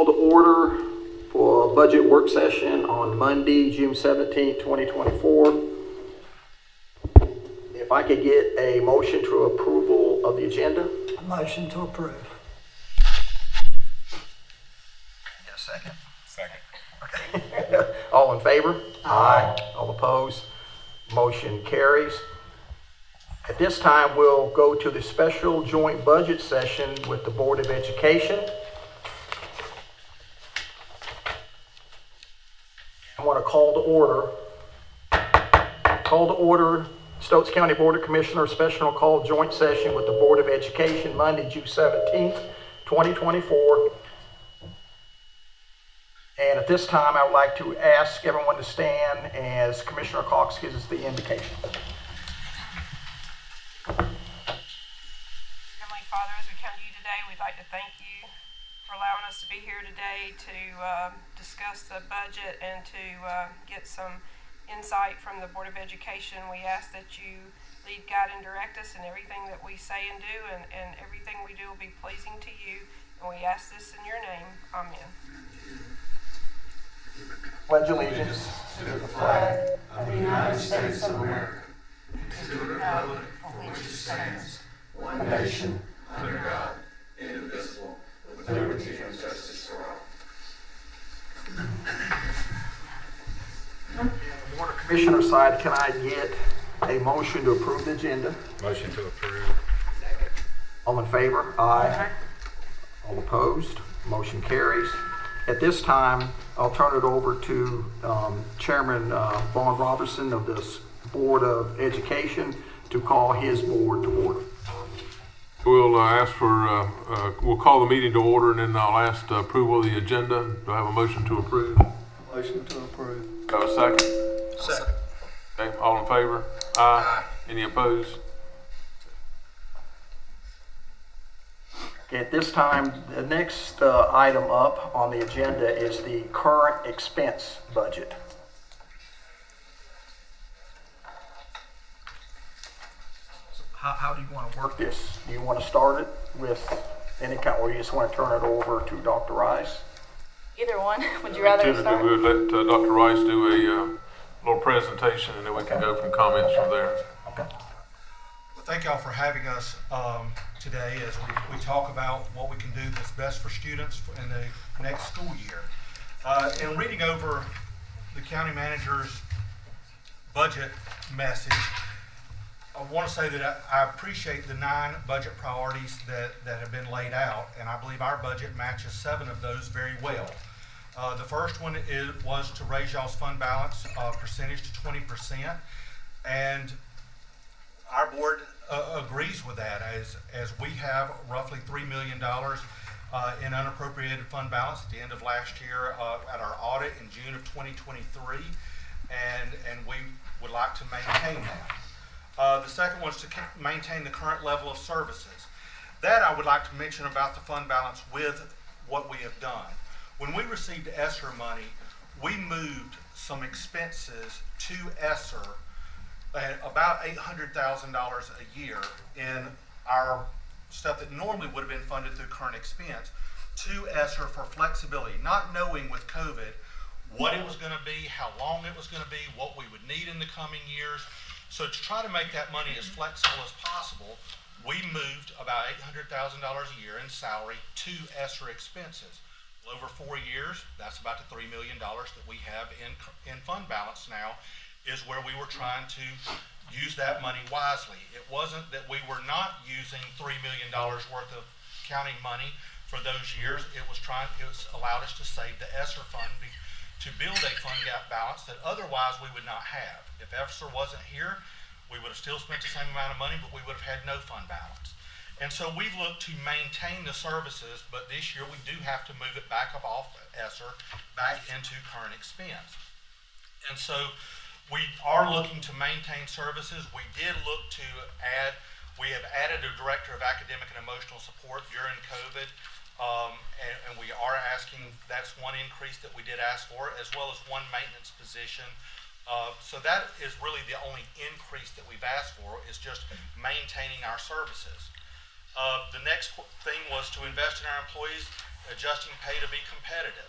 call to order for a budget work session on Monday, June 17th, 2024. If I could get a motion to approval of the agenda. A motion to approve. Get a second. Second. Okay. All in favor? Aye. All opposed? Motion carries. At this time, we'll go to the special joint budget session with the Board of Education. I want to call to order Stokes County Board of Commissioners special call joint session with the Board of Education Monday, June 17th, 2024. And at this time, I would like to ask everyone to stand as Commissioner Cox gives us the indication. Heavenly Father, as we come to you today, we'd like to thank you for allowing us to be here today to discuss the budget and to get some insight from the Board of Education. We ask that you lead, guide, and direct us in everything that we say and do, and everything we do will be pleasing to you. And we ask this in your name. Amen. Pledge allegiance to the flag of the United States of America, and to the republic for which it stands, one nation, under God, indivisible, with liberty and justice for all. On the Board of Commissioner side, can I get a motion to approve the agenda? Motion to approve. Second. All in favor? Aye. All opposed? Motion carries. At this time, I'll turn it over to Chairman Vaughn Robertson of the Board of Education to call his board to order. We'll we'll call the meeting to order, and then I'll ask approval of the agenda. Do I have a motion to approve? Motion to approve. Do I have a second? Second. Okay, all in favor? Aye. Any opposed? Okay, at this time, the next item up on the agenda is the current expense budget. How do you want to work this? Do you want to start it with any kind, or you just want to turn it over to Dr. Rice? Either one. Would you rather start? We would let Dr. Rice do a little presentation, and then we can go from comments from there. Okay. Well, thank y'all for having us today as we talk about what we can do that's best for students in the next school year. In reading over the county manager's budget message, I want to say that I appreciate the 9 budget priorities that have been laid out, and I believe our budget matches 7 of those very well. The first one was to raise y'all's fund balance percentage to 20%, and our board agrees with that as we have roughly $3 million in unappropriated fund balance at the end of last year at our audit in June of 2023, and we would like to maintain that. The second one is to maintain the current level of services. That I would like to mention about the fund balance with what we have done. When we received ESSER money, we moved some expenses to ESSER at about $800,000 a year in our stuff that normally would have been funded through current expense to ESSER for flexibility, not knowing with COVID what it was going to be, how long it was going to be, what we would need in the coming years. So to try to make that money as flexible as possible, we moved about $800,000 a year in salary to ESSER expenses. Well, over 4 years, that's about the $3 million that we have in fund balance now, is where we were trying to use that money wisely. It wasn't that we were not using $3 million worth of county money for those years. It allowed us to save the ESSER fund to build a fund gap balance that otherwise we would not have. If ESSER wasn't here, we would have still spent the same amount of money, but we would have had no fund balance. And so we've looked to maintain the services, but this year we do have to move it back up off ESSER, back into current expense. And so we are looking to maintain services. We did look to we have added a director of academic and emotional support during COVID. And we are asking, that's one increase that we did ask for, as well as one maintenance position. So that is really the only increase that we've asked for, is just maintaining our services. The next thing was to invest in our employees. adjusting pay to be competitive.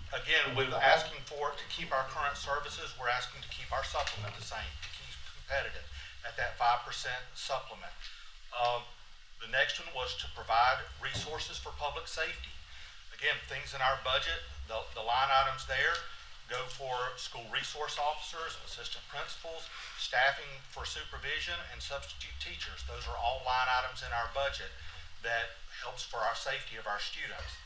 Again, with asking for it to keep our current services, we're asking to keep our supplement the same, to keep competitive at that 5% supplement. The next one was to provide resources for public safety. Again, things in our budget, the line items there go for school resource officers, assistant principals, staffing for supervision, and substitute teachers. Those are all line items in our budget that helps for our safety of our students.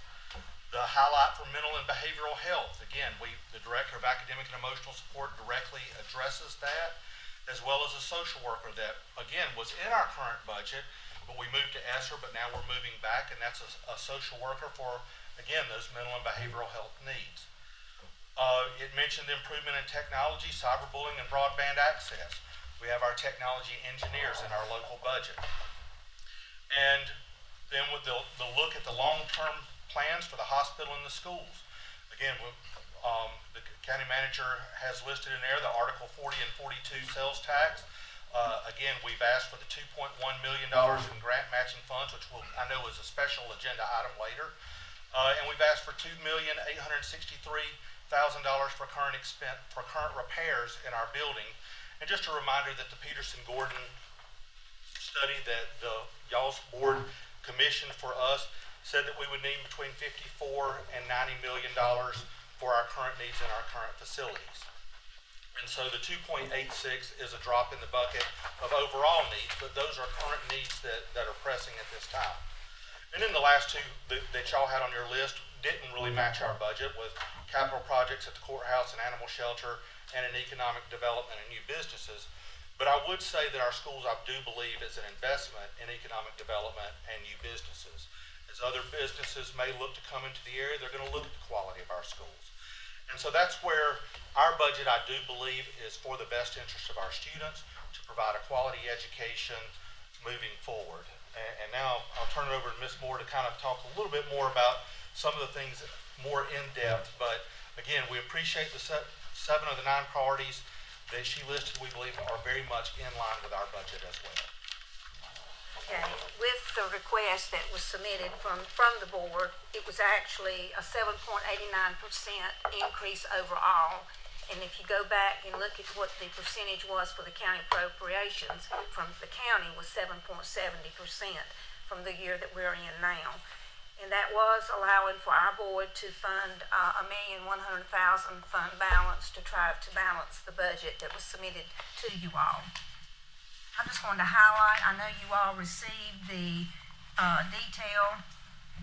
The highlight for mental and behavioral health, again, the Director of Academic and Emotional Support directly addresses that, as well as a social worker that, again, was in our current budget, but we moved to ESSER, but now we're moving back, and that's a social worker for, again, those mental and behavioral health needs. It mentioned improvement in technology, cyberbullying, and broadband access. We have our technology engineers in our local budget. And then with the look at the long-term plans for the hospital and the schools. Again, the county manager has listed in there the Article 40 and 42 sales tax. Again, we've asked for the $2.1 million in grant matching funds, which I know is a special agenda item later. And we've asked for $2,863,000 for current repairs in our building. And just a reminder that the Peterson-Gordon study that y'all's board commissioned for us said that we would need between $54 and $90 million for our current needs in our current facilities. And so the 2.86 is a drop in the bucket of overall needs, but those are current needs that are pressing at this time. And then the last two that y'all had on your list didn't really match our budget, with capital projects at the courthouse and animal shelter, and in economic development and new businesses. But I would say that our schools, I do believe, is an investment in economic development and new businesses. As other businesses may look to come into the area, they're going to look at the quality of our schools. And so that's where our budget, I do believe, is for the best interest of our students, to provide a quality education moving forward. And now I'll turn it over to Ms. Moore to kind of talk a little bit more about some of the things more in depth. But again, we appreciate the 7 of the 9 priorities that she listed. We believe are very much in line with our budget as well. Okay, with the request that was submitted from the board, it was actually a 7.89% increase overall. And if you go back and look at what the percentage was for the county appropriations from the county, was 7.70% from the year that we're in now. And that was allowing for our board to fund $1,100,000 fund balance to try to balance the budget that was submitted to you all. I just wanted to highlight, I know you all received the detailed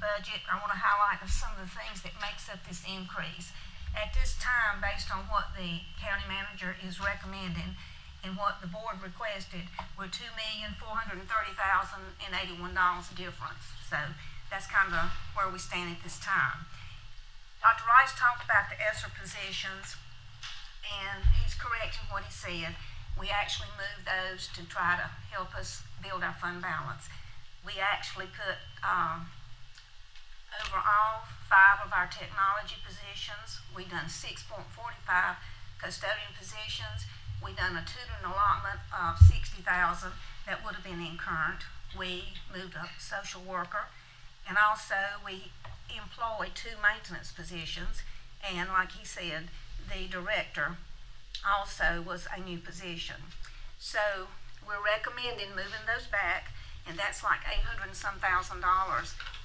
budget. I want to highlight some of the things that makes up this increase. At this time, based on what the county manager is recommending and what the board requested, we're $2,430,081 difference. So that's kind of where we stand at this time. Dr. Rice talked about the ESSER positions, and he's correct in what he said. We actually moved those to try to help us build our fund balance. We actually put overall 5 of our technology positions. We done 6.45 custodian positions. We done a tutoring allotment of $60,000 that would have been in current. We moved a social worker, and also we employed 2 maintenance positions. And like he said, the director also was a new position. So we're recommending moving those back, and that's like $800 and some thousand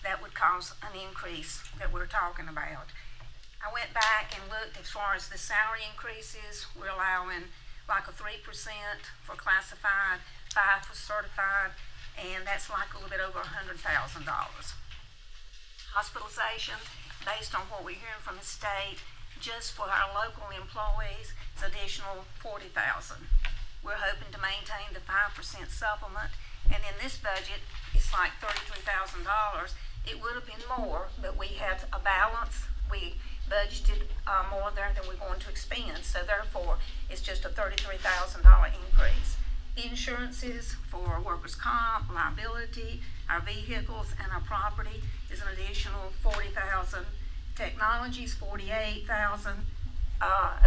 that would cause an increase that we're talking about. I went back and looked as far as the salary increases. We're allowing like a 3% for classified, 5% for certified, and that's like a little bit over $100,000. Hospitalization, based on what we're hearing from the state, just for our local employees, it's additional $40,000. We're hoping to maintain the 5% supplement, and in this budget, it's like $33,000. It would have been more, but we had a balance. We budgeted more there than we're going to expend, so therefore, it's just a $33,000 increase. Insurances for workers' comp, liability, our vehicles, and our property is an additional $40,000. Technologies, $48,000.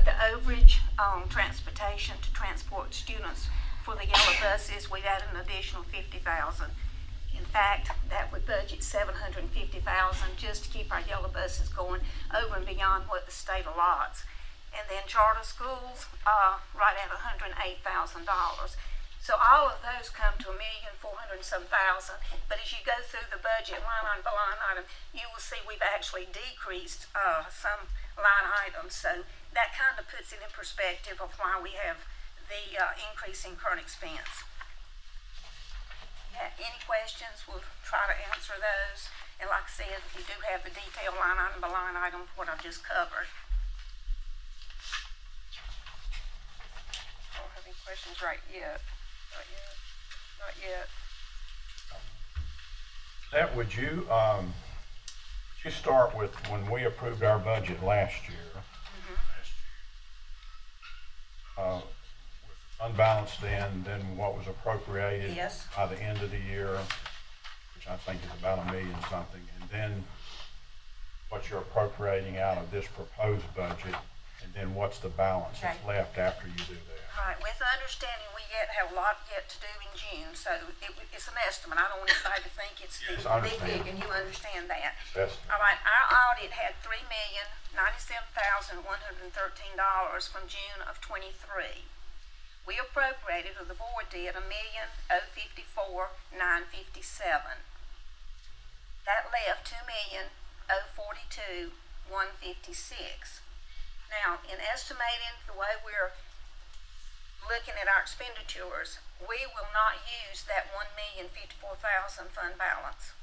The overage on transportation to transport students for the yellow buses, we've added an additional $50,000. In fact, that would budget $750,000 just to keep our yellow buses going over and beyond what the state allots. And then charter schools, right at $108,000. So all of those come to $1,400,000. But as you go through the budget line item by line item, you will see we've actually decreased some line items. So that kind of puts it in perspective of why we have the increase in current expense. Any questions, we'll try to answer those. And like I said, you do have the detailed line item by line item for what I've just covered. Don't have any questions right yet. Not yet. That would you start with when we approved our budget last year? Unbalanced then what was appropriated Yes. by the end of the year, which I think is about $1 million something, and then what you're appropriating out of this proposed budget, and then what's the balance that's Okay. left after you do that? All right, with the understanding we have a lot yet to do in June, so it's an estimate. I don't want anybody to think it's the Yes, I big, understand. and you understand that. Yes. All right, our audit had $3,097,113 from June of '23. We appropriated, or the board did, $1,054,957. That left $2,042,156. Now, in estimating the way we're looking at our expenditures, we will not use that $1,054,000 fund balance.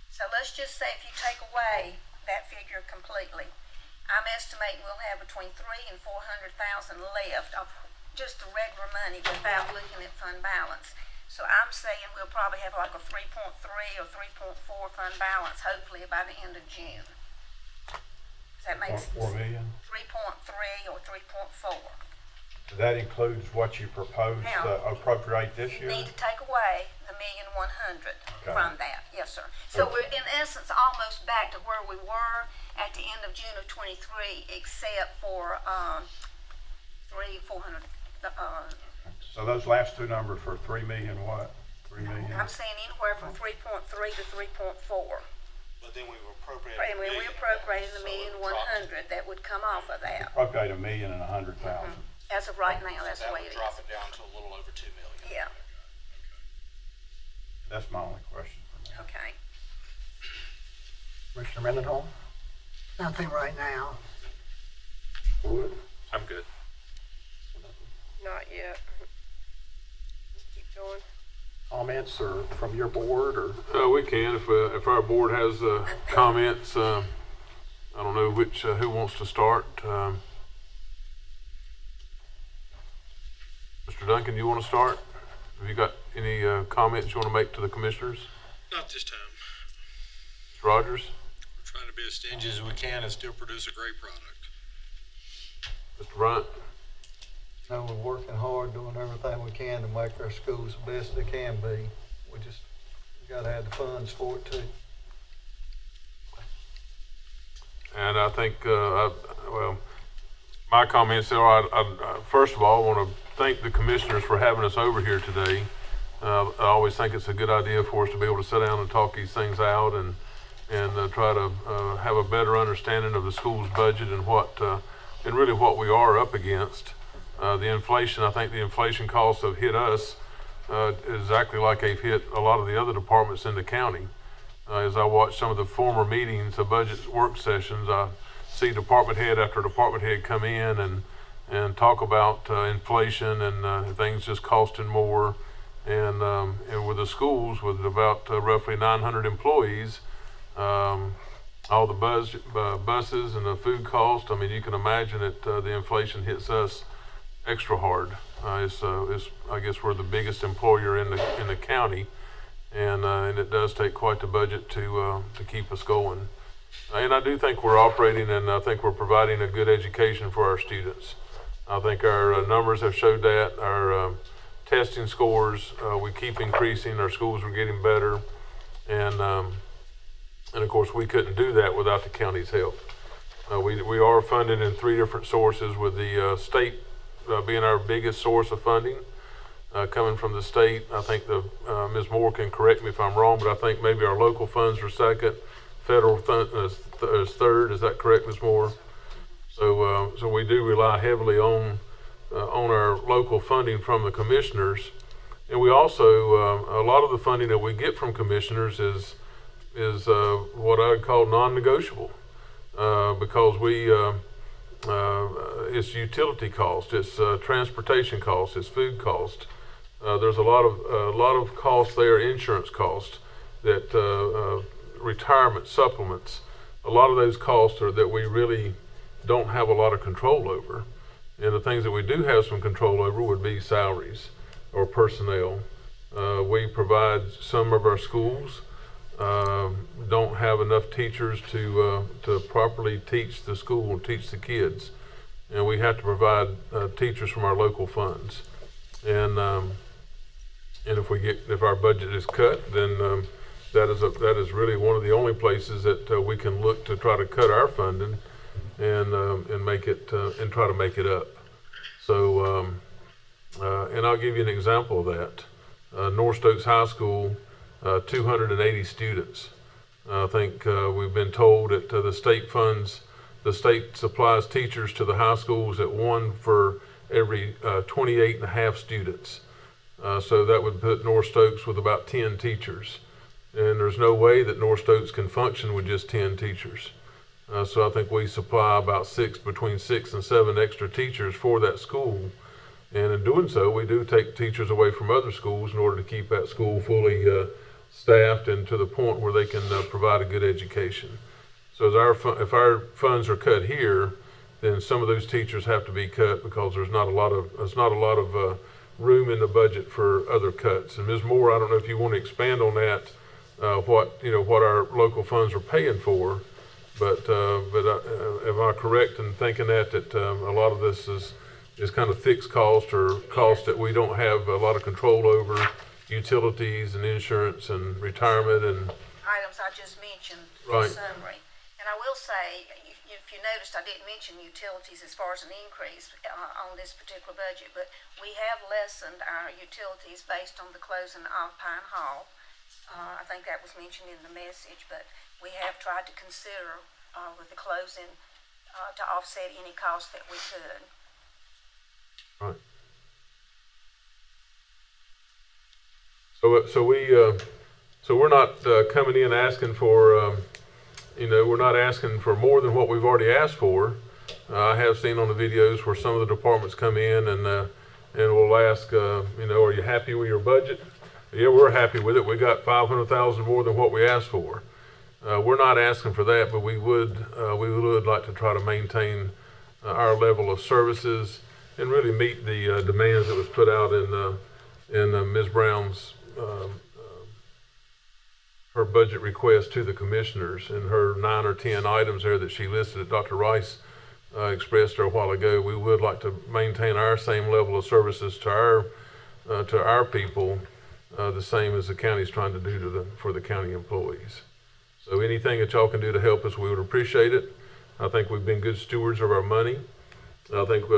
So let's just say if you take away that figure completely, I'm estimating we'll have between $300,000 and $400,000 left of just the regular money without looking at fund balance. So I'm saying we'll probably have like a 3.3 or 3.4 fund balance, hopefully by the end of June. Does that make sense? 4 million? 3.3 or 3.4. So that includes what you proposed Now, to appropriate this You year? need to take away the $1,100,000 Okay. from that, yes, sir. So we're in essence almost back to where we were at the end of June of '23, except for 400. So those last two numbers for 3 million what? 3 million? I'm saying anywhere from 3.3 to 3.4. But then we appropriated. And when we appropriated the $1,100,000, that would come off of that. Appropriate $1,100,000. As of right now, that's the That way would it drop is. it down to a little over 2 million. Yeah, That's my only question for now. okay. Commissioner Mendenhall? Nothing right now. Wood? I'm good. Not yet. Keep going. Comments or from your board or? We can, if our board has comments, I don't know who wants to start. Mr. Duncan, you want to start? Have you got any comments you want to make to the commissioners? Not this time. Mr. Rogers? We're trying to be as stingy as we can and still produce a great product. Mr. Bryant? No, we're working hard, doing everything we can to make our schools the best they can be. We gotta have the funds for it too. And I think, my comments are, I first of all, I want to thank the commissioners for having us over here today. I always think it's a good idea for us to be able to sit down and talk these things out and try to have a better understanding of the school's budget and and really what we are up against. The inflation, I think the inflation costs have hit us exactly like they've hit a lot of the other departments in the county. As I watch some of the former meetings, the budget work sessions, I see department head after department head come in and talk about inflation and things just costing more. And with the schools, with about roughly 900 employees, all the buses and the food cost, I mean, you can imagine that the inflation hits us extra hard. It's I guess we're the biggest employer in the county, and it does take quite the budget to keep us going. And I do think we're operating, and I think we're providing a good education for our students. I think our numbers have showed that. Our testing scores, we keep increasing. Our schools are getting better, and of course we couldn't do that without the county's help. We are funded in 3 different sources, with the state being our biggest source of funding. coming from the state. I think Ms. Moore can correct me if I'm wrong, but I think maybe our local funds are second, federal is third. Is that correct, Ms. Moore? So we do rely heavily on our local funding from the commissioners. And we also, a lot of the funding that we get from commissioners is what I would call non-negotiable, because it's utility cost, it's transportation cost, it's food cost. There's a lot of costs there, insurance costs, that retirement supplements. A lot of those costs are that we really don't have a lot of control over. And the things that we do have some control over would be salaries or personnel. We provide some of our schools don't have enough teachers to properly teach the school and teach the kids, and we have to provide teachers from our local funds. And if our budget is cut, then that is really one of the only places that we can look to try to cut our funding and make it and try to make it up. So and I'll give you an example of that. North Stokes High School, 280 students. I think we've been told that the state supplies teachers to the high schools at one for every 28 and a half students. So that would put North Stokes with about 10 teachers. And there's no way that North Stokes can function with just 10 teachers. So I think we supply about between 6 and 7 extra teachers for that school. And in doing so, we do take teachers away from other schools in order to keep that school fully staffed and to the point where they can provide a good education. So if our funds are cut here, then some of those teachers have to be cut because there's not a lot of room in the budget for other cuts. And Ms. Moore, I don't know if you want to expand on that, what our local funds are paying for, but am I correct in thinking that a lot of this is kind of fixed cost or cost that we don't have a lot of control over, utilities and insurance and retirement and Items I just mentioned in Right. summary. And I will say, if you noticed, I didn't mention utilities as far as an increase on this particular budget, but we have lessened our utilities based on the closing of Pine Hall. I think that was mentioned in the message, but we have tried to consider with the closing to offset any costs that we could. Right. So we're not coming in asking for, we're not asking for more than what we've already asked for. I have seen on the videos where some of the departments come in and will ask, are you happy with your budget? Yeah, we're happy with it. We got $500,000 more than what we asked for. We're not asking for that, but we would like to try to maintain our level of services and really meet the demands that was put out in Ms. Brown's her budget request to the commissioners, and her 9 or 10 items there that she listed that Dr. Rice expressed a while ago. We would like to maintain our same level of services to our people, the same as the county's trying to do for the county employees. So anything that y'all can do to help us, we would appreciate it. I think we've been good stewards of our money. I think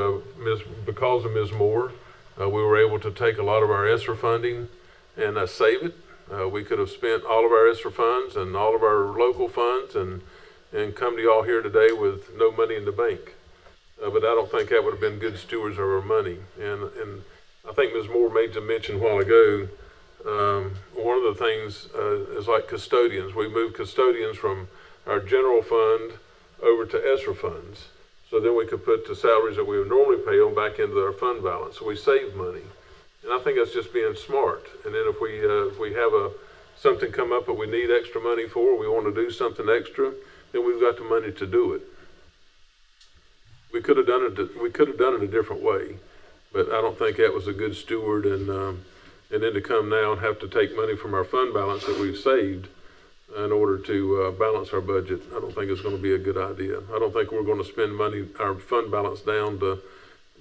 because of Ms. Moore, we were able to take a lot of our ESSER funding and save it. We could have spent all of our ESSER funds and all of our local funds and come to y'all here today with no money in the bank. But I don't think that would have been good stewards of our money. And I think Ms. Moore made a mention a while ago. One of the things is like custodians. We moved custodians from our general fund over to ESSER funds. So then we could put the salaries that we would normally pay on back into our fund balance. So we save money. And I think that's just being smart. And then if we have something come up that we need extra money for, we want to do something extra, then we've got the money to do it. We could have done it a different way, but I don't think that was a good steward. And then to come now and have to take money from our fund balance that we've saved in order to balance our budget, I don't think it's going to be a good idea. I don't think we're going to spend our fund balance down to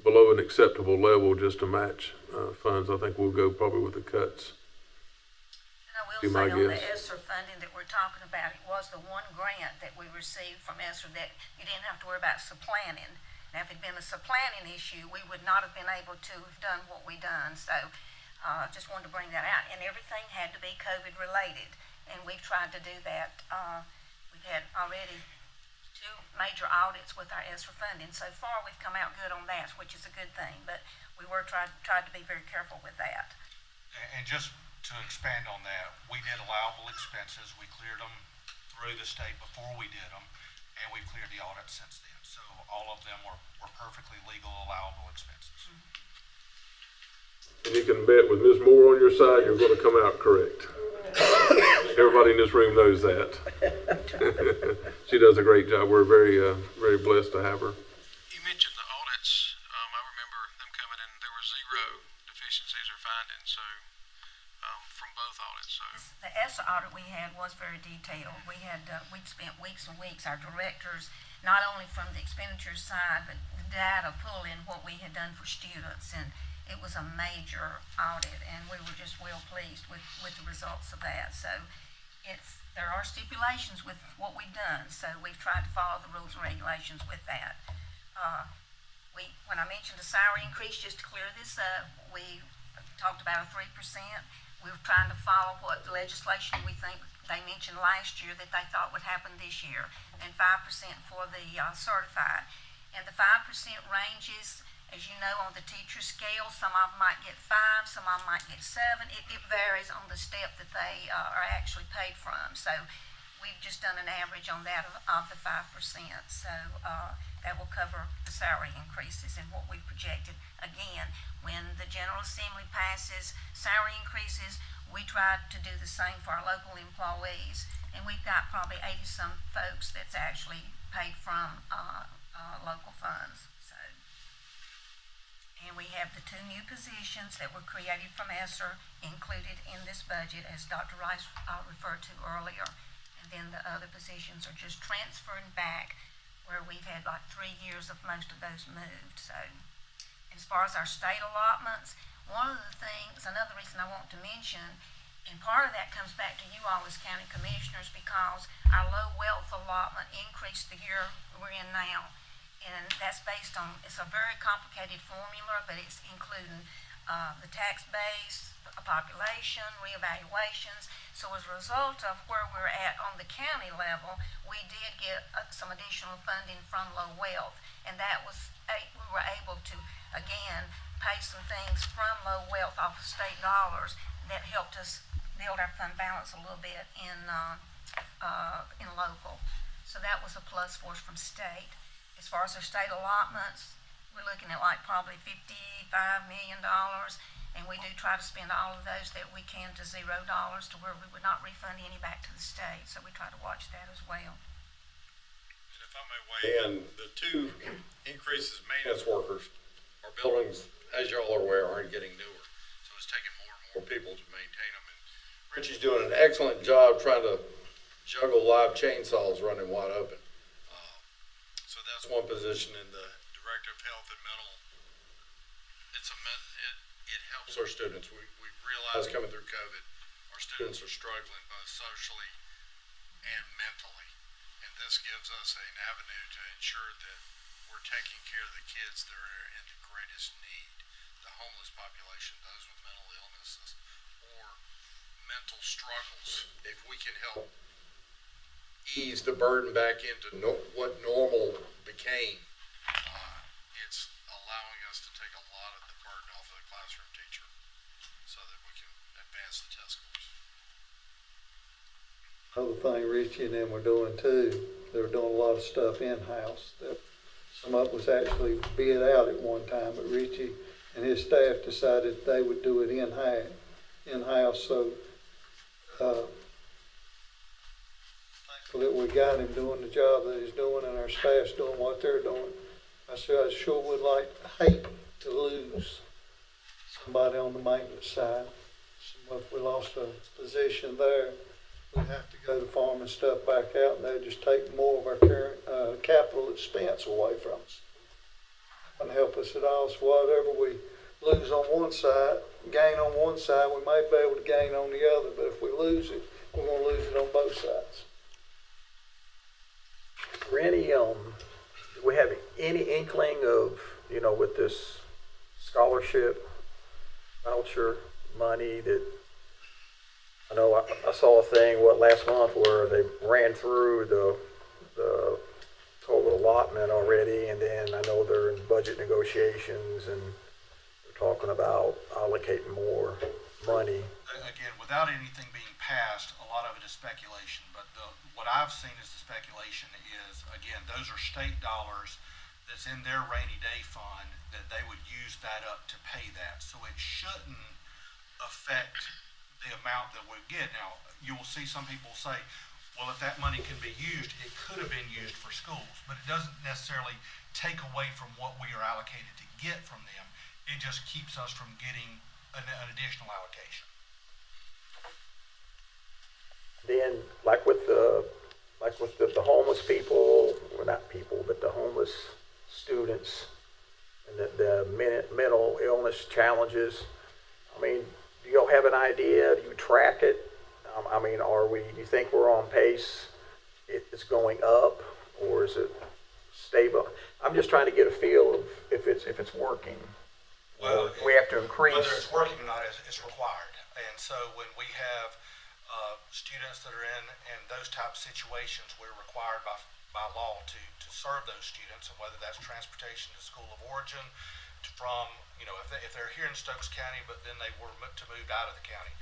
below an acceptable level just to match funds. I think we'll go probably with the cuts. And I will say on the ESSER funding that we're talking about, it was the one grant that we received from ESSER that you didn't have to worry about supplanting. Now, if it had been a supplanting issue, we would not have been able to have done what we done. So Just wanted to bring that out, and everything had to be COVID related, and we've tried to do that. We've had already 2 major audits with our ESSER funding. So far, we've come out good on that, which is a good thing, but we were tried to be very careful with that. And just to expand on that, we did allowable expenses. We cleared them through the state before we did them, and we've cleared the audit since then. So all of them were perfectly legal, allowable expenses. And you can bet with Ms. Moore on your side, you're gonna come out correct. Everybody in this room knows that. She does a great job. We're very, very blessed to have her. You mentioned the audits. I remember them coming in, there were 0 deficiencies or findings, so, from both audits, so. The ESSER audit we had was very detailed. We'd spent weeks and weeks, our directors, not only from the expenditure side, but the data pull in what we had done for students, and it was a major audit, and we were just well pleased with the results of that. So there are stipulations with what we've done, so we've tried to follow the rules and regulations with that. When I mentioned a salary increase, just to clear this up, we talked about a 3%. We were trying to follow what the legislation we think they mentioned last year that they thought would happen this year, and 5% for the certified. And the 5% ranges, as you know, on the teacher scale. Some of them might get 5, some of them might get 7. It varies on the step that they are actually paid from. So we've just done an average on that of the 5%. So that will cover the salary increases and what we've projected. Again, when the General Assembly passes salary increases, we try to do the same for our local employees. And we've got probably 80-some folks that's actually paid from local funds. And we have the 2 new positions that were created from ESSER included in this budget, as Dr. Rice referred to earlier. And then the other positions are just transferred back, where we've had like 3 years of most of those moved. So as far as our state allotments, one of the things, another reason I want to mention, and part of that comes back to you all as county commissioners, because our low wealth allotment increased the year we're in now. And that's based on, it's a very complicated formula, but it's including the tax base, a population, reevaluations. So as a result of where we're at on the county level, we did get some additional funding from low wealth. And that was, we were able to, again, pay some things from low wealth off of state dollars that helped us build our fund balance a little bit in local. So that was a plus for us from state. As far as our state allotments, we're looking at like probably $55 million, and we do try to spend all of those that we can to $0 to where we would not refund any back to the state. So we try to watch that as well. And if I may weigh in, the 2 increases, maintenance workers, our buildings, as y'all are aware, aren't getting newer. So it's taking more and more people to maintain them. And Richie's doing an excellent job trying to juggle live chainsaws running wide open. So that's one position in the Director of Health and Mental. It helps our students. We realize coming through COVID, our students are struggling both socially and mentally. And this gives us an avenue to ensure that we're taking care of the kids that are in the greatest need, the homeless population, those with mental illnesses or mental struggles. If we can help ease the burden back into what normal became, it's allowing us to take a lot of the burden off of the classroom teacher so that we can advance the test scores. Another thing Richie and them were doing too, they were doing a lot of stuff in-house. Some of it was actually bid out at one time, but Richie and his staff decided they would do it in-house. So thankful that we got him doing the job that he's doing and our staff's doing what they're doing. I said I sure would hate to lose somebody on the maintenance side. So if we lost a position there, we'd have to go to farming stuff back out, and they'd just take more of our current capital expense away from us. Wouldn't help us at all. So whatever we lose on one side, gain on one side, we may be able to gain on the other. But if we lose it, we're going to lose it on both sides. Rennie, do we have any inkling of, with this scholarship voucher money that, I know I saw a thing, last month where they ran through the total allotment already, and then I know they're in budget negotiations and they're talking about allocating more money. Again, without anything being passed, a lot of it is speculation, but what I've seen as the speculation is, again, those are state dollars that's in their rainy day fund, that they would use that up to pay that. So it shouldn't affect the amount that we get. Now, you will see some people say, well, if that money can be used, it could have been used for schools, but it doesn't necessarily take away from what we are allocated to get from them. It just keeps us from getting an additional allocation. Then, like with the homeless people, well, not people, but the homeless students and the mental illness challenges, I mean, do y'all have an idea? Do you track it? I mean, do you think we're on pace? It's going up, or is it stable? I'm just trying to get a feel of if it's working. Well, we have to increase. Whether it's working or not is required. And so when we have students that are in those type of situations, we're required by law to serve those students, and whether that's transportation to school of origin, from, if they're here in Stokes County, but then they were to move out of the county,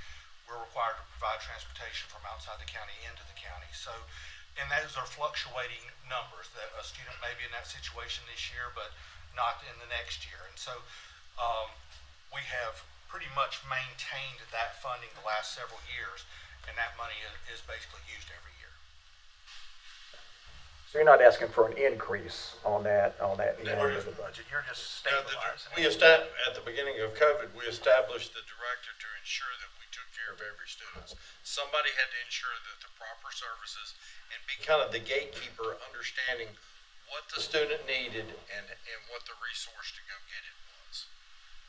we're required to provide transportation from outside the county into the county. So, and those are fluctuating numbers, that a student may be in that situation this year, but not in the next year. And so we have pretty much maintained that funding the last several years, and that money is basically used every year. So you're not asking for an increase on that end of the budget. You're just stabilizing. At the beginning of COVID, we established the director to ensure that we took care of every student. Somebody had to ensure that the proper services and be kind of the gatekeeper, understanding what the student needed and what the resource to go get it was.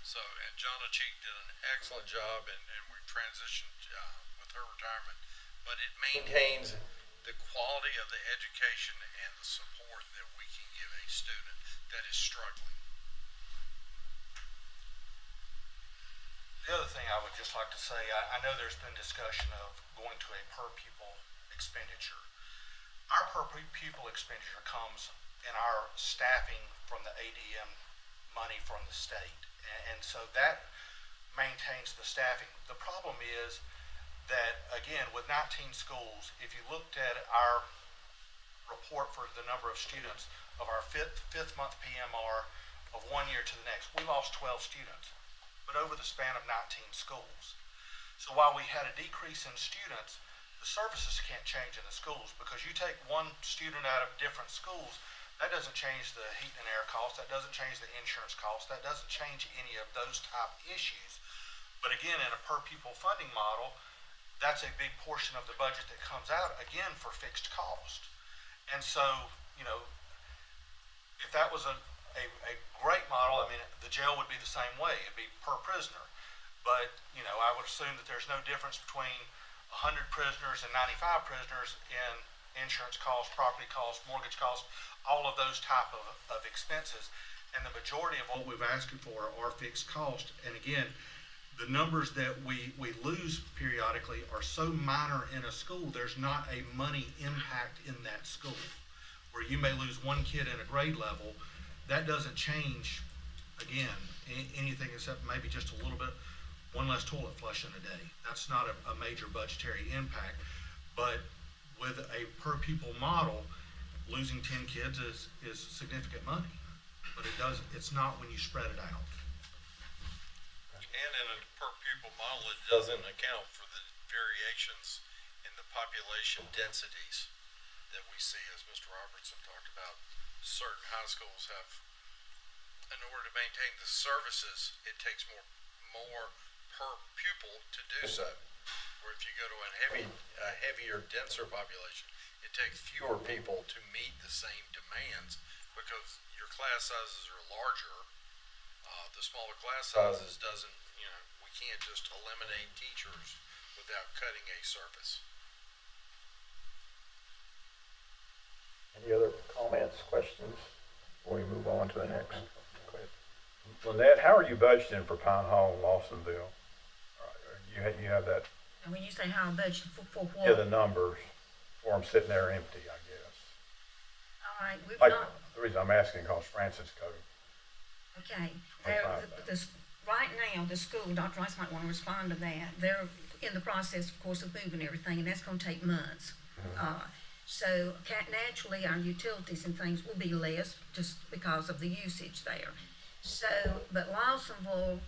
So, and Jonna Cheek did an excellent job, and we transitioned with her retirement, but it maintains the quality of the education and the support that we can give a student that is struggling. The other thing I would just like to say, I know there's been discussion of going to a per pupil expenditure. Our per pupil expenditure comes in our staffing from the ADM money from the state. And so that maintains the staffing. The problem is that, again, with 19 schools, if you looked at our report for the number of students of our fifth month PMR of 1 year to the next, we lost 12 students, but over the span of 19 schools. So while we had a decrease in students, the services can't change in the schools, because you take one student out of different schools, that doesn't change the heat and air cost, that doesn't change the insurance cost, that doesn't change any of those type issues. But again, in a per pupil funding model, that's a big portion of the budget that comes out, again, for fixed cost. And so, if that was a great model, I mean, the jail would be the same way. It'd be per prisoner. But, I would assume that there's no difference between 100 prisoners and 95 prisoners in insurance costs, property costs, mortgage costs, all of those type of expenses. And the majority of what we've asked for are fixed costs. And again, the numbers that we lose periodically are so minor in a school, there's not a money impact in that school. Where you may lose one kid in a grade level, that doesn't change, again, anything except maybe just a little bit, one less toilet flush in a day. That's not a major budgetary impact. But with a per pupil model, losing 10 kids is significant money. But it's not when you spread it out. And in a per pupil model, it doesn't account for the variations in the population densities that we see, as Mr. Robertson talked about. Certain high schools have, in order to maintain the services, it takes more per pupil to do so. Where if you go to a heavier, denser population, it takes fewer people to meet the same demands, because your class sizes are larger. The smaller class sizes doesn't, we can't just eliminate teachers without cutting a service. Any other comments, questions, before we move on to the next? Go ahead. Lynette, how are you budgeting for Pine Hall and Lawsonville? You have that, And when you say how budget for what? yeah, the numbers for them sitting there empty, I guess. All right, we've Like, not, the reason I'm asking, because Francisco, okay. Okay. Right now, the school, Dr. Rice might want to respond to that. They're in the process, of course, of moving everything, and that's going to take months. So naturally, our utilities and things will be less just because of the usage there. So, but Lawsonville,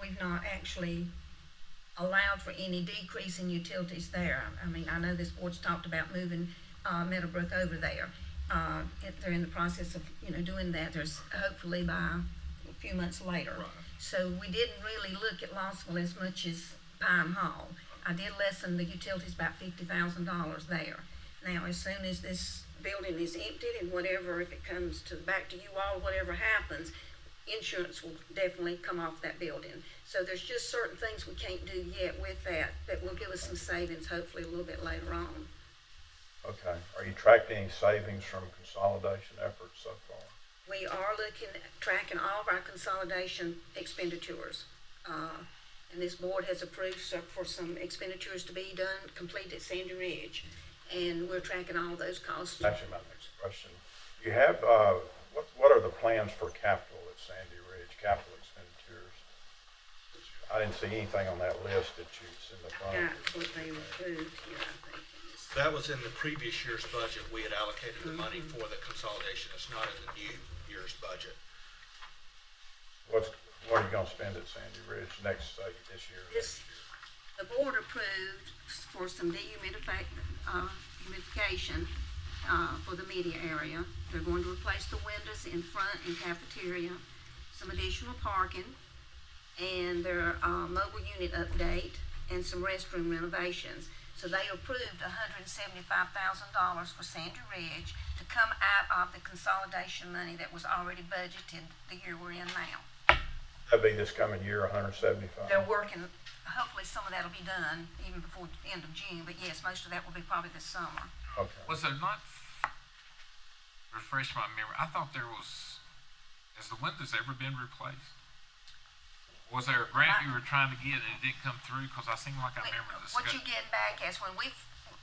we've not actually allowed for any decrease in utilities there. I mean, I know this board's talked about moving Meadowbrook over there. They're in the process of, doing that. There's hopefully by a few months later. Right. So we didn't really look at Lawsonville as much as Pine Hall. I did lessen the utilities about $50,000 there. Now, as soon as this building is emptied and whatever, if it comes back to you all, whatever happens, insurance will definitely come off that building. So there's just certain things we can't do yet with that will give us some savings, hopefully a little bit later on. okay. Are you tracking any savings from consolidation efforts so far? We are looking at tracking all of our consolidation expenditures. And this board has approved for some expenditures to be done, complete at Sandy Ridge. And we're tracking all of those costs. Actually, my next question. You have, what are the plans for capital at Sandy Ridge, capital expenditures? I didn't see anything on that list that you in the front. Got what they approved here, I think. That was in the previous year's budget. We had allocated the money for the consolidation. It's not in the new year's budget. What are you gonna spend at Sandy Ridge next, say, this year? This, the board approved for some humidification for the media area. They're going to replace the windows in front and cafeteria, some additional parking, and their mobile unit update, and some restroom renovations. So they approved $175,000 for Sandy Ridge to come out of the consolidation money that was already budgeted the year we're in now. That'd be this coming year, 175? They're working, hopefully some of that'll be done even before the end of June, but yes, most of that will be probably this summer. Okay. Was there not, refresh my memory, I thought there was, has the windows ever been replaced? Was there a grant you were trying to get and it didn't come through? Because I seem like I remember What you discussing. get back is when we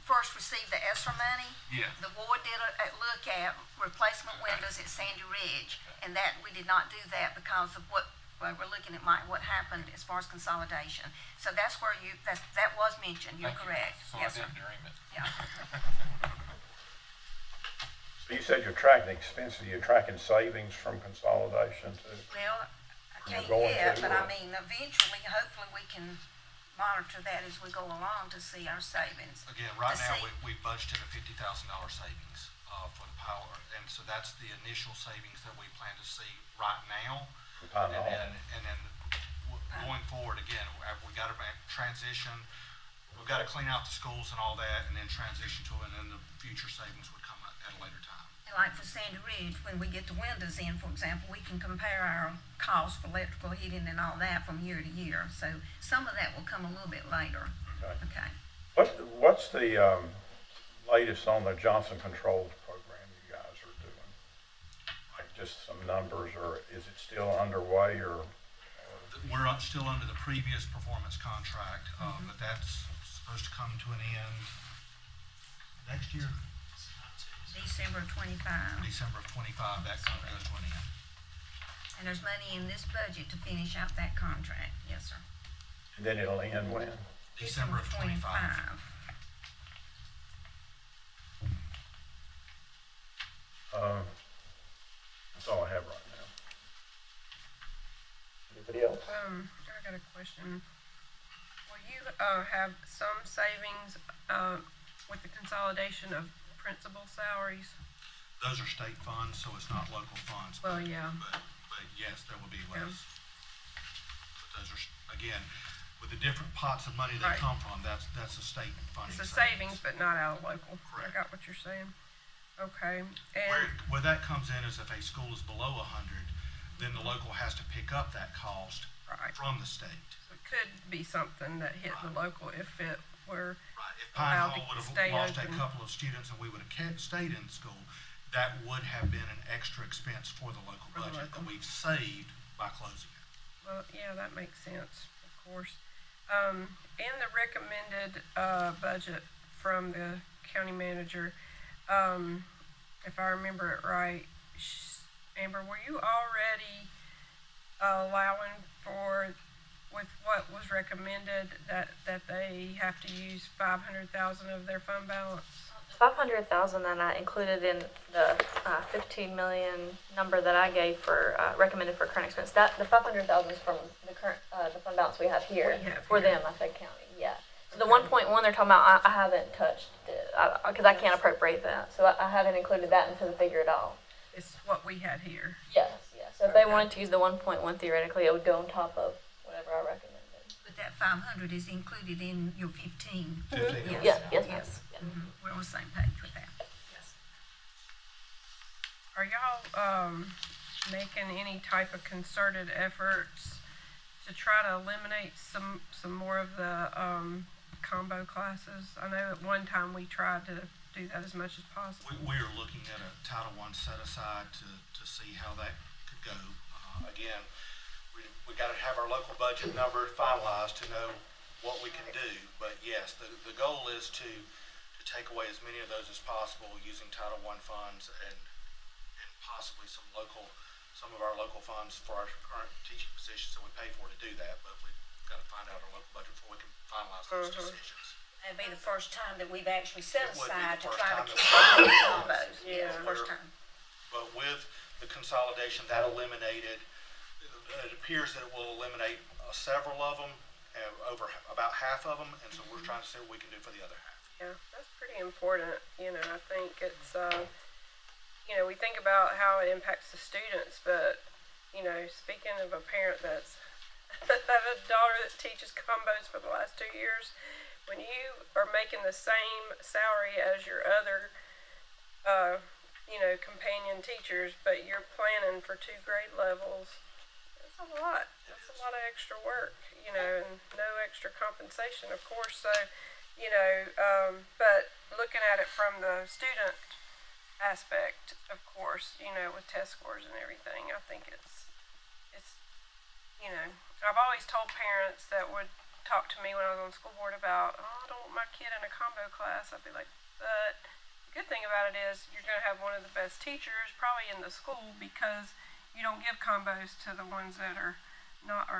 first received the ESSER money, Yeah. the board did a look at replacement windows at Sandy Ridge, and that, we did not do that because of what we're looking at what happened as far as consolidation. So that's where that was mentioned, you're Thank you. correct. So I Yes, sir. didn't dream it. Yeah. So you said you're tracking expenses, you're tracking savings from consolidation too? Well, I You're can't going yet, to, but I or- mean, eventually, hopefully, we can monitor that as we go along to see our savings. Again, right To now, see- we budgeted a $50,000 savings for the power. And so that's the initial savings that we plan to see right now. From Pine Hall? And then going forward, again, we got to transition, we've got to clean out the schools and all that, and then transition to it, and then the future savings would come at a later time. Like for Sandy Ridge, when we get the windows in, for example, we can compare our costs for electrical heating and all that from year to year. So some of that will come a little bit later. Okay. Okay. What's the latest on the Johnson Controls program you guys are doing? Like just some numbers, or is it still underway, or? We're still under the previous performance contract, but that's supposed to come to an end next year, December of 25. December of 25, that contract goes to an end. And there's money in this budget to finish out that contract. Yes, sir. And then it'll end when? December of 25. That's all I have right now. Anybody else? I got a question. Will you, have some savings, with the consolidation of principal salaries? Those are state funds, so it's not local funds. Well, yeah. But yes, there will be less. But those are, again, with the different pots of money they Right. come from, that's a state funding. It's a savings, but not out of local. I Correct. got what you're saying. Okay, Where that comes in is if a school is below 100, then the local has to pick up that cost right. from the state. So it could be something that hit the local if it were Right. If Pine allowed Hall to would have stay lost a open. couple of students and we would have stayed in school, that would have been an extra expense for the local For the budget that local. we've saved by closing it. Well, yeah, that makes sense, of course. In the recommended, budget from the county manager, if I remember it right, Amber, were you already allowing for, with what was recommended, that they have to use 500,000 of their fund balance? 500,000 that I included in the 15 million number that I gave for recommended for current expense. That the 500,000 is from the current the fund balance we have here for them, I said county. Yeah. So the 1.1 they're talking about, I haven't touched it because I can't appropriate that. So I haven't included that into the figure at all. It's what we had here. Yes, yes. So if they wanted to use the 1.1 theoretically, it would go on top of whatever I recommended. But that 500 is included in your 15. 15. Yes, yes, Yes. yes. We're on the same page with that. Yes. Are y'all making any type of concerted efforts to try to eliminate some more of the combo classes? I know at one time we tried to do that as much as possible. We are looking at a Title I set aside to see how that could go. Again, we gotta have our local budget number finalized to know what we can do. But yes, the goal is to take away as many of those as possible using Title I funds and possibly some of our local funds for our current teaching positions that we pay for to do that. But we've got to find out our local budget before we can finalize those decisions. That'd be the first time that we've actually set It would be aside the to first try to time keep that those combos. Yeah. First time. But with the consolidation, that eliminated, it appears that it will eliminate several of them, over about half of them, and so we're trying to see what we can do for the other half. Yeah, that's pretty important. I think it's, we think about how it impacts the students, but, speaking of a parent that's, I have a daughter that teaches combos for the last 2 years. When you are making the same salary as your other, companion teachers, but you're planning for 2 grade levels, that's a lot. That's a lot of extra work, and no extra compensation, of course. So, but looking at it from the student aspect, of course, with test scores and everything, I think it's, I've always told parents that would talk to me when I was on the school board about, I don't want my kid in a combo class. I'd be like, but the good thing about it is you're going to have one of the best teachers probably in the school because you don't give combos to the ones that are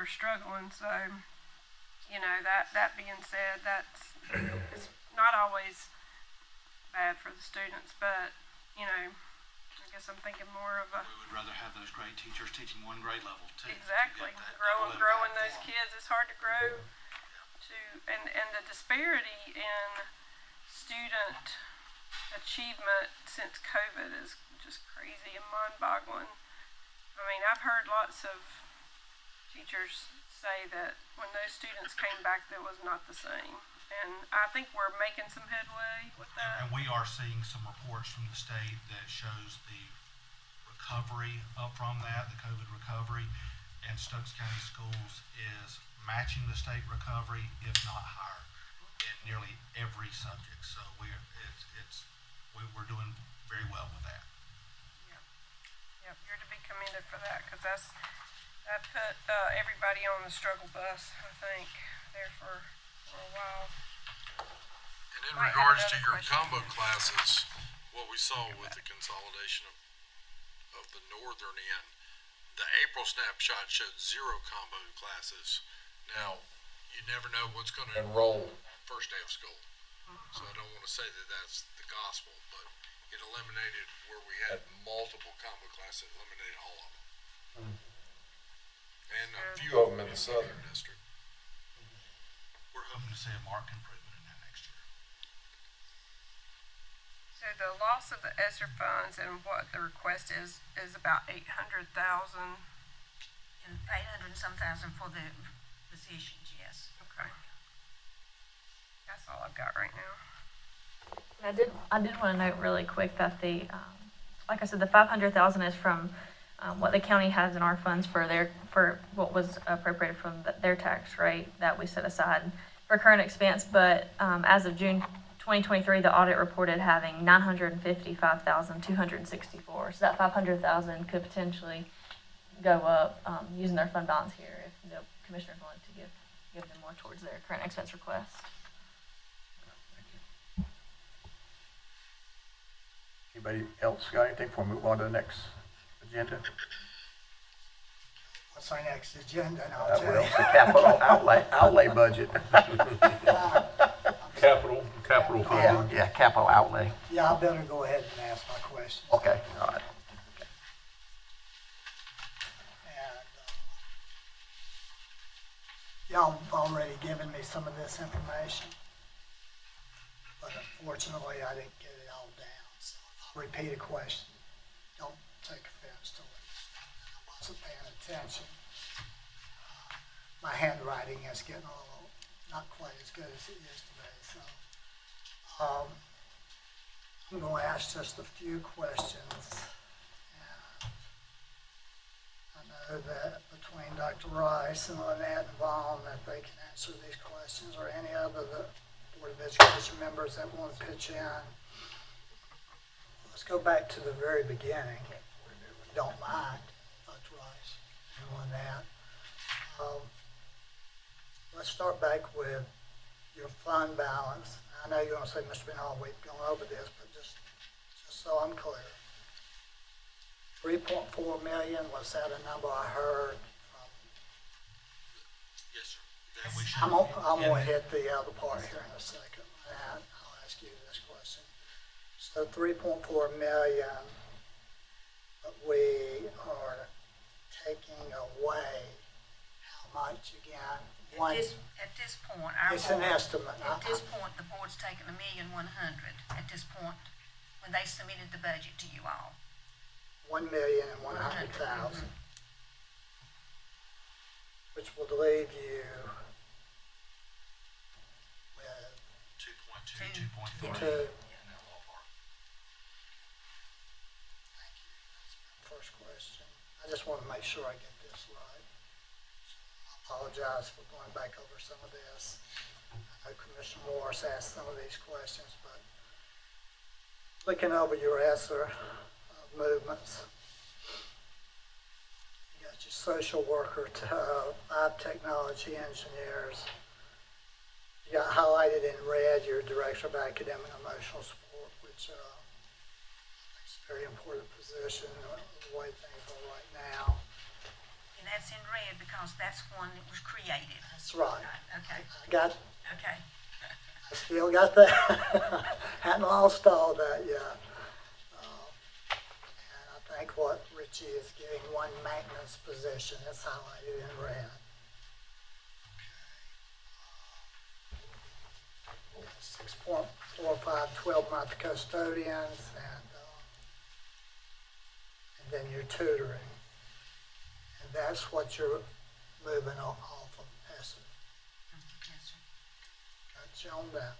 struggling. So, that being said, it's not always bad for the students, but, I guess I'm thinking more of a... We would rather have those great teachers teaching 1 grade level too. Exactly. To get that Growing impact those on them. kids, it's hard to grow and the disparity in student achievement since COVID is just crazy and mind-boggling. I mean, I've heard lots of teachers say that when those students came back, that was not the same. And I think we're making some headway with that. And we are seeing some reports from the state that shows the recovery up from that, the COVID recovery, and Stokes County Schools is matching the state recovery, if not higher, in nearly every subject. So we're doing very well with that. Yep, you're to be commended for that, because that put everybody on the struggle bus, I think, there for a while. And in Might have regards to another your question. combo classes, what we saw with the consolidation of the northern end, the April snapshot showed 0 combo classes. Now, you never know what's going to enroll first day of school. So I don't want to say that that's the gospel, but it eliminated where we had multiple combo classes, eliminated all of them. And a few of them in the southern district. We're hoping to see a marked improvement in that next year. So the loss of the ESSER funds and what the request is about 800,000. And 800 and some thousand for the positions, yes. Okay. That's all I've got right now. I did want to note really quick that like I said, the 500,000 is from what the county has in our funds for what was appropriated from their tax rate that we set aside for current expense. But as of June 2023, the audit reported having 955,264. So that 500,000 could potentially go up using their fund balance here if the commissioners wanted to give give them more towards their current expense request. Anybody else got anything before we move on to the next agenda? What's our next agenda? And I'll tell Well, you. the capital outlay budget. Capital Yeah, funding. yeah, capital outlay. Yeah, I better go ahead and ask my questions. Okay, all right. And, y'all have already given me some of this information, but unfortunately, I didn't get it all down, so I'll repeat a question. Don't take offense to it. I wasn't paying attention. My handwriting is getting a little, not quite as good as it is today, so. I'm going to ask just a few questions. And I know that between Dr. Rice and Lynette and Vaughn, that they can answer these questions, or any other the Board of Education members that want to pitch in. Let's go back to the very beginning, if you don't mind, Dr. Rice and Lynette. Let's start back with your fund balance. I know you're going to say, Mr. Binall, we've gone over this, but just so I'm clear. 3.4 million, was that a number I heard? Yes, sir. And we should. I'm going to hit the other part here in a second, and I'll ask you this question. So 3.4 million, but we are taking away how much again? At this point, our It's an board, estimate. at this point, the board's taken $1,100,000 at this point, when they submitted the budget to you all. 1,100,000, which would leave you with 2.2, 2.3. Yeah. two. In that ballpark. Thank you. That's my first question. I just want to make sure I get this right. So I apologize for going back over some of this. I know Commissioner Morris asked some of these questions, but looking over your ESSER movements, you got your social worker, 5 technology engineers. You got highlighted in red your director of academic and emotional support, which I think is a very important position the way things are right now. And that's in red because that's one that was created. That's right. Okay, I got, okay. I still got that. Hadn't lost all that yet. And I think what Richie is getting, one maintenance position that's highlighted in red. 6.45 12-month custodians, and then your tutoring. And that's what you're moving off of ESSER. Yes, sir. Got you on that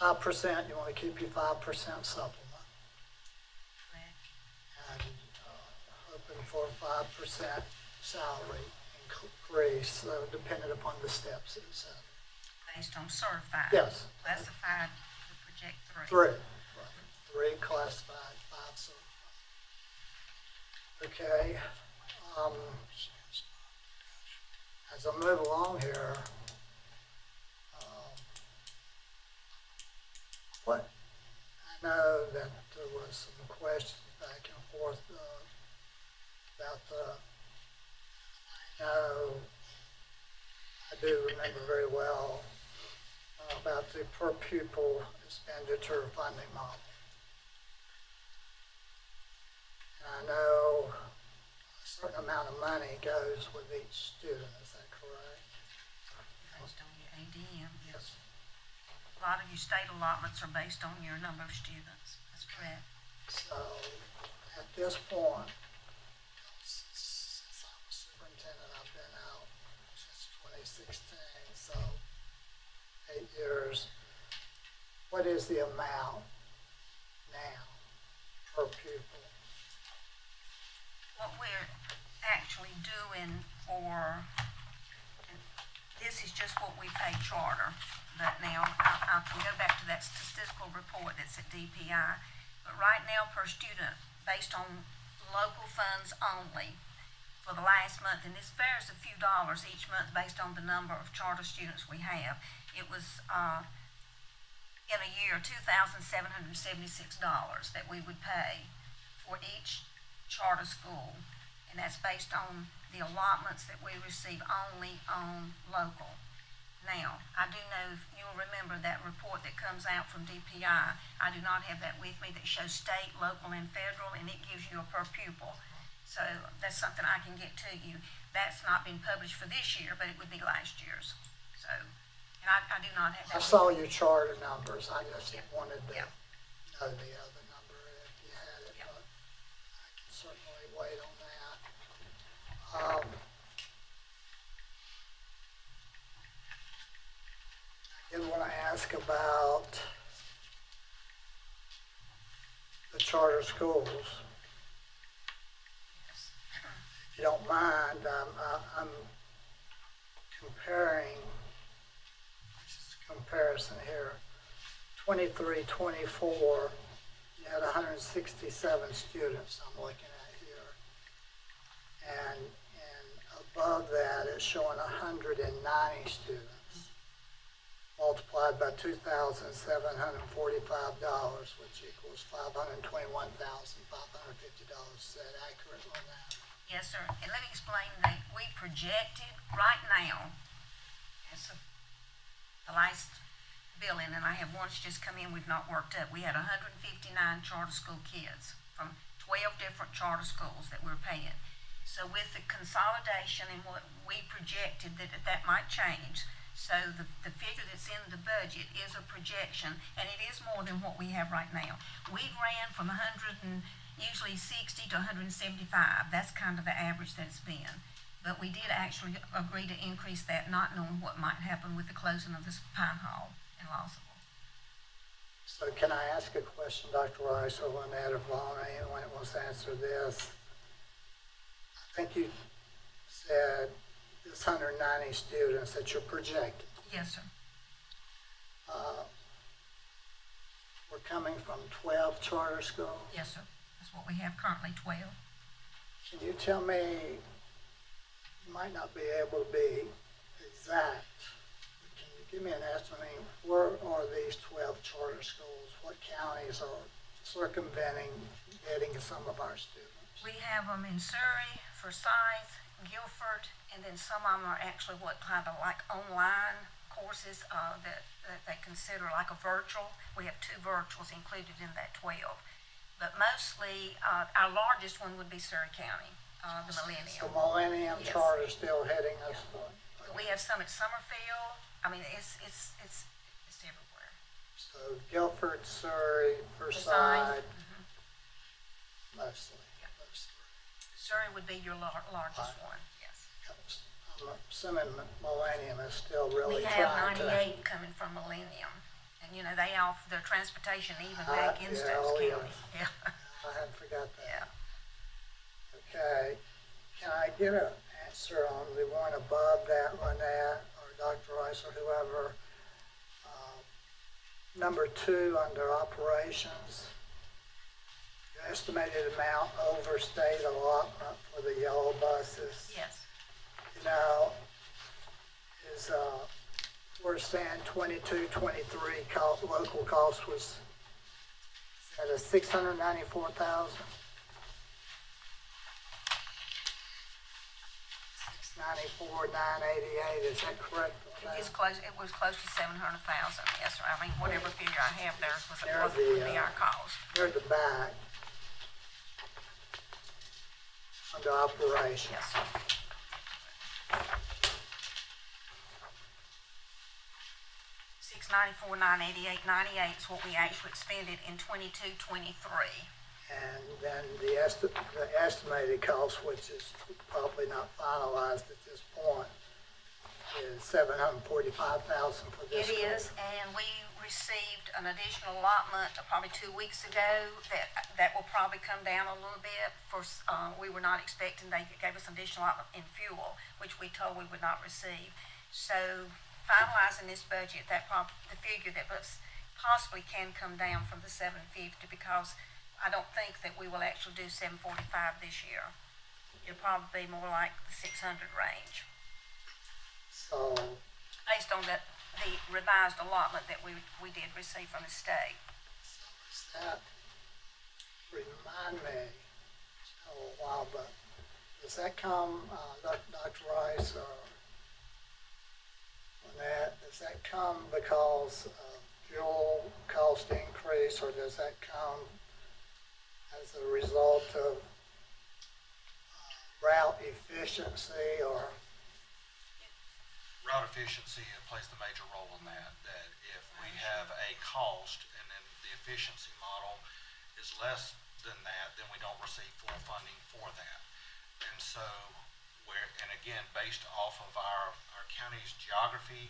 one. 5%, you want to keep your 5% supplement. Correct. And hoping for a 5% salary increase, so dependent upon the steps that it's in. Based on certified. Yes. Classified, we project 3. 3. Right. 3 classified, 5 certified. Okay. As I move along here, what I know that there was some questions back and forth about I do remember very well about the per pupil expenditure funding model. And I know a certain amount of money goes with each student, is that correct? Based on your ADM, yes. A lot of your state allotments are based on your number of students. That's correct. So at this point, since I was superintendent, I've been out since 2016, so 8 years. What is the amount now per pupil? What we're actually doing for, and this is just what we pay charter, but now I can go back to that statistical report that's at DPI. But right now per student, based on local funds only, for the last month, and this varies a few dollars each month based on the number of charter students we have. It was, in a year, $2,776 that we would pay for each charter school, and that's based on the allotments that we receive only on local. Now, I do know, you'll remember that report that comes out from DPI. I do not have that with me, that shows state, local, and federal, and it gives you a per pupil. So that's something I can get to you. That's not been published for this year, but it would be last year's. So, and I do not have I that. saw your charter numbers, I just wanted to Yeah. know the other number if you had it, Yeah. but I can certainly wait on that. I did want to ask about the charter schools. If you don't mind, I'm comparing, just a comparison here. 23, 24, you had 167 students I'm looking at here. And above that, it's showing 190 students, multiplied by $2,745, which equals $521,550. Is that accurate on that? Yes, sir. And let me explain that we projected right now, as of the last billing, and I have ones just come in we've not worked up. We had 159 charter school kids from 12 different charter schools that we're paying. So with the consolidation and what we projected that might change, so the figure that's in the budget is a projection, and it is more than what we have right now. We've ran from 100 and usually 60 to 175. That's kind of the average that it's been. But we did actually agree to increase that, not knowing what might happen with the closing of this Pine Hall in Lawsonville. So can I ask a question, Dr. Rice, or Lynette, or Vaughn, or anyone that wants to answer this? I think you said this 190 students that you're projected. Yes, sir. We're coming from 12 charter schools. Yes, sir. That's what we have currently, 12. Can you tell me, you might not be able to be exact, but can you give me an estimate? Where are these 12 charter schools? What counties are circumventing getting some of our students? We have them in Surrey, Forsyth, Guilford, and then some of them are actually what kind of like online courses that they consider like a virtual. We have 2 virtuals included in that 12. But mostly, our largest one would be Surrey County, the Millennium. So Millennium Yes. Charter still heading us. But we have some at Summerfield. I mean, it's everywhere. So Guilford, Surrey, Forsyth, Forsyth, mostly. Those Surrey would be your largest one, yes. three. I'm assuming Millennium is still really We trying have to. 98 coming from Millennium. And, you know, they offer their transportation even back in yeah, Stokes oh, yeah. County. Yeah. I hadn't forgot that. Yeah. Okay, can I get an answer on the one above that, Lynette, or Dr. Rice, or whoever? Number 2, under operations, your estimated amount over state allotment for the yellow buses. Yes. You know, is, we're saying 22, 23 local cost was at a 694,000. 694,988, is that correct? It was close to 700,000, yes, sir. I mean, whatever figure I have there There would be our cost. Near the back. Under operations. Yes, sir. $694,988.98 is what we actually expended in 22-23. And then the estimated cost, which is probably not finalized at this point, is $745,000 for this. It is, and we received an additional allotment probably 2 weeks ago that will probably come down a little bit. We were not expecting, they gave us an additional allotment in fuel, which we told we would not receive. So finalizing this budget, the figure that possibly can come down from the 750, because I don't think that we will actually do 745 this year. It'll probably be more like the 600 range, So, based on the revised allotment that we did receive from the state. is that, remind me, it's been a little while, but does that come, Dr. Rice or Lynette, does that come because of fuel cost increase, or does that come as a result of route efficiency, or? Route efficiency plays the major role in that if we have a cost and then the efficiency model is less than that, then we don't receive full funding for that. And so, and again, based off of our county's geography,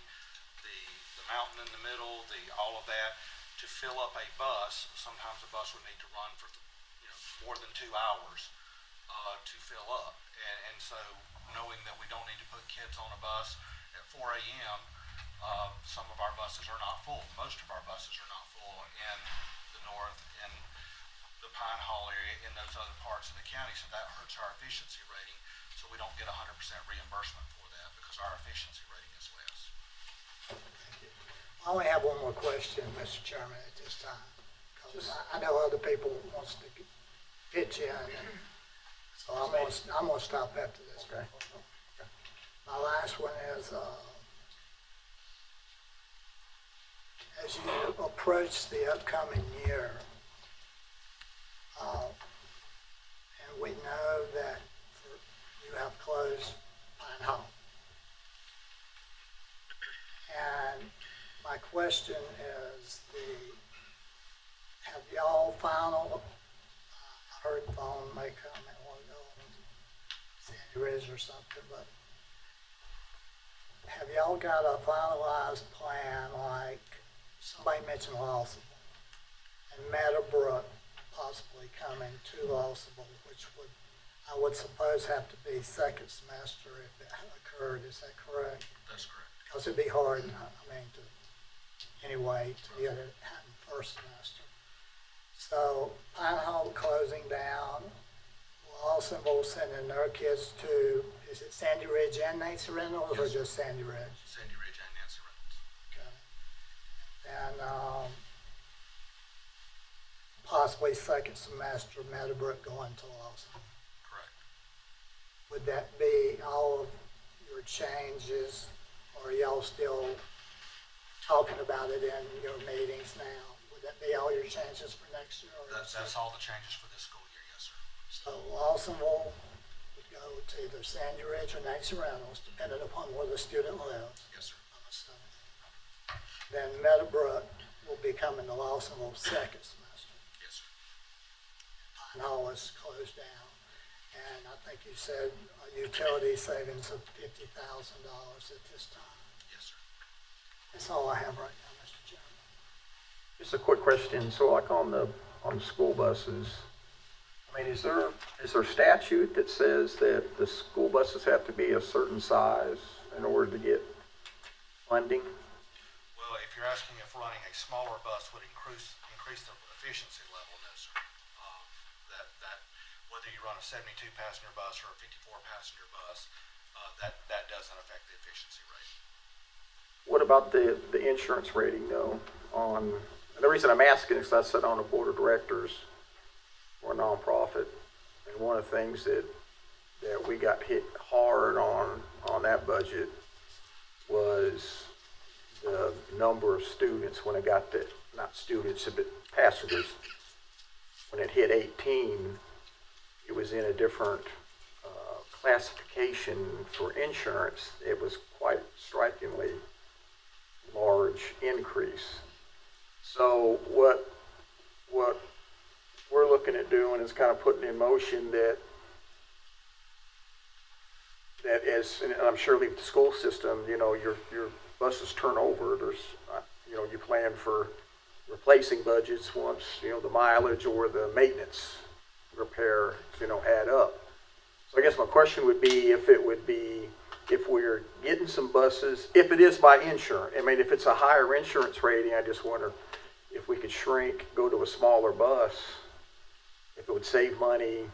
the mountain in the middle, all of that, to fill up a bus, sometimes a bus would need to run for, more than 2 hours, to fill up. And so, knowing that we don't need to put kids on a bus at 4 a.m., some of our buses are not full. Most of our buses are not full in the north, in the Pine Hall area, in those other parts of the county, so that hurts our efficiency rating, so we don't get 100% reimbursement for that because our efficiency rating is less. I only have one more question, Mr. Chairman, at this time, because I know other people wants to pitch in, and so I'm gonna stop after this. Okay. My last one is, as you approach the upcoming year, and we know that you have closed Pine Hall. And my question is have y'all final, I heard Vaughn may comment a while ago on Sandy Ridge or something, but have y'all got a finalized plan, like somebody mentioned Lawsonville and Meadowbrook possibly coming to Lawsonville, which I would suppose have to be second semester if it occurred, is that correct? That's correct. Because it'd be hard, anyway, to get it happen first semester. So Pine Hall closing down, Lawsonville sending their kids to, is it Sandy Ridge and Nancy Reynolds, or just Sandy Ridge? Sandy Ridge and Nancy Reynolds. Okay. And possibly second semester, Meadowbrook going to Lawsonville. Correct. Would that be all of your changes, or are y'all still talking about it in your meetings now? Would that be all your changes for next year? That's all the changes for this school year, yes, sir. So Lawsonville would go to either Sandy Ridge or Nancy Reynolds, depending upon where the student lives. Yes, sir. I'm assuming. Then Meadowbrook will be coming to Lawsonville second semester. Yes, sir. Pine Hall is closed down. And I think you said a utility savings of $50,000 at this time. Yes, sir. That's all I have right now, Mr. Chairman. Just a quick question, so like on the school buses, I mean, is there statute that says that the school buses have to be a certain size in order to get funding? Well, if you're asking if running a smaller bus would increase the efficiency level, no, sir. That whether you run a 72 passenger bus or a 54 passenger bus, that doesn't affect the efficiency rate. What about the insurance rating though? The reason I'm asking is I sit on a board of directors for a nonprofit, and one of the things that we got hit hard on that budget was the number of students when it got to, not students, but passengers. When it hit 18, it was in a different classification for insurance. It was quite strikingly large increase. So what we're looking at doing is kind of putting in motion that as, and I'm sure leave the school system, your buses turn over. There's, you plan for replacing budgets once, the mileage or the maintenance repair, add up. So I guess my question would be if we're getting some buses, if it is by insurance. I mean, if it's a higher insurance rating, I just wonder if we could go to a smaller bus, if it would save money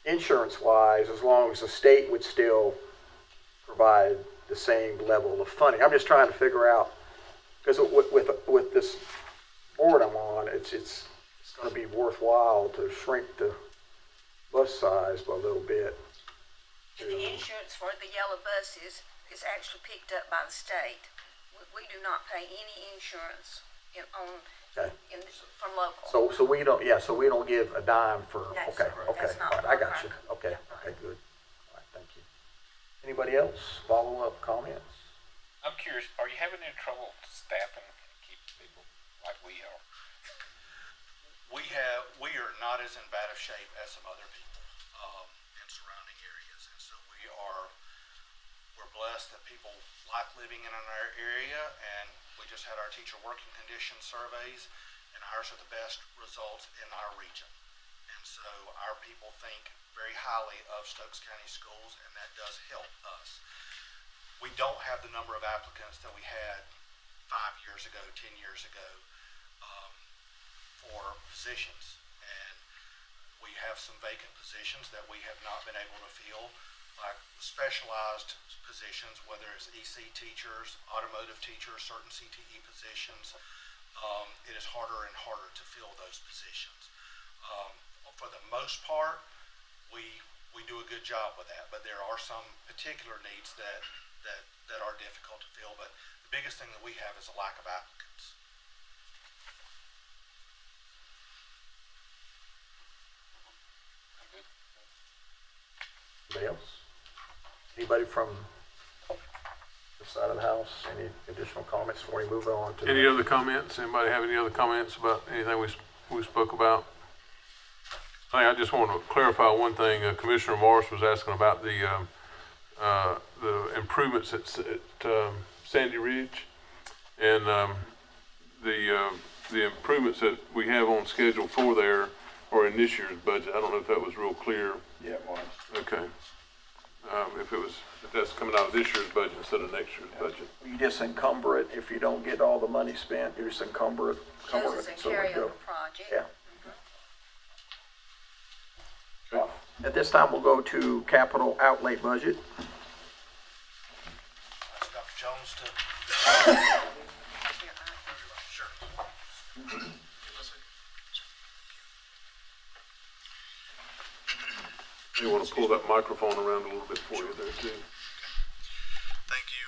insurance-wise, as long as the state would still provide the same level of funding. I'm just trying to figure out, because with this board I'm on, it's going to be worthwhile to shrink the bus size by a little bit. And the insurance for the yellow buses is actually picked up by the state. We do not pay any insurance Okay. from local. So we don't, so we don't give a dime for, That's- okay, that's not all right, I got correct. you. Okay, good. All right, thank you. Anybody else? Follow-up comments? I'm curious, are you having any trouble staffing, keeping people like we are? We are not as in bad of shape as some other people, in surrounding areas, and so we're blessed that people like living in our area, and we just had our teacher working condition surveys, and ours are the best results in our region. And so our people think very highly of Stokes County schools, and that does help us. We don't have the number of applicants that we had 5 years ago, 10 years ago, for positions. And we have some vacant positions that we have not been able to fill, like specialized positions, whether it's EC teachers, automotive teachers, certain CTE positions. It is harder and harder to fill those positions. For the most part, we do a good job with that, but there are some particular needs that are difficult to fill. But the biggest thing that we have is a lack of applicants. Anybody else? Anybody from this side of the house? Any additional comments before we move on to? Any other comments? Anybody have any other comments about anything we spoke about? I just want to clarify one thing. Commissioner Morris was asking about the improvements at Sandy Ridge, and the improvements that we have on schedule for there are in this year's budget. I don't know if that was real clear. Yeah, it was. Okay. If that's coming out of this year's budget instead of next year's budget. You just encumber it if you don't get all the money spent. You just encumber it. Shows it's a so we go. carryover project. Yeah. At this time, we'll go to capital outlay budget. Ask Dr. Jones to. Sure. You want to pull that microphone around a little bit for you there too. Thank you.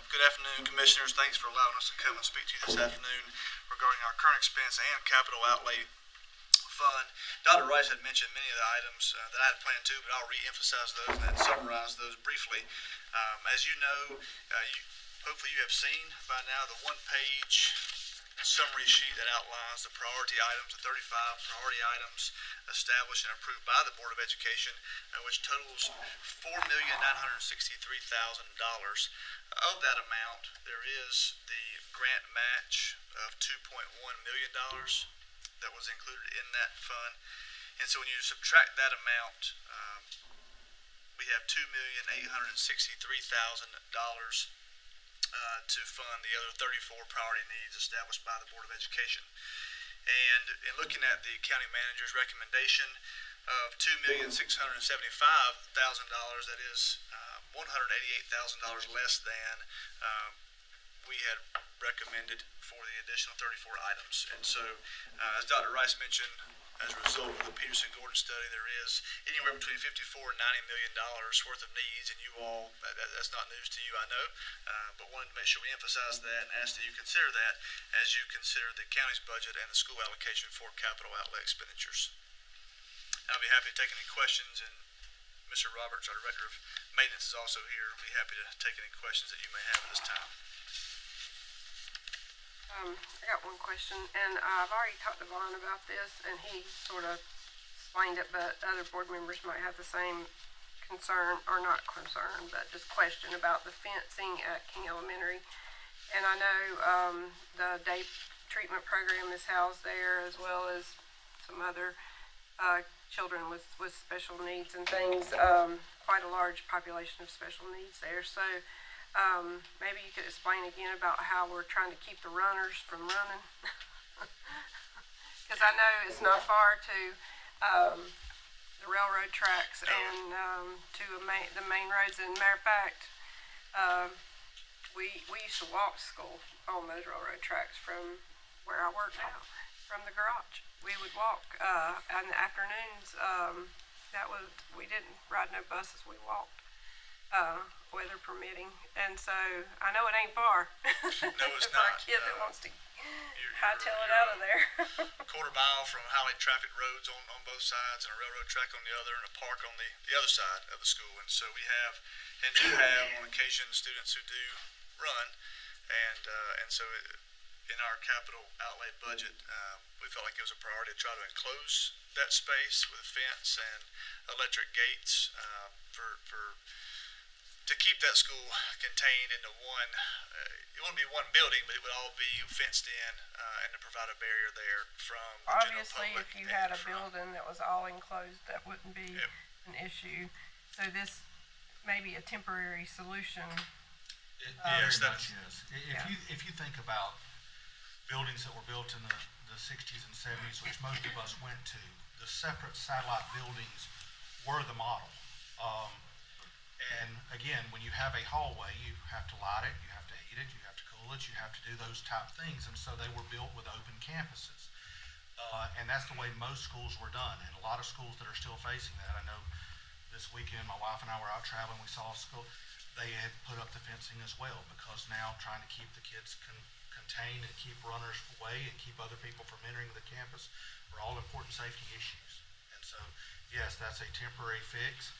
Good afternoon, Commissioners. Thanks for allowing us to come and speak to you this afternoon regarding our current expense and capital outlay fund. Dr. Rice had mentioned many of the items that I had planned to, but I'll re-emphasize those and then summarize those briefly. As you know, hopefully you have seen by now the one-page summary sheet that outlines the priority items, the 35 priority items established and approved by the Board of Education, which totals $4,963,000. Of that amount, there is the grant match of $2.1 million that was included in that fund. And so when you subtract that amount, we have $2,863,000 to fund the other 34 priority needs established by the Board of Education. And in looking at the county manager's recommendation of $2,675,000, that is $188,000 less than we had recommended for the additional 34 items. And so, as Dr. Rice mentioned, as a result of the Peterson-Gordon study, there is anywhere between $54 and $90 million worth of needs, and you all, that's not news to you, I know, but wanted to make sure we emphasize that and ask that you consider that as you consider the county's budget and the school allocation for capital outlay expenditures. I'll be happy to take any questions, and Mr. Roberts, our Director of Maintenance, is also here. I'll be happy to take any questions that you may have at this time. I got one question, and I've already talked to Vaughn about this, and he sort of explained it, but other board members might have the same concern, or not concern, but just question about the fencing at King Elementary. And I know the day treatment program is housed there, as well as some other children with special needs and things, quite a large population of special needs there. So maybe you could explain again about how we're trying to keep the runners from running. Because I know it's not far to the railroad tracks and, to the main roads. And matter of fact, we used to walk to school on those railroad tracks from where I work now, from the garage. We would walk, in the afternoons, we didn't ride no buses, we walked, weather permitting. And so, I know it ain't far. No, it's For a not. kid that wants to You're hightail it out of there. a quarter mile from highly trafficked roads on both sides and a railroad track on the other and a park on the other side of the school. And so we have, and do have on occasion, students who do run. And so in our capital outlay budget, we felt like it was a priority to try to enclose that space with a fence and electric gates to keep that school contained into one. It wouldn't be one building, but it would all be fenced in and to provide a barrier there from the general Obviously, public if you and had a from- building that was all enclosed, that wouldn't be Yep. an issue. So this may be a temporary solution. It Yes, very that much Um, is. Yeah. If you think about buildings that were built in the sixties and seventies, which most of us went to, the separate satellite buildings were the model. And again, when you have a hallway, you have to light it, you have to heat it, you have to cool it, you have to do those type things. And so they were built with open campuses. And that's the way most schools were done. And a lot of schools that are still facing that, I know this weekend, my wife and I were out traveling, we saw a school, they had put up the fencing as well, because now trying to keep the kids contained and keep runners away and keep other people from entering the campus are all important safety issues. And so, yes, that's a temporary fix.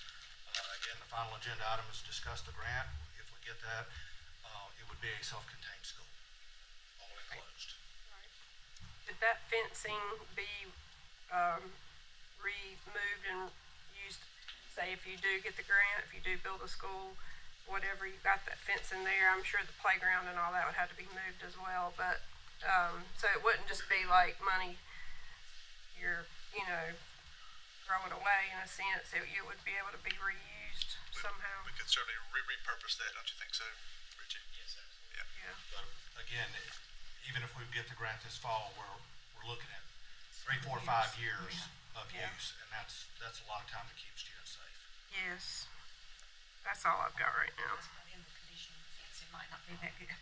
Again, the final agenda item is discuss the grant. If we get that, it would be a self-contained school, all enclosed. Would that fencing be, removed and used, say if you do get the grant, if you do build a school, whatever, you got that fence in there, I'm sure the playground and all that would have to be moved as well, but, so it wouldn't just be like money you're, throwing away in a sense, it would be able to be reused somehow. We could certainly repurpose that, don't you think so, Richie? Yes, sir. Yeah. But again, even if we get the grant this fall, we're looking at 3, 4, 5 years of Yeah. use, and that's a lot of time to keep students safe. Yes. That's all I've got right now. In the condition of the fence, it might not be that good.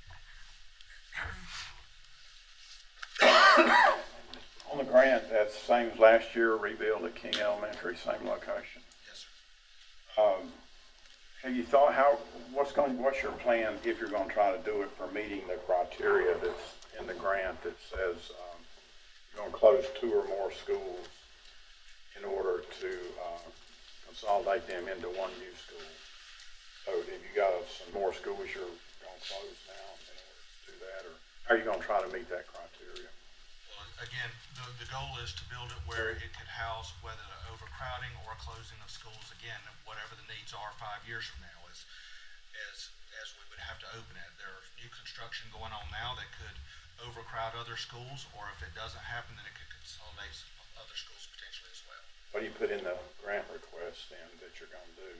On the grant, that's the same as last year, rebuild at King Elementary, same location. Yes, sir. Have you thought what's your plan if you're gonna try to do it for meeting the criteria that's in the grant that says, you're gonna close 2 or more schools in order to, consolidate them into one new school? So have you got some more schools you're gonna close now in order to do that, or how are you gonna try to meet that criteria? Well, again, the goal is to build it where it could house whether the overcrowding or closing of schools, again, whatever the needs are 5 years from now, as we would have to open it. There's new construction going on now that could overcrowd other schools, or if it doesn't happen, then it could consolidate other schools potentially as well. What do you put in the grant request then that you're gonna do?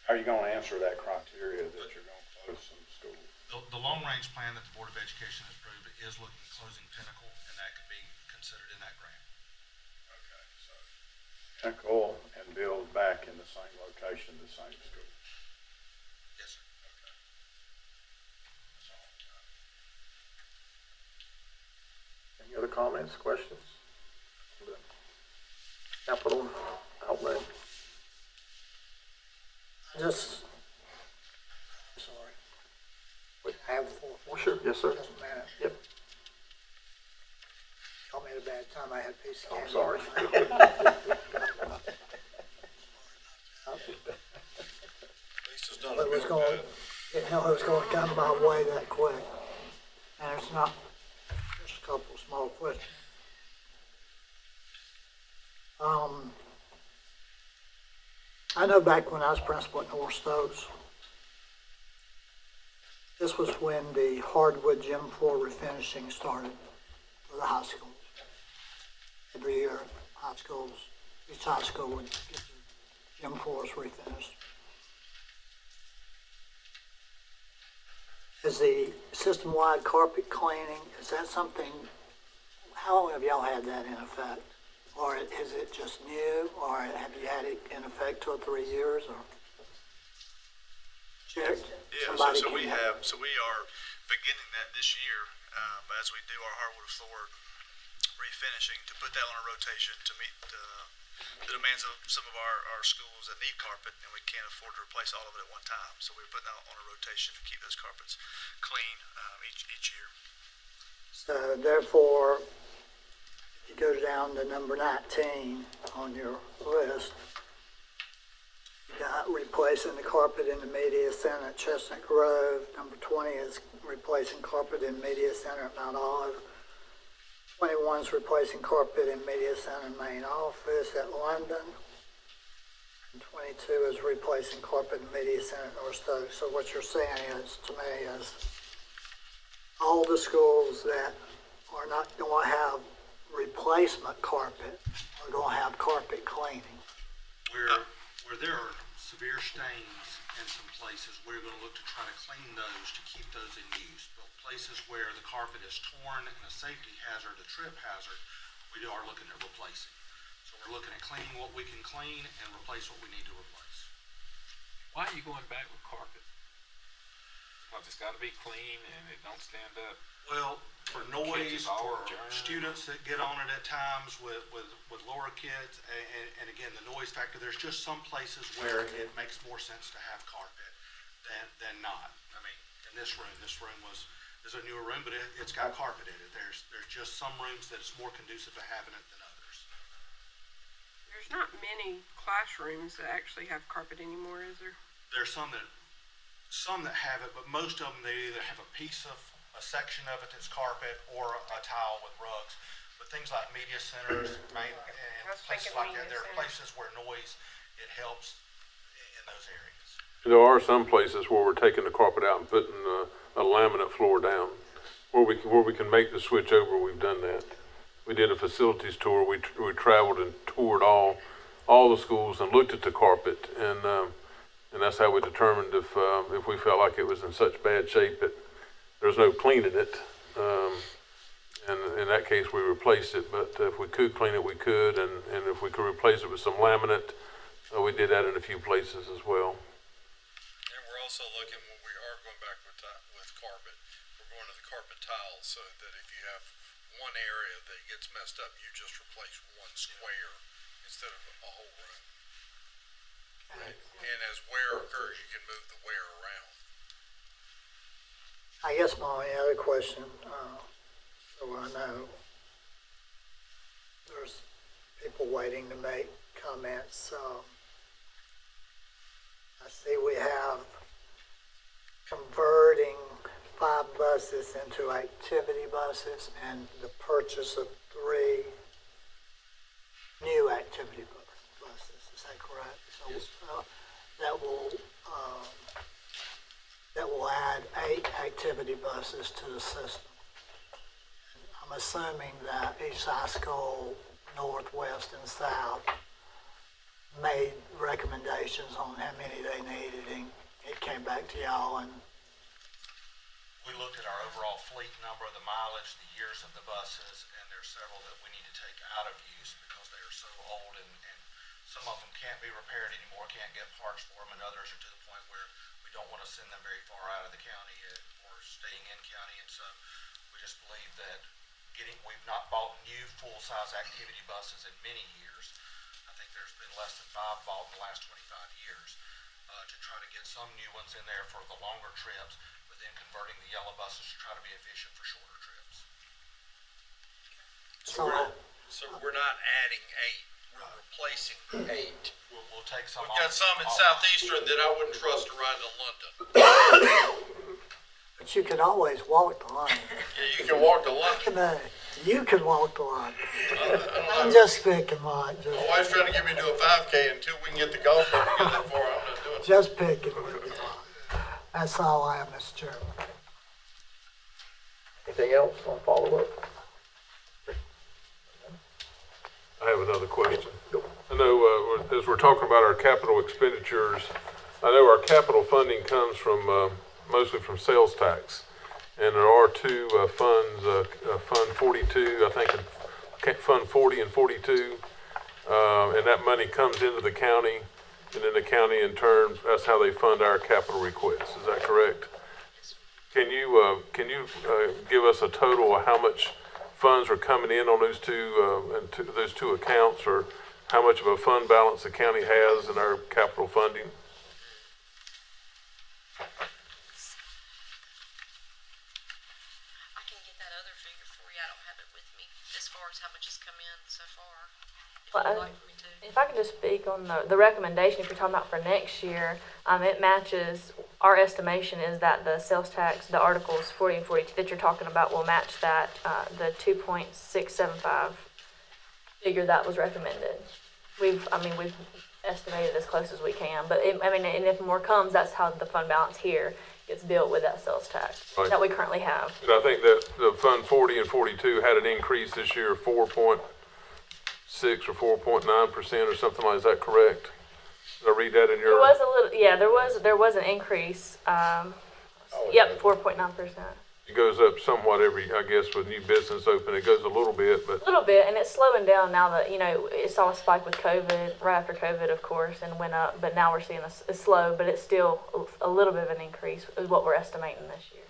How are you gonna answer that criteria that you're gonna close some schools? The long-range plan that the Board of Education has approved is looking at closing Pinnacle, and that could be considered in that grant. Okay, so Pinnacle and build back in the same location, the same school. Yes, sir. Okay. That's all I've got. Any other comments, questions? Capital outlay. Sorry. We have 4. Oh, sure, yes, sir. Just a minute. Yep. Caught me at a bad time. I had a piece of I'm candy. sorry. Lisa's done It was going, didn't know it was going to come my way that quick. And it's not, just a couple small questions. I know back when I was principal at North Stokes, this was when the hardwood gym floor refinishing started for the high schools. Every year, each high school would get their gym floors refinished. Is the system-wide carpet cleaning, is that something, how long have y'all had that in effect? or is it just new, or have you had it in effect 2 or 3 years, or? Jared, Yeah, somebody so we can- have, so we are beginning that this year, as we do our hardwood floor refinishing, to put that on a rotation to meet the demands of some of our schools that need carpet, and we can't afford to replace all of it at one time. So we're putting that on a rotation to keep those carpets clean each year. So therefore, if you go down to number 19 on your list, you got replacing the carpet in the media center at Chestnut Grove. Number 20 is replacing carpet in media center at Mount Olive. 21 is replacing carpet in media center main office at London. And 22 is replacing carpet in media center at North Stokes. So what you're saying is, to me, is all the schools that are not going to have replacement carpet are going to have carpet cleaning. Where there are severe stains in some places, we're gonna look to try to clean those to keep those in use. But places where the carpet is torn and a safety hazard, a trip hazard, we are looking at replacing. So we're looking at cleaning what we can clean and replace what we need to replace. Why are you going back with carpet? Because it's gotta be clean and it don't stand up. Well, for noise, Catches all for germs. students that get on it at times with lower kids, and again, the noise factor, there's just some places where it makes more sense to have carpet than not. I mean, in this room is a newer room, but it's got carpet in it. There's just some rooms that it's more conducive to having it than others. There's not many classrooms that actually have carpet anymore, is there? There's some that have it, but most of them, they either have a section of it that's carpet or a tile with rugs. But things like media centers, and was places thinking like media that, there are center. places where noise, it helps in those areas. There are some places where we're taking the carpet out and putting a laminate floor down. Where we can make the switch over, we've done that. We did a facilities tour. We traveled and toured all the schools and looked at the carpet, and that's how we determined if we felt like it was in such bad shape that there's no cleaning it. And in that case, we replaced it. But if we could clean it, we could, and if we could replace it with some laminate, we did that in a few places as well. And we're also looking, when we are going back with carpet, we're going to the carpet tiles, so that if you have one area that gets messed up, you just replace one square instead of a whole room. Right. And as wear occurs, you can move the wear around. I guess my only other question, so I know, there's people waiting to make comments. I see we have converting 5 buses into activity buses and the purchase of 3 new activity buses. Is that correct? So that will add 8 activity buses to the system. I'm assuming that each high school, northwest and south, made recommendations on how many they needed, and it came back to y'all, and We looked at our overall fleet number, the mileage, the years of the buses, and there's several that we need to take out of use because they are so old, and some of them can't be repaired anymore, can't get parts for them, and others are to the point where we don't want to send them very far out of the county or staying in county, and so we just believe that we've not bought new full-size activity buses in many years. I think there's been less than 5 bought in the last 25 years, to try to get some new ones in there for the longer trips, but then converting the yellow buses to try to be efficient for shorter trips. So we're not adding 8, we're replacing 8. We'll take some We've got some in off- Southeastern that I wouldn't trust to ride to London. but you can always walk the line. Yeah, you can walk to London. You can walk the line. I'm just picking, Mike. My wife's trying to get me to a 5K until we can get the golf cart to get that far. I'm not doing it. Just picking with you. That's all I have, Mr. Chairman. Anything else on follow-up? I have another question. I know, as we're talking about our capital expenditures, I know our capital funding comes from, mostly from sales tax. And there are 2 funds, Fund 42, I think, Fund 40 and 42, and that money comes into the county, and then the county in turn, that's how they fund our capital requests. Is that correct? Can you give us a total of how much funds are coming in on those those two accounts, or how much of a fund balance the county has in our capital funding? I can get that other figure for you. I don't have it with me as far as how much has come in so far. If Well, you'd like for me to. If I can just speak on the recommendation, if you're talking about for next year, it matches, our estimation is that the sales tax, the articles 40 and 42 that you're talking about will match that, the 2.675 figure that was recommended. We've estimated as close as we can, but and if more comes, that's how the fund balance here gets built with that sales tax Right. that we currently have. And I think that the Fund 40 and 42 had an increase this year of 4.6 or 4.9% or something like that. Is that correct? Did I read that in your? There was a little, yeah, there was an increase, yep, 4.9%. It goes up somewhat I guess, with new business open, it goes a little bit, but A little bit, and it's slowing down now that, it saw a spike with COVID, right after COVID, of course, and went up, but now we're seeing a slow, but it's still a little bit of an increase is what we're estimating this year.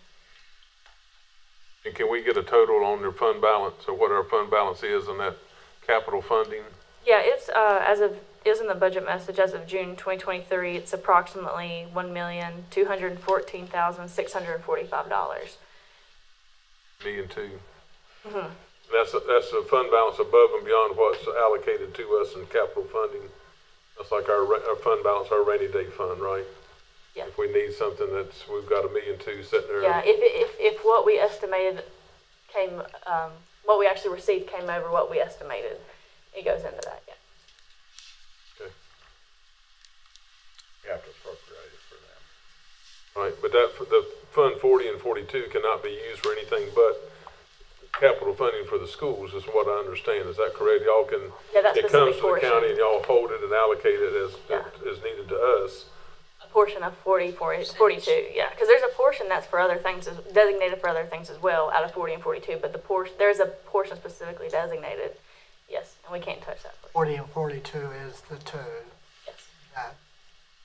and can we get a total on their fund balance, or what our fund balance is on that capital funding? Yeah, it's, is in the budget message, as of June 2023, it's approximately $1,214,645. $1.2 million. That's a fund balance above and beyond what's allocated to us in capital funding. That's like our fund balance, our rainy day fund, right? Yeah. If we need something we've got $1.2 million sitting there. Yeah, if what we estimated what we actually received came over what we estimated, it goes into that, yeah. Okay. You have to appropriate it for them. Right, but the Fund 40 and 42 cannot be used for anything but capital funding for the schools, is what I understand. Is that correct? Y'all can, Yeah, that it comes specific to the county and portion. y'all hold it and allocate it as needed to us. A portion of 42, yeah, because there's a portion that's for other things, designated for other things as well, out of 40 and 42, but there's a portion specifically designated, yes, and we can't touch that portion. 40 and 42 is the two. Yes. That,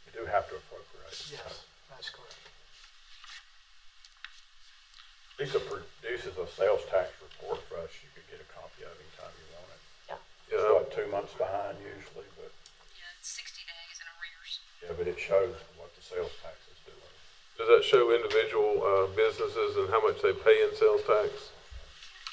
You do have to appropriate it. yes, that's correct. Lisa produces a sales tax report for us. You could get a copy of it anytime you want it. Yeah. It's what, 2 months behind usually, but, Yeah, it's 60 days in arrears. yeah, but it shows what the sales tax is doing. Does that show individual businesses and how much they pay in sales tax?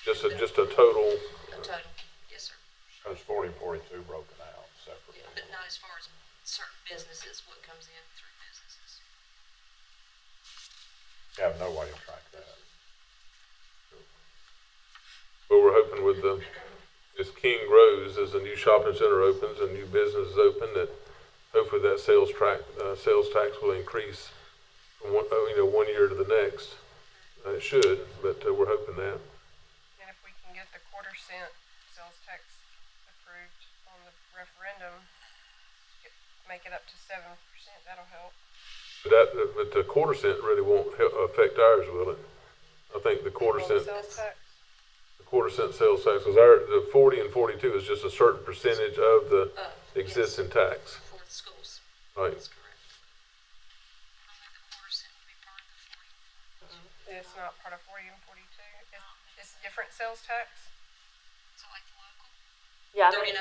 Just a total? A total, yes, sir. Shows 40 and 42 broken out separately. Yeah, but not as far as certain businesses, what comes in through businesses. You have no way to track that. But we're hoping as King grows, as a new shopping center opens and new businesses open, that hopefully that sales tax will increase from one year to the next. It should, but we're hoping that. And if we can get the quarter-cent sales tax approved on the referendum, make it up to 7%, that'll help. But the quarter cent really won't affect ours, will it? I think the quarter cent Sales tax? sales tax, because the 40 and 42 is just a certain percentage of the existing tax. For the schools. Right. That's correct. I think the quarter cent would be part of the 40. It's not part of 40 and 42? It's different sales tax? So like the local? Yeah, 39?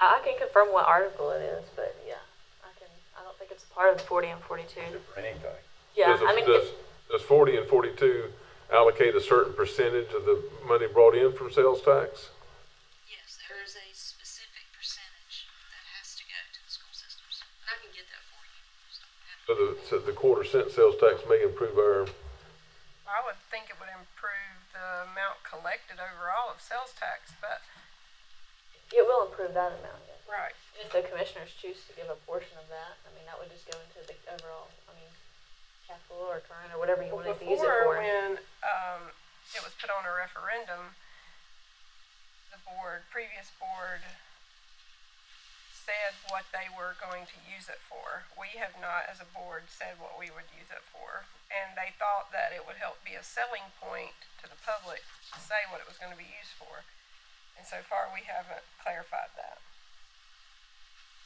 I can confirm what article it is, but yeah, I don't think it's a part of the 40 and 42. For anything. Yeah, Does 40 and 42 allocate a certain percentage of the money brought in from sales tax? Yes, there is a specific percentage that has to go to the school systems. And I can get that for you. Just don't have it. So the quarter cent sales tax may improve our, I would think it would improve the amount collected overall of sales tax, but, it will improve that amount, yeah. right. If the commissioners choose to give a portion of that, that would just go into the overall, capital or current or whatever you wanted to use it Before, for. when it was put on a referendum, the previous board said what they were going to use it for. We have not, as a board, said what we would use it for. And they thought that it would help be a selling point to the public to say what it was going to be used for. And so far, we haven't clarified that.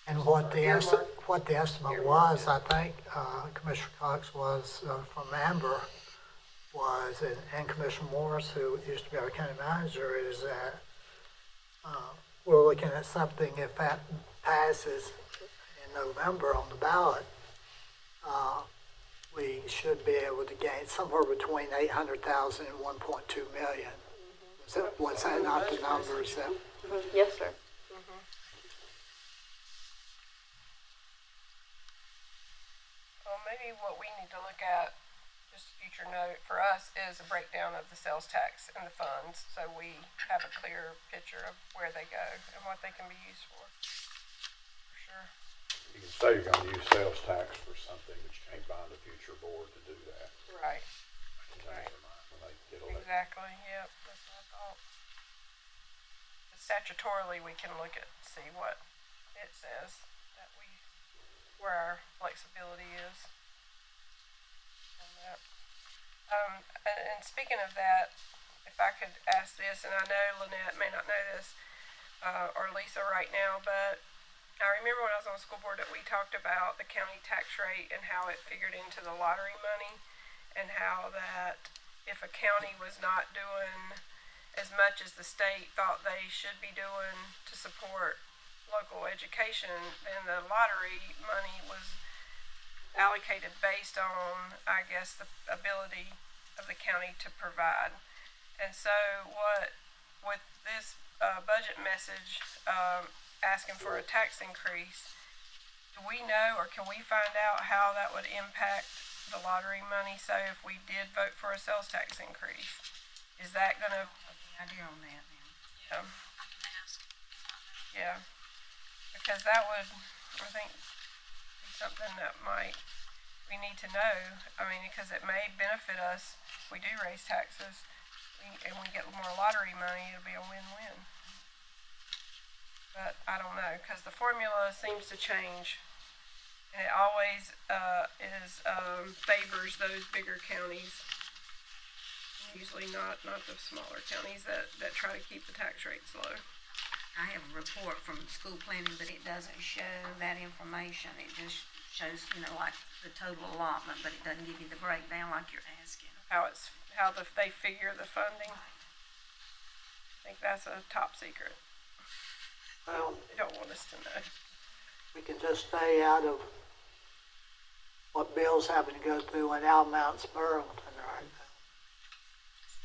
And what the estimate was, I think, Commissioner Cox was, from Amber, was, and Commissioner Morris, who used to be our county manager, is that, we're looking at something, if that passes in November on the ballot, we should be able to gain somewhere between 800,000 and 1.2 million. Was that not the numbers that? Yes, sir. Well, maybe what we need to look at, just a future note for us, is a breakdown of the sales tax and the funds, so we have a clear picture of where they go and what they can be used for. For sure. You can say you're gonna use sales tax for something, but you can't bind a future board to do that. Right. They can change their mind when they get elected. Exactly, yep, that's what I thought. But statutorily, we can look at, see what it says, that we, where our flexibility is. On that. And speaking of that, if I could ask this, and I know Lynette may not know this, or Lisa right now, but I remember when I was on the school board that we talked about the county tax rate and how it figured into the lottery money, and how that if a county was not doing as much as the state thought they should be doing to support local education, then the lottery money was allocated based on, I guess, the ability of the county to provide. And so with this budget message asking for a tax increase, do we know, or can we find out how that would impact the lottery money? So if we did vote for a sales tax increase, is that gonna? Idea on that now. Yeah. I can ask. Yeah, because that would, I think, be something that we need to know. I mean, because it may benefit us if we do raise taxes, and we get more lottery money, it'll be a win-win. But I don't know, because the formula seems to change, and it always favors those bigger counties. Usually not the smaller counties that try to keep the tax rates low. I have a report from school planning, but it doesn't show that information. It just shows, like the total allotment, but it doesn't give you the breakdown like you're asking. How they figure the funding. I think that's a top secret. Well, They don't want us to know. we can just stay out of what Bill's having to go through in Almount's Burlington right now.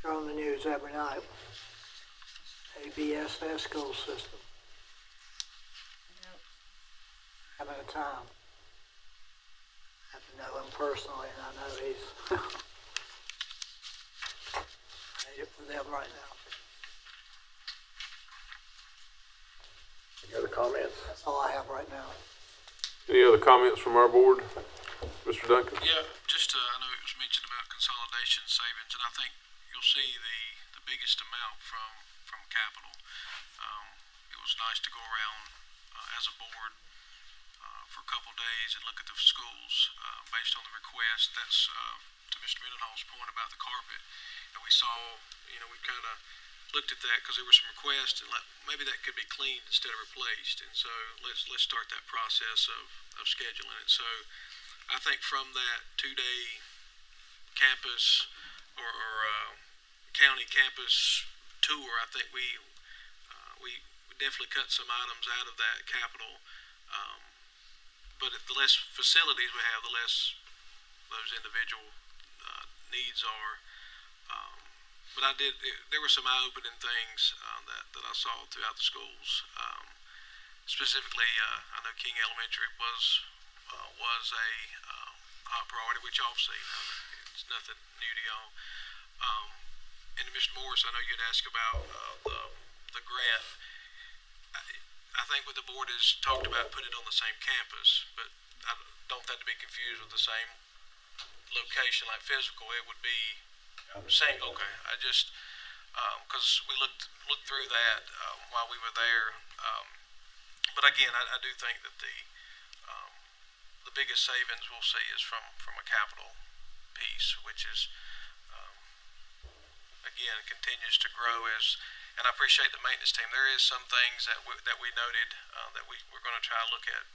Show on the news every night. ABSS school system. Yep. Having a time. I have to know him personally, and I know he's made it for them right now. Any other comments? That's all I have right now. Any other comments from our board? Mr. Duncan? Yeah, just, I know it was mentioned about consolidation savings, and I think you'll see the biggest amount from capital. It was nice to go around as a board for a couple days and look at the schools based on the request. That's to Mr. Mendenhall's point about the carpet. And we saw, we kind of looked at that because there were some requests, and maybe that could be cleaned instead of replaced. And so let's start that process of scheduling it. So I think from that 2-day campus or county campus tour, I think we definitely cut some items out of that capital. But the less facilities we have, the less those individual needs are. But there were some eye-opening things that I saw throughout the schools. Specifically, I know King Elementary was a hot priority, which obviously it's nothing new to y'all. And Mr. Morris, I know you'd ask about the grant. I think what the board has talked about, put it on the same campus, but I don't want that to be confused with the same location like physical. It would be same. Okay, I just because we looked through that while we were there. But again, I do think that the biggest savings we'll see is from a capital piece, which is again continues to grow as and I appreciate the maintenance team. There is some things that we noted, that we're gonna try to look at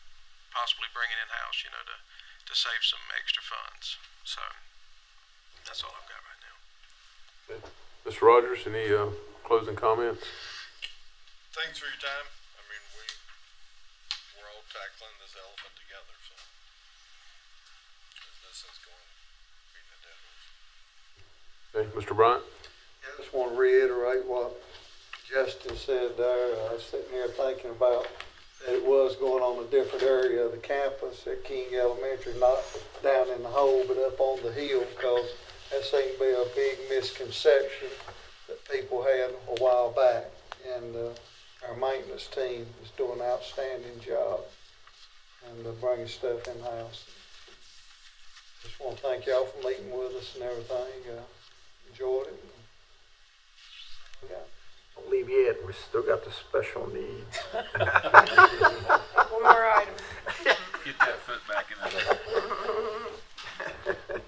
possibly bringing in-house, you know, to save some extra funds. So, that's all I've got right now. Okay. Mr. Rogers, any closing comments? Thanks for your time. I mean, we're all tackling this elephant together, so. This is going, beating a dead horse. Okay, Mr. Bryant? I just want to reiterate what Justin said there. I was sitting here thinking about that it was going on a different area of the campus at King Elementary, not down in the hole, but up on the hill, because that seemed to be a big misconception that people had a while back. And our maintenance team is doing an outstanding job and bringing stuff in-house. Just want to thank y'all for meeting with us and everything. Enjoyed it. Yeah. Don't leave yet, we still got the special needs. One more item. Get that foot back in there.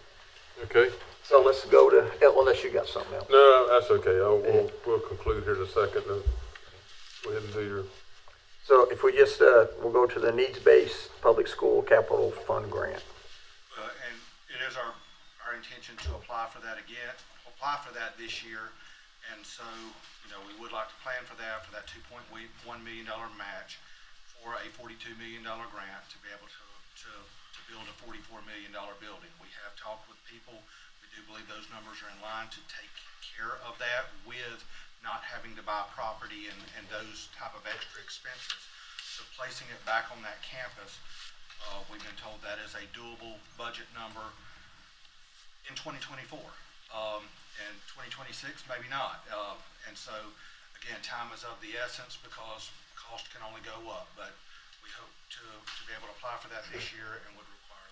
Okay. So let's go to, unless you got something else. No, that's okay. We'll conclude here in a second. Go ahead and do your. So if we just, we'll go to the needs-based public school capital fund grant. And it is our intention to apply for that this year. And so, you know, we would like to plan for that $2.1 million match for a $42 million grant to be able to build a $44 million building. We have talked with people. We do believe those numbers are in line to take care of that with not having to buy property and those type of extra expenses. So placing it back on that campus, we've been told that is a doable budget number in 2024. And 2026, maybe not. And so, again, time is of the essence because cost can only go up. But we hope to be able to apply for that this year and would require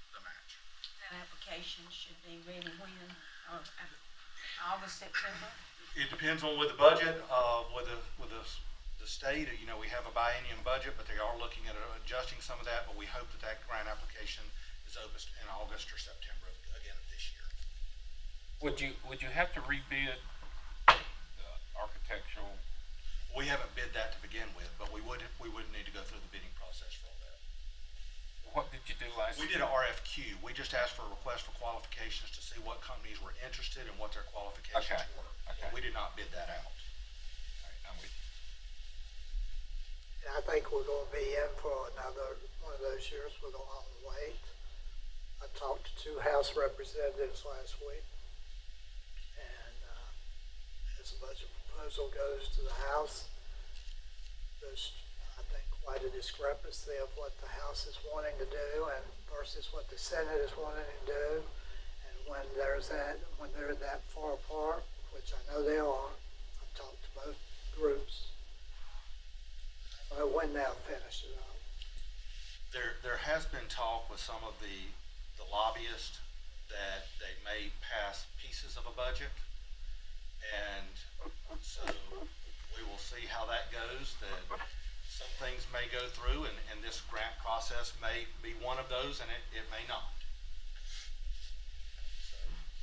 the match. That application should be ready when, August, September? It depends on with the budget, with the state. You know, we have a biennium budget, but they are looking at adjusting some of that. But we hope that grant application is open in August or September again of this year. Would you have to rebid the architectural? We haven't bid that to begin with, but we would need to go through the bidding process for all that. What did you do last We did an RFQ. We just asked for a request for qualifications to see what companies were interested and what their qualifications were. Okay. We did not bid that out. All right, I'm with you. And I think we're gonna be in for another one of those years with a long wait. I talked to 2 House representatives last week. And as the budget proposal goes to the House, there's, I think, quite a discrepancy of what the House is wanting to do and versus what the Senate is wanting to do. And when they're that far apart, which I know they are, I've talked to both groups. I don't know when they'll finish it up. There has been talk with some of the lobbyists that they may pass pieces of a budget. And so we will see how that goes. That some things may go through and this grant process may be one of those and it may not.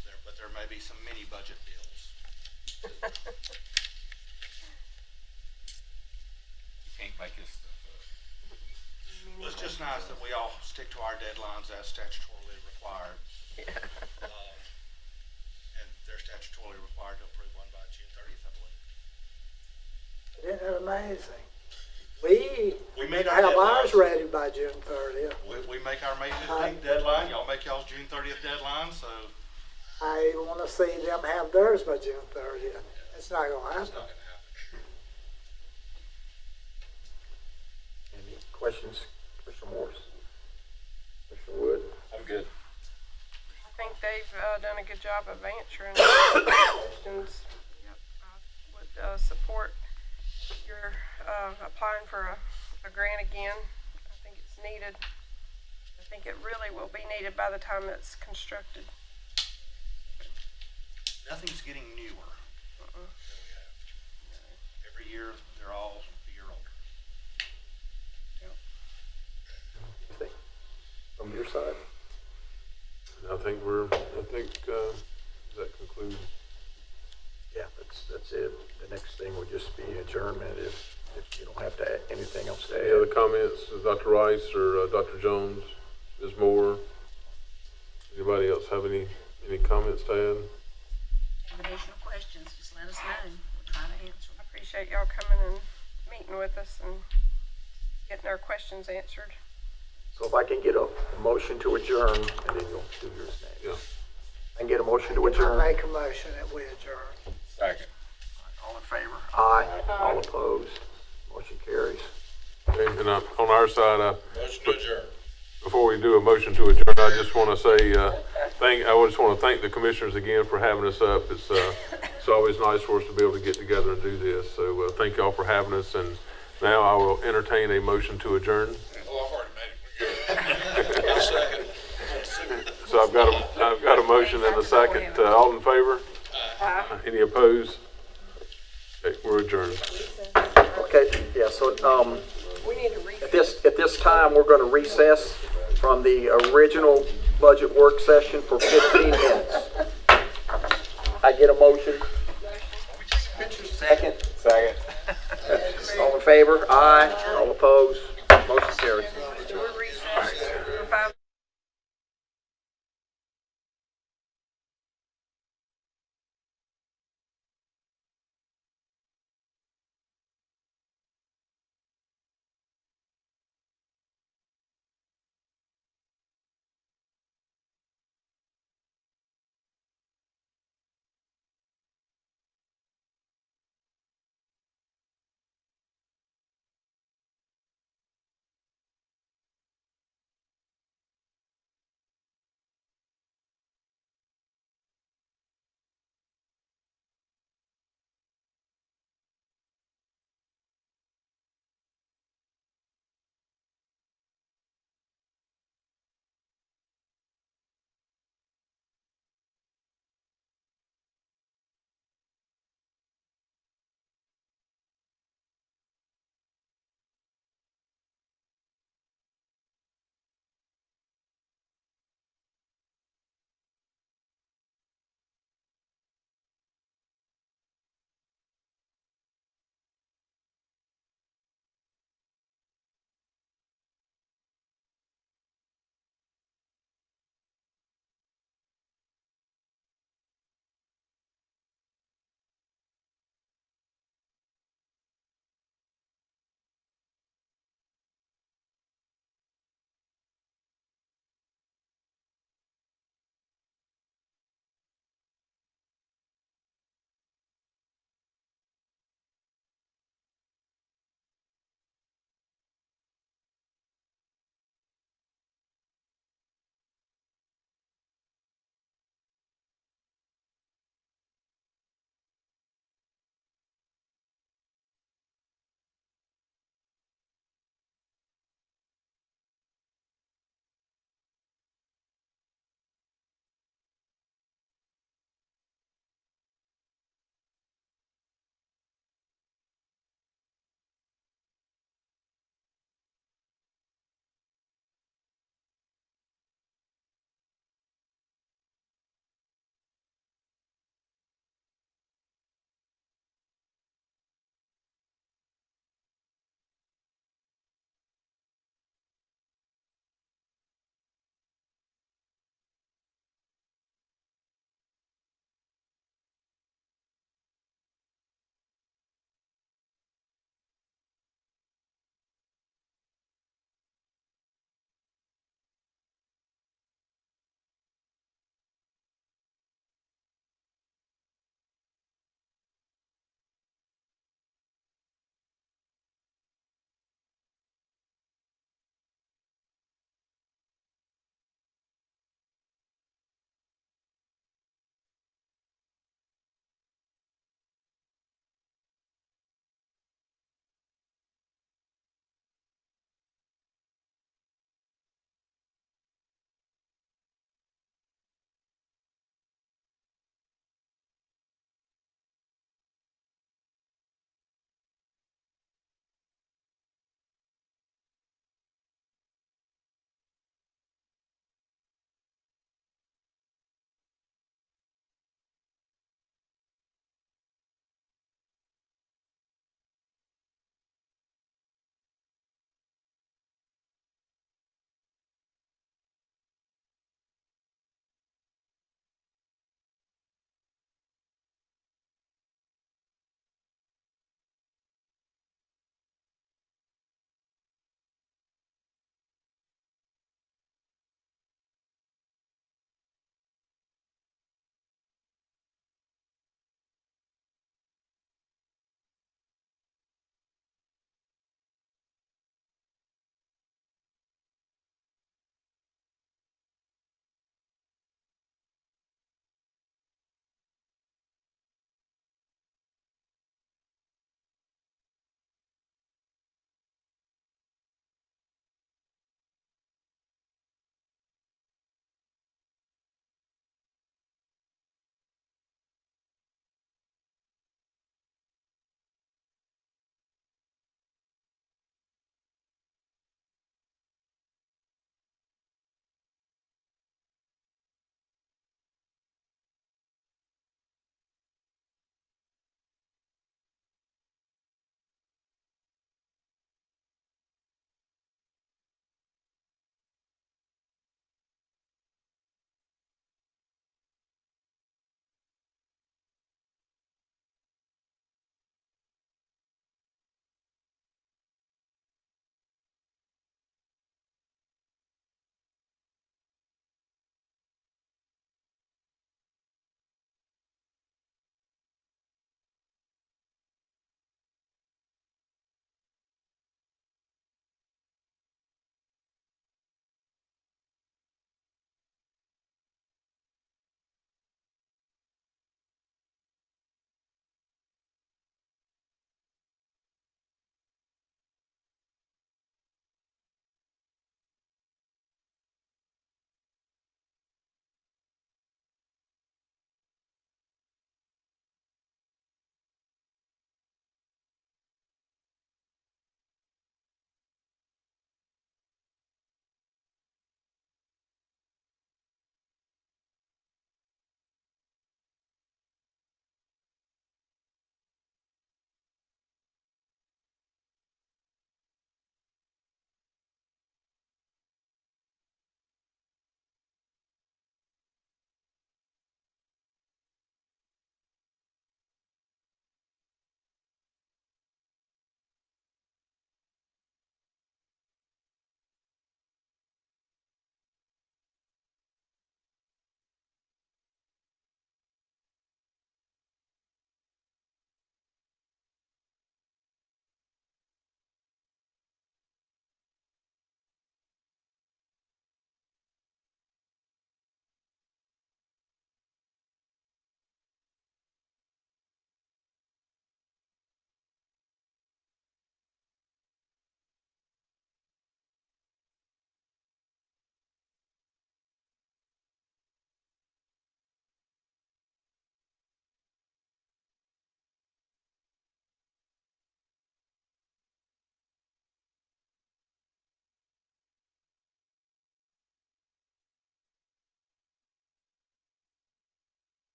So but there may be some mini budget bills. You can't make this stuff up. Well, it's just nice that we all stick to our deadlines as statutorily required. And they're statutorily required to approve one by June 30th, I believe. Isn't it amazing? We made our have ours deadlines. ready by June 30th. We make our May 15th deadline, y'all make y'all's June 30th deadline, so I want to see them have theirs by June 30th. It's not going to it's happen. not gonna happen. Any questions, Commissioner Morris? Commissioner Wood? I'm good. I think they've done a good job of answering questions. Yep. I would support your applying for a grant again. I think it's needed. I think it really will be needed by the time it's constructed. Nothing's getting newer than we have. Every year, they're all a year older. Anything from your side? I think does that conclude? Yeah, that's it. The next thing thing would just be adjournment if you don't have to add anything else to Any other add. comments, Dr. Rice or Dr. Jones, Ms. Moore? Anybody else have any comments to add? Have additional questions, just let us know. We'll try to answer I them. appreciate y'all coming and meeting with us and getting our questions answered. So if I can get a motion to adjourn, and then you'll do yours next. Yeah. I can get a motion to I adjourn. make a motion that we adjourn. Second. All in favor? Aye. All opposed? Motion carries. Okay, and on our side, Motion to adjourn. before we do a motion to adjourn, I just want to say, I just want to thank the commissioners again for having us up. It's always nice for us to be able to get together and do this. So, thank y'all for having us, and now I will entertain a motion to adjourn. Oh, I've already made it. We're good. I'll second. So I've got a motion and a second. All in favor? Any opposed? Okay, we're adjourned. Okay, yeah, so, We need to recess. at this time, we're gonna recess from the original budget work session for 15 minutes. I get a motion? Second? Second. All in favor? Aye. All opposed? Motion carries. We're recessed for 5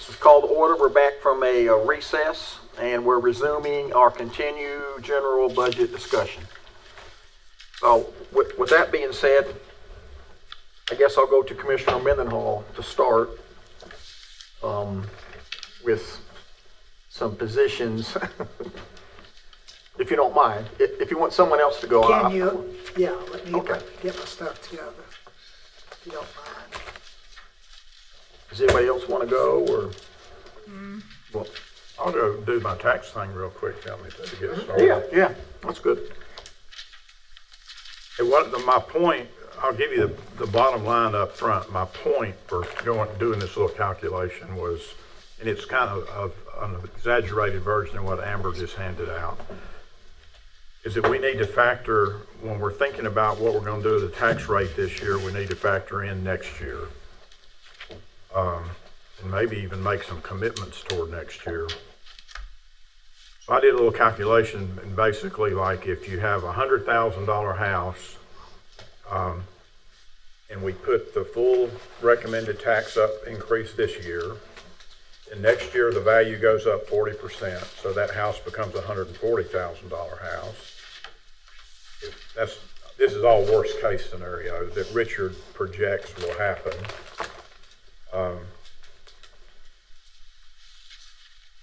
It's called to order. We're back from a recess, and we're resuming our continued general budget discussion. So with that being said, I guess I'll go to Commissioner Mendenhall to start with some positions, if you don't mind. If you want someone else to go, Can you, yeah, let me Okay. get my stuff together, if you don't mind. Does anybody else want to go, or? Well, I'll go do my tax thing real quick, tell me to get started. yeah, that's good. It wasn't my point. I'll give you the bottom line up front. My point for doing this little calculation was, and it's kind of an exaggerated version of what Amber just handed out, is that we need to factor, when we're thinking about what we're going to do with the tax rate this year, we need to factor in next year. And maybe even make some commitments toward next year. So I did a little calculation, and basically, like, if you have a $100,000 house, and we put the full recommended tax up increase this year, and next year the value goes up 40%, so that house becomes a $140,000 house. This is all worst case scenario that Richard projects will happen.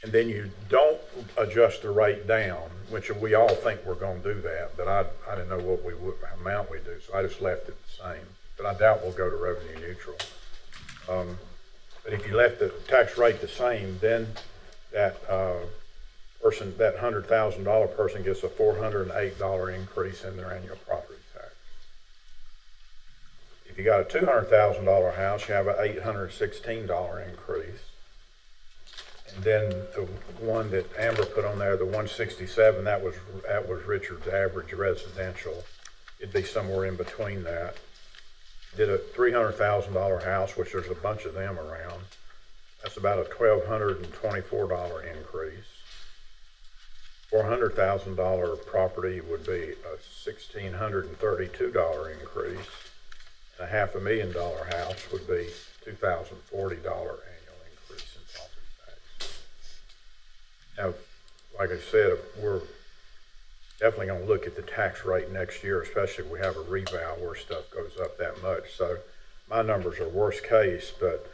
And then you don't adjust the rate down, which we all think we're going to do that, but I didn't know what amount we do, so I just left it the same. But I doubt we'll go to revenue neutral. But if you left the tax rate the same, then that person, that $100,000 person gets a $408 increase in their annual property tax. If you got a $200,000 house, you have an $816 increase. And then the one that Amber put on there, the 167, that was Richard's average residential. It'd be somewhere in between that. Did a $300,000 house, which there's a bunch of them around. That's about a $1,224 increase. $400,000 property would be a $1,632 increase. And a $500,000 house would be $2,040 Now, like I said, we're definitely going to look at the tax rate next year, especially if we have a revow where stuff goes up that much. So my numbers are worst case, but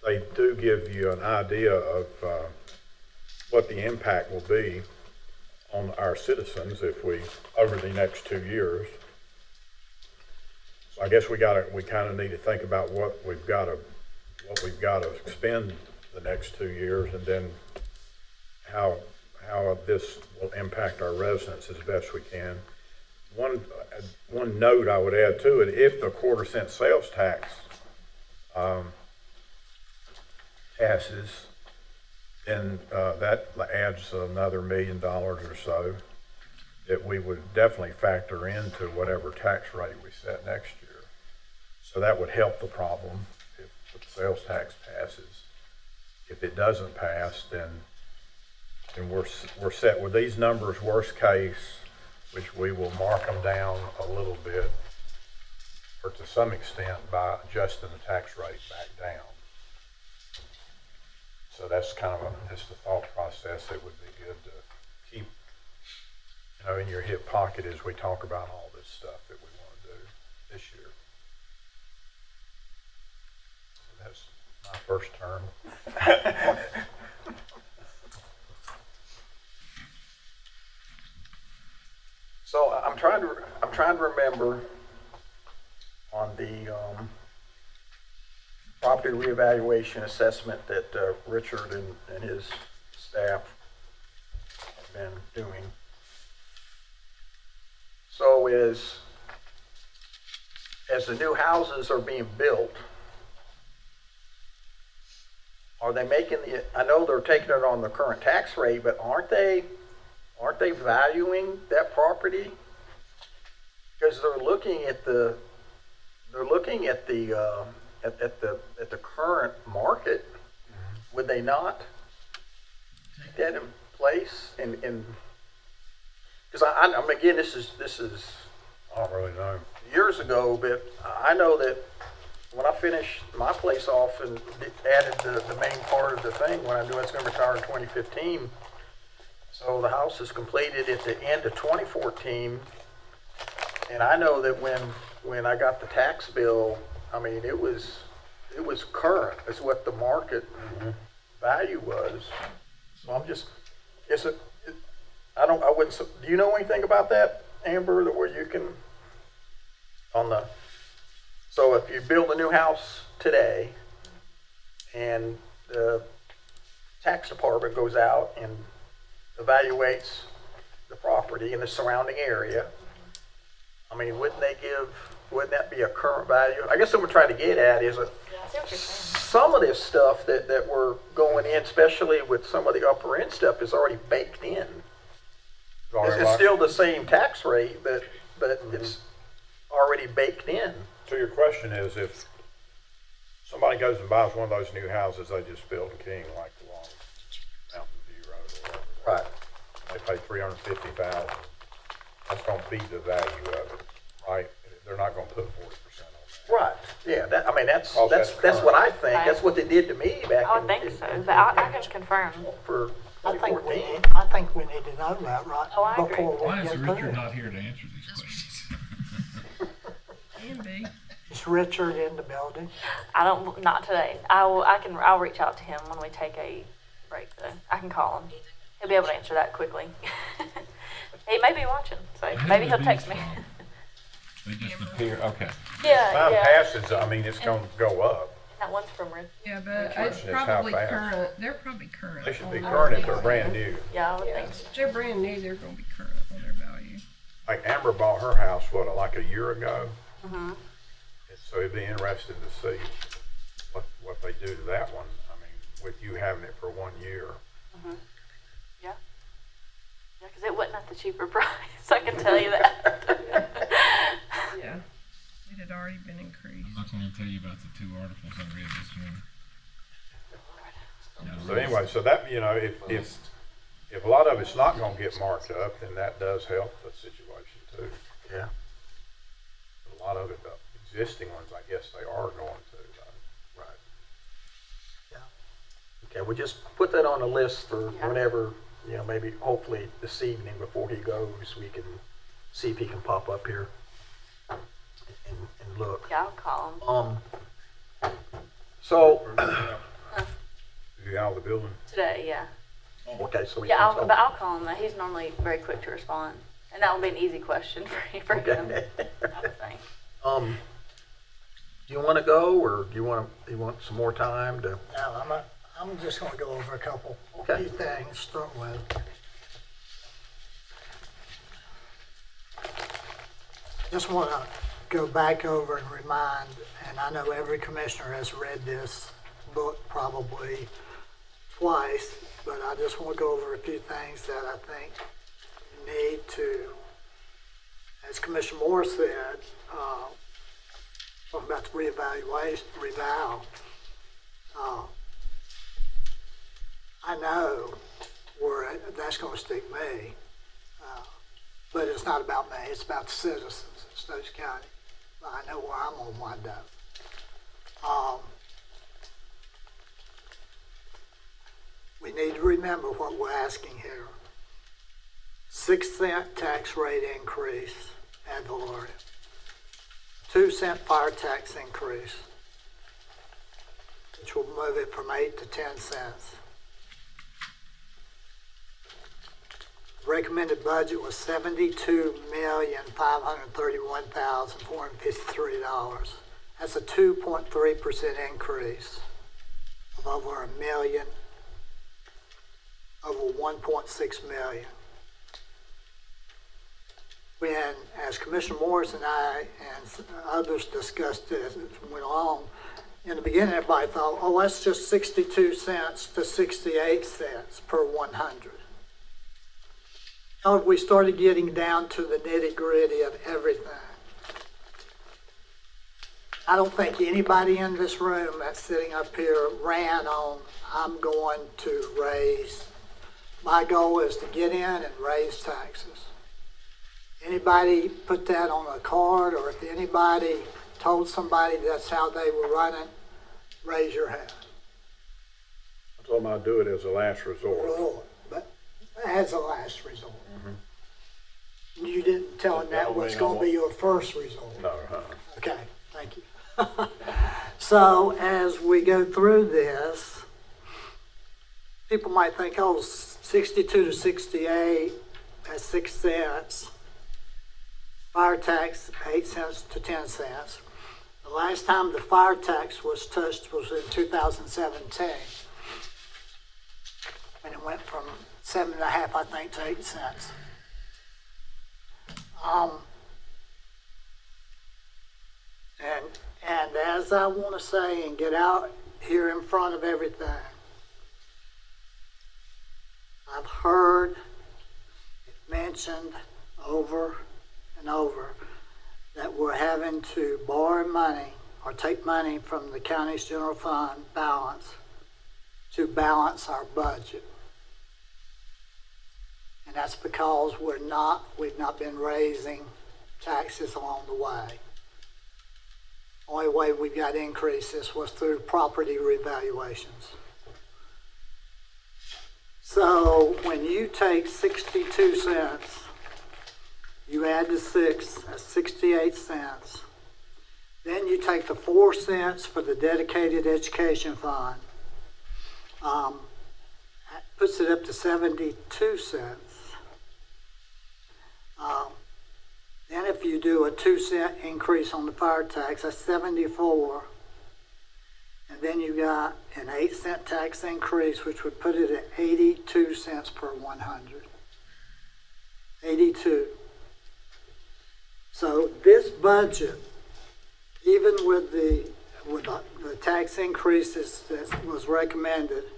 they do give you an idea of what the impact will be on our citizens if we, over the next 2 years. So I guess we kind of need to think about what we've got to spend the next 2 years, and then how this will impact our residents as best we can. One note I would add to it: if the 1/4-cent sales tax passes, then that adds another $1 million or so that we would definitely factor into whatever tax rate we set next year. So that would help the problem if the sales tax passes. If it doesn't pass, then we're set with these numbers, worst case, which we will mark them down a little bit, or to some extent by adjusting the tax rate back down. So that's kind of just the thought process that would be good to keep, in your hip pocket as we talk about all this stuff that we want to do this year. So that's my first term. So I'm trying to remember on the property reevaluation assessment that Richard and his staff have been doing. So as the new houses are being built, are they making I know they're taking it on the current tax rate, but aren't they valuing that property? Because they're looking at the current market. Would they not take that in place? And because I'm again, this is I don't really know. years ago, but I know that when I finished my place off and added the main part of the thing, when I knew I was gonna retire in 2015, so the house is completed at the end of 2014, and I know that when I got the tax bill, I mean, it was current, is what the market value was. So I'm just, I wouldn't, do you know anything about that, Amber, that where you can, so if you build a new house today and the tax department goes out and evaluates the property in the surrounding area, I mean, wouldn't that be a current value? I guess what we're trying to get at is some of this stuff that we're going in, especially with some of the upper end stuff, is already baked in. It's still the same tax rate, but it's already baked in. So your question is, if somebody goes and buys one of those new houses they just built in King, like along Mountain View Road or whatever, Right. they pay $350,000, that's gonna be the value of it, right? They're not gonna put 40% on that. Right. Yeah. That's Oh, that's what I think. Right. That's what they did to me back I in. would think so, but I can confirm. For I think 2014. I think we need to know that, right? Oh, I agree. Before we Why is get Richard there. not here to answer these questions? Can be. Is Richard in the building? Not today. I'll reach out to him when we take a break though. I can call him. He'll be able to answer that quickly. He may be watching, so maybe he'll text me. They just appear, okay. Yeah, Time yeah. passes, I mean, it's gonna go up. That one's from Rick. Yeah, but Which it's one is how probably fast? current, they're probably current. They should be on their current if they're value. brand new. Yeah, I would Yeah, think so. if they're brand new, they're gonna be current on their value. Like Amber bought her house, like a year ago? Mm-hmm. And so it'd be interesting to see what they do to that one. I mean, with you having it for 1 year. Mm-hmm. Yeah. Yeah, because it wasn't at the cheaper price. I can tell you that. Yeah, it had already been increased. I'm not gonna tell you about the 2 articles I read this morning. So anyway, so that, you know, if a lot of it's not gonna get marked up, then that does help the situation too. Yeah. A lot of it, the existing ones, I guess they are going to, though. Right. Yeah. Okay, we'll just put that on the list for whenever, maybe hopefully this evening before he goes, we can see if he can pop up here and look. Yeah, I'll call him. So, You out of the building? Today, yeah. okay, so we Yeah, can. but I'll call him. He's normally very quick to respond. And that will be an easy question for him, Okay. I would think. Do you want to go, or do you want some more time to? No, I'm just gonna go over a couple, Okay. few things, start with. Just wanna go back over and remind, and I know every commissioner has read this book probably twice, but I just wanna go over a few things that I think you need to, as Commissioner Moore said, talking about the reval. I know where that's going to stick me, but it's not about me. It's about the citizens of Stokes County. I know where I'm going to wind up. We need to remember what we're asking here. 6-cent tax rate increase ad valorem. 2-cent fire tax increase, which will move it from 8 to 10 cents. Recommended budget was $72,531,453. That's a 2.3% increase of over $1 million, over 1.6 million. When, as Commissioner Morris and I and others discussed it as it went along, in the beginning everybody thought, oh, that's just 62 cents to 68 cents per 100. However, we started getting down to the nitty gritty of everything. I don't think anybody in this room that's sitting up here ran on, I'm going to raise, my goal is to get in and raise taxes. Anybody put that on a card, or if anybody told somebody that's how they were running, raise your hand. I told them I'd do it as a last resort. But as a last resort. You didn't tell them that was gonna be your first resort. No, Okay, thank you. So as we go through this, people might think, oh, 62 to 68, that's 6 cents. Fire tax, 8 cents to 10 cents. The last time the fire tax was touched was in 2017. And it went from 7.5, I think, to 8 cents. And as I want to say and get out here in front of everything, I've heard it mentioned over and over that we're having to borrow money or take money from the county's general fund balance to balance our budget. And that's because we've not been raising taxes along the way. Only way we got increases was through property revaluations. So when you take 62 cents, you add the 6, that's 68 cents. Then you take the 4 cents for the dedicated education fund. That puts it up to 72 cents. Then if you do a 2 cent increase on the fire tax, that's 74. And then you got an 8 cent tax increase, which would put it at 82 cents per 100. 82. So this budget, even with the tax increases that was recommended,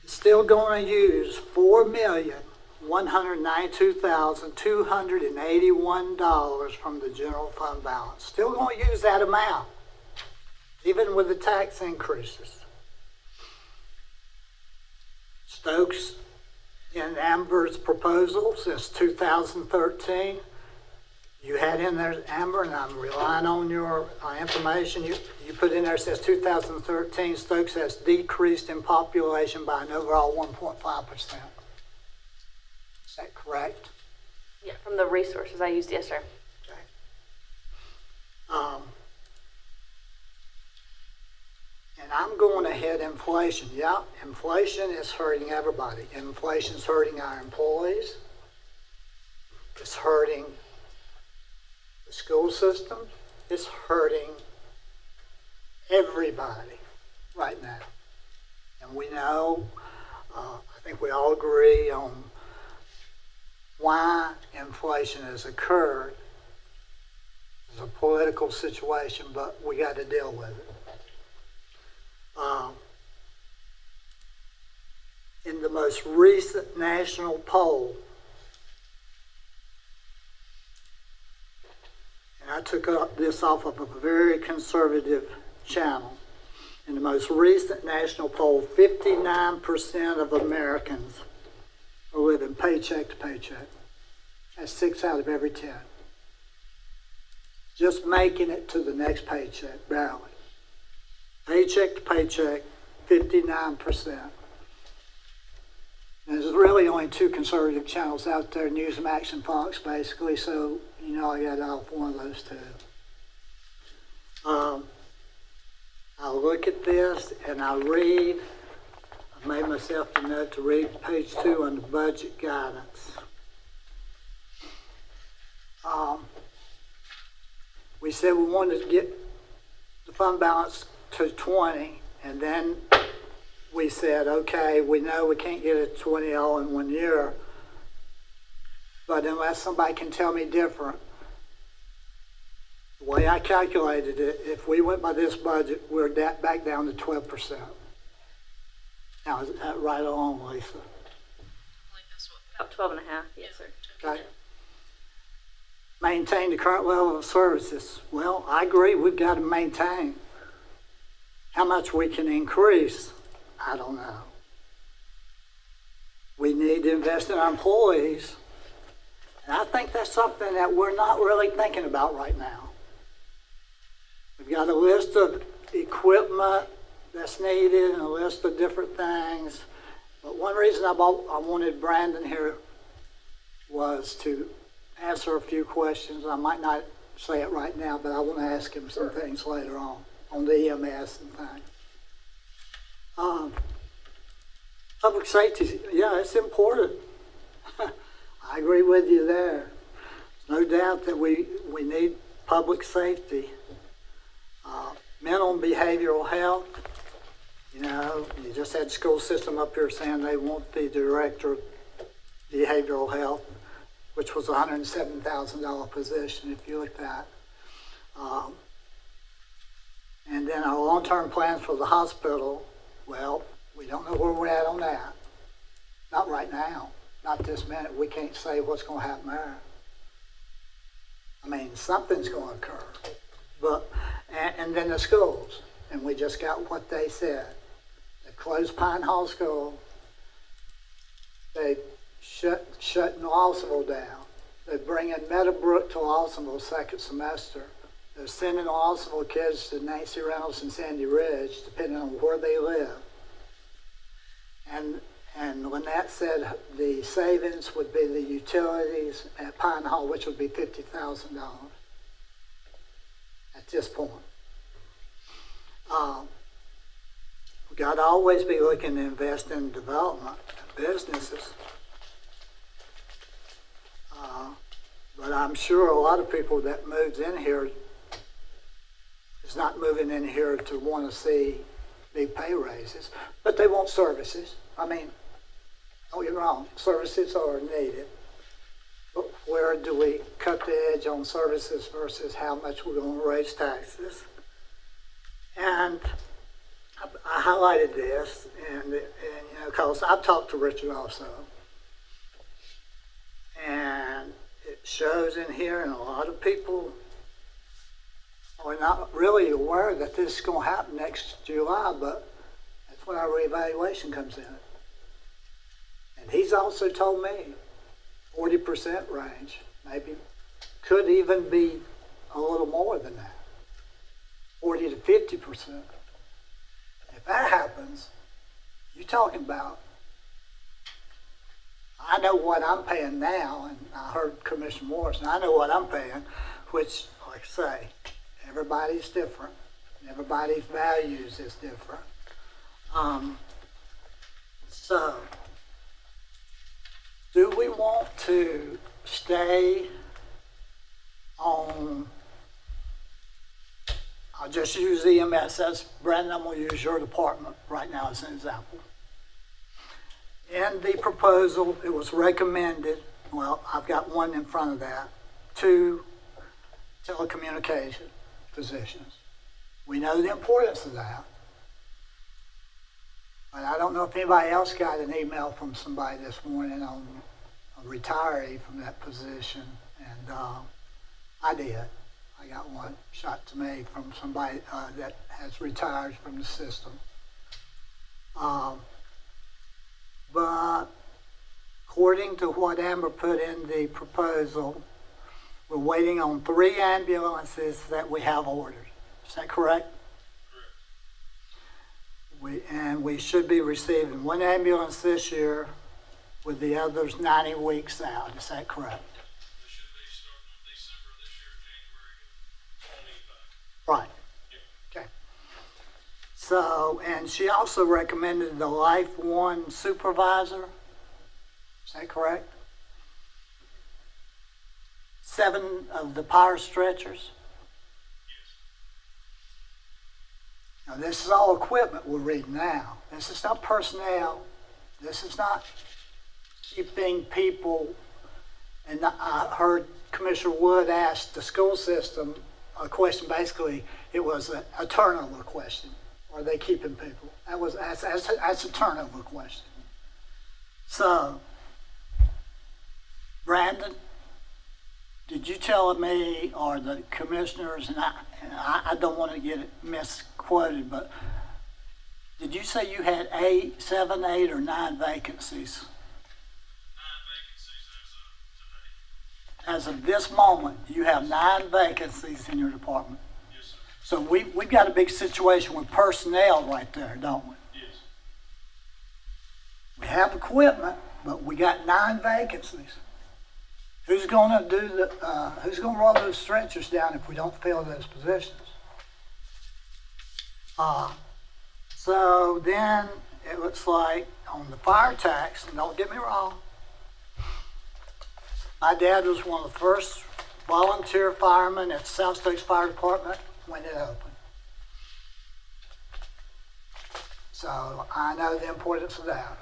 is still going to use $4,192,281 from the general fund balance. Still going to use that amount, even with the tax increases. Stokes, in Amber's proposal since 2013, you had in there, Amber, and I'm relying on your information, you put in there since 2013, Stokes has decreased in population by an overall 1.5%. Is that correct? Yeah, from the resources I used, yes, sir. Okay. And I'm going to hit inflation. Yeah, inflation is hurting everybody. Inflation's hurting our employees. It's hurting the school system. It's hurting everybody right now. And we know, I think we all agree on why inflation has occurred. It's a political situation, but we got to deal with it. In the most recent national poll, and I took this off of a very conservative channel, in the most recent national poll, 59% of Americans are living paycheck to paycheck. That's 6 out of every 10. Just making it to the next paycheck, barely. Paycheck to paycheck, 59%. And there's really only 2 conservative channels out there, Newsmax and Fox, basically, so you know I got off one of those 2. I look at this and I read, I made myself a note to read page 2 on the budget guidance. We said we wanted to get the fund balance to 20, and then we said, okay, we know we can't get it to 20 all in 1 year, but unless somebody can tell me different, the way I calculated it, if we went by this budget, we're back down to 12%. Now, is that right along, Lisa? About 12 and a half, yes, sir. Okay. Maintain the current level of services. Well, I agree, we've got to maintain. How much we can increase, I don't know. We need to invest in our employees. And I think that's something that we're not really thinking about right now. we've got a list of equipment that's needed and a list of different things. But one reason I wanted Brandon here was to answer a few questions. I might not say it right now, but I want to ask him some things later on the EMS and things. Public safety, yeah, it's important. I agree with you there. There's no doubt that we need public safety. Mental and behavioral health, you know, you just had the school system up here saying they want the director of behavioral health, which was a $107,000 position if you look at. And then our long-term plans for the hospital, well, we don't know where we're at on that. Not right now. Not this minute. We can't say what's going to happen there. I mean, something's going to occur. But, and then the schools. And we just got what they said. They closed Pine Hall School. They shutting Lawsonville down. They're bringing Meadowbrook to Lawsonville second semester. They're sending Lawsonville kids to Nancy Reynolds and Sandy Ridge, depending on where they live. And Lynette said the savings would be the utilities at Pine Hall, which would be $50,000 at this point. We got to always be looking to invest in development and businesses. But I'm sure a lot of people that moves in here is not moving in here to want to see big pay raises, but they want services. I mean, don't get me wrong, services are needed. But where do we cut the edge on services versus how much we're going to raise taxes? And I highlighted this, and you know, because I've talked to Richard also, and it shows in here, and a lot of people are not really aware that this is going to happen next July, but that's when our reevaluation comes in. And he's also told me 40% range, maybe could even be a little more than that, 40 to 50%. If that happens, you're talking about, I know what I'm paying now, and I heard Commissioner Morris, and I know what I'm paying, which, like I say, everybody's different. Everybody's values is different. So, do we want to stay on, I'll just use EMS as, Brandon, I'm going to use your department right now as an example. In the proposal, it was recommended, well, I've got one in front of that, 2 telecommunication positions. We know the importance of that. But I don't know if anybody else got an email from somebody this morning on a retiree from that position, and I did. I got one shot to me from somebody that has retired from the system. But according to what Amber put in the proposal, we're waiting on 3 ambulances that we have ordered. Is that correct? We should be receiving 1 ambulance this year with the others 90 weeks out. Is that correct? It should be starting in December this year, January 25. Right. Yeah. Okay. So, and she also recommended the Life One supervisor. Is that correct? 7 of the power stretchers. Now, this is all equipment we're reading now. This is not personnel. This is not keeping people. And I heard Commissioner Wood ask the school system a question. Basically, it was a turnover question. Are they keeping people? That's a turnover question. So, Brandon, did you tell me, or the commissioners, and I don't want to get it misquoted, but did you say you had 7, 8, or 9 vacancies? 9 vacancies as of today. As of this moment, you have 9 vacancies in your department. Yes, sir. So we've got a big situation with personnel right there, don't we? Yes. We have equipment, but we got 9 vacancies. Who's gonna who's gonna roll those stretchers down if we don't fill those positions? So then it looks like on the fire tax, and don't get me wrong, my dad was one of the first volunteer firemen at South Stokes Fire Department when it opened. So I know the importance of that.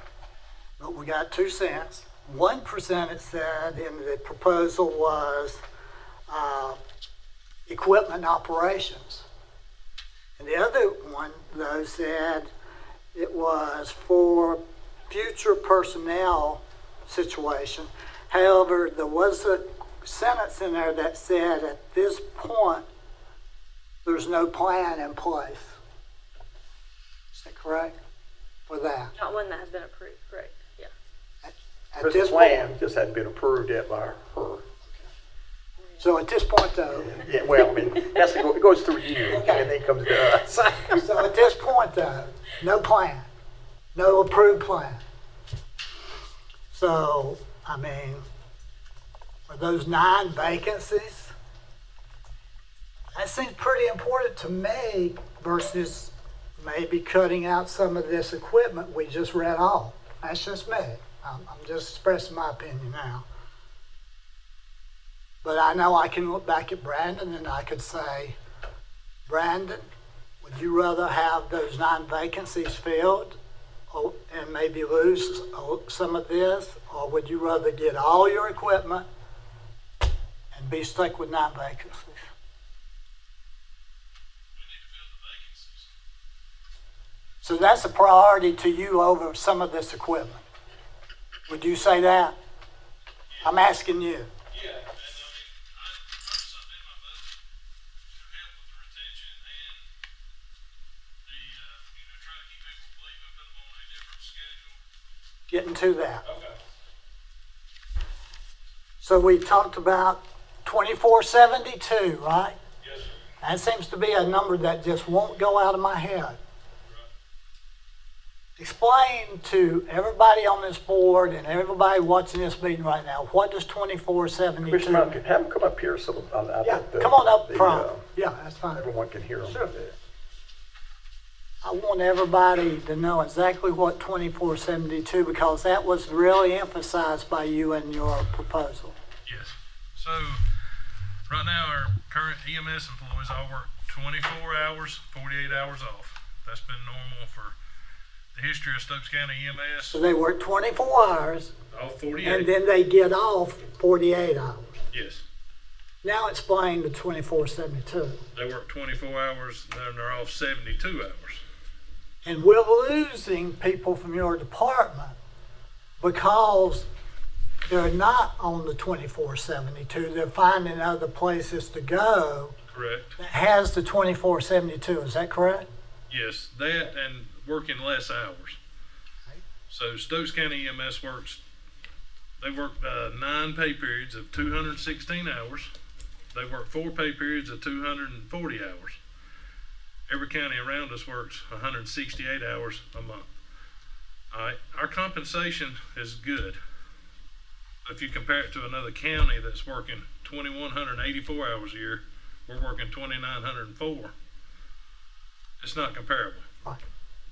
But we got 2 cents. 1% it said in the proposal was equipment operations. And the other one, though, said it was for future personnel situation. However, there was a sentence in there that said at this point, there's no plan in place. Is that correct? For that? Not one that has been approved, correct, yeah. At There's this a plan, point, just hadn't been approved yet by her. so at this point, though, Yeah, well, I mean, it goes through you, and then it comes to us. so at this point, though, no plan, no approved plan. So, I mean, are those 9 vacancies? That seems pretty important to me versus maybe cutting out some of this equipment we just read off. That's just me. I'm just expressing my opinion now. But I know I can look back at Brandon and I could say, Brandon, would you rather have those 9 vacancies filled and maybe lose some of this? Or would you rather get all your equipment and be stuck with 9 vacancies? So that's a priority to you over some of this equipment. Would you say that? I'm asking you. Yeah, and I mean, I put something in my budget to help with the retention and the, try to keep people from leaving, put them on a different schedule. Getting to that. Okay. So we talked about 2472, right? Yes, sir. That seems to be a number that just won't go out of my head. Explain to everybody on this board and everybody watching this meeting right now, what does 2472 Commissioner Mountain, mean? have them come up here so I Yeah, think come on up front. Yeah, that's fine. everyone can hear them. Sure. I want everybody to know exactly what 2472, because that was really emphasized by you in your proposal. Yes. So, right now, our current EMS employees all work 24 hours, 48 hours off. That's been normal for the history of Stokes County EMS, So they work 24 hours all 48. and then they get off 48 hours. Yes. Now explain the 2472. They work 24 hours, then they're off 72 hours. And we're losing people from your department because they're not on the 2472. They're finding other places to go Correct. that has the 2472. Is that correct? Yes, that and working less hours. So Stokes County EMS they work 9 pay periods of 216 hours. They work 4 pay periods of 240 hours. Every county around us works 168 hours a month. All right, our compensation is good. If you compare it to another county that's working 2,184 hours a year, we're working 2,904. It's not comparable. Right.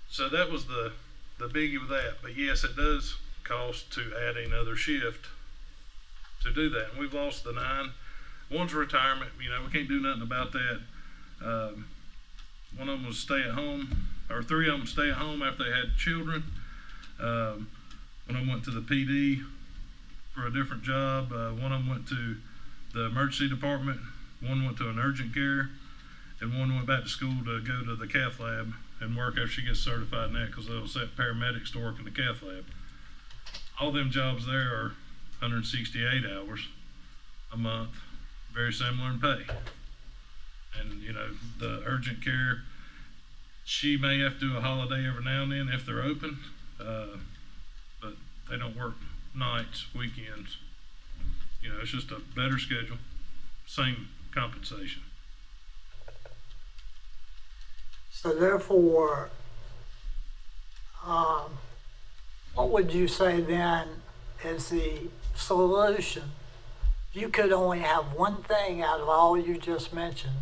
So that was the biggie with that. But yes, it does cost to add another shift to do that. And we've lost the 9. One's retirement. We can't do nothing about that. One of them was stay at home, or 3 of them stay at home after they had children. One of them went to the PD for a different job. One of them went to the emergency department. One went to an urgent care. And one went back to school to go to the cath lab and work after she gets certified in that, because they'll set paramedics to work in the cath lab. All them jobs there are 168 hours a month, very similar in pay. And the urgent care, she may have to do a holiday every now and then if they're open, but they don't work nights, weekends. It's just a better schedule, same compensation. So therefore, what would you say then is the solution? You could only have one thing out of all you just mentioned.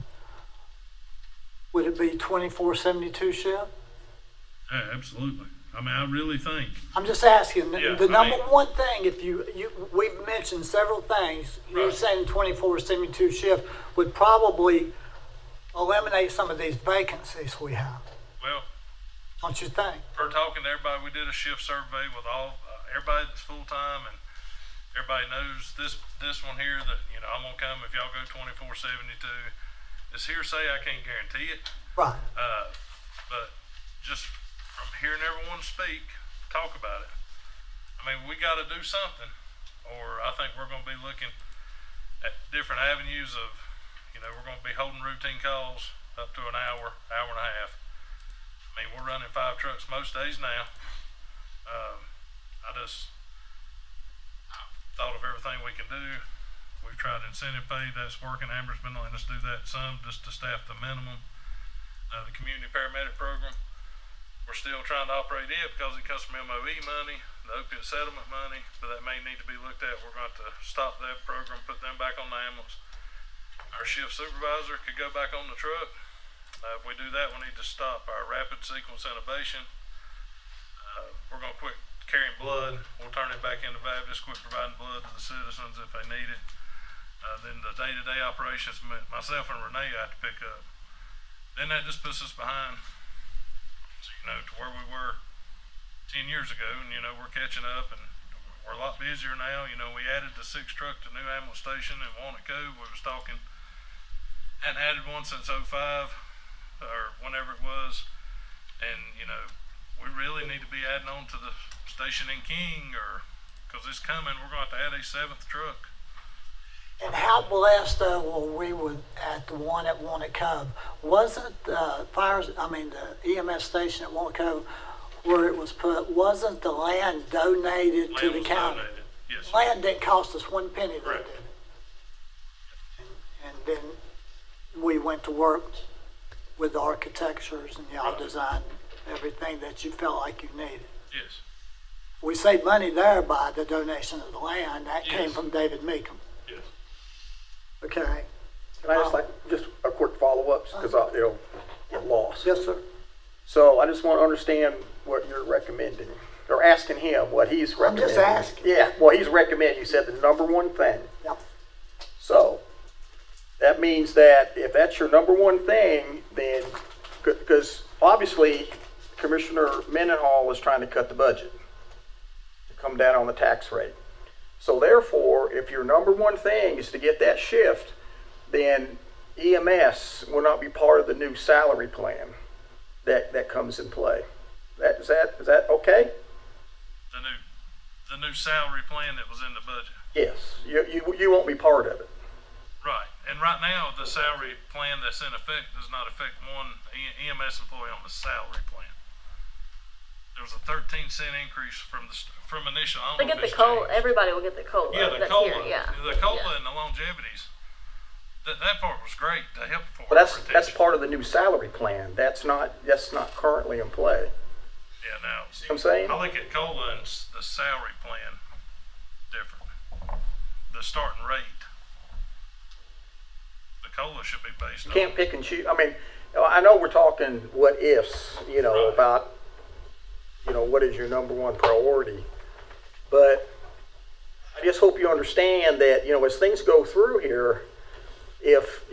Would it be 24/72 shift? Yeah, absolutely. I mean, I really think. I'm just asking, Yeah, the I number mean- one thing, if we've mentioned several things, you're Right. saying 24/72 shift would probably eliminate some of these vacancies we have, Well, don't you think? per talking to everybody, we did a shift survey with all everybody that's full time, and everybody knows this one here that I'm gonna come if y'all go 24/72. It's hearsay. I can't guarantee it. Right. But just from hearing everyone speak, talk about it. I mean, we got to do something, or I think we're going to be looking at different avenues of, we're going to be holding routine calls up to an hour, hour and a half. I mean, we're running 5 trucks most days now. I've thought of everything we can do. We've tried incentive pay, that's working. Amber's been letting us do that some, just to staff the minimum. The community paramedic program, we're still trying to operate it because it costs from MOE money, the opiate settlement money, but that may need to be looked at. We're going to stop that program, put them back on the ambulance. Our shift supervisor could go back on the truck. If we do that, we need to stop our rapid sequence intubation. We're going to quit carrying blood. We'll turn it back into VAB, just quit providing blood to the citizens if they need it. Then the day-to-day operations, myself and Renee have to pick up. Then that just puts us behind, to where we were 10 years ago, and we're catching up, and we're a lot busier now. We added the 6th truck to new ambulance station in Walnut Cove. We was talking, hadn't added one since 05 or whenever it was, and we really need to be adding on to the station in King, or because it's coming. We're going to have to add a 7th truck. And how blessed were we with at the one at Walnut Cove? Wasn't the EMS station at Walnut Cove, where it was put, wasn't the land donated to the county? Donated. Yes. Land didn't cost us one penny, they Correct. did. And then we went to work with the architectures, and y'all Right. designed everything that you felt like you needed. Yes. We saved money there by the donation of the land. That came Yes. from David Meekum. Yes. Okay. Can I just a quick follow-up, because it'll get lost. Yes, sir. So I just want to understand what you're recommending, or asking him what he's I'm recommending. just asking. Yeah, well, he's recommending, you said the number one thing. Yep. So that means that if that's your number one thing, then, because obviously Commissioner Mendenhall is trying to cut the budget, to come down on the tax rate. So therefore, if your number one thing is to get that shift, then EMS will not be part of the new salary plan that comes in play. Is that okay? The new salary plan that was in the budget. Yes, you won't be part of it. Right. And right now, the salary plan that's in effect does not affect one EMS employee on the salary plan. There was a 13-cent increase from initial. I They don't know get if the it's COLA, changed. everybody will get the COLA. Yeah, the that's COLA, here, yeah. the COLA Yeah. and the longevities. That part was great to help for. But that's part of the new salary plan. That's not currently in play. Yeah, now. See what I'm saying? I look at COLA and the salary plan differently. The starting rate. The COLA should be based You on. can't pick and choose. I mean, I know we're talking what ifs, Right. about, what is your number one priority. But I just hope you understand that, as things go through here, if,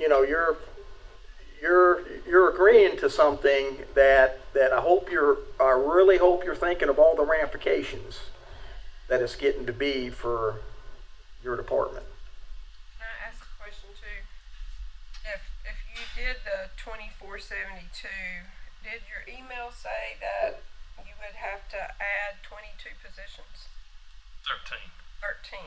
you're agreeing to something that I really hope you're thinking of all the ramifications that it's getting to be for your department. Can I ask a question too? If you did the 24/72, did your email say that you would have to add 22 positions? 13. 13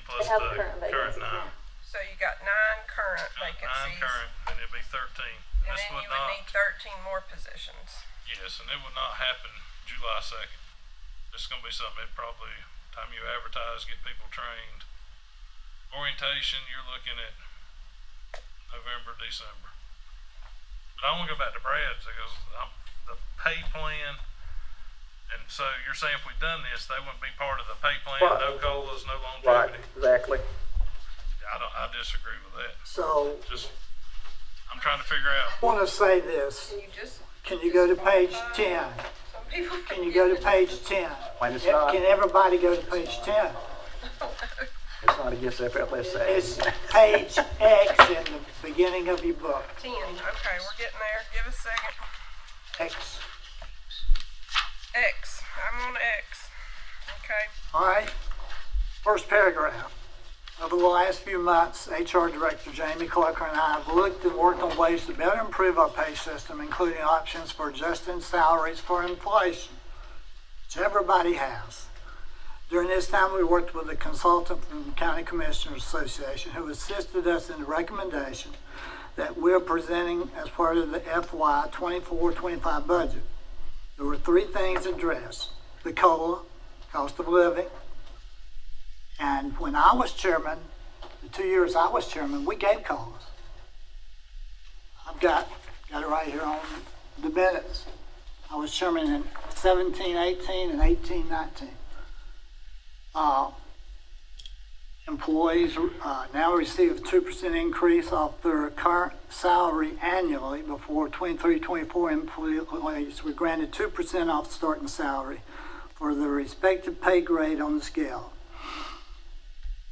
plus They have the current current vacancies, 9. So you got 9 current 9 vacancies. current, and it'd be 13. And This then would you would not, need 13 more positions. yes, and it would not happen July 2nd. It's gonna be something that probably, time you advertise, get people trained. Orientation, you're looking at November, December. But I wanna go back to Brad's, because the pay plan, and so you're saying if we'd done this, they wouldn't be part of the pay plan, Right. no COLAs, no Right, longevity? exactly. I disagree with that. So, Just, I'm trying to figure out. I want to say this. Can you just, Can you go to page 10? some people. Can you go to page 10? When it's not, Can everybody go to page 10? it's not against FLSA. It's page X in the beginning of your book. 10, okay, we're getting there, give us a second. X. X, I'm on X, okay. All right. First paragraph. Over the last few months, HR Director Jamie Clucker and I have looked and worked on ways to better improve our pay system, including options for adjusting salaries for inflation, which everybody has. During this time, we worked with a consultant from the County Commissioners Association who assisted us in the recommendation that we're presenting as part of the FY 24-25 budget. There were three things addressed: the COLA, cost of living, and when I was chairman, the 2 years I was chairman, we gave COLAs. I've got it right here on the minutes. I was chairman in 17-18 and 18-19. Employees now receive a 2% increase off their current salary annually. Before 23-24, employees were granted 2% off starting salary for their respective pay grade on the scale.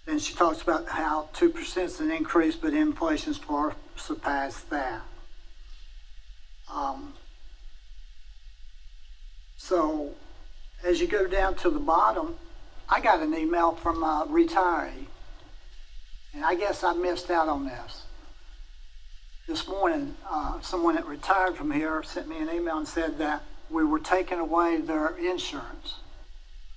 Then she talks about how 2% is an increase, but inflation's far surpassed that. So as you go down to the bottom, I got an email from a retiree, and I guess I missed out on this. This morning, someone that retired from here sent me an email and said that we were taking away their insurance.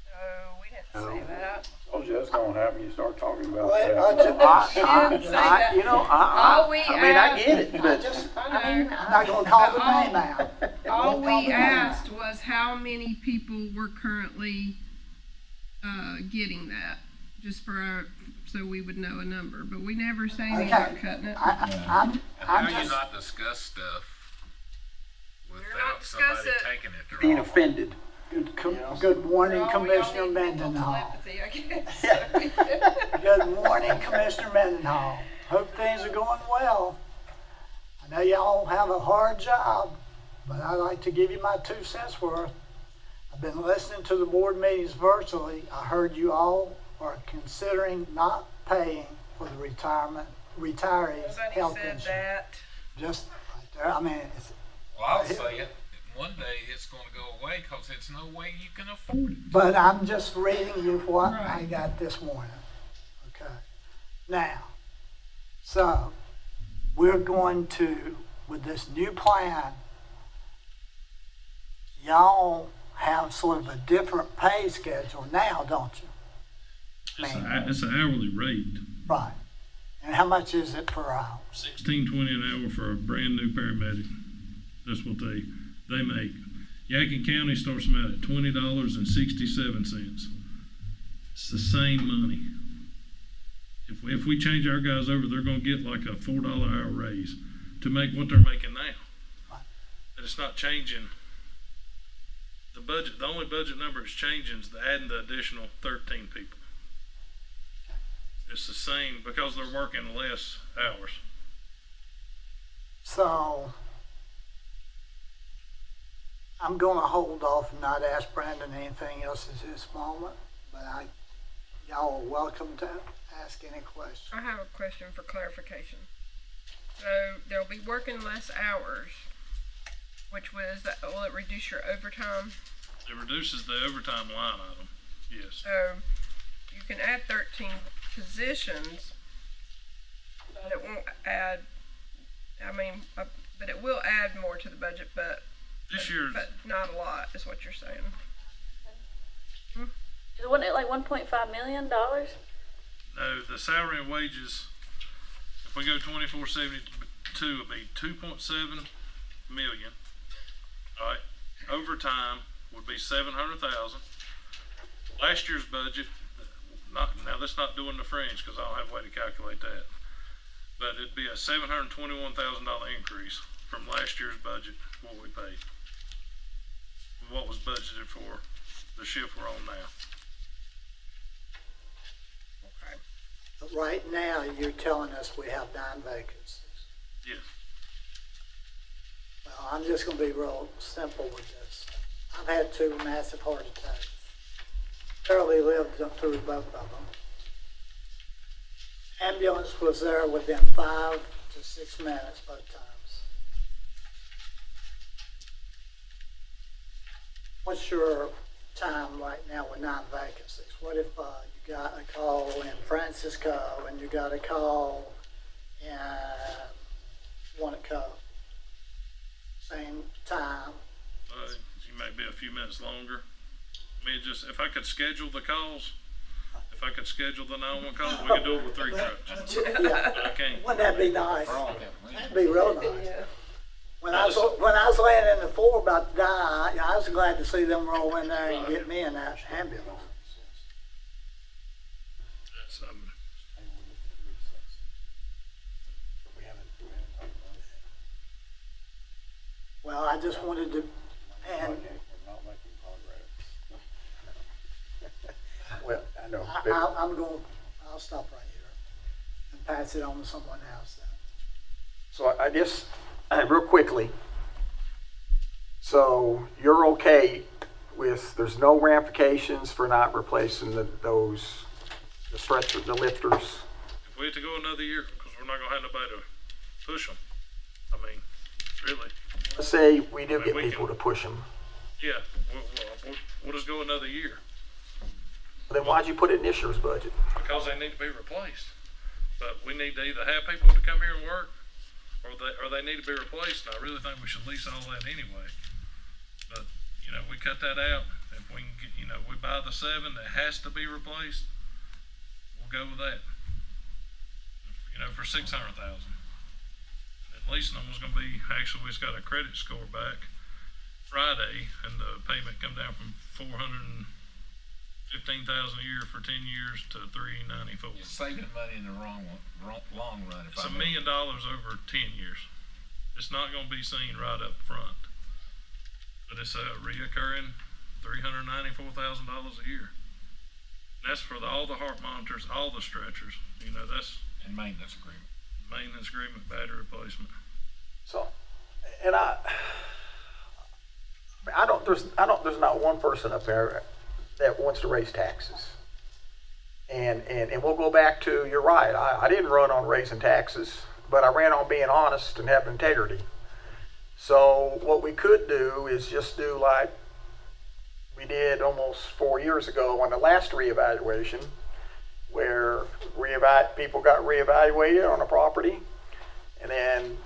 No, we didn't say that. Told you that's gonna happen, you start talking about Well, that. You know, All we I mean, I asked- get it, but I know. I'm not gonna call the name out. All we asked was how many people were currently, getting that, just for our, so we would know a number, but we never say anything about cutting it. I'm How do you just, not discuss stuff not without discuss somebody it. taking it the being wrong? offended. good morning, Oh, we all Commissioner need mental Mendenhall. telepathy, I guess. Good morning, Commissioner Mendenhall. Hope things are going well. I know y'all have a hard job, but I'd like to give you my 2 cents worth. I've been listening to the board meetings virtually. I heard you all are considering not paying for the retirees' Nobody health said insurance. that. Just right there. I mean, it's, Well, I'll say it, one day it's gonna go away, cause it's no way you can afford it. but I'm just reading you what I got this morning. Okay. Now, so we're going to, with this new plan, y'all have sort of a different pay schedule now, don't you? It's an hourly rate, Right. And how much is it per hour? $16.20 an hour for a brand new paramedic. That's what they make. Yakin County starts them out at $20.67. It's the same money. If we change our guys over, they're gonna get like a $4 an hour raise to make what they're making now. And it's not changing the budget. The only budget number it's changing is adding the additional 13 people. It's the same because they're working less hours. So I'm gonna hold off and not ask Brandon anything else at this moment, but y'all are welcome to ask any questions. I have a question for clarification. So they'll be working less hours, which was that, will it reduce your overtime? It reduces the overtime line item, yes. So you can add 13 positions, but it won't add, but it will add more to the budget, but not a lot, is what you're saying. Wasn't it like $1.5 million? No, the salary and wages, if we go 2472, it'll be 2.7 million. All right, overtime would be 700,000. Last year's budget, now that's not doing the fringe because I don't have a way to calculate that, but it'd be a $721,000 increase from last year's budget, what we paid. What was budgeted for the shift we're on now. But right now, you're telling us we have 9 vacancies. Yes. Well, I'm just gonna be real simple with this. I've had 2 massive heart attacks. Barely lived up through both of them. Ambulance was there within 5 to 6 minutes both times. What's your time right now with 9 vacancies? What if you got a call in Francisco and you got a call in Wanacue? Same time. You may be a few minutes longer. I mean, just, if I could schedule the calls, if I could schedule the 911 calls, we could do it with 3 trucks. Yeah. But I can't. Wouldn't that be nice? That'd be real nice. Yeah. When I was laying in the floor about to die, I was glad to see them roll in there and get me in that ambulance. That's, Well, I just wanted to, and Well, I know. I'll stop right here and pass it on to someone else then. So I guess, real quickly, so you're okay with, there's no ramifications for not replacing the stretcher, the lifters? if we had to go another year, because we're not gonna have nobody to push them. I mean, really. Let's say we do I mean, get we people can- to push them. Yeah, we'll just go another year Then why'd you put it in this year's budget? because they need to be replaced. But we need to either have people to come here and work, or they need to be replaced. And I really think we should lease all that anyway. But, you know, we cut that out. If we can get, you know, we buy the 7 that has to be replaced, we'll go with that. You know, for 600,000. And leasing them was gonna be, actually, we just got a credit score back Friday, and the payment come down from 415,000 a year for 10 years to 394. You're saving money in the long run. It's $1 million over 10 years. It's not gonna be seen right up front, but it's a reoccurring $394,000 a year. And that's for all the heart monitors, all the stretchers. You know, that's And maintenance agreement. maintenance agreement, battery replacement. So, and there's not one person up there that wants to raise taxes. And we'll go back to, you're right, I didn't run on raising taxes, but I ran on being honest and having integrity. So what we could do is just do like we did almost 4 years ago on the last reevaluation, where people got reevaluated on a property, and then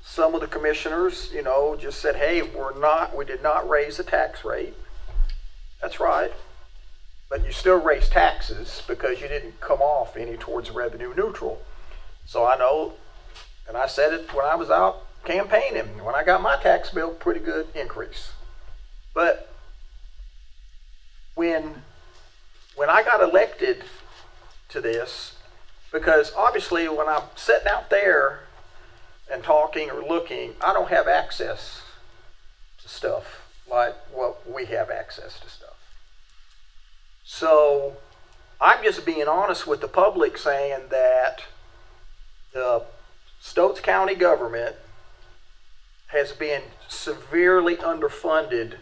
some of the commissioners, you know, just said, hey, we did not raise the tax rate. That's right. But you still raised taxes because you didn't come off any towards revenue neutral. So I know, and I said it when I was out campaigning, when I got my tax bill, pretty good increase. But when I got elected to this, because obviously when I'm sitting out there and talking or looking, I don't have access to stuff like what we have access to stuff. So I'm just being honest with the public, saying that the Stokes County government has been severely underfunded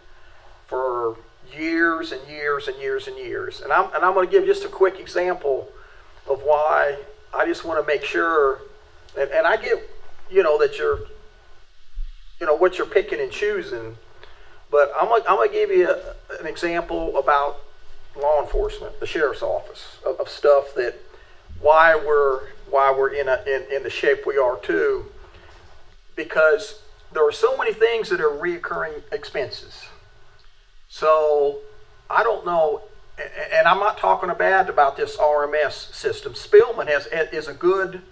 for years and years and years and years. And I'm going to give just a quick example of why I just want to make sure, and I get, you know, that you're, you know, what you're picking and choosing, but I'm going to give you an example about law enforcement, the sheriff's office, of stuff that why we're in the shape we are too, because there are so many things that are reoccurring expenses. So I don't know, and I'm not talking bad about this RMS system. Spillman is a good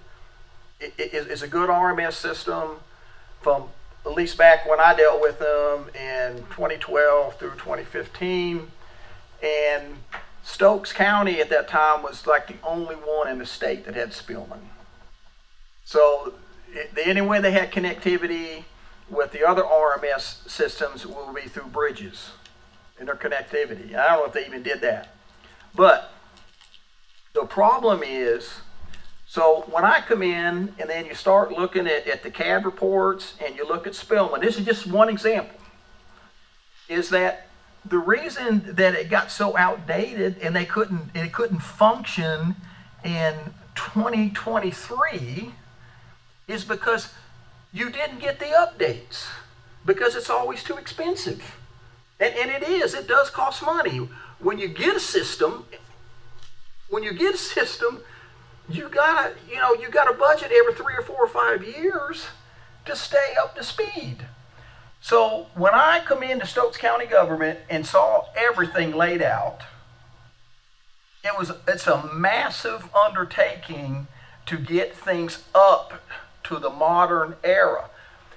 RMS system from at least back when I dealt with them in 2012 through 2015. And Stokes County at that time was like the only one in the state that had Spillman. So the only way they had connectivity with the other RMS systems will be through bridges, interconnectivity. I don't know if they even did that. But the problem is, so when I come in and then you start looking at the CAD reports and you look at Spillman, this is just one example, is that the reason that it got so outdated and it couldn't function in 2023 is because you didn't get the updates, because it's always too expensive. And it does cost money. When you get a system, you gotta budget every 3 or 4 or 5 years to stay up to speed. So when I come into Stokes County government and saw everything laid out, it's a massive undertaking to get things up to the modern era.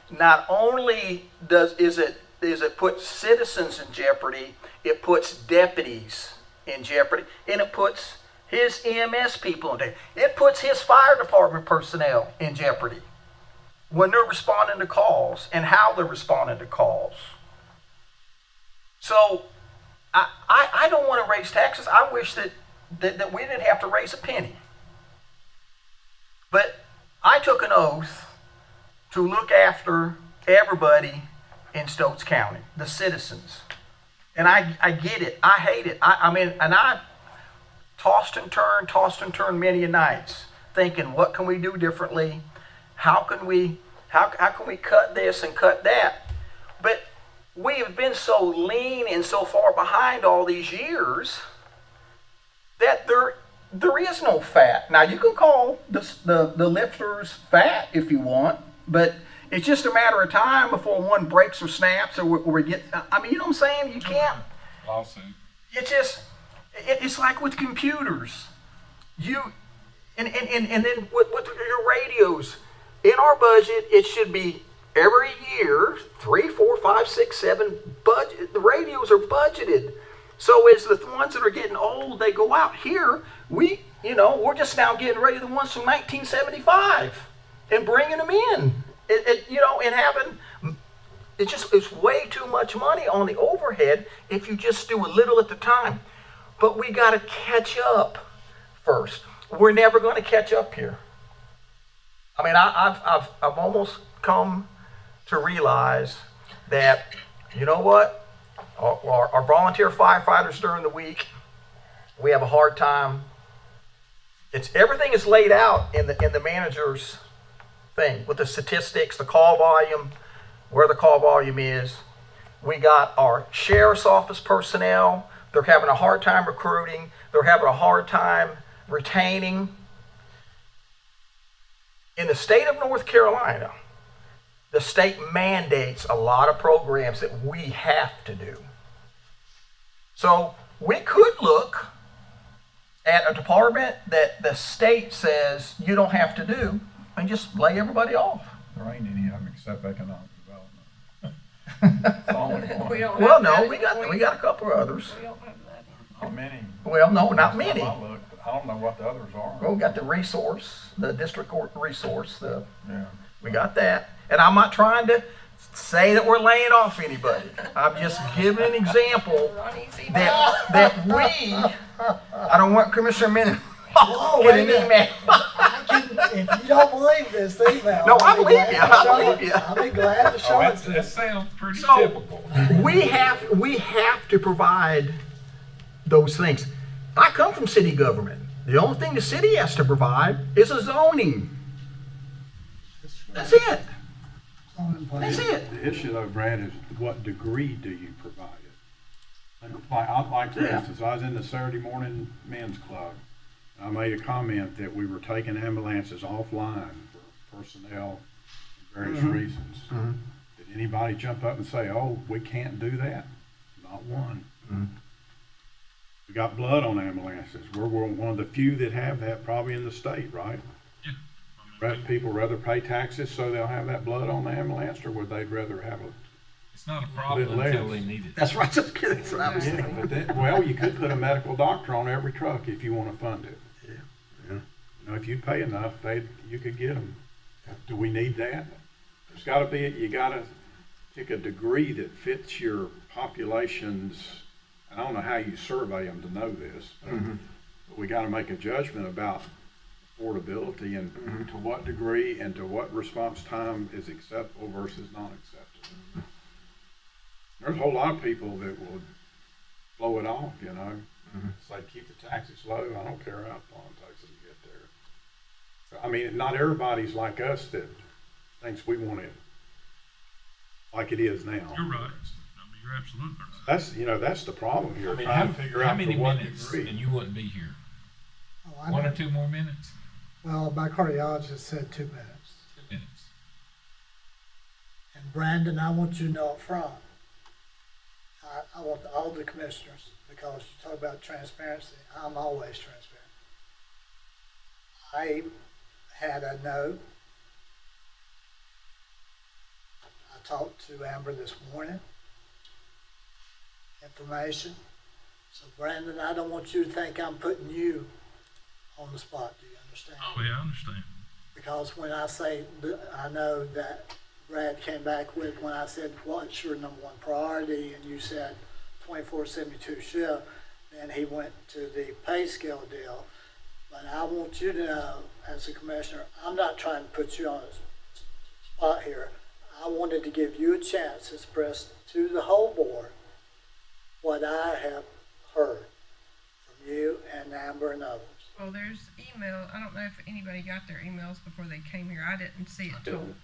Not only does it put citizens in jeopardy, it puts deputies in jeopardy, and it puts his EMS people in jeopardy. It puts his fire department personnel in jeopardy when they're responding to calls and how they're responding to calls. So I don't want to raise taxes. I wish that we didn't have to raise a penny. But I took an oath to look after everybody in Stokes County, the citizens. And I get it. I hate it. I tossed and turned many a nights, thinking, what can we do differently? How can we cut this and cut that? But we have been so lean and so far behind all these years that there is no fat. Now, you can call the lifters fat if you want, but it's just a matter of time before one breaks or snaps or we get, you know what I'm saying? You can't. Lawsuit. It's like with computers. And then with your radios. In our budget, it should be every year, 3, 4, 5, 6, 7 budget. The radios are budgeted. So as the ones that are getting old, they go out. Here, we're just now getting ready the ones from 1975 and bringing them in. And having, it's way too much money on the overhead if you just do a little at a time. But we got to catch up first. We're never going to catch up here. I've almost come to realize that, you know what? Our volunteer firefighters during the week, we have a hard time. Everything is laid out in the manager's thing with the statistics, the call volume, where the call volume is. We got our sheriff's office personnel. They're having a hard time recruiting. They're having a hard time retaining. In the state of North Carolina, the state mandates a lot of programs that we have to do. So we could look at a department that the state says you don't have to do and just lay everybody off. There ain't any of them except economic development. That's all we want. Well, no, we got a couple of others. Not many. Well, no, not many. I don't know what the others are. Well, we got the resource, the district court resource. Yeah. We got that. And I'm not trying to say that we're laying off anybody. I'm just giving an example that we, I don't want Commissioner Minnie get an email. If you don't believe this, email. No, I believe you. I believe you. I'll be glad to show it to you. That sounds pretty So, typical. we have to provide those things. I come from city government. The only thing the city has to provide is a zoning. That's it. That's it. The issue though, Brad, is what degree do you provide it? Like for instance, I was in the Saturday morning men's club. I made a comment that we were taking ambulances offline for personnel for various reasons. Did anybody jump up and say, oh, we can't do that? Not one. We got blood on ambulances. We're one of the few that have that probably in the state, right? People rather pay taxes so they'll have that blood on the ambulance, or would they rather have a It's not a problem until they need it. That's right. That's what I was yeah, thinking. but then, well, you could put a medical doctor on every truck if you want to fund it. Yeah. If you pay enough, you could get them. Do we need that? There's got to be. You got to. pick a degree that fits your populations. I don't know how you survey them to know this, but we got to make a judgment about affordability and to what degree and to what response time is acceptable versus not acceptable. There's a whole lot of people that will blow it off, you know. It's like, keep the taxes low. I don't care how long it takes them to get there. So, I mean, not everybody's like us that thinks we want it like it is now. You're right. I mean, you're absolutely right. That's, you know, that's the problem here. I mean, trying to figure how out many to what minutes degree. and you wouldn't be here? Oh, I 1 or know. 2 more minutes? Well, my cardiologist said 2 minutes. 2 minutes. And Brandon, I want you to know up front, I want all the commissioners, because you talk about transparency, I'm always transparent. I had a note. I talked to Amber this morning. Information. So Brandon, I don't want you to think I'm putting you on the spot. Do you understand? Oh, yeah, I understand. Because when I say, I know that Brad came back with, when I said, what's your number one priority? And you said 24/72 shift, then he went to the pay scale deal. But I want you to know, as a commissioner, I'm not trying to put you on a spot here. I wanted to give you a chance to express to the whole board what I have heard from you and Amber and others. Well, there's email, I don't know if anybody got their emails before they came here, I didn't see it till.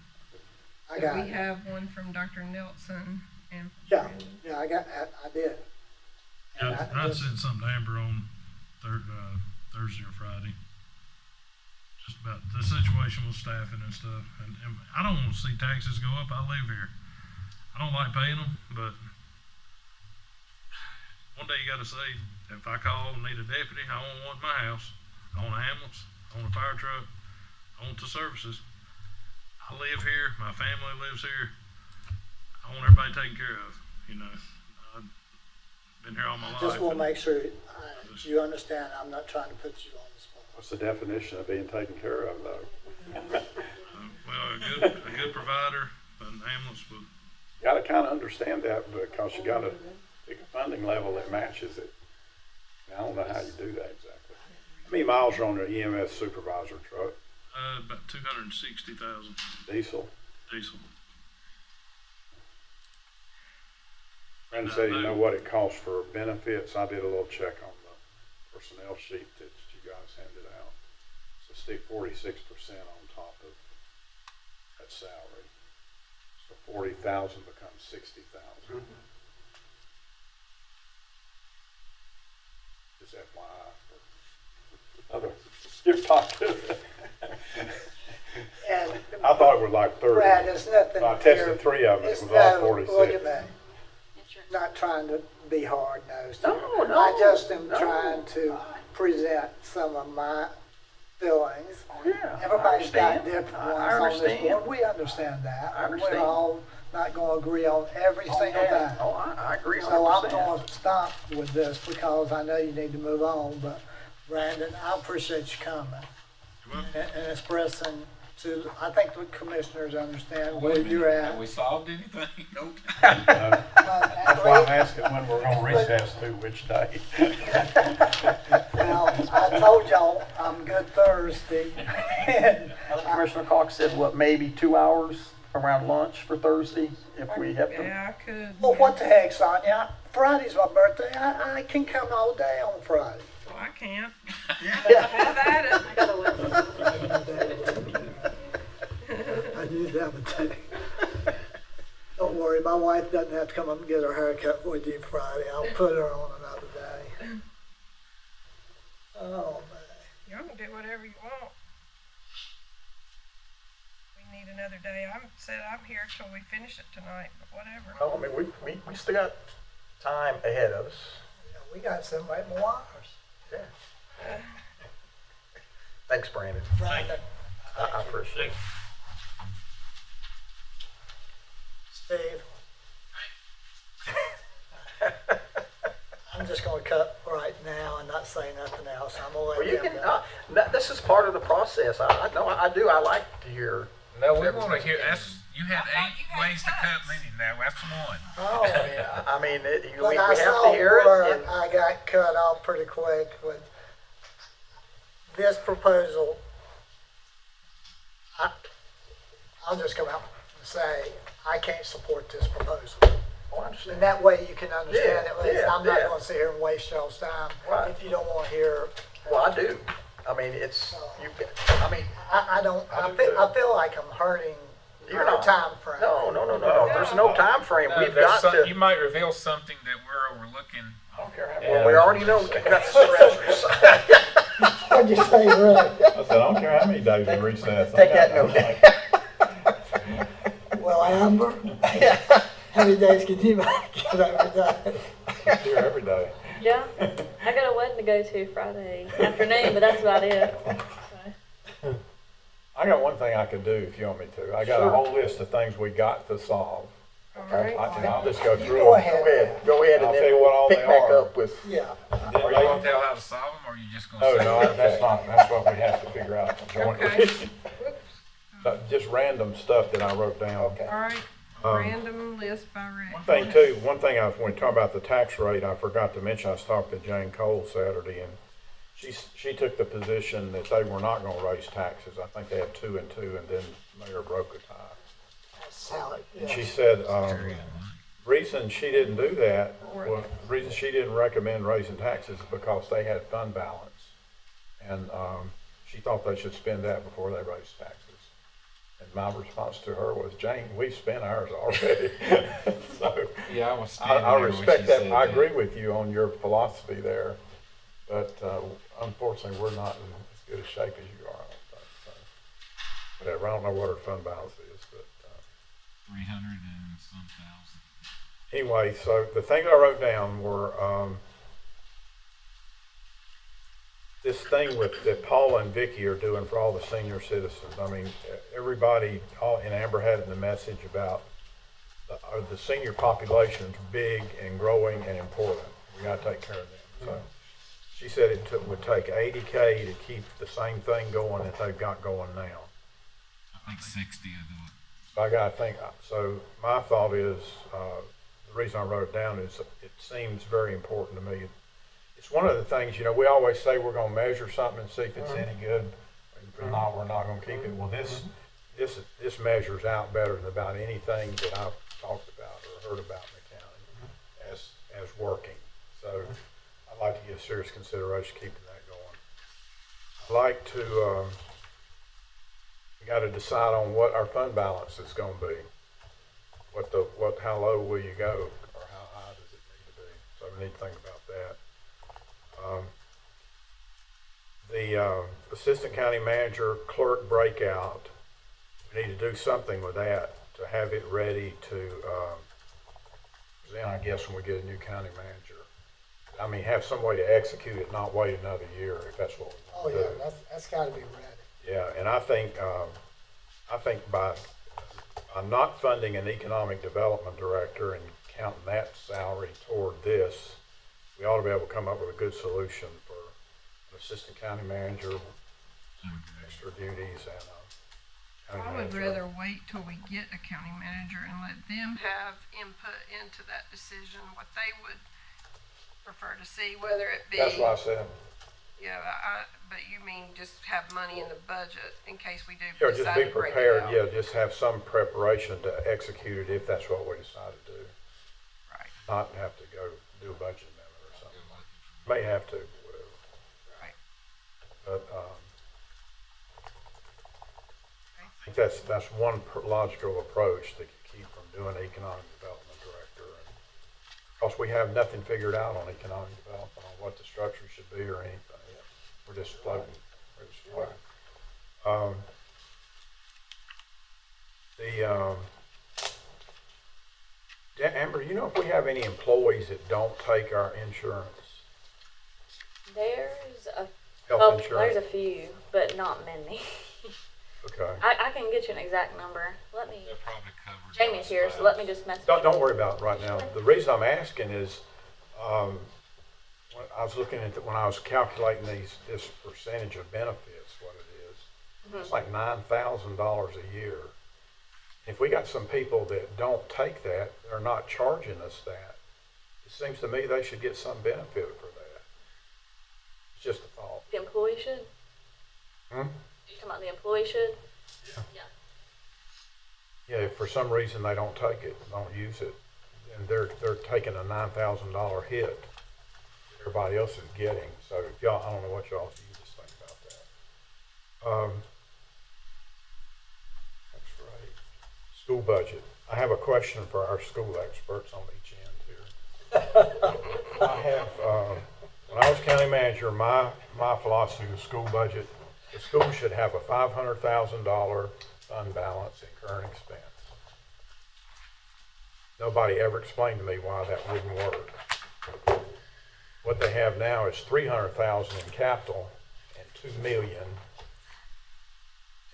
I got We it. have one from Dr. Nelson and. Yeah, I did. And Yeah, I sent something to Amber on Thursday or Friday, just about the situation with staffing and stuff. And I don't want to see taxes go up. I live here. I don't like paying them, but one day you got to say, if I call and need a deputy, I want one in my house. I want an ambulance. I want a fire truck. I want the services. I live here. My family lives here. I want everybody taken care of. You know, I've been here all my life. Just want to and- make sure you understand, I'm not trying to put you on the spot. What's the definition of being taken care of, though? Well, a good provider, an ambulance would. You got to kind of understand that, because you got to pick a funding level that matches it. I don't know how you do that exactly. How many miles are on the EMS supervisor truck? About 260,000 Diesel? diesel. Brandon said you know what it costs for benefits. I did a little check on the personnel sheet that you guys handed out. So stick 46% on top of that salary. So 40,000 becomes 60,000. Just FYI for other, you're talking. And I thought it was like 30. Brad, there's nothing I tested here. 3 of them, it It's was all no, 46. look at me. Not trying to be hard-nosed. No, here. no, I just am no. trying to present some of my feelings. Yeah, Everybody's got I different understand. ones I on this understand. board. We understand that. I understand. We're all not going to agree on every single Yeah. thing. Oh, I agree 100%. So I'm going to stop with this because I know you need to move on. But Brandon, I appreciate you coming and expressing to, I think the commissioners understand where you're at. Have we solved anything? Nope. That's why I'm asking when we're going to recess to, which day. Well, I told y'all I'm good Thursday. And Commissioner Cox said, what, maybe 2 hours around lunch for Thursday, if we have to? Yeah, I could. well, what the heck, Sonia? Friday's my birthday. I can come all day on Friday. Well, I can't. Yeah. Have at it. I do have a day. Don't worry, my wife doesn't have to come up and get her hair cut with you Friday. I'll put her on another day. Oh, man. Y'all can do whatever you want. We need another day. I'm here till we finish it tonight, but whatever. Well, I mean, we still got time ahead of us. Yeah, we got 7 or 8 more hours. Yeah. Thanks, Brandon. Brandon, I appreciate it. Steve. I'm just gonna cut right now and not say nothing else. I'm gonna Well, let you them can, go. no, this is part of the process. I know, I do, I like to hear. No, we want to hear, You had I thought 8 you had ways to cut cuts. meetings. Now that's one. Oh, yeah. I mean, But we I have saw to hear it. where And I got cut off pretty quick with this proposal. I'll just come out and say, I can't support this proposal. Oh, I understand. And that way you can understand Yeah, at least. yeah, I'm not yeah. gonna sit here and waste y'all's time Right. if you don't wanna hear. Well, I do. I mean, I mean, I don't, I do too. I feel like I'm hurting You're your not. time frame. no. There's no time frame. We've There's got some- to. You might reveal something that we're overlooking. I don't care how Well, we already know that's the treasurer's. What'd you say, Ray? I said, I don't care how many days we reach that. Take that note. Well, Amber, how many days can you make it every day? Here every day. Yeah, I got a wedding to go to Friday afternoon, but that's about it. So. I got one thing I can do if you want me to. I got a whole list of things we got to solve. Alright. I'll just go through go them. ahead. Go ahead I'll and tell you what all pick they back are. up with. Yeah. Are you going to tell how to solve them, or are you just going to No, say? no, that's not, that's what we have to figure out jointly. Okay. Just random stuff that I wrote down. Okay. All right, random list by Rick. One thing I was, when we talk about the tax rate, I forgot to mention, I was talking to Jane Cole Saturday, and she took the position that they were not gonna raise taxes. I think they had 2 and 2, and then Mayor broke a tie. That's how it, And yeah. she said, reason she didn't do that, well, the reason she didn't recommend raising taxes is because they had fund balance. And, she thought they should spend that before they raised taxes. And my response to her was, Jane, we've spent ours already. So, Yeah, I was I respect that. I agree with you on your philosophy there, but, unfortunately, we're not in as good a shape as you are, I don't think, so. Whatever, I don't know what our fund balance is, but, 300 and some thousand. anyway, so the thing that I wrote down were, this thing that Paula and Vicky are doing for all the senior citizens. I mean, everybody, and Amber had it in the message about the senior population's big and growing and important. We gotta take care of them. So she said it would take $80K to keep the same thing going that they've got going now. I think 60 will do it. So I gotta think, so my thought is, the reason I wrote it down is it seems very important to me. It's one of the things, we always say we're gonna measure something and see if it's any good. If not, we're not gonna keep it. Well, this measures out better than about anything that I've talked about or heard about in the county as working. So I'd like to give serious consideration keeping that going. I'd like to, we gotta decide on what our fund balance is gonna be. How low will you go, or how high does it need to be? So we need to think about that. The assistant county manager clerk breakout, we need to do something with that to have it ready to, then I guess when we get a new county manager, I mean, have some way to execute it, not wait another year if that's what we Oh, want to do. yeah, that's gotta be ready. Yeah, and I think by not funding an economic development director and counting that salary toward this, we ought to be able to come up with a good solution for an assistant county manager, extra duties, and county I would manager. rather wait till we get a county manager and let them have input into that decision, what they would prefer to see, whether it be. That's what I said. Yeah, but you mean just have money in the budget in case we do Yeah, decide just be to break it prepared, out? yeah, just have some preparation to execute it if that's what we decide to do. Right. Not have to go do a budget amendment or something. May have to, whatever. Right. But, I think that's one logical approach that can keep from doing economic development director. And, of course, we have nothing figured out on economic development, on what the structure should be or anything. We're just floating. Amber, you know if we have any employees that don't take our insurance? There's a Health insurance? there's a few, but not many. Okay. I can get you an exact number. Let me. They're probably covered. Jamie's here, so let me just message. Don't worry about it right now. The reason I'm asking is, when I was looking at, when I was calculating this percentage of benefits, what it is, it's like $9,000 a year. If we got some people that don't take that, they're not charging us that, it seems to me they should get some benefit for that. It's just a thought. The employee should? Hmm? You talking about the employee should? Yeah. Yeah, if for some reason they don't take it, don't use it, and they're taking a $9,000 hit everybody else is getting. So if y'all, I don't know what y'all just think about that. That's right. School budget. I have a question for our school experts on each end here. I have, when I was county manager, my philosophy of the school budget, the school should have a $500,000 fund balance in current expense. Nobody ever explained to me why that wouldn't work. What they have now is $300,000 in capital and $2 million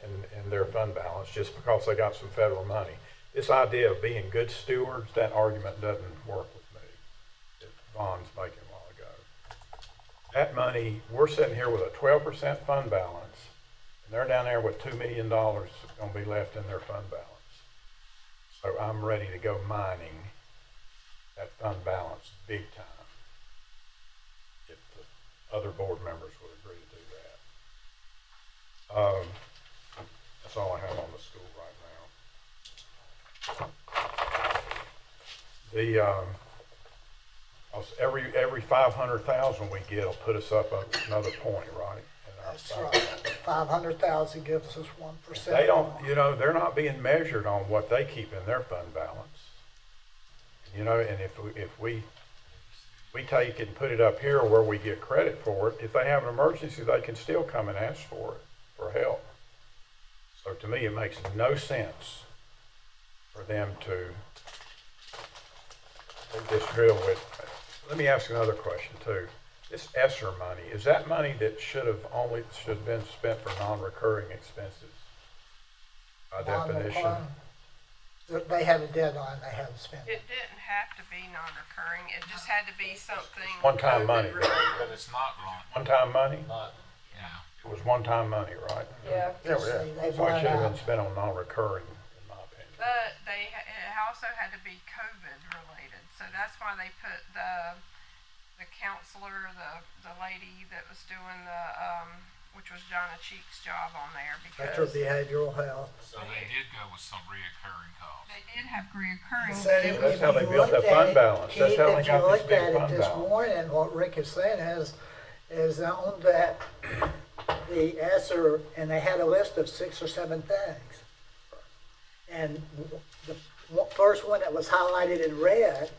in their fund balance, just because they got some federal money. This idea of being good stewards, that argument doesn't work with me, that Vaughn's making a while ago. That money, we're sitting here with a 12% fund balance, and they're down there with $2 million going to be left in their fund balance. So I'm ready to go mining that fund balance big time, if the other board members would agree to do that. That's all I have on the school right now. Every 500,000 we get will put us up another point, right? That's right. 500,000 gives us 1%. They don't, they're not being measured on what they keep in their fund balance. And if we take it and put it up here where we get credit for it, if they have an emergency, they can still come and ask for it, for help. So to me, it makes no sense for them to do this drill with. Let me ask another question too. This ESSER money, is that money that should have been spent for non-recurring expenses by definition? They have a deadline, they haven't spent it. It didn't have to be non-recurring, it just had to be something. One-time money. But it's not wrong. One-time money? Yeah. It was one-time money, right? Yeah. Yeah, See, they've so it run should have out. been spent on non-recurring, in my opinion. But it also had to be COVID related, so that's why they put the counselor, the lady that was doing which was Jonna Cheek's job on there, That's her because behavioral health. So they did go with some reoccurring costs. they did have reoccurring. So if That's how they you built looked that at fund it, balance. That's Keith, how they if you got this looked big at it fund this balance. morning, what Rick is saying is on that, the ESSER, and they had a list of 6 or 7 things. And the first one that was highlighted in red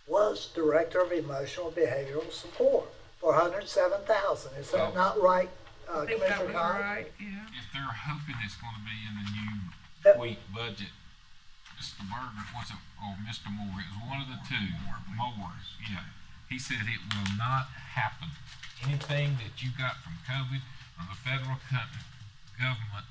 was Director of Emotional Behavioral Support for $107,000. Is that not right, I think that Commissioner was Cox? right, yeah. If they're hoping it's gonna be in the new That- tweak budget, Mr. Berger, or Mr. Moore, it was one of the two. Moore, yeah. He said it will not happen. Anything that you got from COVID or the federal government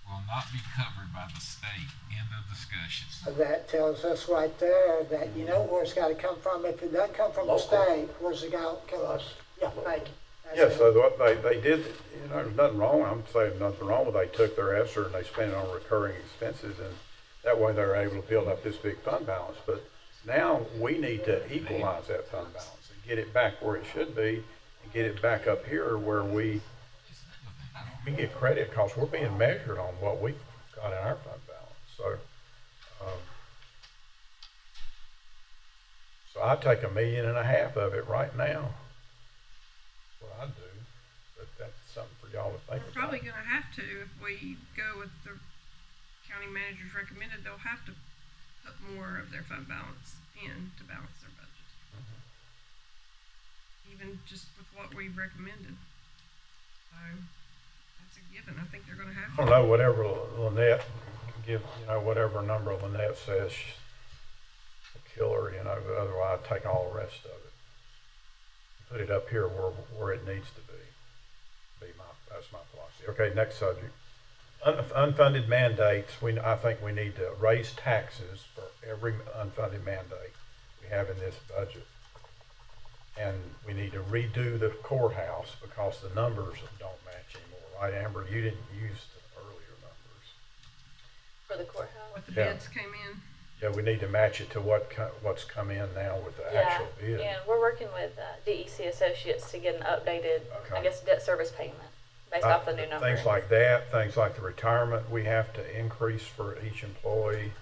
will not be covered by the state. End of discussion. That tells us right there that you know where it's gotta come from. If it doesn't come from the state, where's it gotta come from? Yeah, thank you. That's Yeah, it. so what they did, there's nothing wrong, I'm saying nothing wrong with, they took their ESSER and they spent it on recurring expenses, and that way they're able to build up this big fund balance. But now we need to equalize that fund balance and get it back where it should be, and get it back up here where we get credit, because we're being measured on what we got in our fund balance. So I take $1.5 million of it right now. What I do, but that's something for y'all to think We're about. probably gonna have to, if we go with the county manager's recommended, they'll have to put more of their fund balance in to balance their budget. Even just with what we've recommended. So, that's a given, I think they're gonna have I to. don't know, whatever Lynette give, whatever number Lynette says, will kill her, but otherwise I'd take all the rest of it. Put it up here where it needs to be. That's my philosophy. Okay, next subject. Unfunded mandates. I think we need to raise taxes for every unfunded mandate we have in this budget. And we need to redo the courthouse because the numbers don't match anymore. Right, Amber? You didn't use the earlier For the courthouse? what the Yeah. bids came in. Yeah, we need to match it to what's come in now with the actual bid. Yeah, we're working with DEC Associates to get an updated, Okay. I guess, debt service payment based off the new number. Things like that, things like the retirement we have to increase for each employee,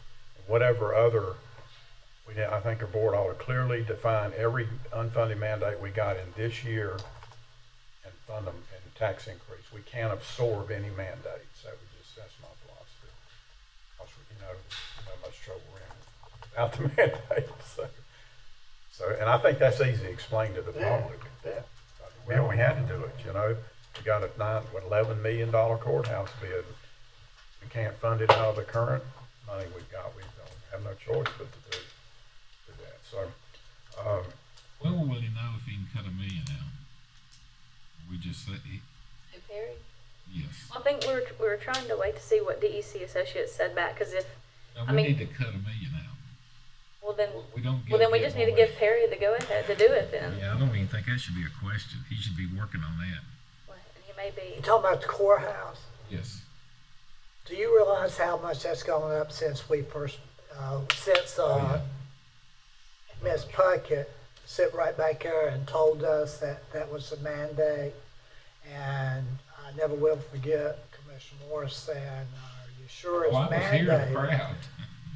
whatever other, I think our board ought to clearly define every unfunded mandate we got in this year and fund them in tax increase. We can't absorb any mandates. That's my philosophy. Because, you know how much trouble we're in without the mandates. So, and I think that's easy to explain to the public. Yeah, we had to do it, you know. We got a $11 million courthouse bid. We can't fund it out of the current money we've got. We don't have no choice but to do that. So, When will we know if he can cut $1 million out? We just said, Who, Perry? yes. I think we were trying to wait to see what DEC Associates said back, because if, Now, I we mean- need to cut $1 million out. well then, We don't well then we get just need to more. give Perry the go-ahead to do it then. Yeah, I don't even think that should be a question. He should be working on that. Well, and he may be. You talking about the courthouse? Yes. Do you realize how much that's gone up since we first, Ms. Puckett sit right back there and told us that that was a mandate? And I never will forget Commissioner Morris saying, are you sure it's Well, I was here in the mandated? crowd.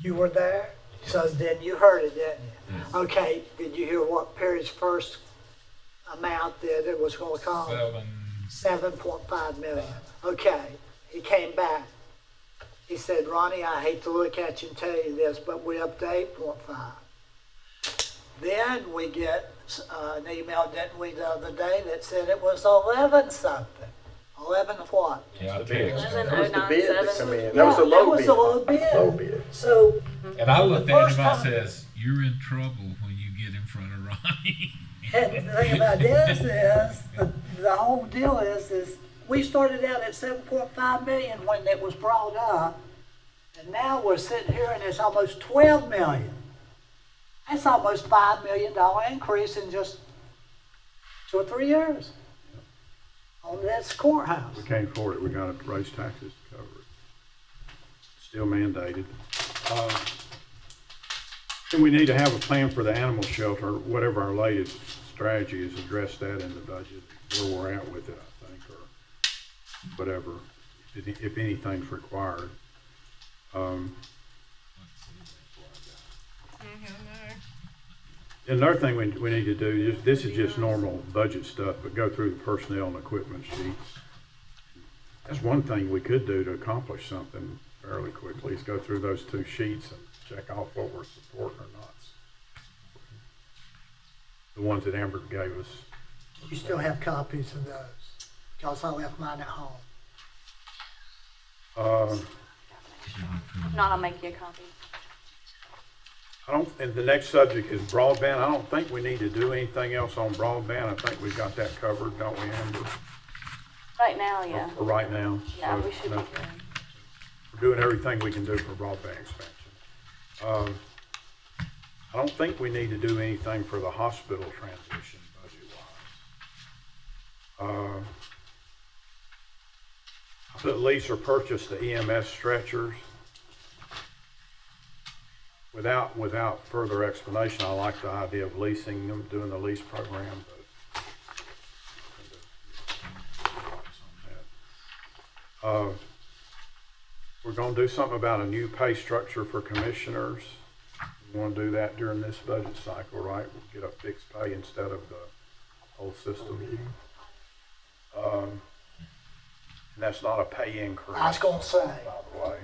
You were there? So then you heard it, didn't you? Yes. Okay, did you hear what Perry's first amount that it was gonna cost? 7.5 million. Okay, he came back. He said, Ronnie, I hate to look at you and tell you this, but we're up to 8.5. Then we get an email, didn't we, the other day that said it was 11 something. 11 of what? Yeah, I text. 11,097. That was a low bid. That was a low bid. Low bid. So, And I looked at first him, I time- says, you're in trouble when you get in front of Ronnie. and the thing about this is, the whole deal is we started out at 7.5 million when it was brought up, and now we're sitting here and it's almost 12 million. That's almost $5 million increase in just 2 or 3 years on this courthouse. we can't afford it. We gotta raise taxes to cover it. Still mandated. And we need to have a plan for the animal shelter, whatever our latest strategy is, address that in the budget, where we're at with it, I think, or whatever, if anything's required. Another thing we need to do, is this is just normal budget stuff, but go through the personnel and equipment sheets. That's one thing we could do to accomplish something fairly quickly, is go through those 2 sheets and check off what we're supporting or not. The ones that Amber gave us. You still have copies of those, because I left mine at home. If not, I'll make you a copy. And the next subject is broadband. I don't think we need to do anything else on broadband. I think we've got that covered, don't we, Amber? Right now, yeah. For right now. Yeah, So, we should be no, good. we're doing everything we can do for broadband expansion. I don't think we need to do anything for the hospital transition budget-wise. I put lease or purchase the EMS stretchers. Without further explanation, I like the idea of leasing them, doing the lease program, but we're gonna do something about a new pay structure for commissioners. We wanna do that during this budget cycle, right? We'll get a fixed pay instead of the whole system. And that's not a pay increase. I was gonna say, By the way.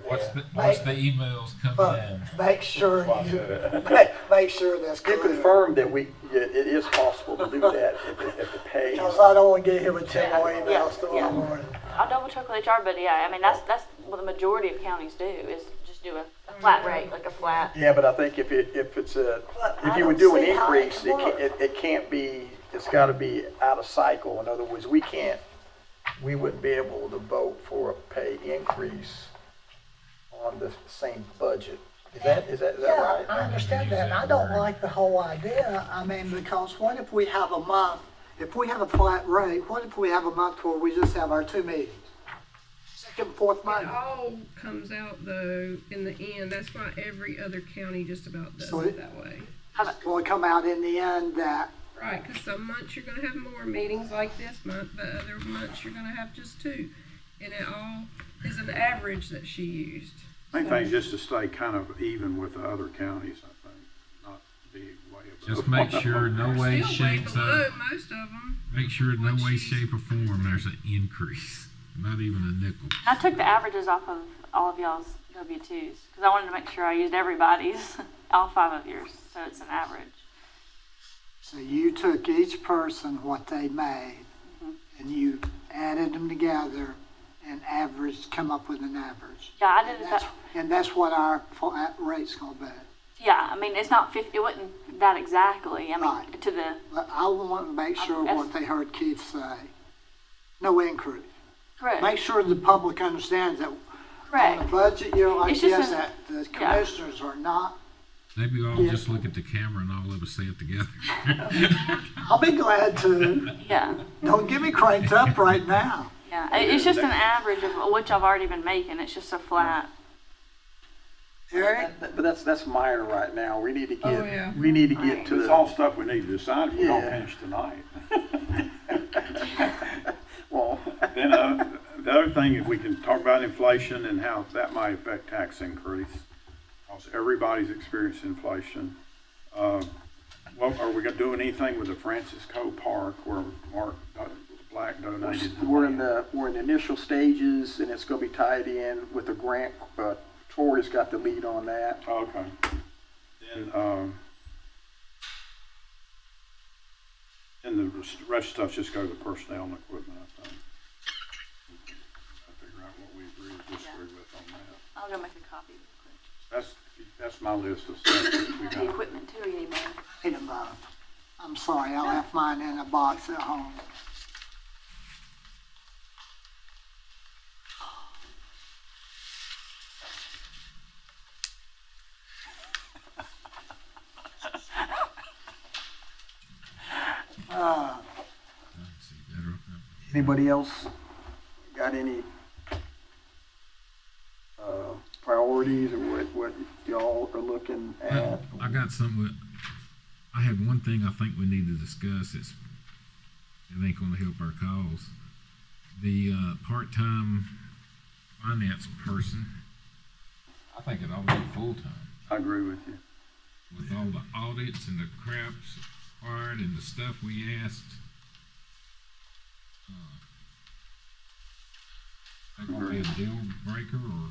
What's the emails coming in? make sure make sure that's You correct. confirmed that it is possible to do that if the pay Because is. I don't want to get hit with 10 more Yeah, emails tomorrow yeah. morning. I'll double check with HR, but yeah, I mean, that's what the majority of counties do, is just do a flat rate, like a flat. Yeah, but I think if it's But I if you would don't do an see how it increase, can work. it can't be, it's gotta be out of cycle. In other words, we wouldn't be able to vote for a pay increase on the same budget. Is that Yeah, right? I understand that. I don't like the whole idea. I mean, because what if we have a month, if we have a flat rate, what if we have a month where we just have our 2 meetings? back and forth It money. all comes out though in the end. That's why every other county just about does So it it- that way. Will it come out in the end that, Right, because some months you're gonna have more meetings like this month, but other months you're gonna have just two. And it all is an average that she used. Main thing is just to stay kind of even with the other counties, I think, not be way above. Just make sure no way, Still way shape, below most of them. make sure no way, shape, or form there's an increase, not even a nickel. I took the averages off of all of y'all's W-2s because I wanted to make sure I used everybody's, all 5 of yours, so it's an average. so you took each person what they made and you added them together and averaged, come up with an average. Yeah, I did it that. And that's what our rate's gonna be. Yeah, I mean, it's not 50, it wasn't that exactly. I mean, Right. to the, But I want to make sure That's- what they heard Keith say. No increase. correct, Make sure the public understands that on a correct. budget year like It's just this, a- that the yeah. commissioners are not, Maybe I'll Yeah. just look at the camera and all of us say it together. I'll be glad to. Yeah, Don't get me cranked up right now. yeah. It's just an average of which I've already been making. It's just a flat. Eric? But that's minor right now. We need to get, Oh, yeah. we need to get to It's the, all stuff we need to decide if we don't Yeah. finish tonight. well, Then, the other thing, if we can talk about inflation and how that might affect tax increase, because everybody's experienced inflation. Well, are we gonna do anything with the Francisco Park where Mark Black donated? we're in the initial stages and it's gonna be tied in with a grant, but Tori's got the lead on that. Okay. Then, and the rest of stuff just go to personnel and equipment, I think. I figure out what we agree or disagree with on that. I'll go make a copy real That's my list of stuff that we quick. The got. equipment too, or you need more? Wait a minute. I'm sorry, I left mine in a box at home. See better. Anybody else got any, priorities or what y'all are looking at? I got something. I have one thing I think we need to discuss. It ain't gonna help our cause. The part-time finance person, I think it ought to be full-time. I agree with you. With all the audits and the craps required and the stuff we asked. That gonna be a deal breaker or?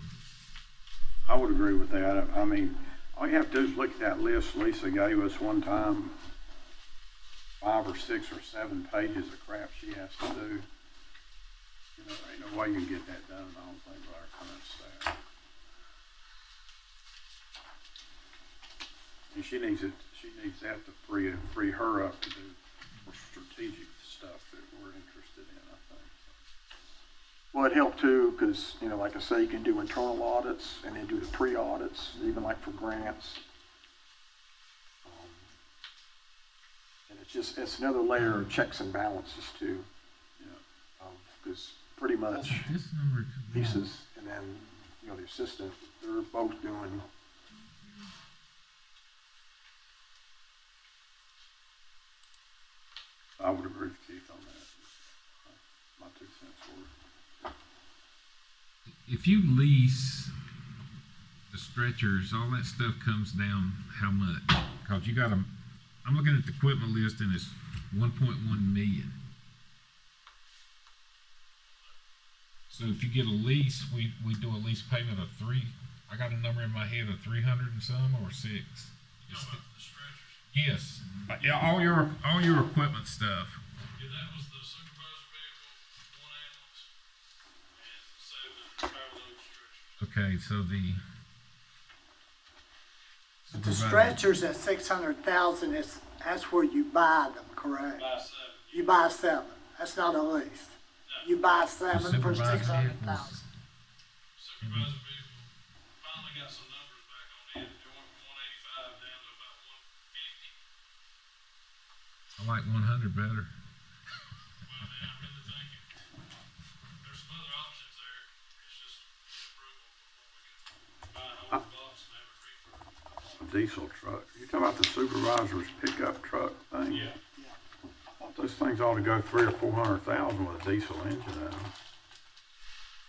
I would agree with that. I mean, all you have to do is look at that list Lisa gave us one time. 5 or 6 or 7 pages of crap she has to do. You know, there ain't no way you can get that done, I don't think, by our current staff. And she needs that to free her up to do more strategic stuff that we're interested in, I think. Well, it helped too, because, you know, like I say, you can do internal audits and then do the pre-audits, even like for grants. And it's another layer of checks and balances too. Because pretty much This number could be. Lisa's and then, you know, the assistant, they're both doing. I would agree with Keith on that. My 2 cents worth. If you lease the stretchers, all that stuff comes down how much? Cause you gotta, I'm looking at the equipment list and it's 1.1 million. So if you get a lease, we do a lease payment of I got a number in my head of 300 and some or 6. It's the stretchers. Yes, yeah, all your equipment stuff. Yeah, that was the supervisor vehicle, 1 ambulance, and 7 power load stretchers. Okay, so The stretchers at 600,000 that's where you buy them, correct? By 7. You buy 7. That's not a lease. You buy 7 for supervised 600,000. Supervisor vehicle, finally got some numbers back on it. It went from 185 down to about 150. I like 100 better. Well, man, I really think there's some other options there. It's diesel truck. You talking about the supervisor's pickup truck thing? Yeah. I thought those things ought to go 300,000 or 400,000 with a diesel engine in them.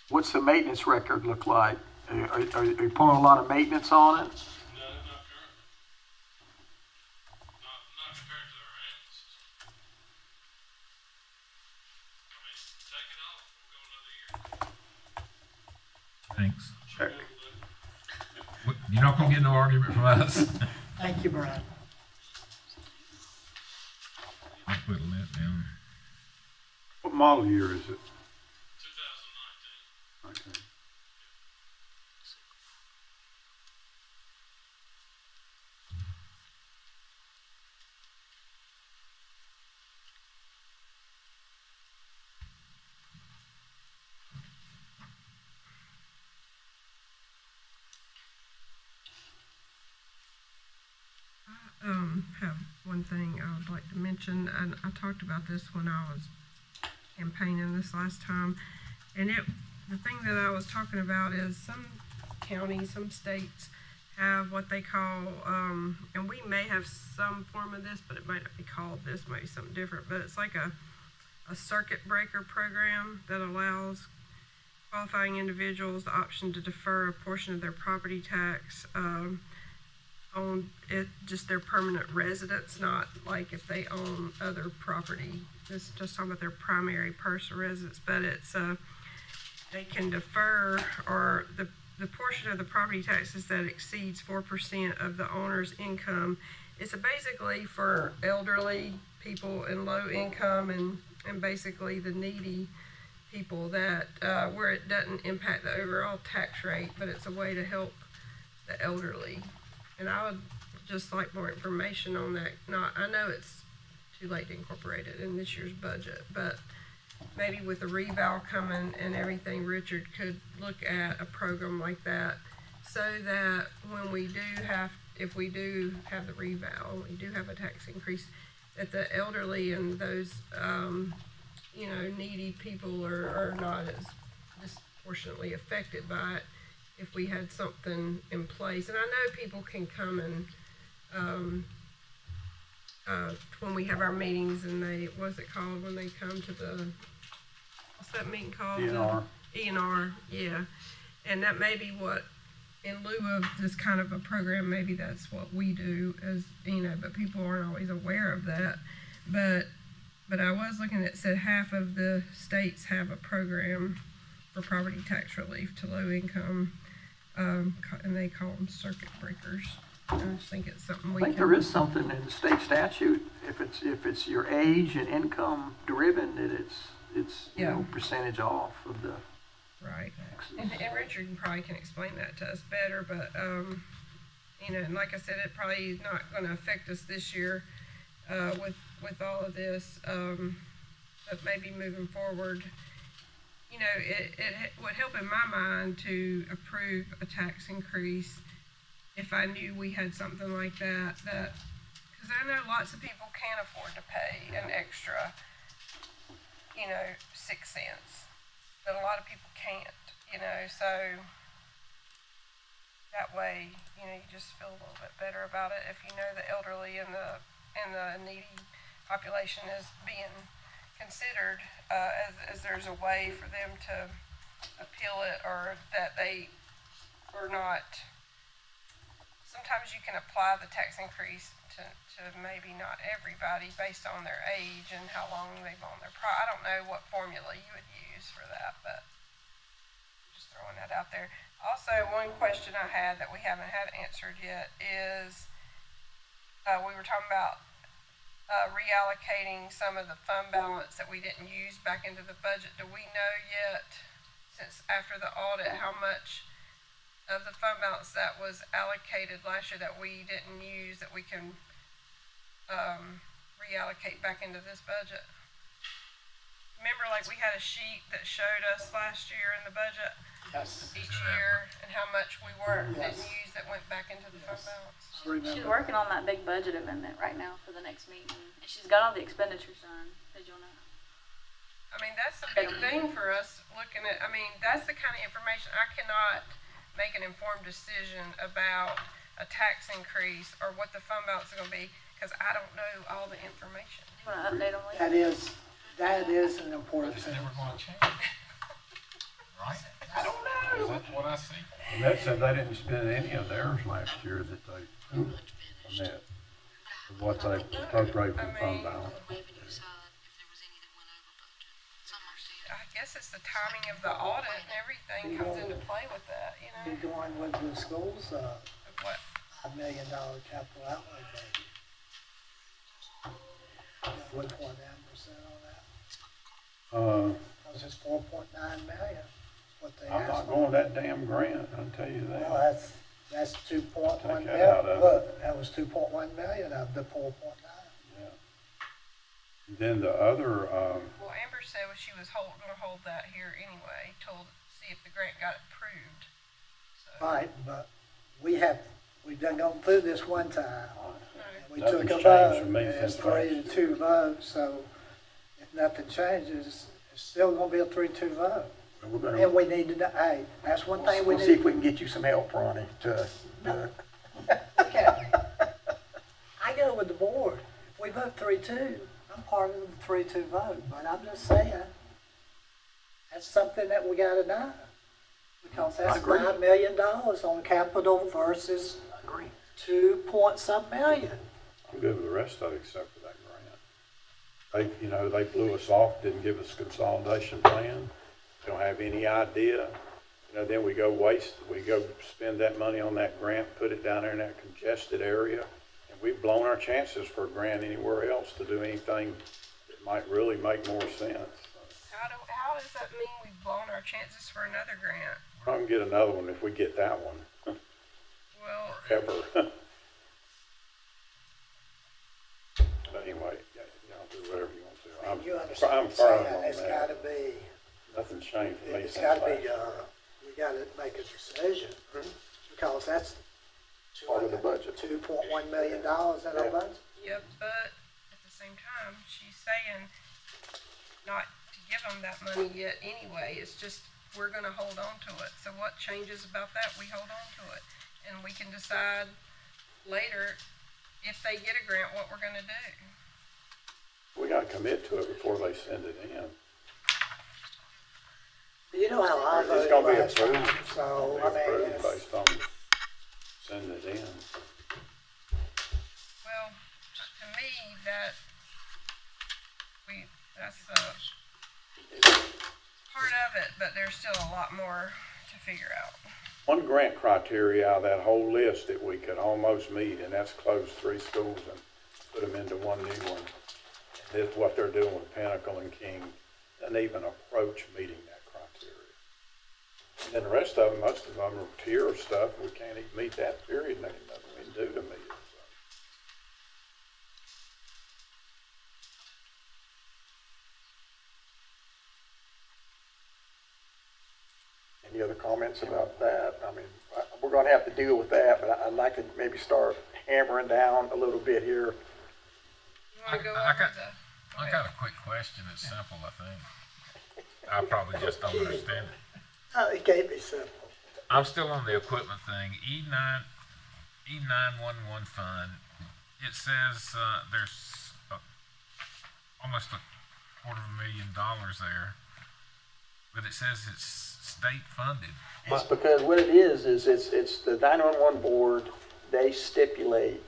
What's the maintenance record look like? Are you putting a lot of maintenance on it? No, not currently. Not compared to our ambulance system. I mean, take it off, we'll go another year. Thanks. Check. You're not gonna get no argument from us. Thank you, Brad. I'll put a limit down. What model year is it? 2019. Okay. Have one thing I would like to mention, and I talked about this when I was campaigning this last time, and the thing that I was talking about is some counties, some states have what they call, and we may have some form of this, but it might not be called this, maybe something different, but it's like a circuit breaker program that allows qualifying individuals the option to defer a portion of their property tax, on it, just their permanent residence, not like if they own other property. This is just talking about their primary personal residence, but it's, they can defer, or the portion of the property taxes that exceeds 4% of the owner's income. It's basically for elderly people and low income and basically the needy people that, where it doesn't impact the overall tax rate, but it's a way to help the elderly. And I would just like more information on that. I know it's too late to incorporate it in this year's budget, but maybe with the reval coming and everything, Richard could look at a program like that so that when we do have, if we do have the reval, we do have a tax increase, that the elderly and those, needy people are not as disproportionately affected by it. If we had something in place, and I know people can come and, when we have our meetings and what's it called, when they come to what's that meeting called? ENR. ENR, yeah. And that may be what, in lieu of this kind of a program, maybe that's what we do as, but people aren't always aware of that. But I was looking at, said half of the states have a program for property tax relief to low income. And they call them circuit breakers. I just think it's something we I think can. there is something in the state statute, if it's your age and income driven, that it's percentage off of the Right. taxes. And Richard probably can explain that to us better, but, and like I said, it probably is not gonna affect us this year, with all of this, but maybe moving forward, it would help in my mind to approve a tax increase if I knew we had something like that, because I know lots of people can't afford to pay an extra, 6 cents, but a lot of people can't, so that way, you just feel a little bit better about it if you know the elderly and the needy population is being considered, as there's a way for them to appeal it, or that they are not. Sometimes you can apply the tax increase to maybe not everybody based on their age and how long they've owned their I don't know what formula you would use for that, but just throwing that out there. Also, one question I had that we haven't had answered yet is, we were talking about reallocating some of the fund balance that we didn't use back into the budget. Do we know yet, since after the audit, how much of the fund balance that was allocated last year that we didn't use that we can reallocate back into this budget? Remember, like, we had a sheet that showed us last year in the budget, each year, and how much we didn't use that went back into the fund balance. She's working on that big budget amendment right now for the next meeting, and she's got all the expenditures done. Did you know? I mean, that's a big thing for us looking at, that's the kind of information I cannot make an informed decision about a tax increase or what the fund balance is gonna be, cause I don't know all the information. You wanna update on That is an important It's thing. never gonna change. Right? I don't know. Is that what I see? And that said, they didn't spend any of theirs last year that they, on that, what they appropriated from fund balance. Revenue side, if there was any that went over budget. Some are still. I guess it's the timing of the audit and everything comes into play with that, you Be know? going with the schools, What? $5 million capital outlay budget. What, 1.9% on that? Cause it's 4.9 million, what they I'm asked not for. going that damn grant, I'll tell you Well, that. that's 2.1 Take million. that out of it. Look, that was 2.1 million of the 4.9. Yeah. Then the other, Well, Amber said she was gonna hold that here anyway, see if the grant got approved. So, Right, but we've done gone through this one time. And we took Nothing's a changed vote, for me and it's since last 3-2 vote, so if nothing changes, it's still gonna be a 3-2 vote. We're gonna, And we need to know, hey, that's one thing we we'll see need. if we can get you some help, Ronnie, to do it. Okay. I go with the board. If we vote 3-2, I'm part of the 3-2 vote, but I'm just saying, that's something that we gotta know. Because that's agree. $5 million on capital versus 2-point-some million. I'm good with the rest of it except for that grant. They blew us off, didn't give us a consolidation plan, don't have any idea. Then we go spend that money on that grant, put it down there in that congested area. And we've blown our chances for a grant anywhere else to do anything that might really make more sense. how does that mean we've blown our chances for another grant? We're not gonna get another one if we get that one, Well, ever. But anyway, y'all do whatever you want to. You I'm understand, firm saying on it's that. gotta be, Nothing's changed for me it's since gotta last be, we gotta make a decision. Because that's Part of the budget. $2.1 million in our Yeah. budget. yep, but at the same time, she's saying not to give them that money yet anyway. It's just, we're gonna hold on to it. So what changes about that? We hold on to it. And we can decide later, if they get a grant, what we're gonna do. We gotta commit to it before they send it in. You know how I It's voted gonna be last time, approved. so, It'll I be mean, approved it's, based on sending it in. Well, to me, that's part of it, but there's still a lot more to figure out. One grant criteria out of that whole list that we could almost meet, and that's close 3 schools and put them into one new one. That's what they're doing with Pinnacle and King, doesn't even approach meeting that criteria. And then the rest of them, most of them are tier stuff, we can't even meet that period, and there's nothing we can do to meet it, so. Any other comments about that? I mean, we're gonna have to deal with that, but I'd like to maybe start hammering down a little bit here. You wanna go I over got- the? I got a quick question. It's simple, I think. I probably just don't understand it. it can't be simple. I'm still on the equipment thing. E911 fund. It says there's almost $250,000 there, but it says it's state funded. It's because what it is it's the 911 board, they stipulate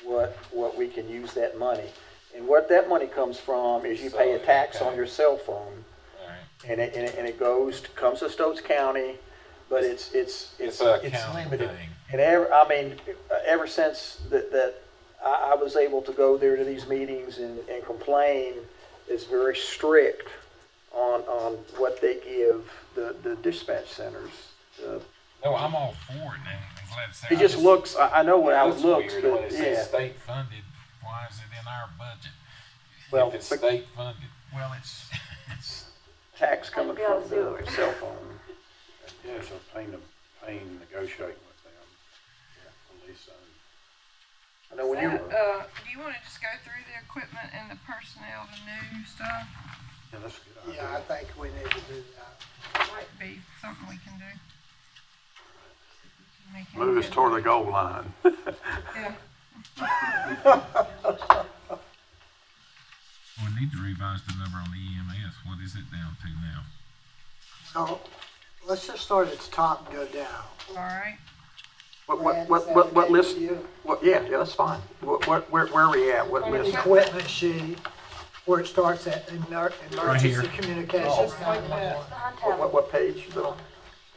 what we can use that money. And what that money comes from is you pay a tax on your cell phone. And it comes to Stokes County, but it's a county limited. thing. And ever since that I was able to go there to these meetings and complain, it's very strict on what they give the dispatch centers. No, I'm all for it now. I'm glad to say. It just looks, I know what it how looks it looks, weird when but it yeah. says state funded. Why is it in our budget? Well, if it's state funded. Well, it's tax coming from the cell phone. Yeah, it's a pain negotiating with them. Police I know when you, Do you wanna just go through the equipment and the personnel, the new stuff? Yeah, that's a good idea. Yeah, I think we need to do that. Might be something we can do. Move us toward the goal line. Yeah. We need to revise the number on the EMS. What is it down to now? So, let's just start at the top and go down. All right. What list? Yeah, that's fine. Where are we at? What list? Equipment sheet, where it starts at emergency communications. What page, Bill?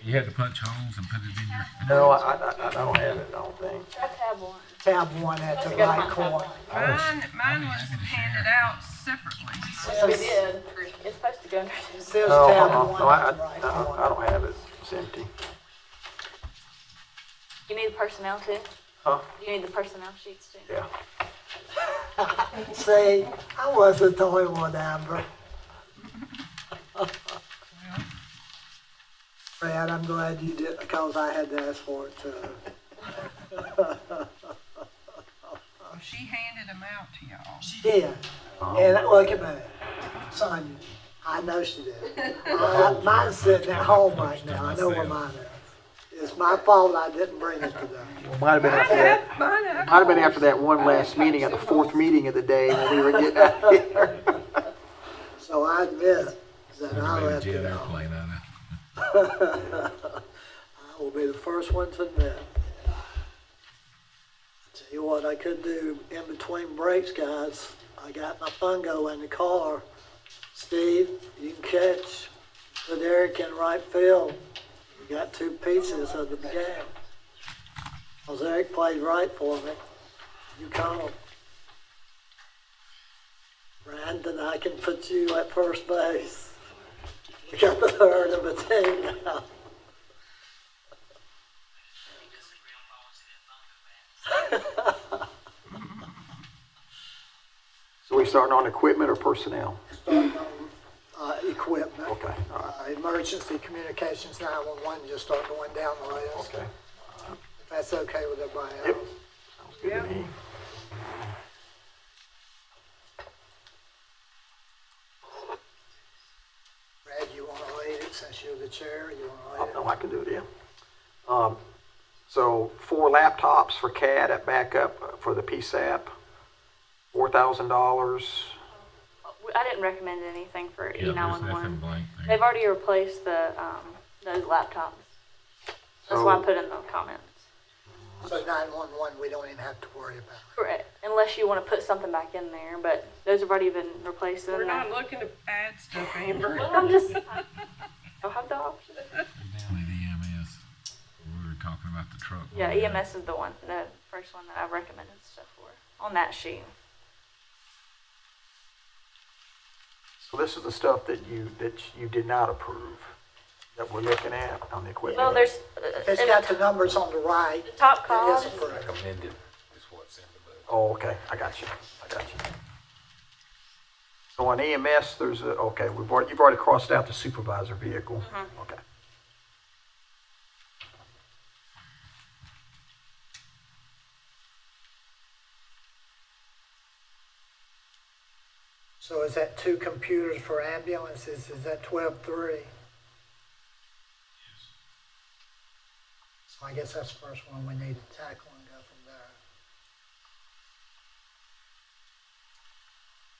You had to punch holes and put it in your. No, I don't have it, I don't think. Tab one. Tab 1 at the right corner. Mine was handed out separately. We did. It's supposed to go under It this. says No, tab 1 no, at the right corner. I don't have it. It's empty. You need the personnel too? Huh? You need the personnel sheets too? Yeah. See, I wasn't the only one, Amber. Brad, I'm glad you did, because I had to ask for it too. She handed them out to y'all. She did. And look at me, Sonya, I know she did. Mine's sitting at home right now, I know where mine is. It's my fault I didn't bring it today. Might have been after that. Might have been after that one last meeting, at the fourth meeting of the day when we were getting out of here. So I admit that I left it out. I will be the first one to admit. Tell you what I could do in between breaks, guys. I got my fungo in the car. Steve, you can catch the Derek in right field. You got 2 pieces of the game. Because Eric played right for me. You call him. Brandon, I can put you at first base. We got the third of the team now. So we starting on equipment or personnel? Starting on equipment. Okay, all right. Emergency communications 911, just start going down the list. Okay. If that's okay with everybody Yep. else. Sounds good to me. Brad, you want to lead it since you're the chair? You want to lead it? No, I can do it, yeah. So 4 laptops for CAD at backup for the PSAP, $4,000. I didn't recommend anything for Yeah, there's nothing E911. blank there. They've already replaced the, those laptops. That's why I put in the comments. So 911, we don't even have to worry about it. Correct. Unless you want to put something back in there, but those have already been replaced. We're not looking to add stuff, Amber. I'm just, I'll have the option. Down at EMS, we were talking about the truck. Yeah, EMS is the one, the first one that I recommended stuff for on that sheet. So this is the stuff that you did not approve, that we're looking at on the equipment. Well, there's, It's in got the the numbers on the right. top It column, is approved. Recommended is what's in the budget. Oh, okay, I got you. So on EMS, there's you've already crossed out the supervisor vehicle. Okay. So is that 2 computers for ambulances? Is that 12.3? So I guess that's the first one we need to tackle and go from there.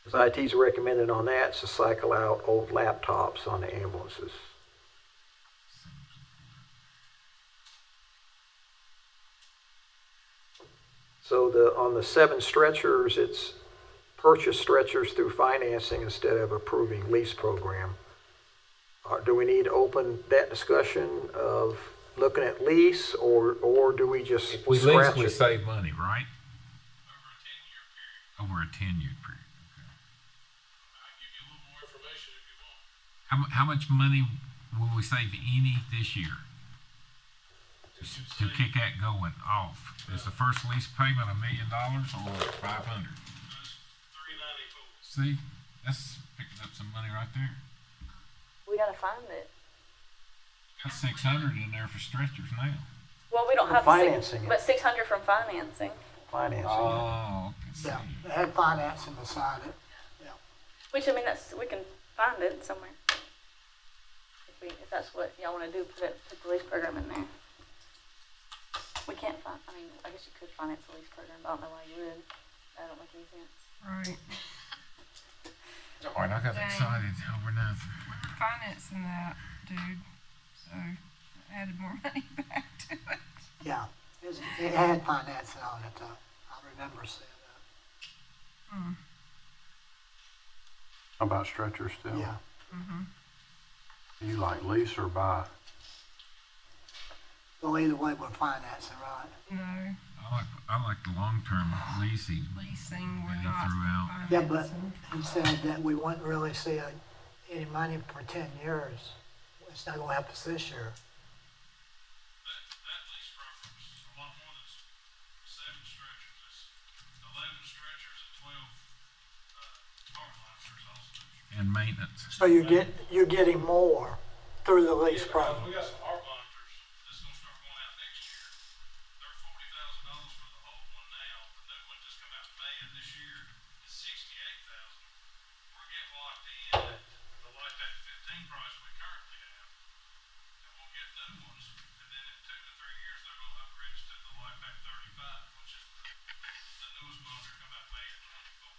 Because IT's recommended on that is to cycle out old laptops on the ambulances. So on the 7 stretchers, it's purchase stretchers through financing instead of approving lease program. Do we need to open that discussion of looking at lease, or do we just If we lease, scratch we it? save money, right? Over a 10-year period. Okay. I'll give you a little more information if you want. How much money will we save any this year? To kick that going off? Is the first lease payment $1 million or 500? See, that's picking up some money right there. we gotta find it. Got 600 in there for stretchers now. Well, we don't We're have financing it. but 600 from financing. Financing. Oh, okay. Yeah, they had financing beside it. Yeah. Which, I mean, we can find it somewhere. If that's what y'all wanna do, put the lease program in there. We can't I mean, I guess you could finance the lease program, but I don't know why you would. That don't make any sense. Right. All right, I got Dang. excited over nothing. We were financing that, dude, so added more money back to it. Yeah, it had financing on it, I remember seeing that. Hmm. How about stretchers still? Yeah, You like lease or buy? well, either way, we're financing, right? No, I like the long-term leasing. leasing, we're Maybe not throughout. Yeah, but financing. he said that we wouldn't really see any money for 10 years. It's not gonna help us this year. That lease program's a lot more than 7 stretchers. It's 11 stretchers and 12 power liners also. And maintenance. So you're getting more through the lease Yeah, because program. we got some heart monitors that's gonna start going out next year. They're $40,000 for the old one now. The new one just come out in May of this year. It's $68,000. We're getting locked in at the Lifetime 15 price we currently have, and we'll get new ones. And then in 2 to 3 years, they're gonna upgrade us to the Lifetime 35, which is the newest monitor come out May of 24.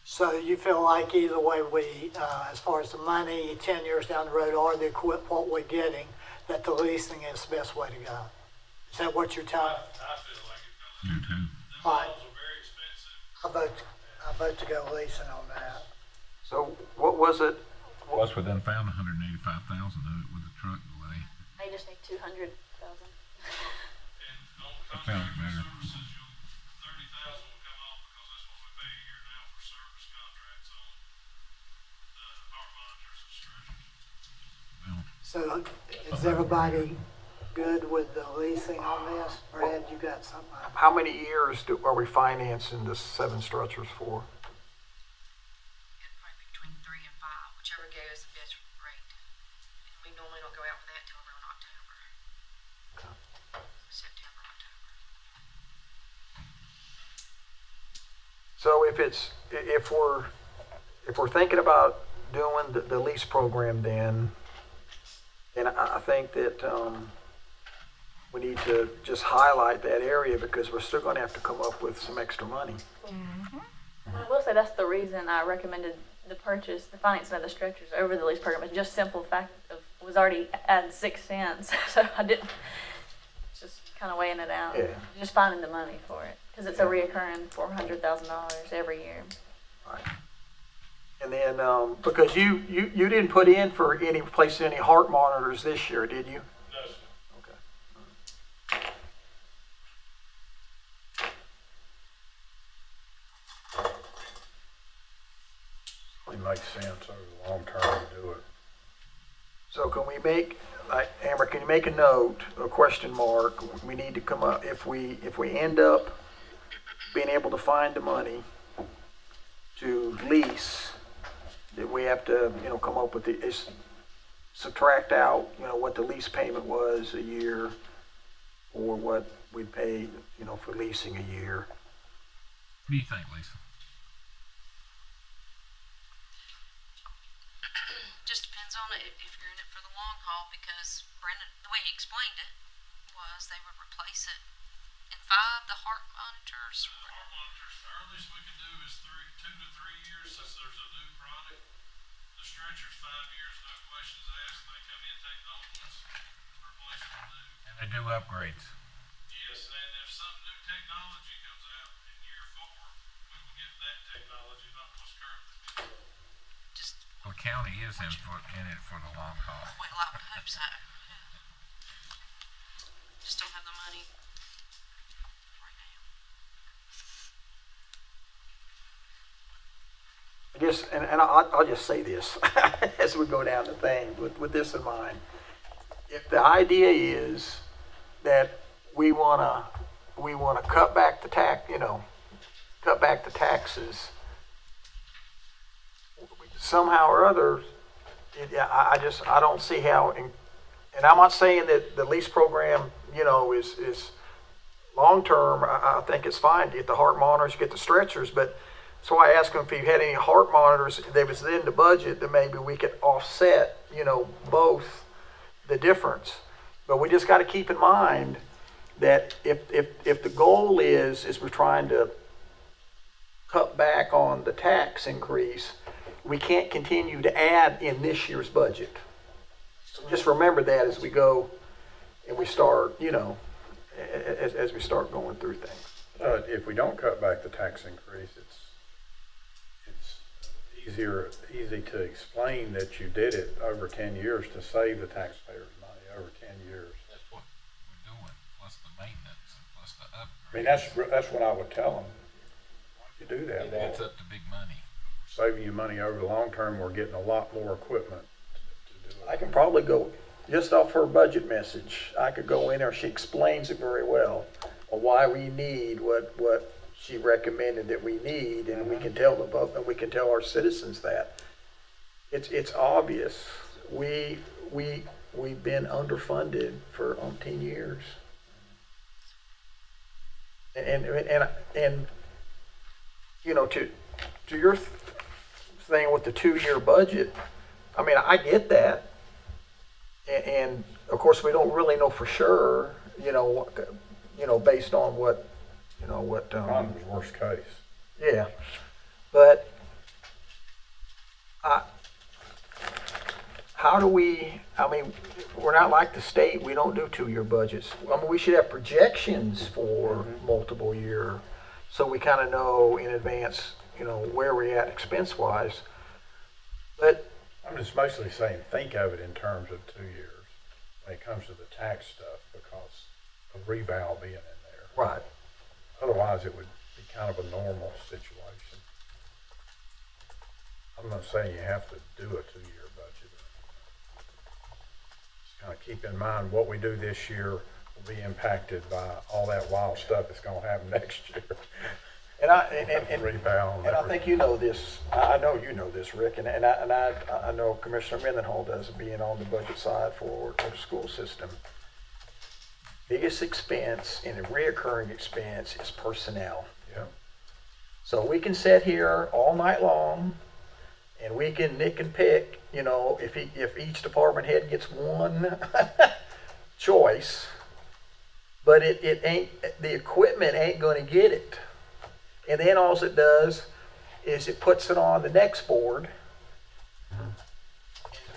So you feel like either way we, as far as the money, 10 years down the road, or the what we're getting, that the leasing is the best way to go? Is that what you're telling? I feel like it, because You too. them Right. models are very expensive. I vote to go leasing on that. So what was it? Plus, we done found 185,000 of it with the truck delay. They just need 200,000. And on That sounds contract better. services, 30,000 will come off because that's what we pay a year now for service contracts on the heart monitors and stretchers. Well, So is everybody good with the leasing on this? Brad, you got something? How many years are we financing the 7 stretchers for? Probably between 3 and 5, whichever goes the best rate. And we normally don't go out for that till around October. September, October. So if we're thinking about doing the lease program, then I think that we need to just highlight that area, because we're still going to have to come up with some extra money. I will say that's the reason I recommended the financing of the stretchers over the lease program. It's just simple fact of it was already at 6 cents, so I didn't. It's just kind of weighing it out. Yeah. Just finding the money for it because it's a reoccurring $400,000 every year. Right. And then because you didn't put in for any place any heart monitors this year, did you? No, sir. Okay. It makes sense over the long term to do it. So can we make, like, Amber, can you make a note, a question mark? We need to come up, if we end up being able to find the money to lease, that we have to, come up with subtract out, what the lease payment was a year, or what we paid, for leasing a year. what do you think, Lisa? Just depends on it if you're in it for the long haul, because Brendan, the way he explained it was they would replace it in 5, the heart monitors. The heart monitors, the earliest we can do is 2 to 3 years, since there's a new product. The stretchers, 5 years, no questions asked. They come in, take the old ones, replace them with new. And they do upgrades. Yes, and if some new technology comes out in year 4, we will get that technology, not what's currently being. Just, The county is in it for the long haul. well, I would hope so. Just don't have the money right now. I guess, and I'll just say this as we go down the thing with this in mind. If the idea is that we wanna cut back the taxes somehow or other, I don't see how. And I'm not saying that the lease program, is long term. I think it's fine to get the heart monitors, get the stretchers, but. So I asked him if he had any heart monitors that was in the budget that maybe we could offset, both the difference. But we just got to keep in mind that if the goal is we're trying to cut back on the tax increase, we can't continue to add in this year's budget. So just remember that as we go and we start, as we start going through things. If we don't cut back the tax increase, it's easy to explain that you did it over 10 years to save the taxpayers money over 10 years. That's what we're doing, plus the maintenance, and plus the upgrades. I mean, that's what I would tell them. Why don't you do that? It's up to big money. Saving you money over the long term, we're getting a lot more equipment to do it. I can probably go, just off her budget message, I could go in there, she explains it very well, on why we need what she recommended that we need, and we can tell our citizens that. It's obvious. We've been underfunded for 10 years. And to your thing with the 2-year budget, I mean, I get that. And of course, we don't really know for sure, based on what. Economy's worst case. Yeah, but how do we, we're not like the state, we don't do 2-year budgets. We should have projections for multiple year, so we kind of know in advance, where we're at expense-wise. But I'm just mostly saying, think of it in terms of 2 years when it comes to the tax stuff, because of reval being in there. right. Otherwise, it would be kind of a normal situation. I'm not saying you have to do a 2-year budget. Just kind of keep in mind what we do this year will be impacted by all that wild stuff that's going to happen next year. And Reval I think you know this. I know you know this, Rick, and I know Commissioner Mendenhall does, being on the budget side for the school system. Biggest expense and a reoccurring expense is personnel. Yeah. So we can sit here all night long, and we can nick and pick. If each department head gets one choice, but it ain't, the equipment ain't going to get it. And then all it does is it puts it on the next board.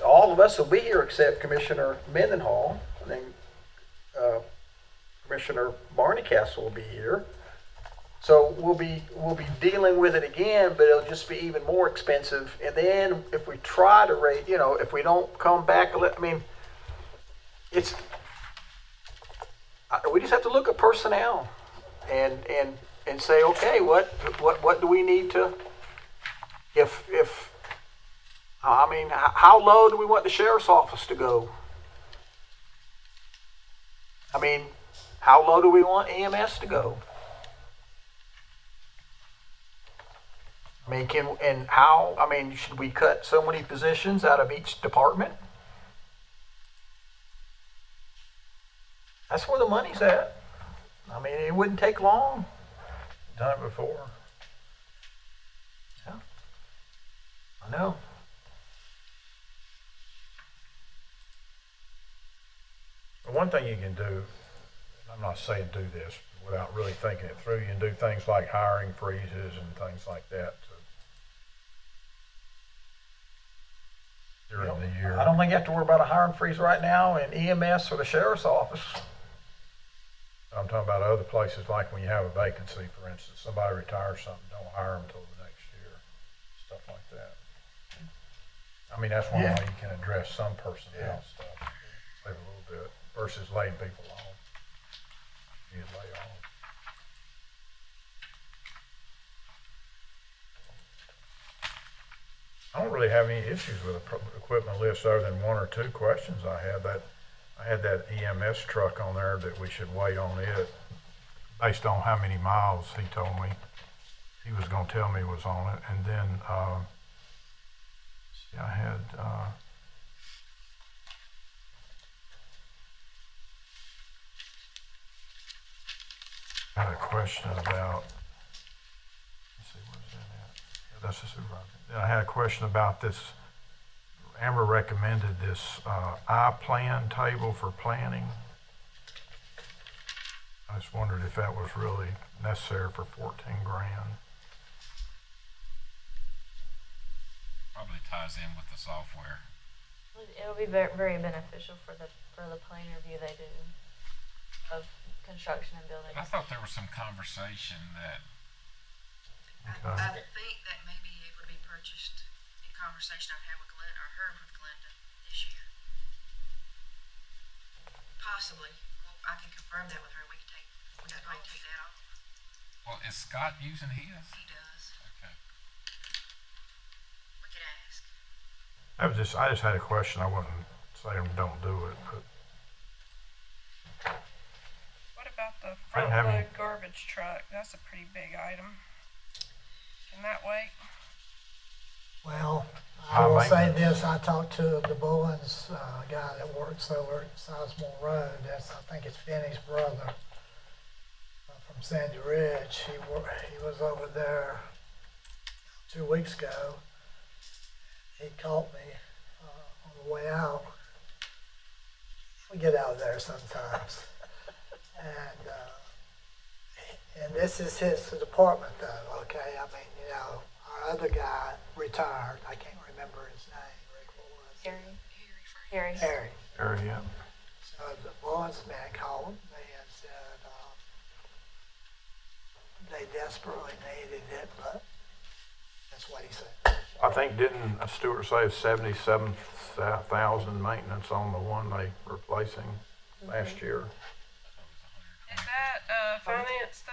All of us will be here except Commissioner Mendenhall, and then Commissioner Barneycastle will be here. So we'll be dealing with it again, but it'll just be even more expensive. And then if we try to rate, if we don't come back, we just have to look at personnel and say, okay, what do we need to, how low do we want the sheriff's office to go? How low do we want EMS to go? Should we cut so many positions out of each department? That's where the money's at. It wouldn't take long. Done it before. Yeah. I know. But one thing you can do, I'm not saying do this without really thinking it through, you can do things like hiring freezes and things like that during the year. I don't think you have to worry about a hiring freeze right now in EMS or the sheriff's office. I'm talking about other places, like when you have a vacancy, for instance, somebody retires something, don't hire them until the next year, stuff like that. That's one way you can address some personnel stuff, save a little bit, versus laying people off. You lay off. I don't really have any issues with the equipment list other than 1 or 2 questions I had. I had that EMS truck on there that we should weigh on it based on how many miles he told me he was going to tell me was on it. And then I had a question about, let's see, where's that at? Yeah, that's the supervisor. Then I had a question about this. Amber recommended this I-plan table for planning. I just wondered if that was really necessary for 14 grand. Probably ties in with the software. It'll be very, very beneficial for the plan review they do of construction and building. I thought there was some conversation that, I think that may be able to be purchased in conversation I've had with Glenda, or heard with Glenda this year. Possibly. Well, I can confirm that with her. We can probably take that off. well, is Scott using his? He does. Okay. We could ask. I just had a question. I wasn't saying don't do it, but What about the I didn't front have any- load garbage truck? That's a pretty big item. Can that wait? Well, I High will say maintenance. this, I talked to the Bullens, guy that works over at Sizemore Road, I think it's Finney's brother, from Sandy Ridge. He was over there 2 weeks ago. He caught me, on the way out. We get out of there sometimes. And this is his department though, okay? I mean, you know, our other guy retired, I can't remember his name, Rick, what was it? Harry. Harry. area. So the Bullens man called me and said, they desperately needed it, but that's what he said. I think didn't Stewart say 77,000 maintenance on the one they replacing last year? Is that finance though?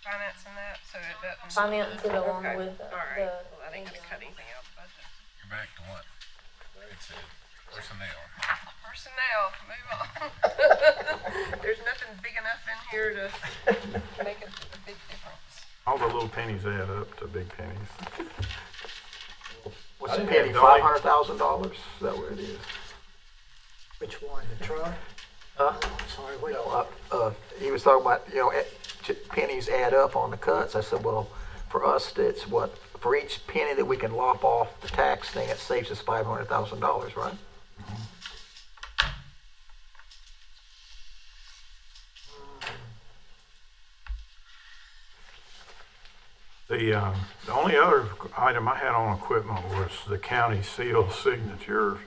Financing that so it doesn't. Finance it along Okay. with All right. Well, that ain't gonna cut anything out of the budget. You're back to what? It said personnel. Personnel, move on. There's nothing big enough in here to make a big difference. All the little pennies add up to big pennies. What's I the didn't penny, have Dolly. $500,000? Is that what it is? Which one, the truck? Sorry, wait. He was talking about, you know, pennies add up on the cuts. I said, well, for us, it's what, for each penny that we can lop off the tax thing, it saves us $500,000, right? The only other item I had on equipment was the county seal signature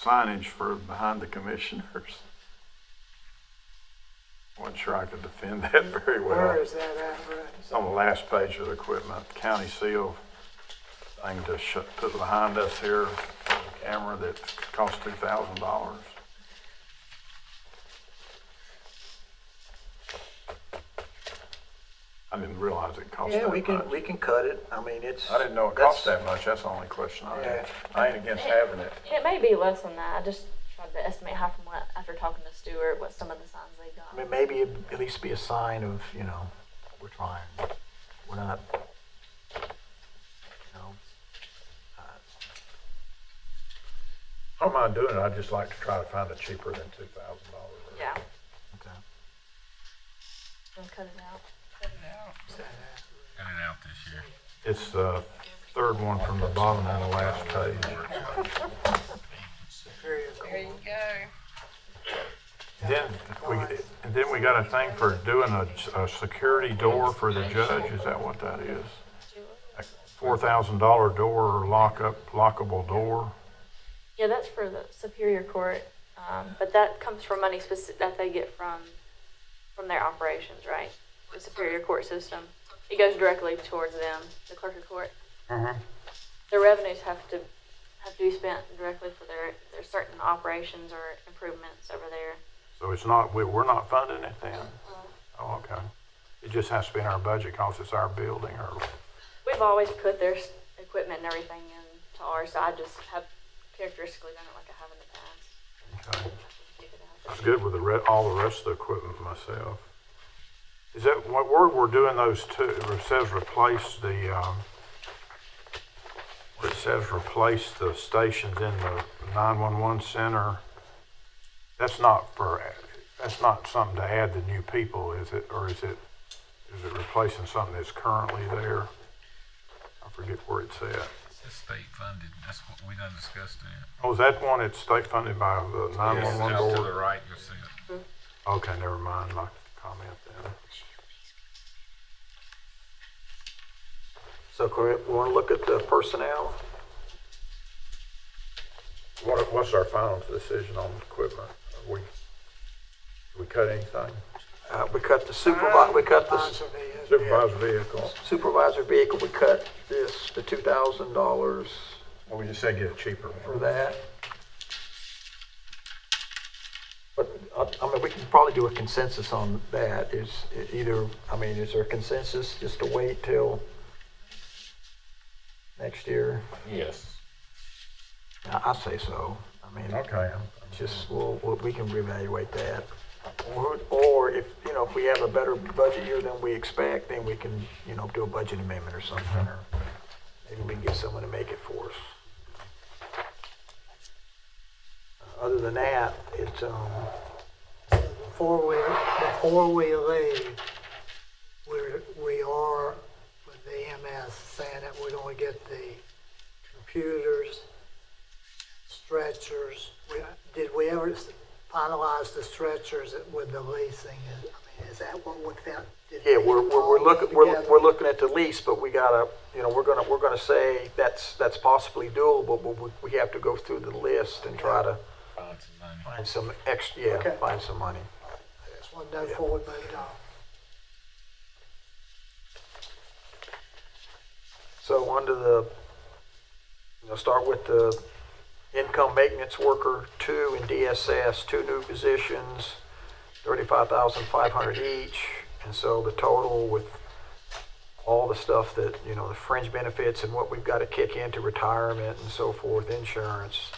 signage for behind the commissioners. Wasn't sure I could defend that very well. Where is that at, Rick? It's on the last page of the equipment, county seal thing to put behind us here, on the camera that cost $2,000. I didn't realize it cost Yeah, that we much. can cut it. I mean, it's. I didn't know it cost that much. That's the only question I had. I ain't against having it. It may be less than that. I just tried to estimate how from what, after talking to Stewart, what some of the signs they got. I mean, maybe at least be a sign of, you know, we're trying. We're not, you know. I don't mind doing it. I'd just like to try to find it cheaper than $2,000. Yeah. Okay. And cut it out. Cut it out. Got it out this year. It's the third one from the bottom on the last page. There you go. Then we got a thing for doing a security door for the judge. Is that what that is? A $4,000 door or lockable door? Yeah, that's for the Superior Court, but that comes from money that they get from their operations, right? The Superior Court system. It goes directly towards them, the clerk of court. Mm-hmm. The revenues have to be spent directly for their certain operations or improvements over there. So it's not, we're not funding it then? Oh, okay. It just has to be in our budget because it's our building or? We've always put their equipment and everything into ours, so I just have characteristically done it like I have in the past. Okay. I was good with all the rest of the equipment myself. Is that what word we're doing those two? It says replace the stations in the 911 center. That's not something to add the new people, is it? Or is it replacing something that's currently there? I forget where it's at. It's state funded. That's what we done discussed it. Oh, is that one that's state funded by the 911 Yes, out to board? the right, you'll see it. Okay, never mind. My comment then. So we want to look at the personnel? What's our final decision on equipment? Do we cut anything? We cut the supervisor Vehicle? supervisor vehicle, we cut this, the $2,000 Well, we just say get it cheaper. for that. But, I mean, we can probably do a consensus on that. Is there a consensus just to wait till next year? Yes. I say so. I mean, Okay. just, we can reevaluate that. Or if we have a better budget year than we expect, then we can, do a budget amendment or something, or maybe we can get someone to make it for us. Other than that, it's, Before we leave, we are with the EMS saying that we're gonna get the computers, stretchers. Did we ever finalize the stretchers with the leasing? Is that what we found? yeah, we're looking at the lease, but we gotta, we're gonna say that's possibly doable, but we have to go through the list and try to Find some money. find some extra, Okay. find some money. I just want to know before we moved on. So under the, start with the income maintenance worker 2 in DSS, 2 new positions, 35,500 each. And so the total with all the stuff that, the fringe benefits and what we've got to kick into retirement and so forth, insurance,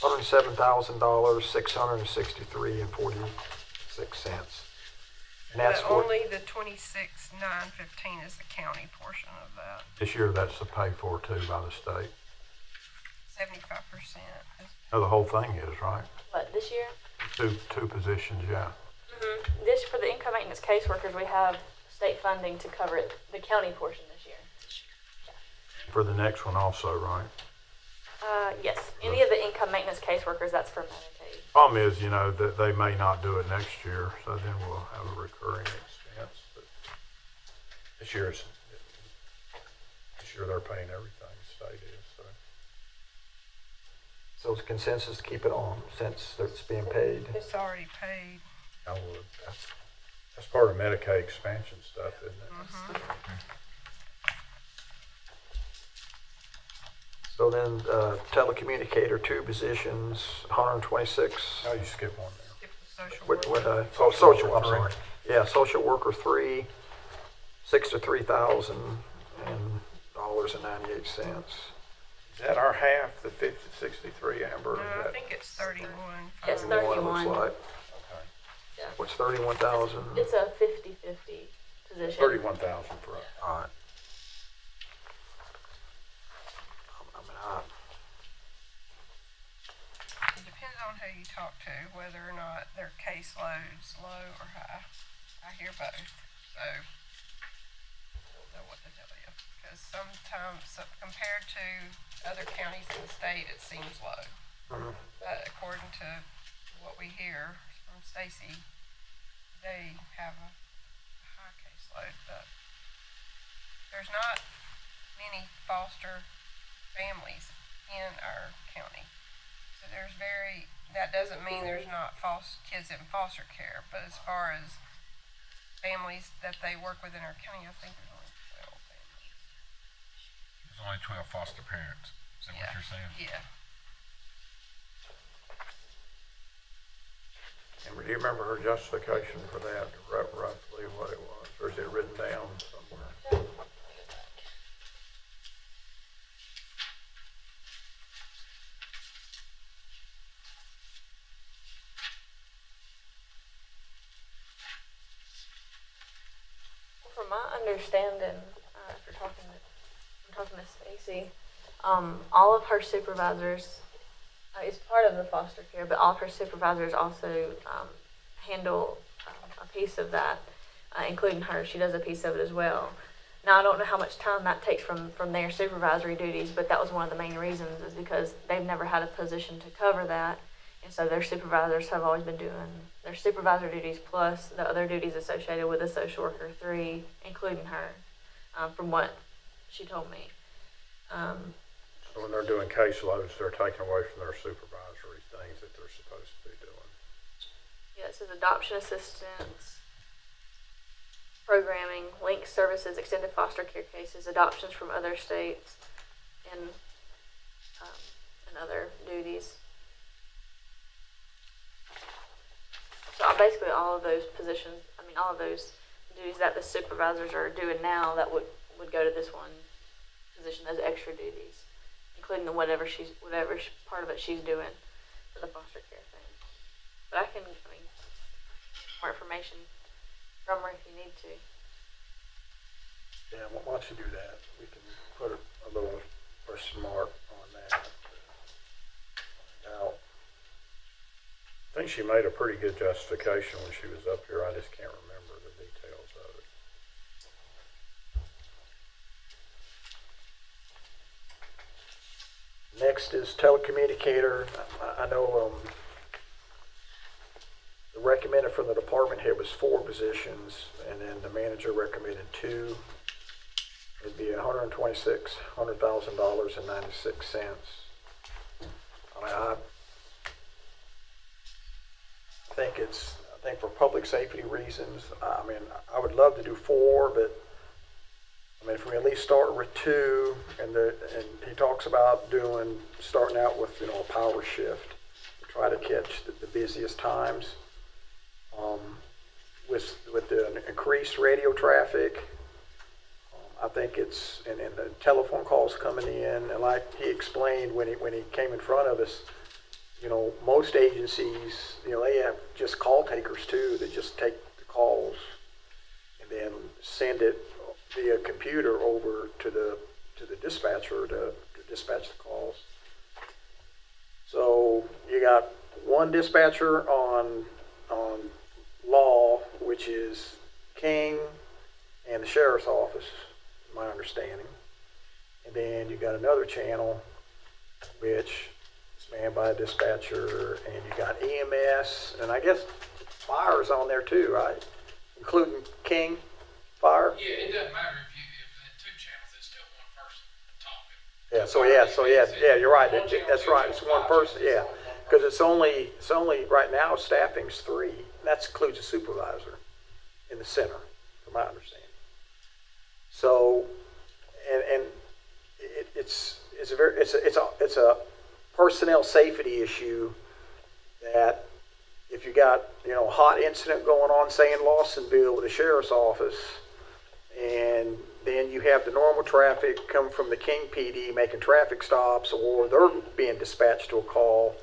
$107,000, 663 and 46 cents. And that's But for only the 26,915 is the county portion of that. This year, that's the pay for too by the state. 75% is. No, the whole thing is, right? But this year, Two positions, yeah. this, for the income maintenance caseworkers, we have state funding to cover it, the county portion this year. For the next one also, right? Yes, any of the income maintenance caseworkers, that's for Medicaid. Problem is, that they may not do it next year, so then we'll have a recurring expense. But this year they're paying everything, the state is, so. So it's consensus to keep it on since it's being paid. It's already paid. I would. That's part of Medicaid expansion stuff, isn't it? So then telecommunicator 2 positions, 126. Oh, you skip one there. Skip the social worker. Social, I'm sorry. Yeah, social worker 3, 6 to 3,000 and $98. Is that our half, the 63, Amber? or is No, I that- think it's 31. It's 31, 31. it looks like. Okay. Yeah. What's 31,000? It's a 50-50 position. 31,000 for us. All right. It depends on who you talk to, whether or not their caseload's low or high. I hear both, so I don't know what to tell you. Because sometimes, compared to other counties in the state, it seems low. But according to what we hear from Stacy, they have a high caseload, but there's not many foster families in our county. So that doesn't mean there's not kids in foster care, but as far as families that they work with in our county, I think there's only 12 families. There's only 12 foster parents. Is that what you're saying? Yeah. And do you remember her justification for that, roughly what it was, or is it written down somewhere? From my understanding, after talking to Stacy, all of her supervisors, it's part of the foster care, but all of her supervisors also handle a piece of that, including her. She does a piece of it as well. Now, I don't know how much time that takes from their supervisory duties, but that was one of the main reasons, is because they've never had a position to cover that, and so their supervisors have always been doing their there's supervisor duties plus the other duties associated with a social worker 3, including her, from what she told me. So when they're doing caseloads, they're taking away from their supervisory things that they're supposed to be doing. Yeah, it says adoption assistance, programming, link services, extended foster care cases, adoptions from other states, and other duties. So basically all of those positions, all of those duties that the supervisors are doing now that would go to this one position as extra duties, including the whatever part of it she's doing for the foster care thing. But I can, more information from her if you need to. Yeah, why don't you do that? We can put a little question mark on that. Now, I think she made a pretty good justification when she was up here. I just can't remember the details of it. next is telecommunicator. I know the recommended from the department head was 4 positions, and then the manager recommended 2. It'd be $126,000.96. I think for public safety reasons, I would love to do 4, but if we at least start with 2, and he talks about starting out with a power shift to try to catch the busiest times. With the increased radio traffic, I think it's and the telephone calls coming in, and like he explained when he came in front of us, most agencies, they have just call takers too that just take the calls and then send it via computer over to the dispatcher to dispatch the calls. So you got one dispatcher on law, which is King and the sheriff's office, my understanding. And then you got another channel, which is manned by a dispatcher, and you got EMS, and I guess fire's on there too, right? Including King Fire? Yeah, it doesn't matter if it's 2 channels, it's still one person talking. Yeah, you're right. That's right. It's one person. Yeah, because it's only right now staffing's 3. That includes a supervisor in the center, from my understanding. So, and it's a personnel safety issue that if you got a hot incident going on, say in Lawsonville with the sheriff's office, and then you have the normal traffic come from the King PD making traffic stops, or they're being dispatched to a call,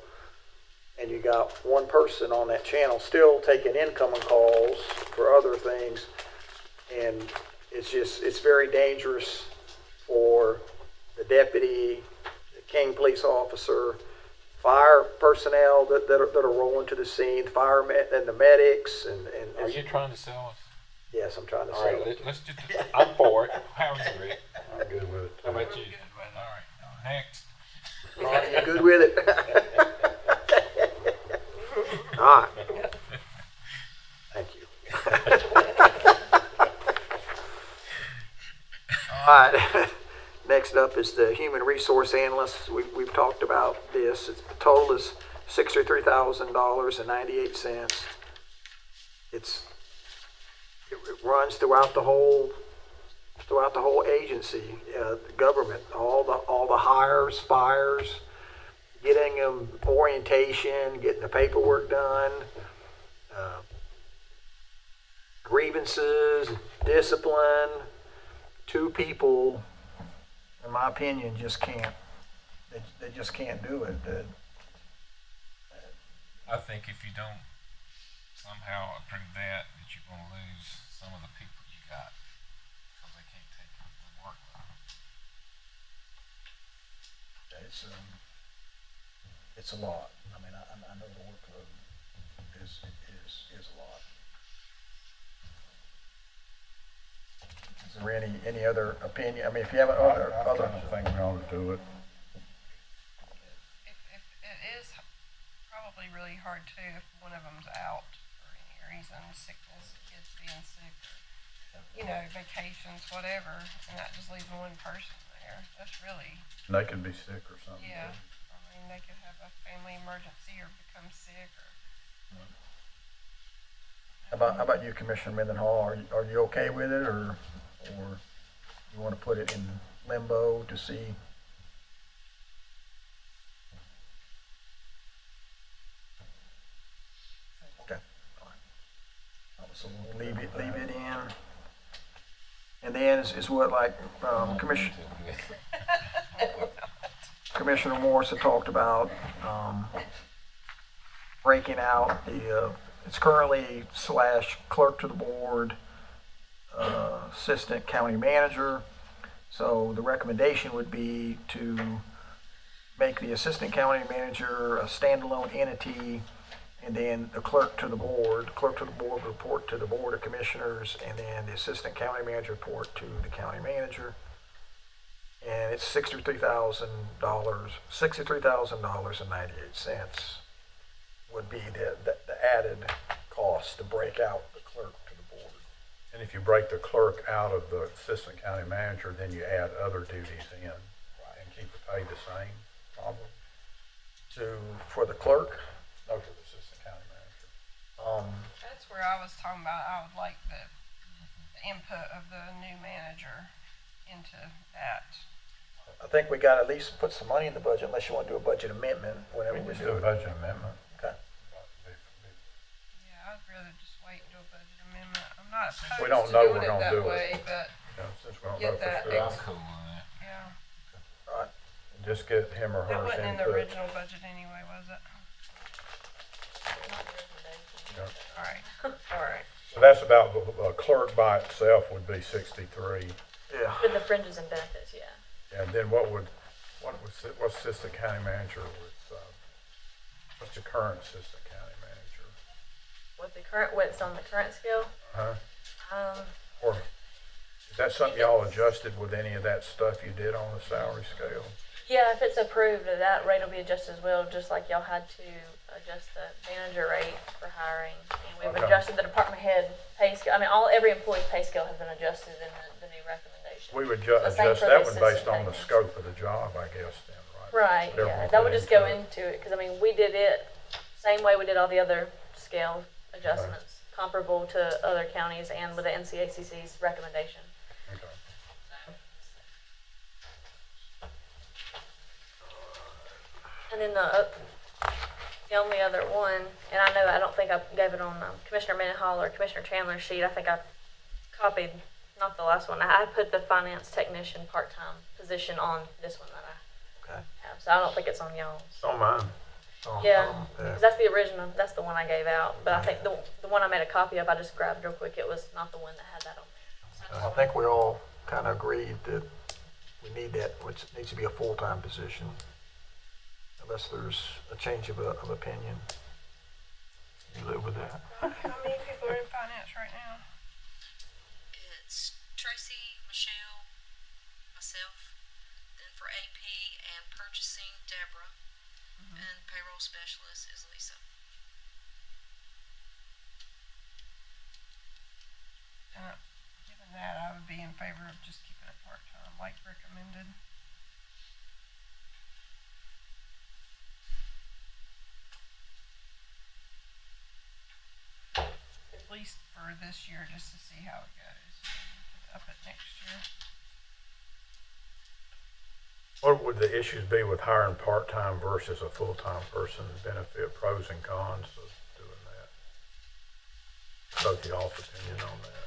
and you got one person on that channel still taking incoming calls for other things, and it's very dangerous for the deputy, the King police officer, fire personnel that are rolling to the scene, the firemen and the medics, and Are you trying to sell us? Yes, I'm trying to All say. right, let's just. I'm for it. How are you, Rick? I'm good with it. How about you? All right. Next. Ronnie, you good with it? All right. Thank you. All right. Next up is the human resource analyst. We've talked about this. The total is $63,000.98. It runs throughout the whole agency, the government, all the hires, fires, getting them orientation, getting the paperwork done, grievances, discipline. 2 people, in my opinion, just can't. They just can't do it. I think if you don't somehow approve that you're going to lose some of the people you got because they can't take the workload. It's a lot. I know the workload is a lot. Is there any other opinion? If you have other. I think we ought to do it. It is probably really hard too if one of them's out for reason, sickness, kids being sick, or, you know, vacations, whatever, and that just leaves one person there. That's really, And they can be sick or something. yeah, I mean, they could have a family emergency or become sick or. How about you, Commissioner Mendenhall? Are you okay with it, or you want to put it in limbo to see? Okay. All right. So we'll leave it in. And then is what, like, Commissioner Morris had talked about, breaking out it's currently / clerk to the board, assistant county manager. So the recommendation would be to make the assistant county manager a standalone entity, and then the clerk to the board report to the board of commissioners, and then the assistant county manager report to the county manager. And it's $63,000.98 would be the added cost to break out the clerk to the board. And if you break the clerk out of the assistant county manager, then you add other duties in and keep the pay the same, probably. For the clerk, No, for the assistant county manager. That's where I was talking about, I would like the input of the new manager into that. I think we got to at least put some money in the budget, unless you want to do a budget amendment, whenever we Just do do a it. budget amendment. Okay. Yeah, I'd rather just wait and do a budget amendment. I'm not We opposed don't to know doing we're it gonna that do it. way, but Since we don't know get for that, sure. I'm cool with that. yeah. All right. Just get him or That her wasn't in the input. original budget anyway, was it? Yeah. Alright, alright. So that's about, the clerk by itself would be 63. Yeah. With the fringes and benefits, yeah. And then what's assistant county manager with, what's the current assistant county manager? What's on the current scale? Or is that something y'all adjusted with any of that stuff you did on the salary scale? Yeah, if it's approved, that rate will be adjusted as well, just like y'all had to adjust the manager rate for hiring. And we've Okay. adjusted the department head pay scale. I mean, every employee's pay scale has been adjusted in the new recommendation. We would So same adjust for that the one based assistant on the pay. scope of the job, I guess, then, right? Right, Whatever yeah, we that put would just go into it. into it, because I mean, we did it same way we did all the other scale adjustments, comparable to other counties and with the NCACC's recommendation. Okay. And then the only other one, and I don't think I gave it on Commissioner Mendenhall or Commissioner Chandler's sheet. I think I copied, not the last one. I put the finance technician part-time position on this one that I Okay. have. So I don't think it's on y'all's. It's on mine. Yeah, because that's the original. That's the one I gave out. But I think the one I made a copy of, I just grabbed real quick. It was not the one that had that on there. I think we all kind of agreed that we need that, which needs to be a full-time position, unless there's a change of opinion. You live with that? How many people are in finance right now? It's Tracy, Michelle, myself, then for AP and purchasing, Deborah, and payroll specialist is Lisa. Given that, I would be in favor of just keeping it part-time, like recommended. At least for this year, just to see how it goes. Up it next year. What would the issues be with hiring part-time versus a full-time person, benefit, pros and cons of doing that? Both y'all's opinion on that.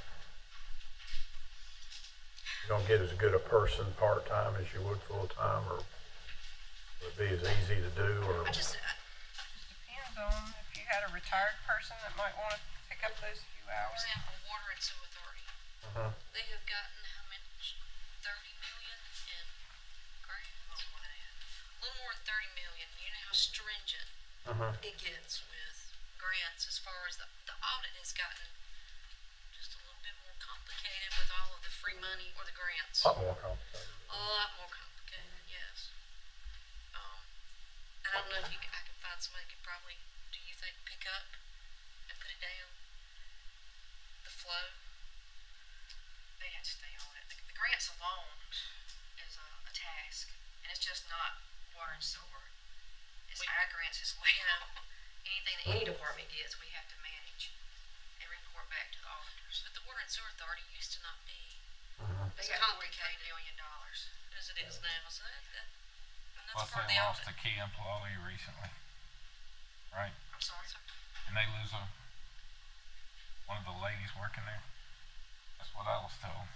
You don't get as good a person part-time as you would full-time, or would it be as easy to do, or? Just depends on if you had a retired person that might wanna pick up those few For hours. example, Water and Sewer Authority, they have gotten how much? 30 million in grants? A little more than 30 million. You know how stringent it gets with grants as far as the audit has gotten just a little bit more complicated with all of the free money or the grants. A lot more complicated. A lot more complicated, yes. And I don't know if I can find somebody who could probably, do you think, pick up and put it down? Plus, part of they the lost audit. a key employee recently, right? I'm sorry, sir. And they lose one of the ladies working there. That's what I was told.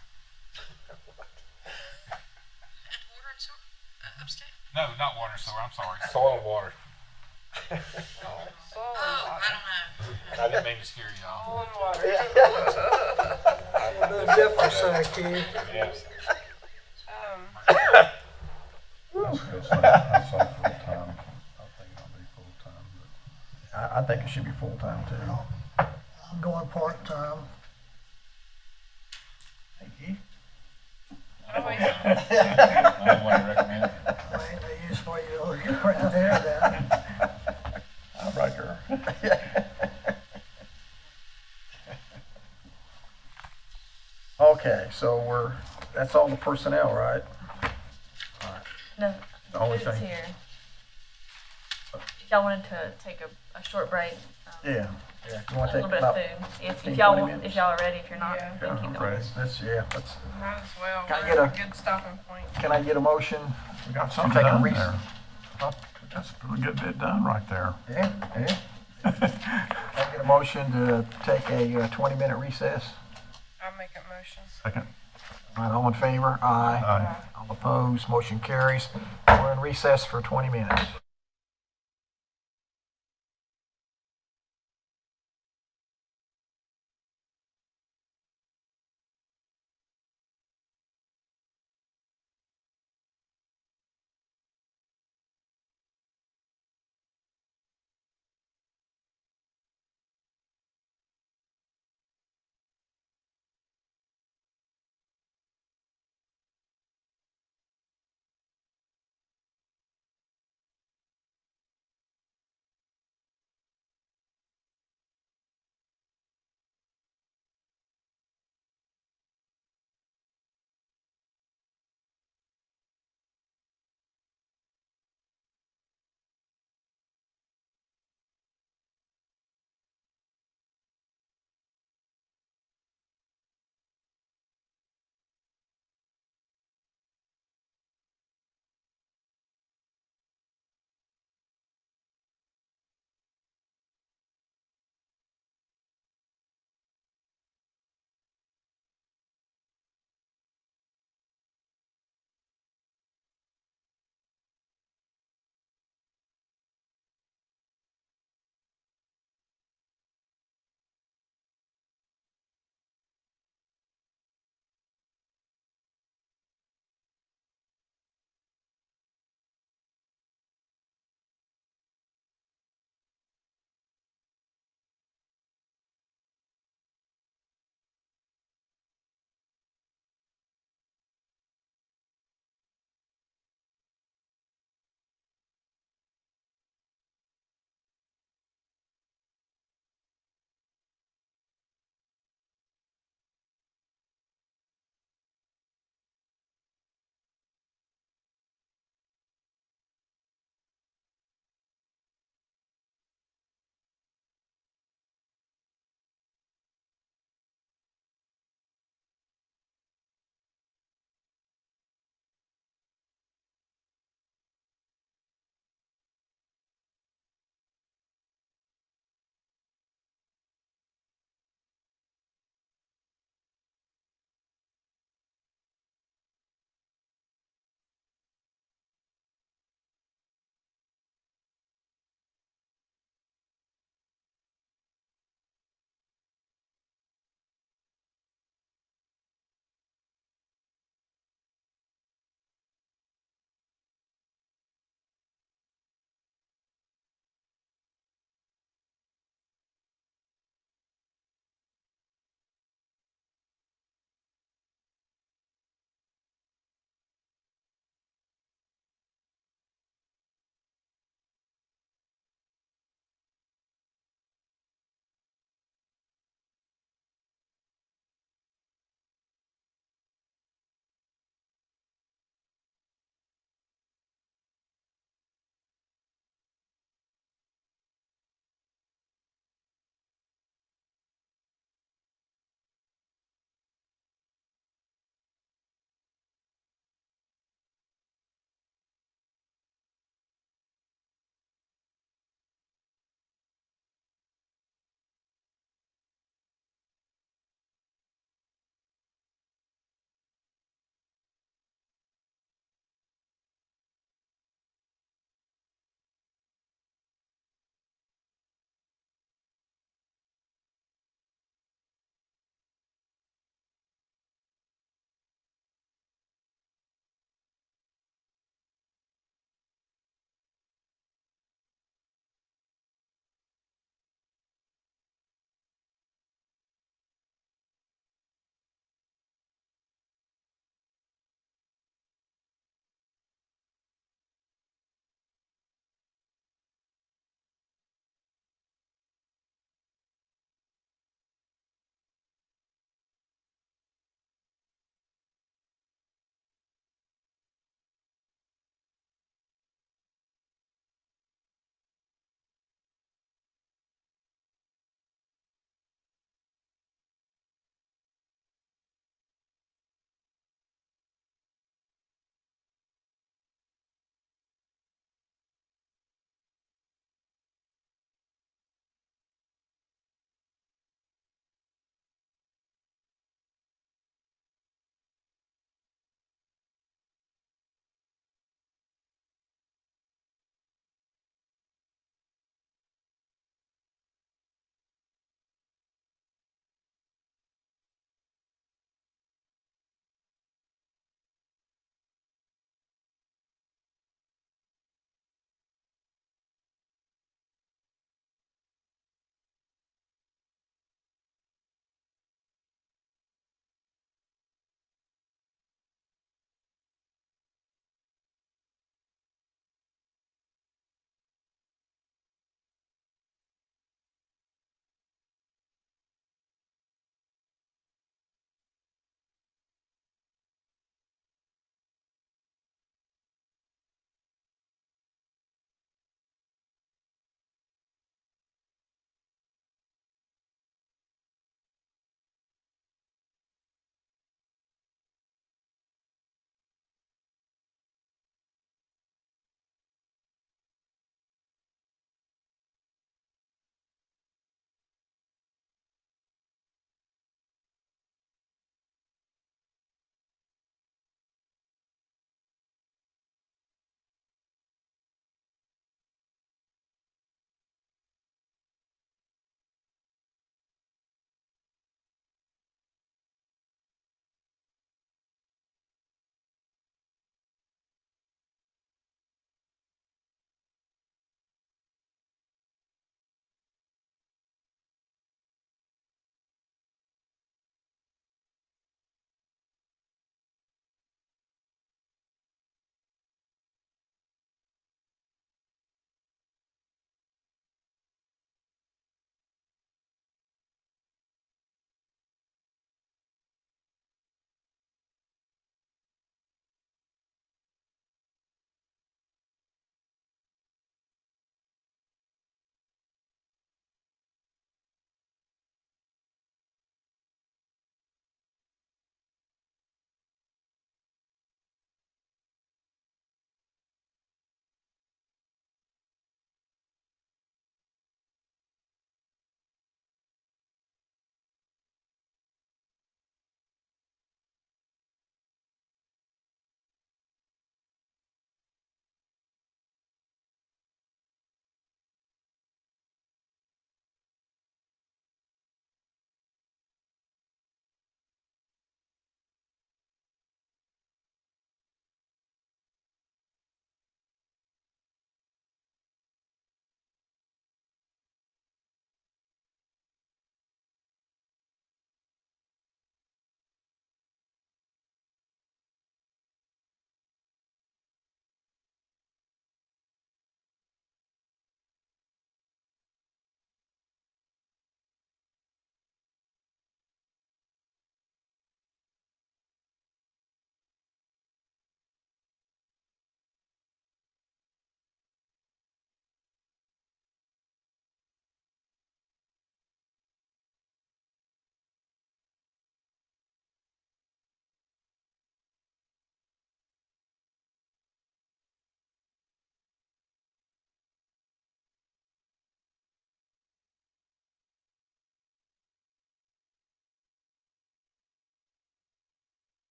At water and sewer, upstate? No, not water and sewer, I'm sorry. Soil and water. Oh, I don't know. I didn't mean to scare y'all. The difference, Keith. Yeah. I think it should be full-time too. I'm going part-time. Thank you. I wouldn't recommend it. I ain't no use for you to look around here then. I'm right there. Okay, so that's all the personnel, right? No, The only food's thing. here. If y'all wanted to take a short break, Yeah. You a want to little take bit of about food. If 15, y'all 20 want, minutes? if y'all are ready, if you're not, Yeah. then keep going. Let's, Might as well. Can I We're get at a- a good stopping point. can I get a motion? We got to something take a done rec- there. Huh? That's a pretty good bit done right there. Yeah, yeah. Can I get a motion to take a 20-minute recess? I'll make a motion. Second. All right, all in favor? Aye. Aye. All opposed, motion carries. We're in recess for 20 minutes.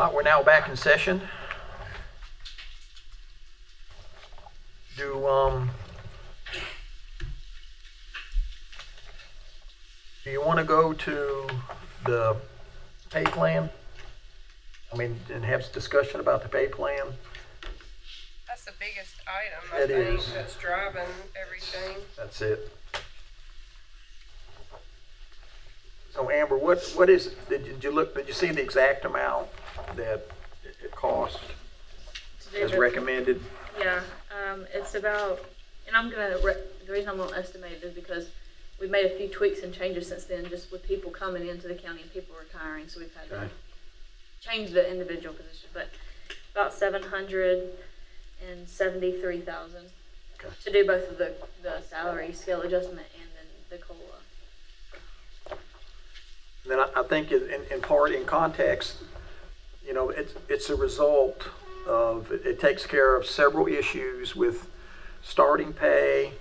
We're now back in session. Do you want to go to the pay plan? I mean, and have discussion about the pay plan? That's the biggest item, I It think, is. that's driving everything. That's it. So Amber, what is, did you see the exact amount that it cost as recommended? Yeah, it's about, and I'm gonna, the reason I'm gonna estimate it is because we've made a few tweaks and changes since then, just with people coming into the county and people retiring, so we've had to change the individual position, but about $773,000 to do both of the salary scale adjustment and then the COLA. Then I think in part, in context, you know, it's a result of, it takes care of several issues with starting pay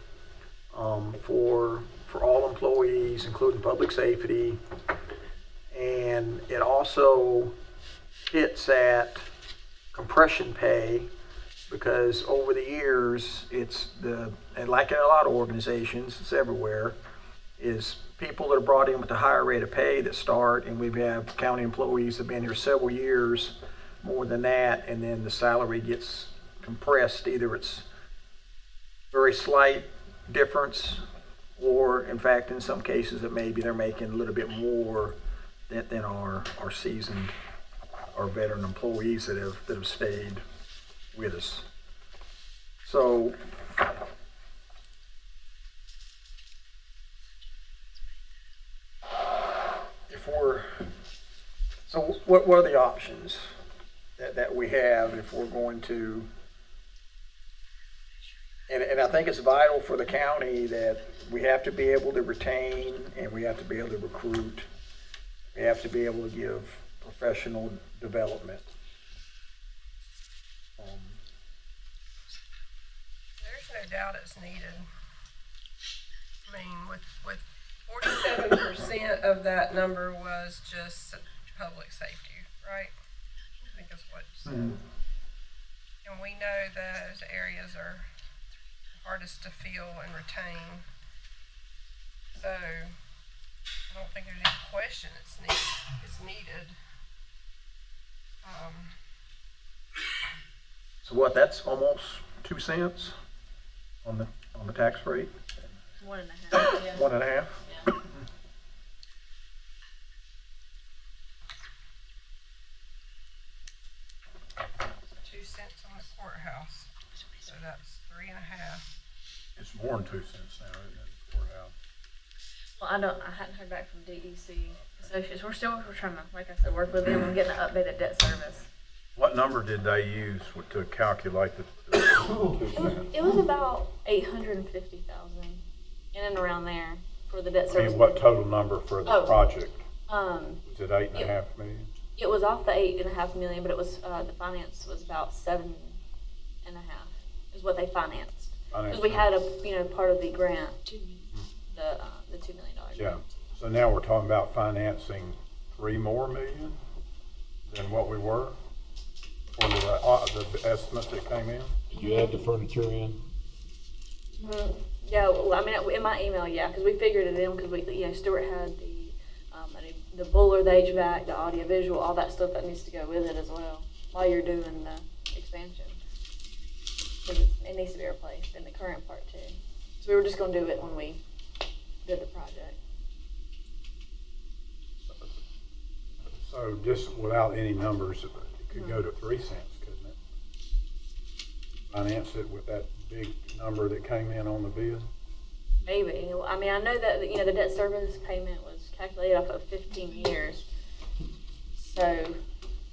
for all employees, including public safety. And it also hits at compression pay, because over the years, and like in a lot of organizations, it's everywhere, is people that are brought in with the higher rate of pay that start, and we have county employees that have been here several years, more than that, and then the salary gets compressed. Either it's very slight difference, or in fact, in some cases, it maybe they're making a little bit more than our seasoned or veteran employees that have stayed with us. So what are the options that we have if we're going to, and I think it's vital for the county that we have to be able to retain, and we have to be able to recruit. We have to be able to give professional development. There's no doubt it's needed. I mean, with 47% of that number was just public safety, right? I think that's what you said. And we know those areas are hardest to fill and retain. So I don't think there's any question it's needed. So what? That's almost 2 cents on the tax rate. 1.5. Yeah. 1.5. Yeah. 2 cents on the courthouse, so that's 3.5. It's more than 2 cents now, isn't it, courthouse? Well, I hadn't heard back from DEC associates. We're trying to, like I said, work with them on getting an updated debt service. What number did they use to calculate the 2 cents? It was about 850,000, in and around there for the debt I service. mean, what total number for the project? Was it 8.5 million? It was off the 8.5 million, but it was the finance was about 7.5 is what they financed. Because we had part of the grant, the $2 million grant. Yeah. So now we're talking about financing $3 more million than what we were for the estimates that came in. Did you add the furniture in? Yeah, well, I mean, in my email, yeah, because we figured it in because Stuart had the boiler, the HVAC, the audio visual, all that stuff that needs to go with it as well while you're doing the expansion. Because it needs to be replaced in the current part too. So we were just going to do it when we did the project. So just without any numbers, it could go to 3 cents, couldn't it? Finance it with that big number that came in on the bid? Maybe. I mean, I know that the debt service payment was calculated off of 15 years. So,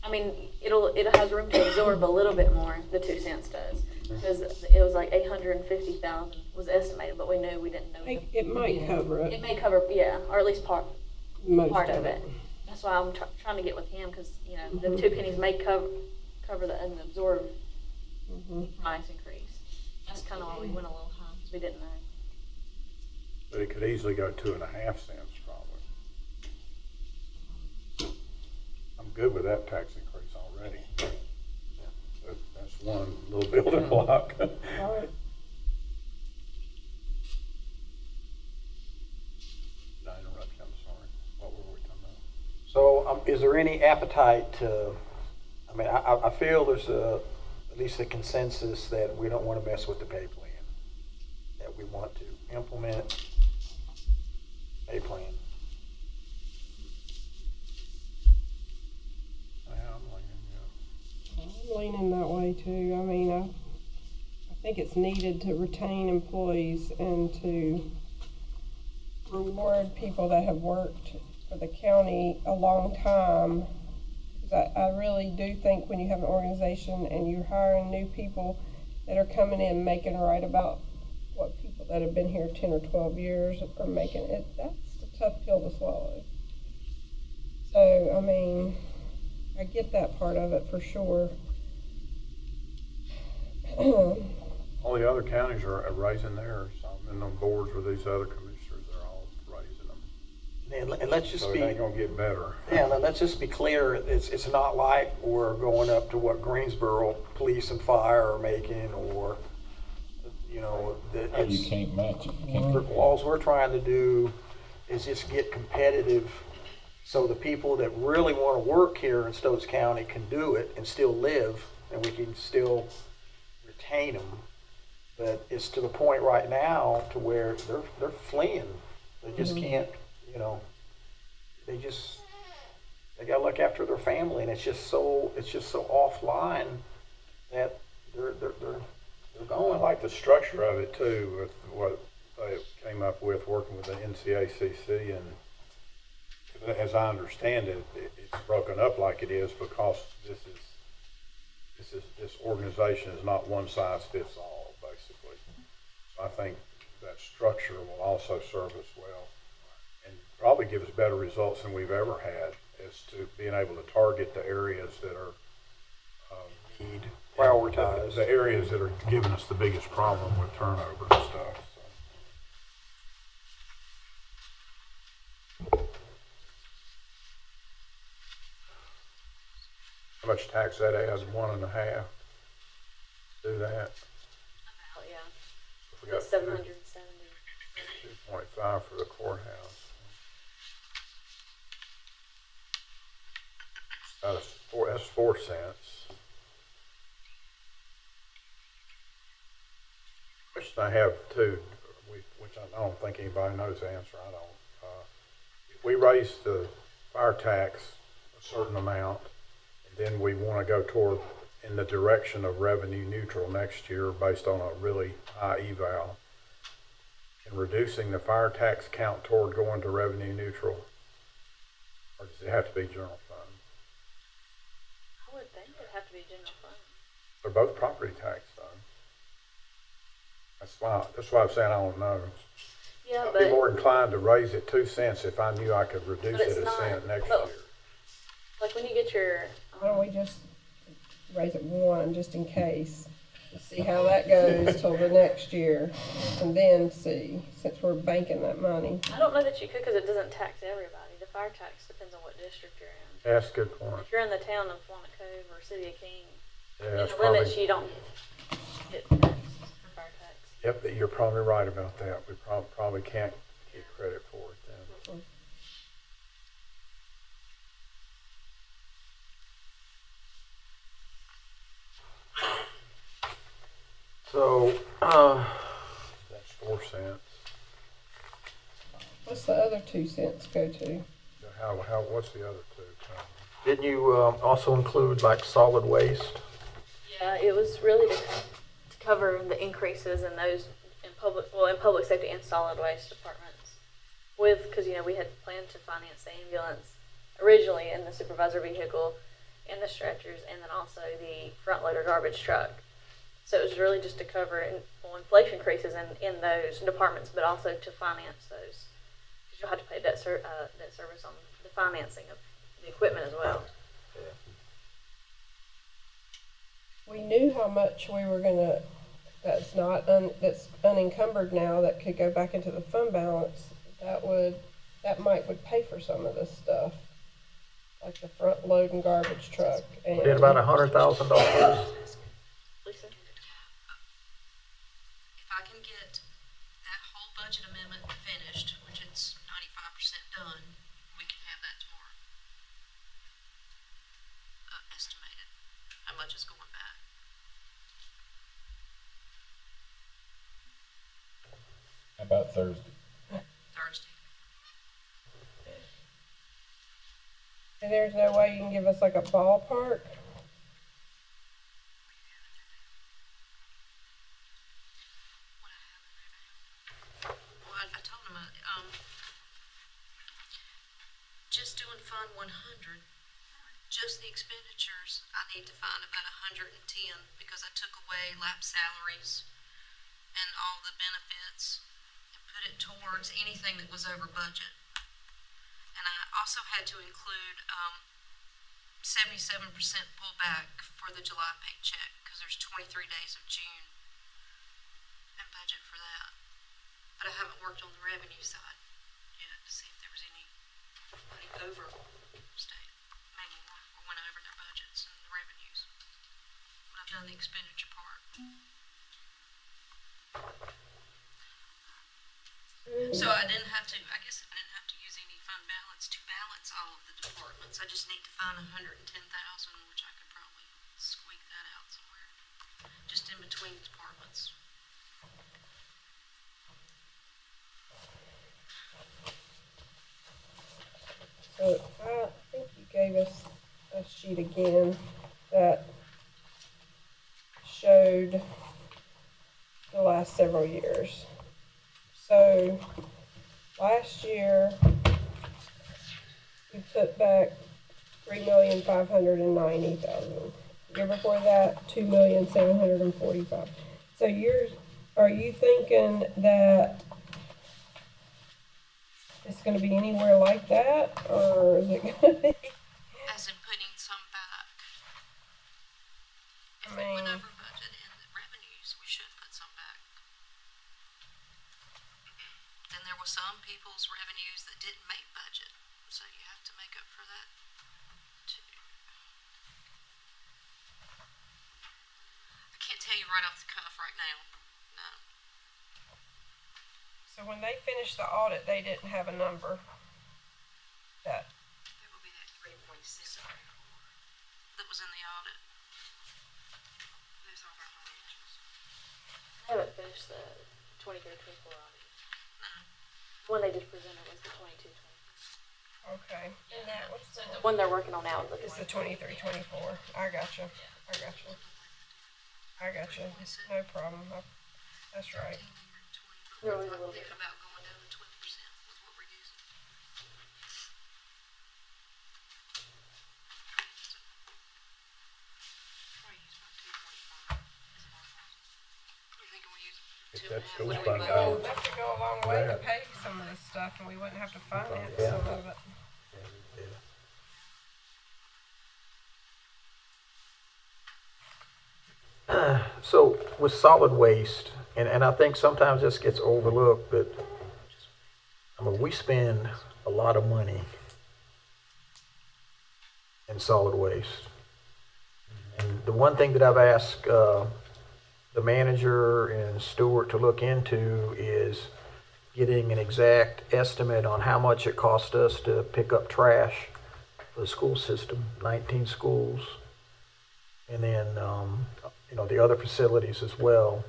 I mean, it has room to absorb a little bit more. The 2 cents does, because it was like 850,000 was estimated, but we knew we didn't know. It might cover it. It may cover, yeah, or at least part of it. it. That's why I'm trying to get with him, because the 2 pennies may cover the unabsorbed price increase. That's kind of why we went a little high, because we didn't know. But it could easily go 2.5 cents probably. I'm good with that tax increase already. just one little building block. Right. Did I interrupt you? I'm sorry. What were we talking about? So, is there any appetite to, I mean, I feel there's at least a consensus that we don't want to mess with the pay plan. That we want to implement pay plan. I'm leaning that way too. I mean, I think it's needed to retain employees and to reward people that have worked for the county a long time. 'Cause I really do think when you have an organization and you're hiring new people that are coming in making right about what people that have been here 10 or 12 years are making, that's a tough pill to swallow. So, I mean, I get that part of it for sure. All the other counties are raising theirs. I'm in on boards with these other commissioners, they're all raising them. And let's just So be. it ain't gonna get better. Yeah, and let's just be clear, it's not like we're going up to what Greensboro Police and Fire are making, or, you know, that Oh, you it's, can't match it. You can't all we're trying to do is just get competitive, so the people that really want to work here in Stokes County can do it and still live, and we can still retain them. But it's to the point right now to where they're fleeing. They just can't, you know, they gotta look after their family, and it's just so offline that they're I going. like the structure of it too, with what they came up with working with the NCACC, and as I understand it, it's broken up like it is because this organization is not one size fits all, basically. So I think that structure will also serve us well, and probably give us better results than we've ever had, as to being able to target the areas that are need Prioritized. the areas that are giving us the biggest problem with turnover and stuff. So. How much tax that adds? 1.5. Do that. Oh, yeah. If we got 770. 2.5 for the courthouse. That's 4 cents. Question I have too, which I don't think anybody knows the answer. I don't. If we raise the fire tax a certain amount, and then we want to go toward in the direction of revenue neutral next year based on a really high eval, and reducing the fire tax count toward going to revenue neutral, or does it have to be general fund? I would think it'd have to be general fund. They're both property tax though. That's why I'm saying I don't know. Yeah, I'd be more inclined to raise it 2 cents if I knew I could reduce But it's it a not- cent next but- year. like when you get your, Why don't we just raise it 1 just in case? See how that goes till the next year, and then see, since we're banking that money. I don't know that you could, because it doesn't tax everybody. The fire tax depends on what district you're in. That's a good point. If you're in the town of Walnut Cove or City of King, Yeah, in that's the limits, probably, you don't get taxed for fire tax. yep, you're probably right about that. We probably can't get credit for it then. So, That's 4 cents. What's the other 2 cents go to? So what's the other two? didn't you also include like solid waste? Yeah, it was really to cover the increases in those in public safety and solid waste departments. Because, we had planned to finance the ambulance originally in the supervisor vehicle and the stretchers, and then also the front loader garbage truck. So it was really just to cover inflation increases in those departments, but also to finance those. Because you'll have to pay debt service on the financing of the equipment as well. We knew how much we were gonna, that's unencumbered now, that could go back into the fund balance. That would pay for some of this stuff, like the front load and garbage truck. We did about $100,000. I can get that whole budget amendment finished, which it's 95% done, we can have that tomorrow. Estimated, how much is going back. How about Thursday? Thursday. And there's no way you can give us like a ballpark? Well, I told him, just doing Fund 100, just the expenditures, I need to find about 110 because I took away lap salaries and all the benefits and put it towards anything that was over budget. And I also had to include 77% pullback for the July paycheck because there's 23 days of June and budget for that. But I haven't worked on the revenue side yet to see if there was any money overstayed, maybe more, or went over their budgets and the revenues. But I've done the expenditure part. So I guess I didn't have to use any fund balance to balance all of the departments. I just need to find 110,000, which I could probably squeak that out somewhere, just in between departments. So I think you gave us a sheet again that showed the last several years. So last year, we put back 3,590,000. Year before that, 2,745,000. So are you thinking that it's gonna be anywhere like that, or is it gonna be? As in putting some back. If I we went mean- over budget in the revenues, we should put some back. Then there were some people's revenues that didn't make budget, so you have to make up for that too. I can't tell you right off the cuff right now, no. So when they finished the audit, they didn't have a number that, That would be that 3.6 that was in the audit. There's all our financials. I haven't finished the 23-24 audit. No. The one they just presented was the 22-24. okay. And that was The one they're working on now is It's the 23-24. I gotcha. No problem. That's right. There was a little bit. Thinking about going down to 20% with what we're using. Probably use about 2.5. You're thinking we use Get 2.5? that school What do we fund budget? going. That could go a long way to pay some of this stuff, and we wouldn't have to finance some of it. So with solid waste, and I think sometimes this gets overlooked, but I mean, we spend a lot of money in solid waste. And the one thing that I've asked the manager and Stewart to look into is getting an exact estimate on how much it cost us to pick up trash for the school system, 19 schools, and then the other facilities as well.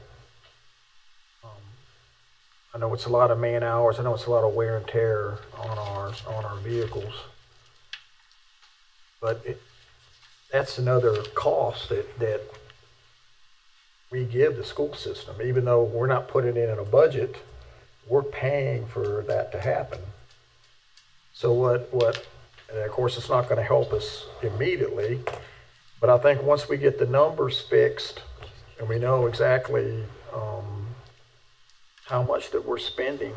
I know it's a lot of man hours. I know it's a lot of wear and tear on our vehicles, but that's another cost that we give the school system. Even though we're not putting it in a budget, we're paying for that to happen. So and of course, it's not going to help us immediately, but I think once we get the numbers fixed and we know exactly how much that we're spending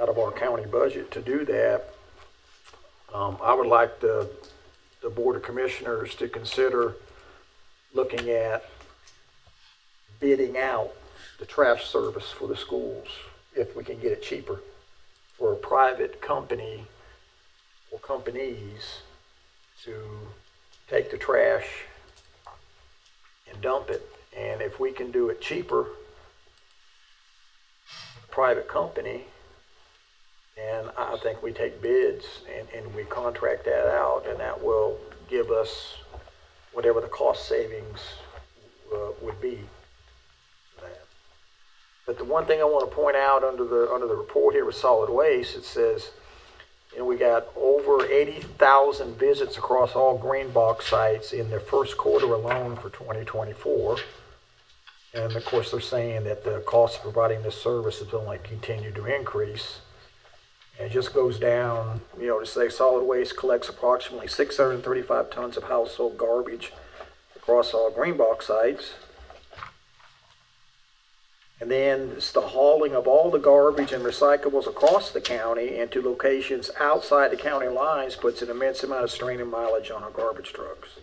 out of our county budget to do that, I would like the Board of Commissioners to consider looking at bidding out the trash service for the schools if we can get it cheaper for a private company or companies to take the trash and dump it. And if we can do it cheaper, private company, and I think we take bids and we contract that out, and that will give us whatever the cost savings would be for that. But the one thing I want to point out under the report here with solid waste, it says, you know, we got over 80,000 visits across all green box sites in the first quarter alone for 2024. And of course, they're saying that the cost of providing this service is going to continue to increase. And it just goes down, you know, to say solid waste collects approximately 635 tons of household garbage across all green box sites. And then it's the hauling of all the garbage and recyclables across the county into locations outside the county lines puts an immense amount of strain and mileage on our garbage trucks.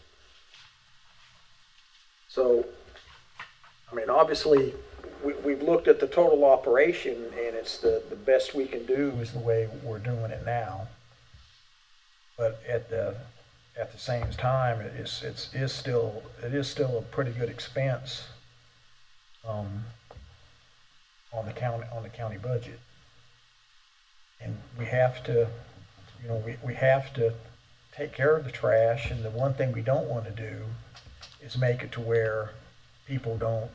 So, I mean, obviously, we've looked at the total operation, and it's the best we can do is the way we're doing it now. But at the same time, it is still a pretty good expense on the county budget. And we have to, you know, we have to take care of the trash, and the one thing we don't want to do is make it to where people don't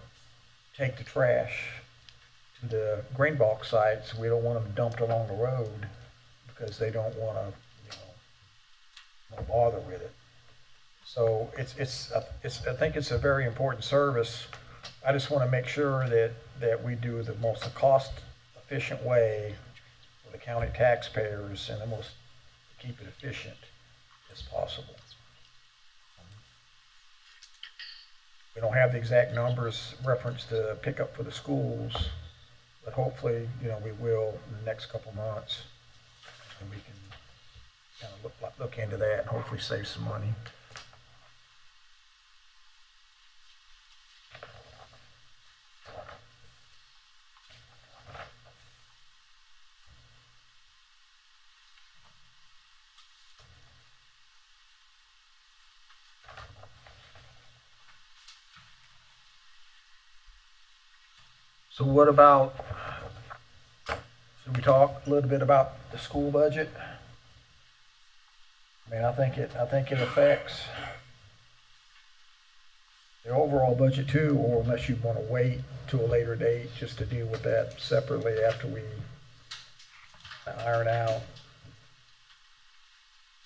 take the trash to the green box sites. We don't want them dumped along the road because they don't want to, you know, bother with it. So I think it's a very important service. I just want to make sure that we do the most cost efficient way for the county taxpayers and the most keep it efficient as possible. We don't have the exact numbers referenced to pick up for the schools, but hopefully, you know, we will in the next couple months, and we can kind of look into that and hopefully save some money. So what about, should we talk a little bit about the school budget? I mean, I think it affects the overall budget too, or unless you want to wait to a later date just to deal with that separately after we iron out.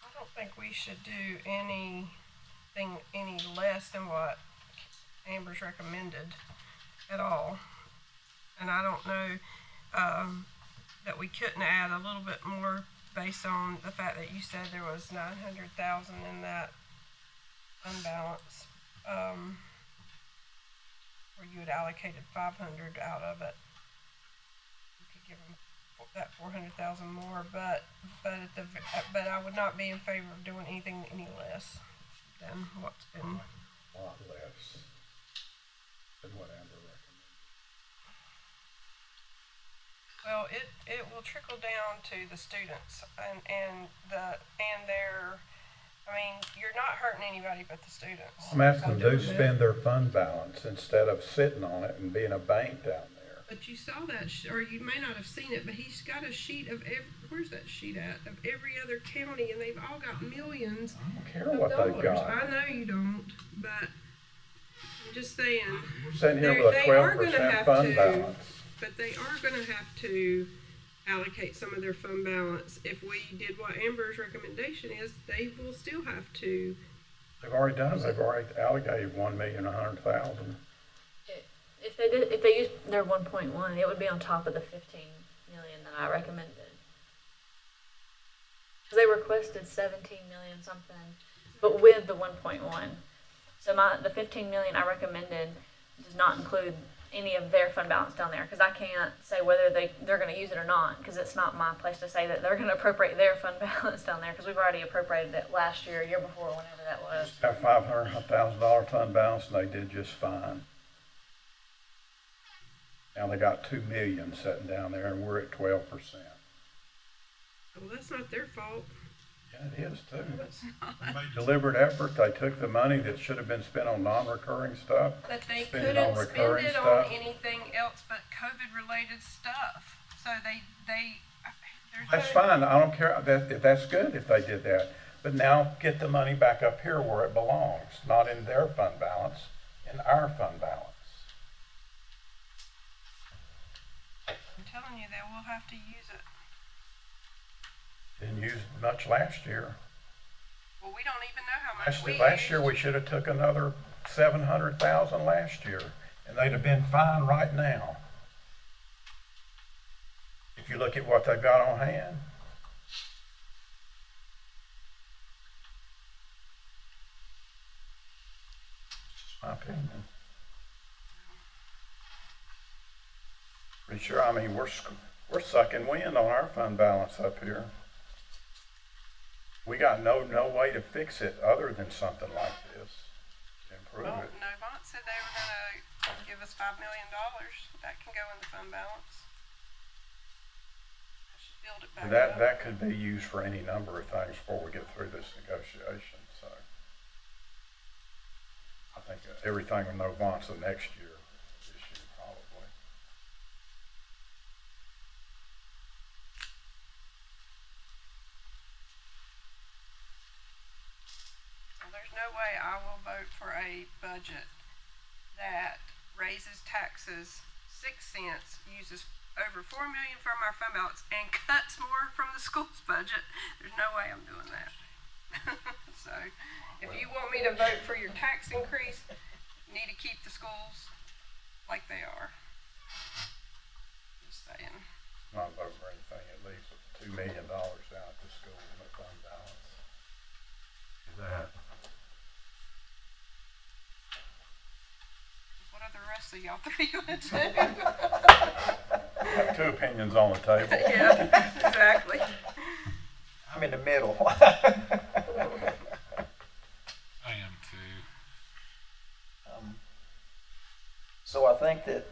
I don't think we should do anything any less than what Amber's recommended at all. And I don't know that we couldn't add a little bit more based on the fact that you said there was 900,000 in that unbalance, where you had allocated 500 out of it. We could give them that 400,000 more, but I would not be in favor of doing anything any less than what's been. A lot less than what Amber recommended. Well, it will trickle down to the students and their, I mean, you're not hurting anybody but the students. I'm asking them to spend their fund balance instead of sitting on it and being a bank down there. But you saw that, or you may not have seen it, but he's got a sheet of where's that sheet at? Of every other county, and they've all got millions. I don't care what they've got. I know you don't, but I'm just saying. We're sitting here with a 12% fund balance. But they are going to have to allocate some of their fund balance. If we did what Amber's recommendation is, they will still have to. They've already done it. They've already allocated 1,100,000. If they use their 1.1, it would be on top of the 15 million that I recommended. Because they requested 17 million something, but with the 1.1. So the 15 million I recommended does not include any of their fund balance down there, because I can't say whether they're going to use it or not, because it's not my place to say that they're going to appropriate their fund balance down there, because we've already appropriated it last year, year before, whenever that was. Got $500,000 fund balance, and they did just fine. Now they got 2 million sitting down there, and we're at 12%. Well, that's not their fault. Yeah, it is too. Deliberate effort, they took the money that should have been spent on non-recurring stuff. But they spent it couldn't on spend recurring it on stuff. anything else but COVID-related stuff. So there's That's no- fine, I don't care, that's good if they did that. But now get the money back up here where it belongs, not in their fund balance, in our fund balance. I'm telling you, they will have to use it. Didn't use much last year. Well, we don't even know how much we Last used. year, we should have took another 700,000 last year, and they'd have been fine right now. If you look at what they've got on hand. My opinion. Pretty sure, I mean, we're sucking wind on our fund balance up here. We got no way to fix it other than something like this to improve Well, it. Novant said they were gonna give us $5 million. That can go in the fund balance. I should build it back up. That could be used for any number of things before we get through this negotiation, so. I think everything with Novant's the next year, this year probably. Well, there's no way I will vote for a budget that raises taxes 6 cents, uses over $4 million from our fund balance, and cuts more from the school's budget. There's no way I'm doing that. So, if you want me to vote for your tax increase, you need to keep the schools like they are. Just saying. Not vote for anything, it leaves $2 million out to school in the fund balance. That. What are the rest of y'all three gonna do? Have two opinions on the table. Yeah, exactly. I'm in the middle. I am too. So I think that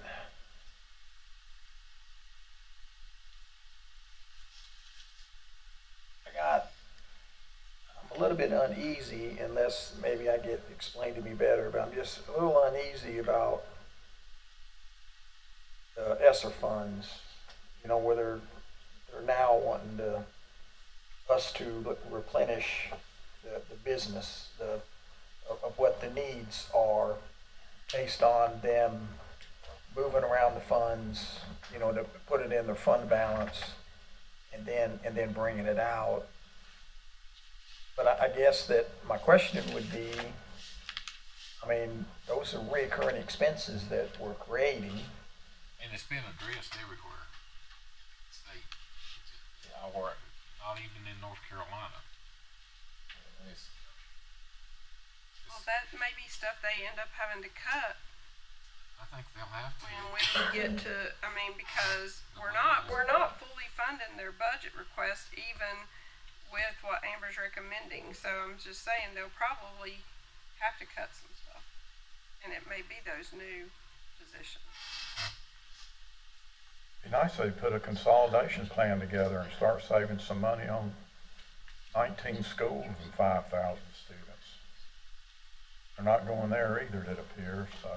I'm a little bit uneasy, unless maybe I get explained to me better, but I'm just a little uneasy about the ESSER funds, you know, whether they're now wanting us to replenish the business of what the needs are based on them moving around the funds, you know, to put it in their fund balance and then bringing it out. But I guess that my question would be, I mean, those are recurring expenses that we're creating. And it's been addressed everywhere. State, or not even in North Carolina. Well, that may be stuff they end up having to cut I think they'll have to. when we get to, I mean, because we're not fully funding their budget request even with what Amber's recommending. So I'm just saying they'll probably have to cut some stuff. And it may be those new positions. Be nice if they put a consolidation plan together and start saving some money on 19 schools and 5,000 students. They're not going there either, it appears, so.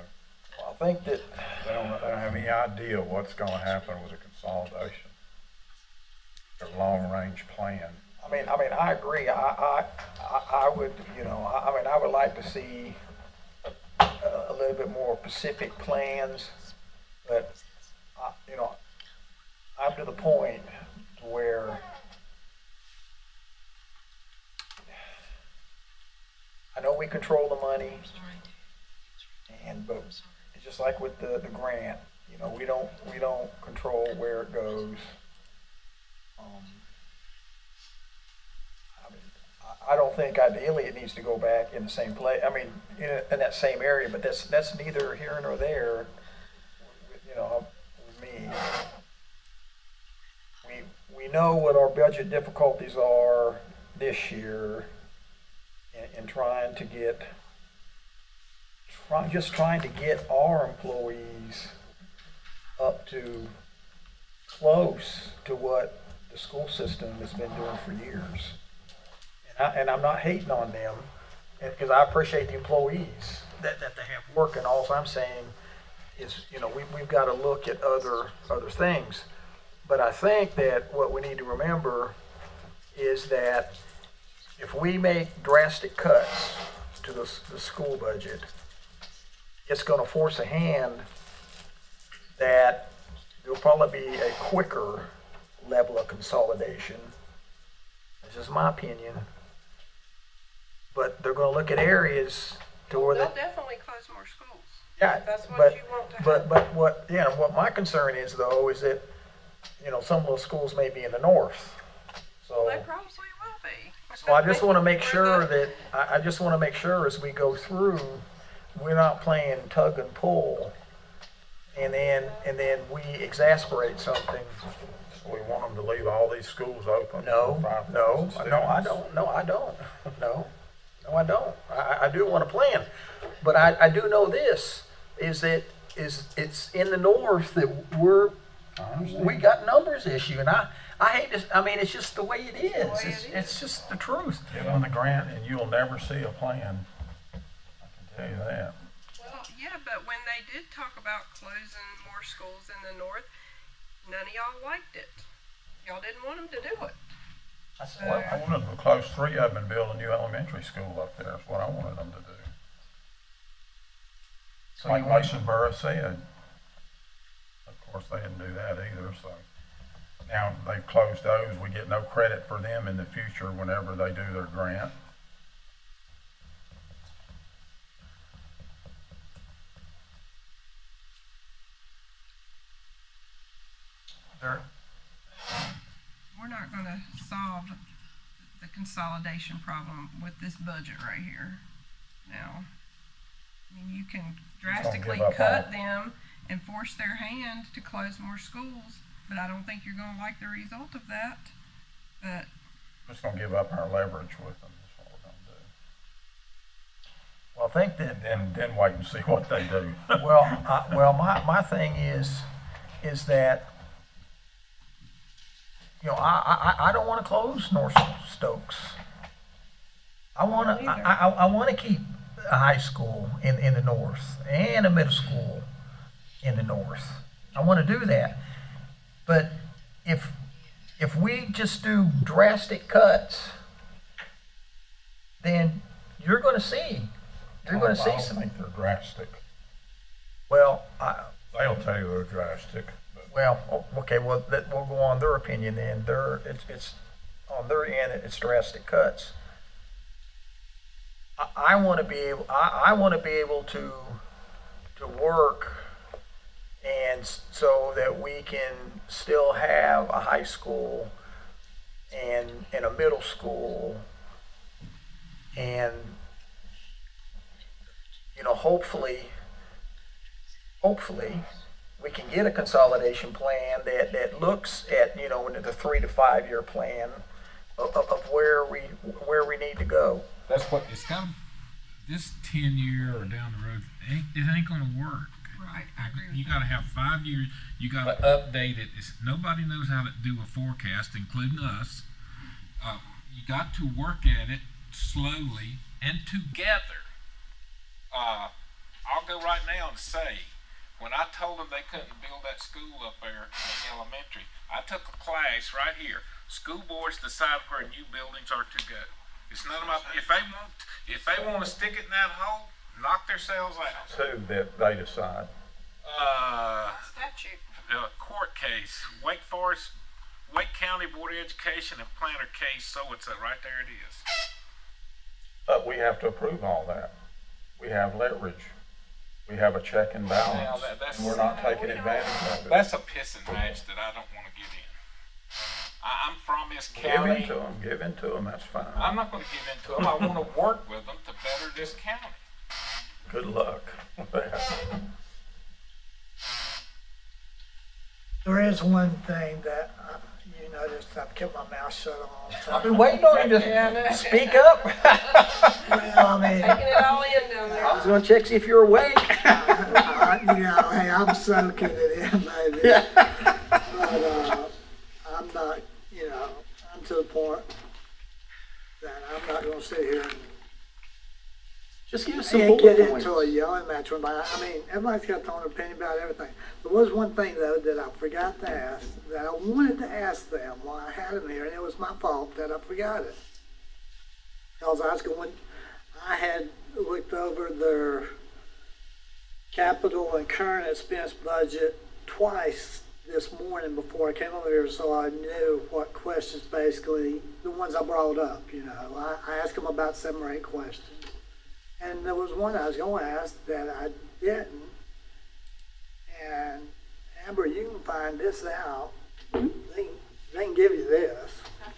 I think that They don't have any idea what's gonna happen with a consolidation. Their long-range plan. I mean, I agree. I would, you know, I would like to see a little bit more specific plans, but, you know, I'm to the point where I know we control the money, but it's just like with the grant, you know, we don't control where it goes. I don't think ideally it needs to go back in the same place. I mean, in that same area, but that's neither here nor there. You know, with me, we know what our budget difficulties are this year, in trying to get our employees up to close to what the school system has been doing for years. and I'm not hating on them, because I appreciate the employees that they have working. All I'm saying is, we've got to look at other things. But I think that what we need to remember is that if we make drastic cuts to the school budget, it's going to force a hand that there'll probably be a quicker level of consolidation. This is my opinion. But they're going to look at areas to where They'll definitely close more schools. yeah, If that's what but, you want to happen. but what my concern is though is that, some of those schools may be in the north. So, They probably will be. so I just want to make sure that, I just want to make sure as we go through, we're not playing tug and pull and then we exasperate something. We want them to leave all these schools open. No, I don't. I do want a plan, but I do know this, is it's in the north that we got numbers issue, and I hate this, it's just the way it is. It's just the truth. Get on the grant and you'll never see a plan. I can tell you that. Well, yeah, but when they did talk about closing more schools in the north, none of y'all liked it. Y'all didn't want them to do it. Well, I wanted them to close 3 of them and build a new elementary school up there. That's what I wanted them to do. So Like you want- Masonboro said. Of course, they didn't do that either, so. Now, they've closed those. We get no credit for them in the future whenever they do their grant. We're not gonna solve the consolidation problem with this budget right here now. You can drastically give up cut on- them and force their hand to close more schools, but I don't think you're gonna like the result of that. But Just gonna give up our leverage with them, is what we're gonna do. Well, I think that, And then wait and see what they do. my thing is that, I don't want to close North Stokes. I want to keep a high school in the north and a middle school in the north. I want to do that. But if we just do drastic cuts, then you're going to see. You're going to see I don't some. think they're drastic. Well, They'll tell you they're drastic. okay. Well, we'll go on their opinion then. It's on their end. It's drastic cuts. I want to be able. I want to be able to work, and so that we can still have a high school and a middle school, and hopefully we can get a consolidation plan that looks at, the 3 to 5 year plan of where we need to go. That's what it's got. This 10-year or down the road, it ain't gonna work. right, I agree with You that. gotta have 5 years. You gotta update it. Nobody knows how to do a forecast, including us. You got to work at it slowly and together. I'll go right now and say, when I told them they couldn't build that school up there in elementary, I took a class right here. School boards decide where new buildings are to go. It's none of my. If they want to stick it in that hole, knock themselves out. Who that they decide. Statute. Court case, Wake County Board of Education and planner case, so it's right there. It is. But we have to approve all that. We have leverage. We have a check and balance. And we're not taking advantage of it. That's a pissing match that I don't want to get in. I'm from this county. Give in to them, that's fine. I'm not going to give in to them. I want to work with them to better this county. Good luck. There is one thing that you noticed I've kept my mouth shut on. So, I've been waiting on you to speak up. well, I mean, Taking it all in down there. I was going to check see if you're awake. hey, I'm soaking it in, baby. But I'm not, I'm to the point that I'm not gonna sit here and Just give us some can't bullet get points. into a yelling match with my, I mean, everybody's got their own opinion about everything. There was one thing though that I forgot to ask, that I wanted to ask them while I had them here, and it was my fault that I forgot it. Because I had looked over their capital and current expense budget twice this morning before I came over here, so I knew what questions, basically, the ones I brought up, you know. I asked them about 7 or 8 questions. And there was one I was going to ask that I didn't. And Amber, you can find this out. They can give you this,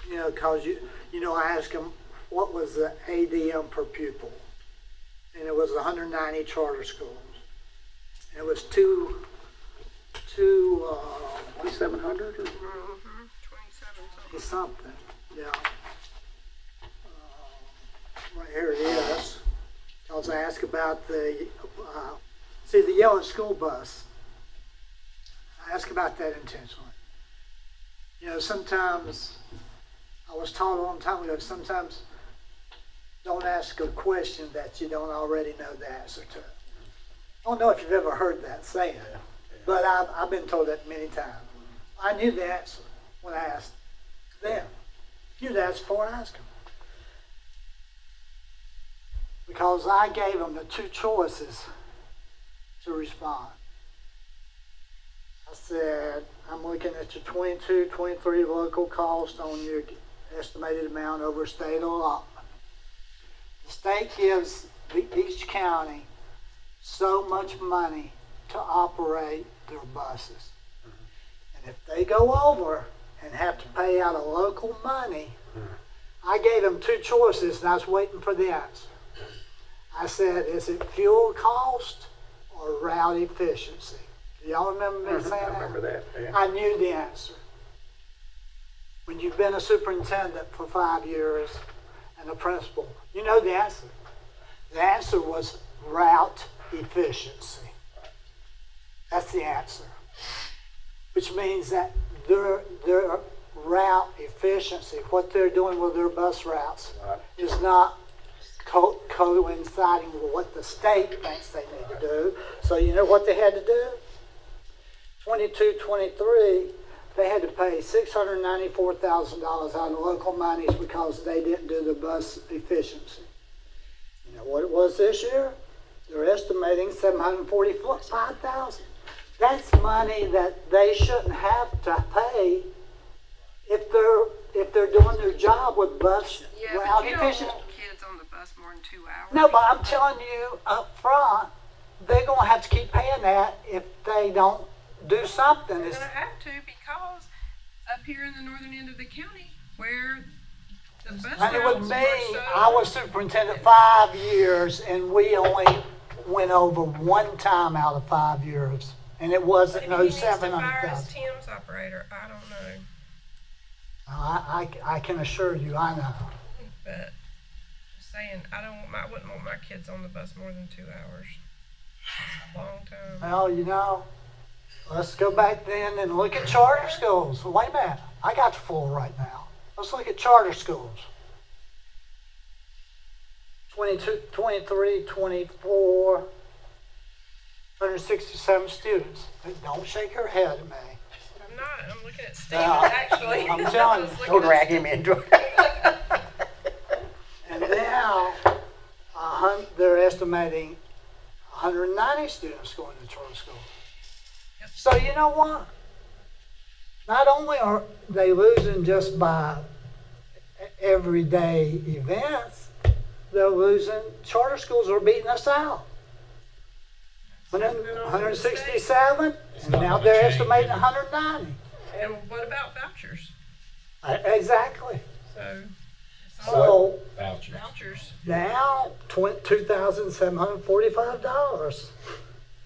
you know, because you know, I asked them what was the ADM per pupil, and it was 190 charter schools. And it was 2,700 or? 27 something. something, yeah. Right here it is. I was asked about the yellow school bus. I asked about that intentionally. You know, sometimes, I was taught a long time ago, sometimes don't ask a question that you don't already know the answer to. I don't know if you've ever heard that saying, but I've been told that many times. I knew the answer when I asked them. Knew the answer before I asked them. Because I gave them the 2 choices to respond. I said, I'm looking at your 22, 23 local cost on your estimated amount over state allotment. The state gives each county so much money to operate their buses. And if they go over and have to pay out of local money, I gave them 2 choices and I was waiting for the answer. I said, is it fuel cost or route efficiency? Do y'all remember me saying that? I remember that, yeah. I knew the answer. When you've been a superintendent for 5 years and a principal, you know the answer. The answer was route efficiency. That's the answer. Which means that their route efficiency, what they're doing with their bus routes, is not coinciding with what the state thinks they need to do. So you know what they had to do? 22, 23, they had to pay $694,000 out of local monies because they didn't do the bus efficiency. You know what it was this year? They're estimating $745,000. That's money that they shouldn't have to pay if they're doing their job with bus Yeah, route but you don't efficiency. want kids on the bus more than 2 hours. No, but I'm telling you up front, they're gonna have to keep paying that if they don't do something. They're It's, gonna have to, because up here in the northern end of the county, where the bus honey, routes with me, are so. I was superintendent 5 years, and we only went over 1 time out of 5 years, and it wasn't Maybe no he needs to fire his 700,000. Tim's operator, I don't know, I can assure you, I know. but just saying, I wouldn't want my kids on the bus more than 2 hours. It's a long time. Well, you know, let's go back then and look at charter schools. Wait a minute, I got the floor right now. Let's look at charter schools. 22, 23, 24, 167 students. Don't shake your head at me. I'm not, I'm looking at Steven, Well, actually. I'm telling you, I was looking Don't at drag him into it. And now, they're estimating 190 students going to charter school. So you know what? Not only are they losing just by everyday events, they're losing, charter schools are beating us out. 167, and now they're estimating 190. And what about vouchers? Exactly. So, So vouchers. now, $2,745.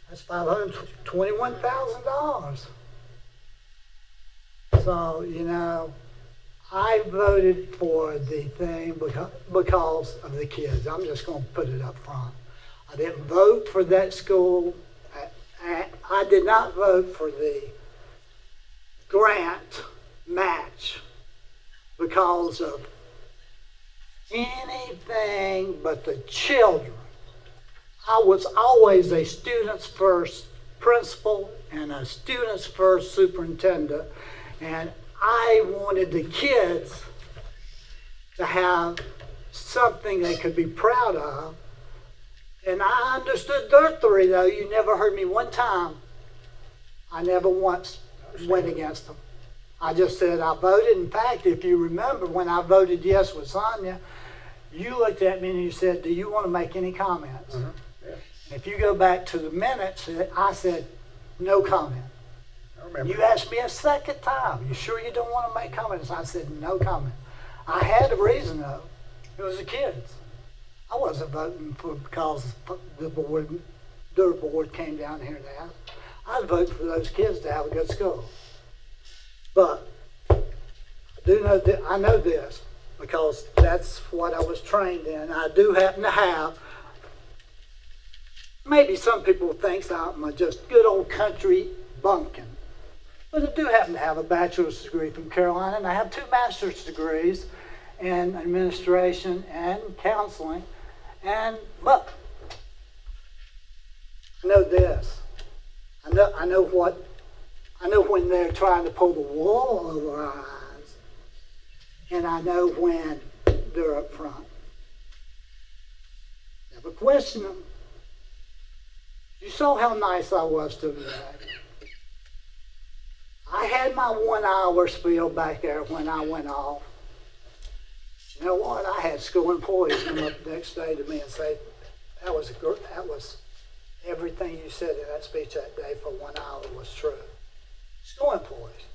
That's $521,000. So, you know, I voted for the thing because of the kids. I'm just going to put it up front. I didn't vote for that school. I did not vote for the grant match because of anything but the children. I was always a students first principal and a students first superintendent, and I wanted the kids to have something they could be proud of. And I understood their theory, though. You never heard me one time. I never once went against them. I just said I voted. In fact, if you remember when I voted yes with Sonia, you looked at me and you said, do you want to make any comments? Mhm. Yeah. If you go back to the minutes, I said, no comment. I remember. You asked me a second time, you sure you don't want to make comments? I said, no comment. I had a reason, though. It was the kids. I wasn't voting for because the board, their board came down here to ask. I was voting for those kids to have a good school. But I do know that I know this because that's what I was trained in. I do happen to have. Maybe some people think I'm a just good old country bumpkin, but I do happen to have a bachelor's degree from Carolina, and I have 2 master's degrees in administration and counseling. But I know this. I know when they're trying to pull the wool over our eyes, and I know when they're up front. Never question them. You saw how nice I was to them today. I had my 1 hour spiel back there when I went off. You know what? I had school employees come up the next day to me and say, that was everything you said in that speech that day for 1 hour was true. School employees,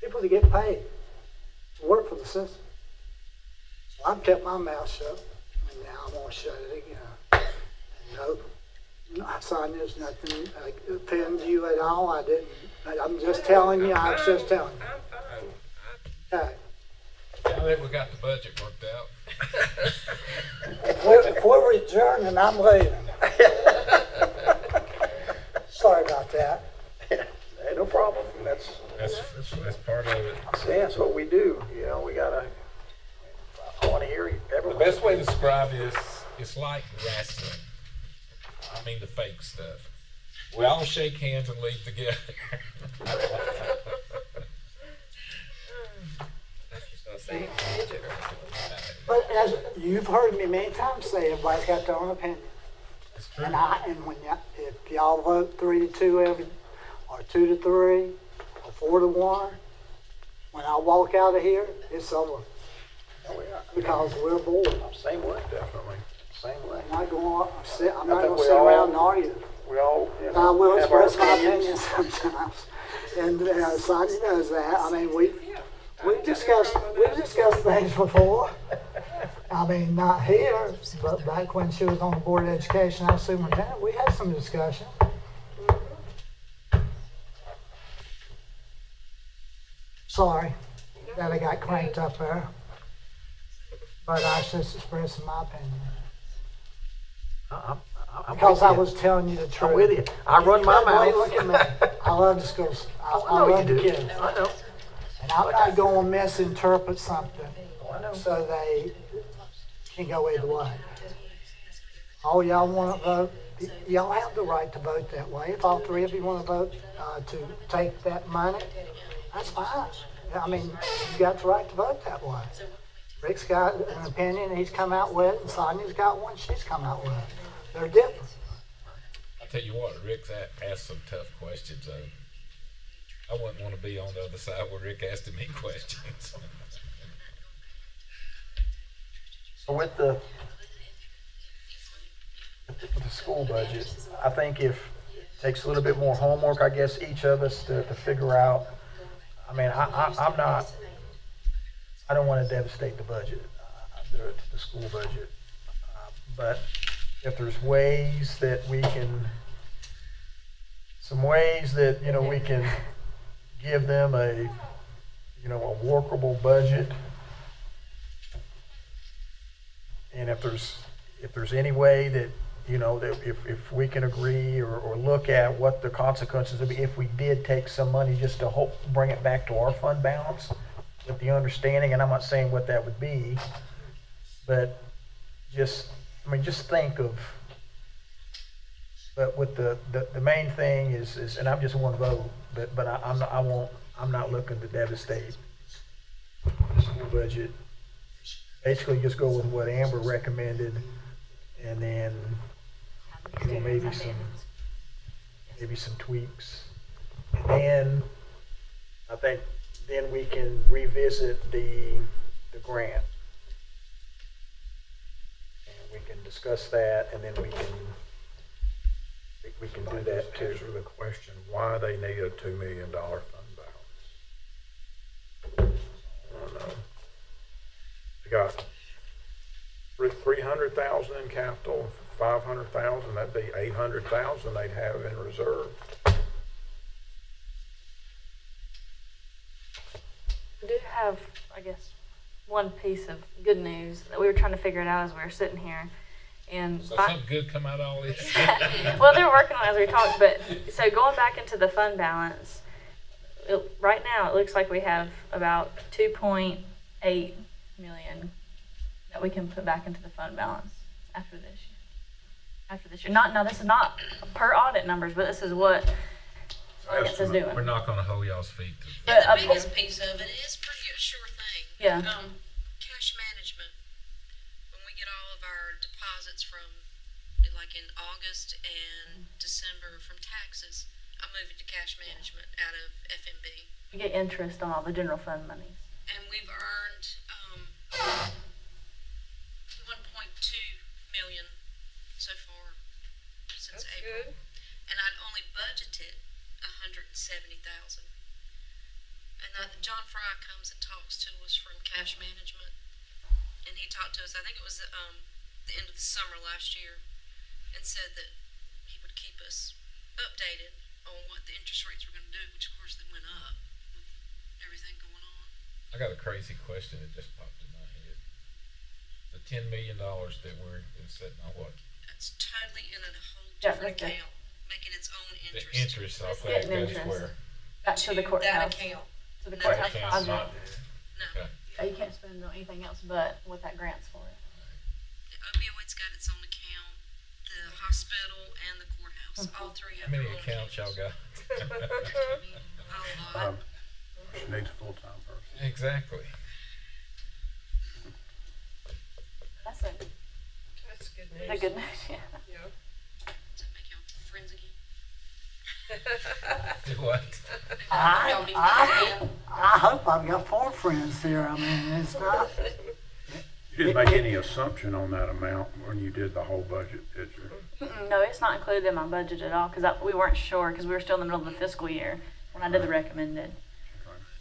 people that get paid to work for the system. So I've kept my mouth shut, and now I'm going to shut it again. No, son, there's nothing offends you at all. I didn't. I'm just telling you. I was just telling you. Okay. Now that we got the budget worked out. If we're adjourning, I'm leaving. Sorry about that. Hey, no problem. That's part of it. that's what we do. You know, we gotta. I want to hear The everyone. best way to describe this, it's like wrestling. I mean the fake stuff. We all shake hands and leave together. But as you've heard me many times say, everybody's got their own opinion. And when if y'all vote 3-2 or 2-3, or 4-1, when I walk out of here, it's over. Because we're bored. Same way, definitely. Same way. I'm not going to we sit all- around and argue. We all. You I will have our express my opinions. opinion sometimes. And Sonia knows that. I mean, we've discussed things before. I mean, not here, but back when she was on the Board of Education, I was superintendent, we had some discussion. Sorry that I got cranked up there, but I was just expressing my opinion. I'm Because with I you. was telling you the truth. I'm with you. I run my Hey, mouth. look at me. I love the schools. I know love you the do. kids. I know. And I'm not going to misinterpret something I know. so they can go either way. All y'all want to vote, y'all have the right to vote that way. If all 3 of you want to vote to take that money, that's fine. I mean, you got the right to vote that way. Rick's got an opinion he's come out with, and Sonia's got one she's come out with. They're different. I tell you what, Rick's asked some tough questions. I wouldn't want to be on the other side where Rick asking me questions. So with the school budget, I think if it takes a little bit more homework, I guess each of us to figure out. I mean, I'm not. I don't want to devastate the budget, the school budget, but if there's ways that we can, some ways that we can give them a workable budget. And if there's any way that, that if we can agree or look at what the consequences would be if we did take some money just to bring it back to our fund balance with the understanding, and I'm not saying what that would be, But just think of, but with the main thing is, and I'm just one vote, but I'm not looking to devastate the school budget. Basically, just go with what Amber recommended, and then, maybe some tweaks. And then, I think, then we can revisit the grant. And we can discuss that, and then we can do that too. Answer the question, why they need a $2 million fund balance. I don't know. They got 300,000 in capital, 500,000, that'd be 800,000 they'd have in reserve. We do have, I guess, one piece of good news that we were trying to figure it out as we were sitting here. And So something good come out of all this? well, they're working on it as we talked, but so going back into the fund balance, right now it looks like we have about 2.8 million that we can put back into the fund balance after this year. Now this is not per audit numbers, but this is what finance is doing. We're not gonna hold y'all's feet to. But The biggest piece of it is pretty a sure thing. Yeah. Cash management. When we get all of our deposits from, like in August and December from taxes, I'm moving to cash management out of FMB. You get interest on all the general fund monies. And we've earned 1.2 million so far since April. And I'd only budgeted 170,000. And John Fry comes and talks to us from cash management, and he talked to us, I think it was the end of the summer last year, and said that he would keep us updated on what the interest rates were going to do, which of course they went up with everything going on. I got a crazy question that just popped in my head. The $10 million that we're sitting on what? That's totally in a whole different account, making its own interest. The interest, okay, Getting goes interest. where? Back to the courthouse. That account. To the No, courthouse Account, project. not- No. Okay. Yeah, you can't spend on anything else but what that grant's for. The opioid's got its own account, the hospital and the courthouse, all three How have many their own accounts y'all got? A lot. She needs a full-time person. Exactly. That's it. That's good The good news, yeah. Does that make y'all friends again? Do what? I hope I've got 4 friends here. I mean, it's not. You didn't make any assumption on that amount when you did the whole budget, did you? No, it's not included in my budget at all because we weren't sure because we were still in the middle of the fiscal year when I did the recommended.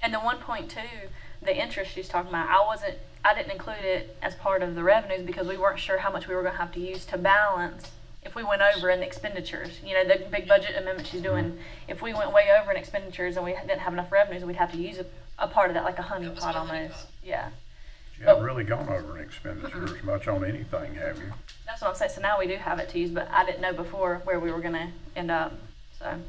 And the 1.2, the interest she's talking about, I didn't include it as part of the revenues because we weren't sure how much we were going to have to use to balance if we went over in the expenditures. You know, the big budget amendment she's doing, if we went way over in expenditures and we didn't have enough revenues, we'd have to use a part of that, like a honey pot almost. Yeah. You haven't really gone over in expenditures much on anything, have you? That's what I'm saying. So now we do have it to use, but I didn't know before where we were going to end up. So.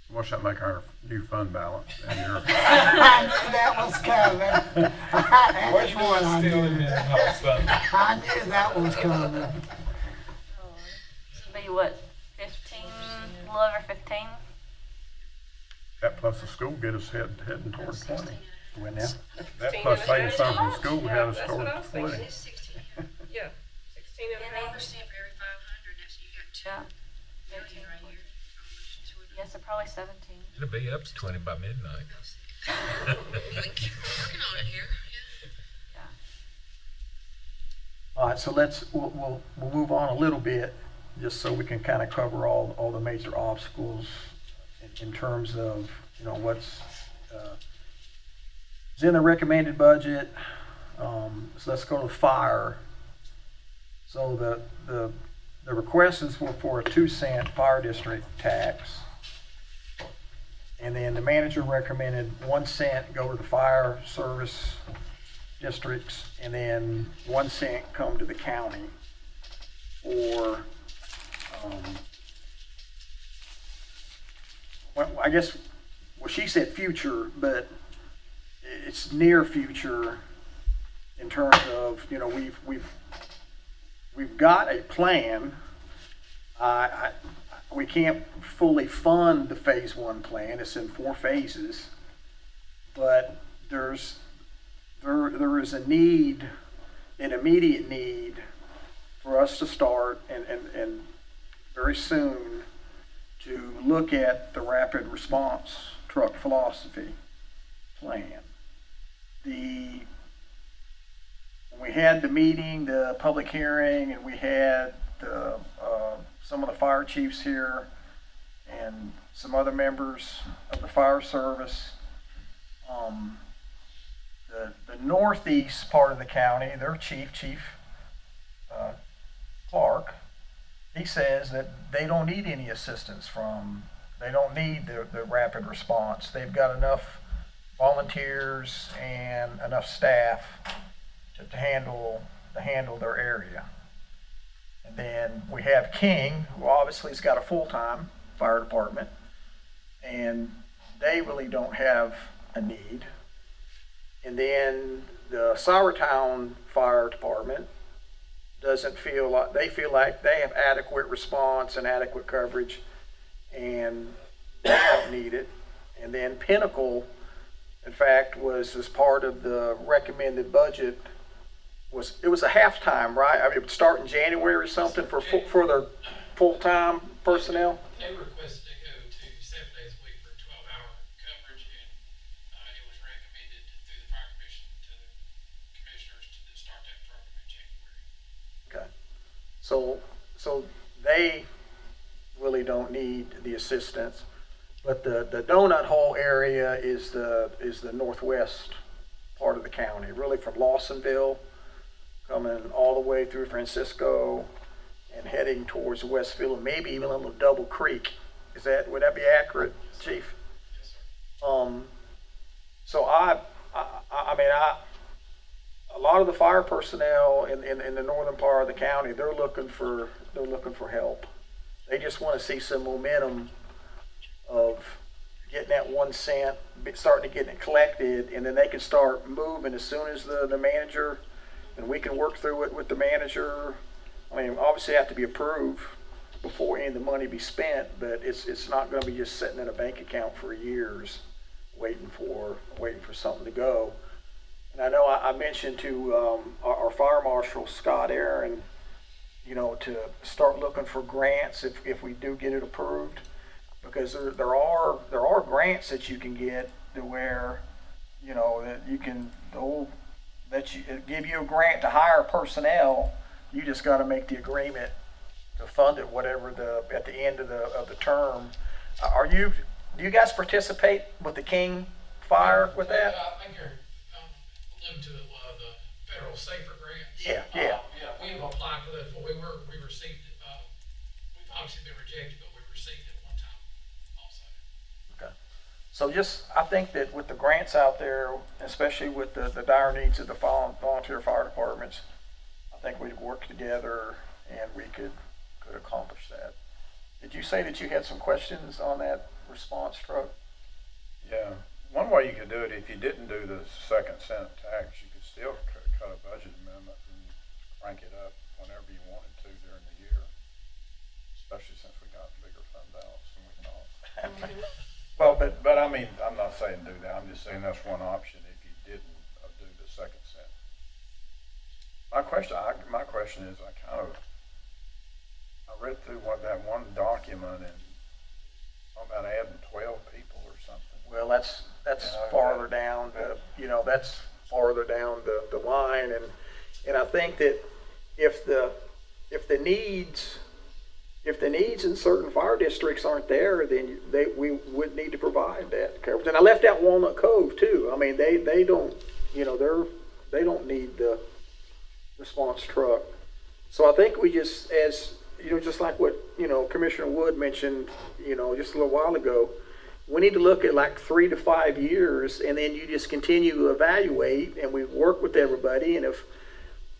What's that make our new fund balance? And your I knew that was coming. That's what I knew. I knew that was coming. This would be what, 15, a little over 15? that plus the school get us heading toward 20. When now? That plus saving some from school got us toward 20. It's 16, Yeah, 16 and a half. 1% for every 500, that's, you got 2 Yeah. million right here. Almost 2 Yes, so probably 17. It'll be up to 20 by midnight. We keep working on it here, yeah. All right, so we'll move on a little bit, just so we can kind of cover all the major obstacles in terms of, what's is in the recommended budget. So let's go to fire. So the request is for a 2-cent fire district tax. And then the manager recommended 1 cent go to the fire service districts, and then 1 cent come to the county for, well, I guess, well, she said future, but it's near future in terms of, we've got a plan. We can't fully fund the phase one plan. It's in 4 phases, but there is a need, an immediate need for us to start and very soon to look at the rapid response truck philosophy plan. When we had the meeting, the public hearing, and we had some of the fire chiefs here and some other members of the fire service, the northeast part of the county, their chief Clark, he says that they don't need any assistance they don't need the rapid response. They've got enough volunteers and enough staff to handle their area. And then we have King, who obviously has got a full-time fire department, and they really don't have a need. And then the Sourtown Fire Department feel like they have adequate response and adequate coverage, and they don't need it. And then Pinnacle, in fact, was as part of the recommended budget. It was a halftime, right? I mean, it would start in January or something for their full-time personnel. They requested to go to 7 days a week for 12-hour coverage, and it was recommended through the fire commission to the commissioners to start that program in January. Okay, so they really don't need the assistance, but the donut hole area is the northwest part of the county, really from Lawsonville, coming all the way through Francisco and heading towards Westfield, and maybe even a little Double Creek. Would that be accurate, Chief? Yes, sir. So a lot of the fire personnel in the northern part of the county, they're looking for help. They just want to see some momentum of getting that 1 cent, starting to get it collected, and then they can start moving as soon as the manager, and we can work through it with the manager. I mean, obviously it have to be approved before any of the money be spent, but it's not going to be just sitting in a bank account for years waiting for something to go. And I know I mentioned to our fire marshal, Scott Aaron, to start looking for grants if we do get it approved, because there are grants that you can get to where, that you can, give you a grant to hire personnel. You just got to make the agreement to fund it, whatever at the end of the term. Do you guys participate with the King Fire with that? I think you're alluding to the federal safer grants. Yeah. Yeah, we have applied for that before. We received it. We've obviously been rejected, but we received it one time also. Okay. So I think that with the grants out there, especially with the dire needs of the volunteer fire departments, I think we'd work together and we could accomplish that. Did you say that you had some questions on that response truck? Yeah, one way you could do it, if you didn't do the 2nd cent tax, you could still cut a budget amendment and crank it up whenever you wanted to during the year, especially since we got bigger fund balance than we thought. Well, but I mean, I'm not saying do that. I'm just saying that's one option if you didn't do the 2nd cent. My question is, I read through that one document and talking about adding 12 people or something. Well, that's farther down. That's farther down the line, and I think that if the needs in certain fire districts aren't there, then we would need to provide that coverage. And I left out Walnut Cove too. I mean, they don't need the response truck. So I think we just, just like what Commissioner Wood mentioned, just a little while ago, we need to look at like 3 to 5 years, and then you just continue to evaluate, and we work with everybody. And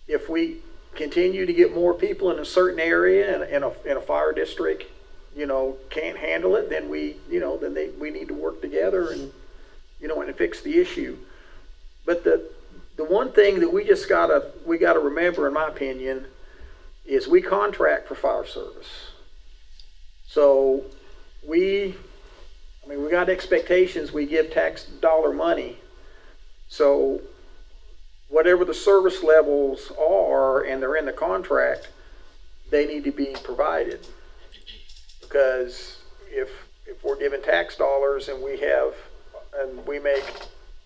if we continue to get more people in a certain area and in a fire district, can't handle it, then we need to work together and and fix the issue. But the one thing that we gotta remember, in my opinion, is we contract for fire service. So we got expectations, we give tax dollar money. So whatever the service levels are, and they're in the contract, they need to be provided. Because if we're given tax dollars and we make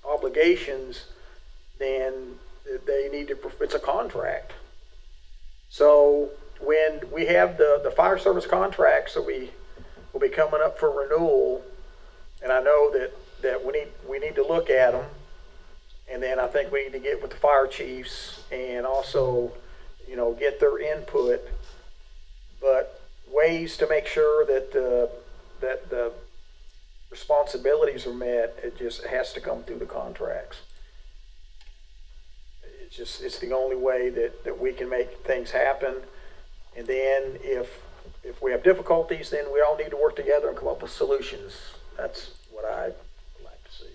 obligations, then they need to, it's a contract. So when we have the fire service contracts that will be coming up for renewal, and I know that we need to look at them, and then I think we need to get with the fire chiefs and also, get their input, but ways to make sure that the responsibilities are met, it just has to come through the contracts. It's the only way that we can make things happen. And then if we have difficulties, then we all need to work together and come up with solutions. That's what I would like to see.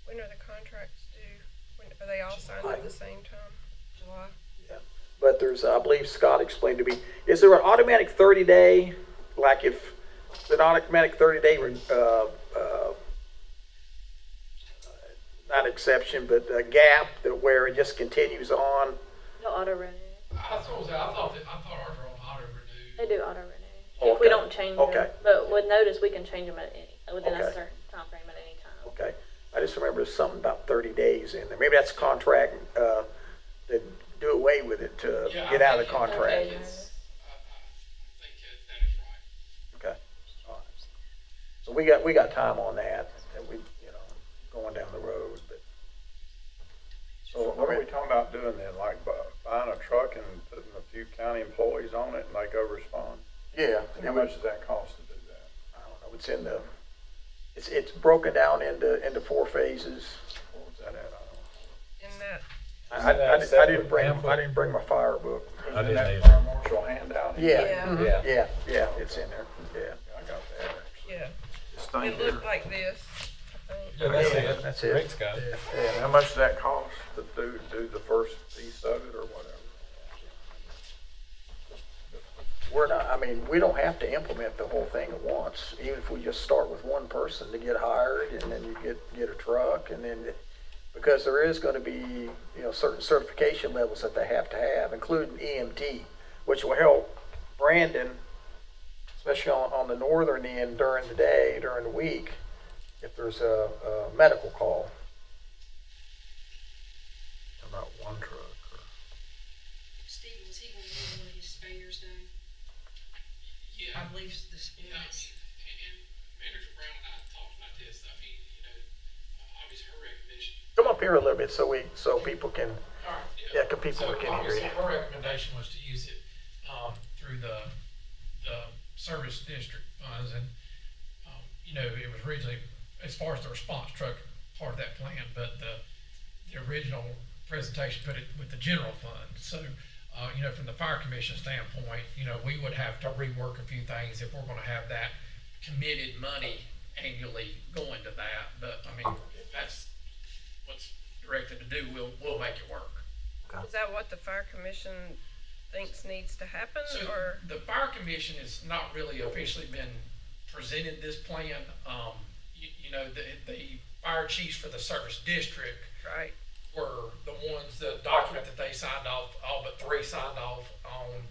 When are the contracts due? Are they all signed at the same time? July? Yeah. But there's, I believe Scott explained to me, is there an automatic 30-day, like if an automatic 30-day, not exception, but a gap that where it just continues on? No auto renew. I thought ours were on auto renew. They do auto renew. If we don't change them. Okay. But with notice, we can change them within a Okay. certain time frame at any time. Okay, I just remember there's something about 30 days in there. Maybe that's a contract, that do away with it to get out of the contract. Okay. I think that is right. Okay. All right. So we got time on that, and we, going down the road, but. So, What are we talking about doing then, like buying a truck and putting a few county employees on it and they go respond? Yeah. How much does that cost to do that? I don't know, it's broken down into 4 phases. What was that at? I don't know. In that, I didn't bring my fire book. I didn't either. Fire marshal handout? Yeah, Yeah. yeah, it's in there, yeah. I got that actually. yeah. This thing It here. looked like this, I think. Yeah, that's Yeah, it. that's it. Rick's got it. And how much does that cost to do the first piece of it or whatever? We don't have to implement the whole thing at once, even if we just start with one person to get hired, and then you get a truck, and then, because there is gonna be, certain certification levels that they have to have, including EMT, which will help Brandon, especially on the northern end during the day, during the week, if there's a medical call. About one truck or? Steve, was he gonna do one of his spares though? Yeah. I believe the Yeah, spares. and Manager Brown and I talked about this. I mean, obviously her recognition. Come up here a little bit so people can, All right, yeah, people So can hear obviously you. her recommendation was to use it, through the service district funds and, it was originally, as far as the response truck, part of that plan, but the original presentation put it with the general fund. So, from the fire commission standpoint, we would have to rework a few things if we're gonna have that committed money annually going to that. But, if that's what's directed to do, we'll make it work. Is that what the fire commission thinks needs to happen, So or? the fire commission has not really officially been presented this plan. The fire chiefs for the service district Right. were the ones, the document that they signed off, all but 3 signed off on.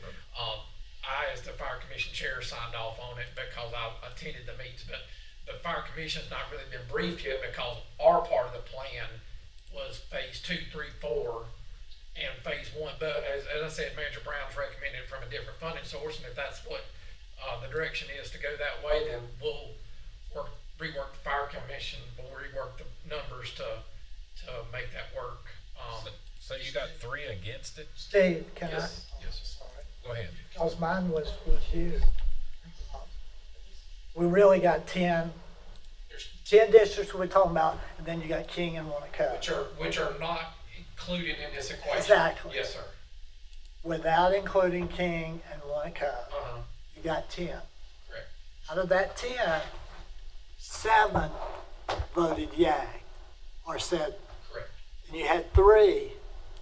I, as the fire commission chair, signed off on it because I attended the meetings, but the fire commission's not really been briefed yet because our part of the plan was phase 2, 3, 4, and phase 1. But as I said, Manager Brown's recommended from a different funding source, and if that's what the direction is to go that way, then we'll rework the fire commission, we'll rework the numbers to make that work. So you got 3 against it? Steve, can Yes, yes. Go ahead. Because mine was you. We really got 10 districts we're talking about, and then you got King and Wanacue. Which are not included in this equation. Exactly. Yes, sir. Without including King and Wanacue, Uh-huh. you got 10. Correct. Out of that 10, 7 voted yay, or said, Correct. and you had 3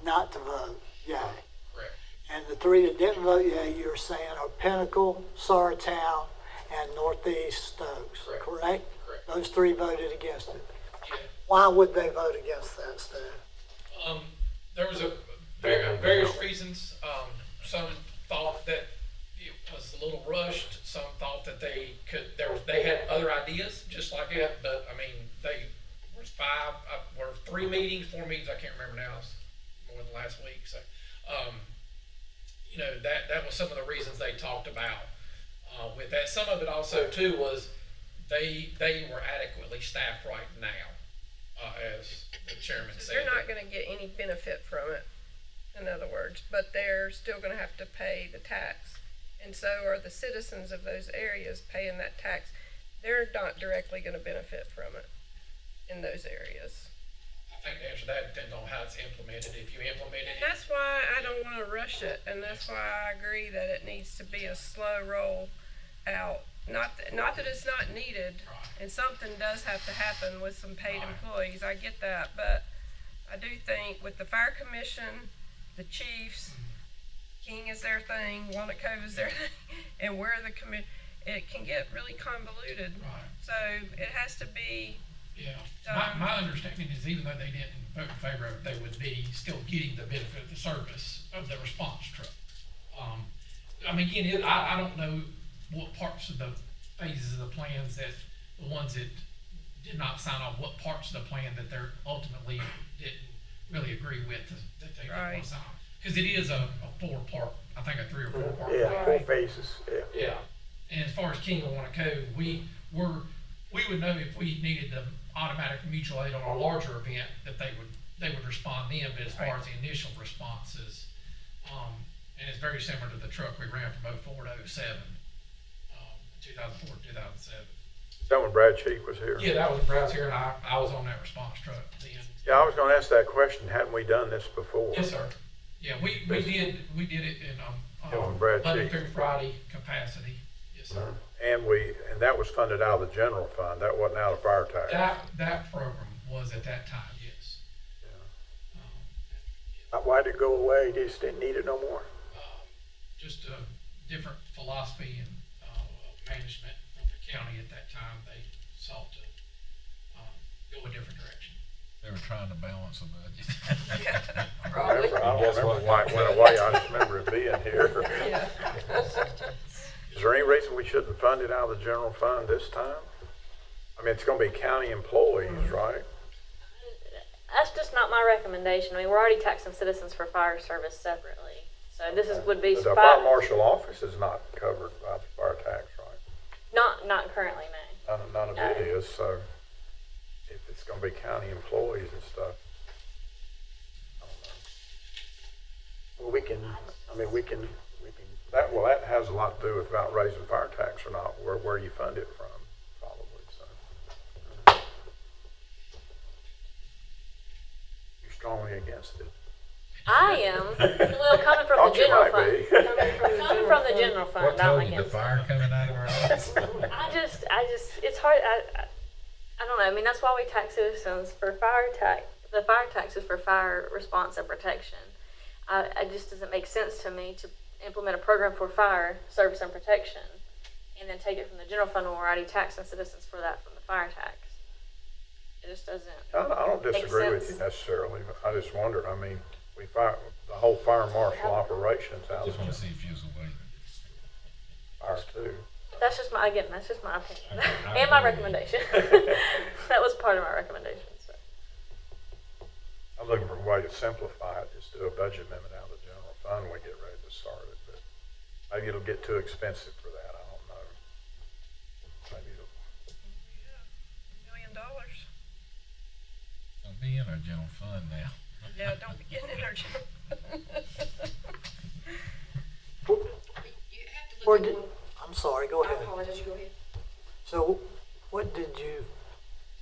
not to vote yay. Correct. And the 3 that didn't vote yay, you're saying are Pinnacle, Saratown, and Northeast Stokes, Correct. correct? Correct. Those 3 voted against it. Yeah. Why would they vote against that, Steve? There was various reasons. Some thought that it was a little rushed. Some thought that they had other ideas, just like that. But I mean, they was 3 meetings, 4 meetings. I can't remember now. It's more than last week. So, you know, that was some of the reasons they talked about with that. Some of it also too was they were adequately staffed right now, as the chairman said. They're not gonna get any benefit from it, in other words, but they're still gonna have to pay the tax. And so are the citizens of those areas paying that tax. They're not directly gonna benefit from it in those areas. I think the answer to that depends on how it's implemented. If you implement it, That's why I don't wanna rush it, and that's why I agree that it needs to be a slow roll out. Not that it's not needed, and something does have to happen with some paid employees, I get that, but I do think with the fire commission, the chiefs, King is their thing, Walnut Cove is their thing, and we're the it can get really convoluted. Right. So it has to be, yeah. My understanding is even though they didn't vote in favor of it, they would be still getting the benefit of the service of the response truck. I mean, again, I don't know what parts of the phases of the plans that the ones that did not sign off, what parts of the plan that they're ultimately didn't really agree with that they didn't want to sign off. Because it is a 4-part, I think a 3 or 4 part. Yeah, 4 phases, yeah. Yeah. And as far as King of Walnut Cove, we would know if we needed the automatic mutual aid on a larger event that they would respond then, but as far as the initial responses, and it's very similar to the truck we ran from 04 to 07, 2004 to 2007. Is that when Brad Cheek was here? Yeah, that was Brad's here, and I was on that response truck then. Yeah, I was gonna ask that question, hadn't we done this before? Yes, sir. Yeah, we did it in when Brad Monday Cheek. through Friday capacity. Yes, sir. And that was funded out of the general fund, that wasn't out of fire tax. That program was at that time, yes. Why did it go away? They just didn't need it no more? Just a different philosophy and management from the county at that time. They sought to go a different direction. They were trying to balance the budget. I don't remember why it went away, I just remember it being here. yeah. Is there any reason we shouldn't fund it out of the general fund this time? I mean, it's gonna be county employees, right? That's just not my recommendation. I mean, we're already taxing citizens for fire service separately. So this would be. The fire marshal office is not covered by the fire tax, right? Not currently, no. None of it is, so if it's gonna be county employees and stuff, I don't know. Well, we can, that has a lot to do with about raising fire tax or not, where you fund it from, probably, so. You're strongly against it. I am. Well, coming from Thought the you general might fund. be. Coming from the general fund, What not told my you the against. fire coming out of our office? I just, it's hard. I don't know. I mean, that's why we tax citizens for fire tax. The fire tax is for fire response and protection. It just doesn't make sense to me to implement a program for fire service and protection, and then take it from the general fund when we're already taxing citizens for that from the fire tax. It just doesn't. I don't make disagree with sense. you necessarily, but I just wondered, I mean, the whole fire marshal operations out Just of want to see if you was away. fire too. That's just my opinion. And my recommendation. That was part of my recommendation. So. I'm looking for a way to simplify it, just do a budget amendment out of the general fund when we get ready to start it, but maybe it'll get too expensive for that, I don't know. Maybe it'll, $1 million. Don't be in our general fund now. Yeah, don't be getting in our general. You have to look at I'm sorry, go ahead. I apologize, you go ahead. So what did you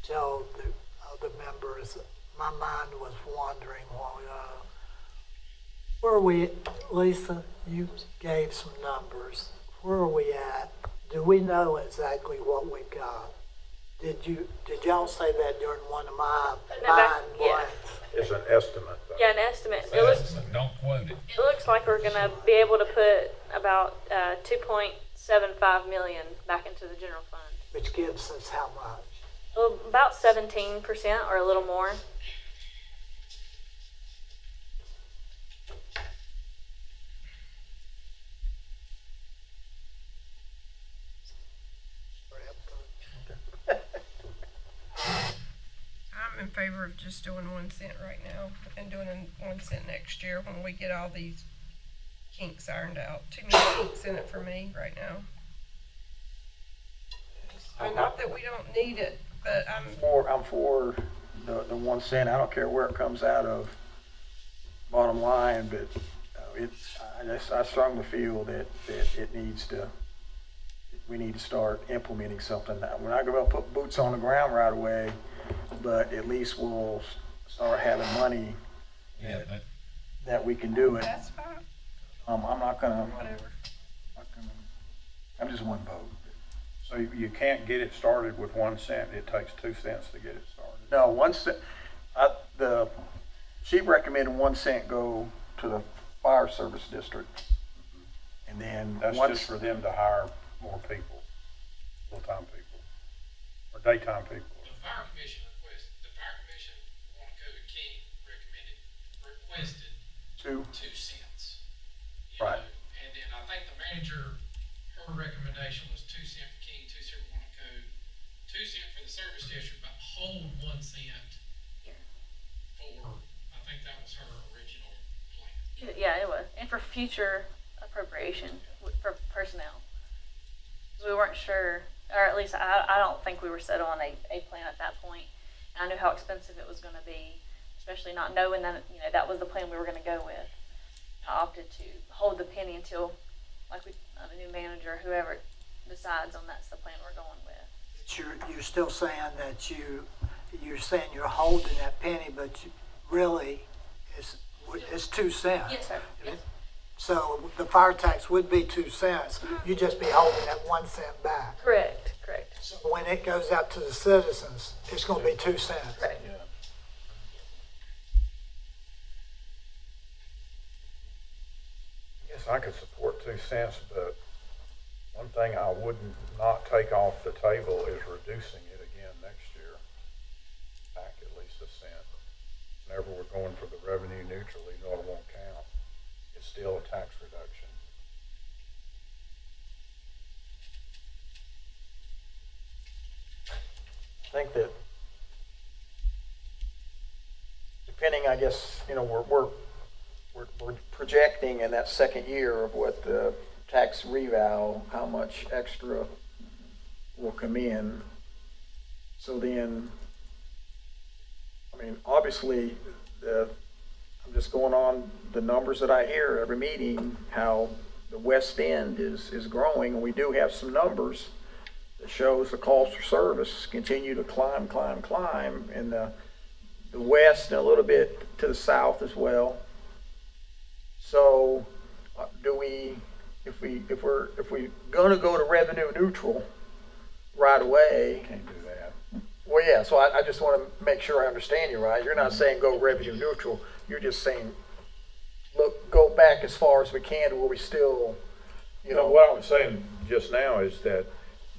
tell the other members? My mind was wandering while where are we, Lisa, you gave some numbers. Where are we at? Do we know exactly what we got? Did y'all say that during one of my mind blanks? It's an estimate, though. Yeah, an estimate. Don't quote it. It looks like we're gonna be able to put about 2.75 million back into the general fund. Which gives us how much? Well, about 17% or a little more. I'm in favor of just doing 1 cent right now and doing 1 cent next year when we get all these kinks ironed out. Too many kinks in it for me right now. And not that we don't need it, but I'm For the 1 cent. I don't care where it comes out of, bottom line, but I strongly feel that we need to start implementing something. We're not gonna put boots on the ground right away, but at least we'll start having money Yeah, that we can do it. that's fine. I'm not gonna, Whatever. I'm just one vote. So you can't get it started with 1 cent. It takes 2 cents to get it started. No, 1 cent, she recommended 1 cent go to the fire service district. And then That's just for them to hire more people, full-time people, or daytime people. The fire commission Wanaco King requested 2, 2 cents. Right. And then I think the manager, her recommendation was 2 cent for King, 2 cent for Wanaco, 2 cent for the service district, but hold 1 cent for, I think that was her original plan. Yeah, it was. And for future appropriation for personnel. We weren't sure, or at least I don't think we were set on a plan at that point. And I knew how expensive it was going to be, especially not knowing that, that was the plan we were going to go with. I opted to hold the penny until, like, the new manager, whoever decides on that's the plan we're going with. You're still saying that you're saying you're holding that penny, but really it's 2 cents. Yes, sir. Yes. So the fire tax would be 2 cents. You'd just be holding that 1 cent back. Correct. So when it goes out to the citizens, it's going to be 2 cents. Correct. Yes, I could support 2 cents, but one thing I would not take off the table is reducing it again next year. Back at least 1 cent. Whenever we're going for the revenue neutral, even though it won't count, it's still a tax reduction. I think that depending, I guess, we're projecting in that second year of what the tax reval, how much extra will come in. So then, obviously, I'm just going on the numbers that I hear every meeting, how the West End is growing, and we do have some numbers that shows the cost of service continue to climb in the west and a little bit to the south as well. So if we're gonna go to revenue neutral right away. Can't do that. Well, yeah, so I just want to make sure I understand you right. You're not saying go revenue neutral. You're just saying, look, go back as far as we can to where we still, What I'm saying just now is that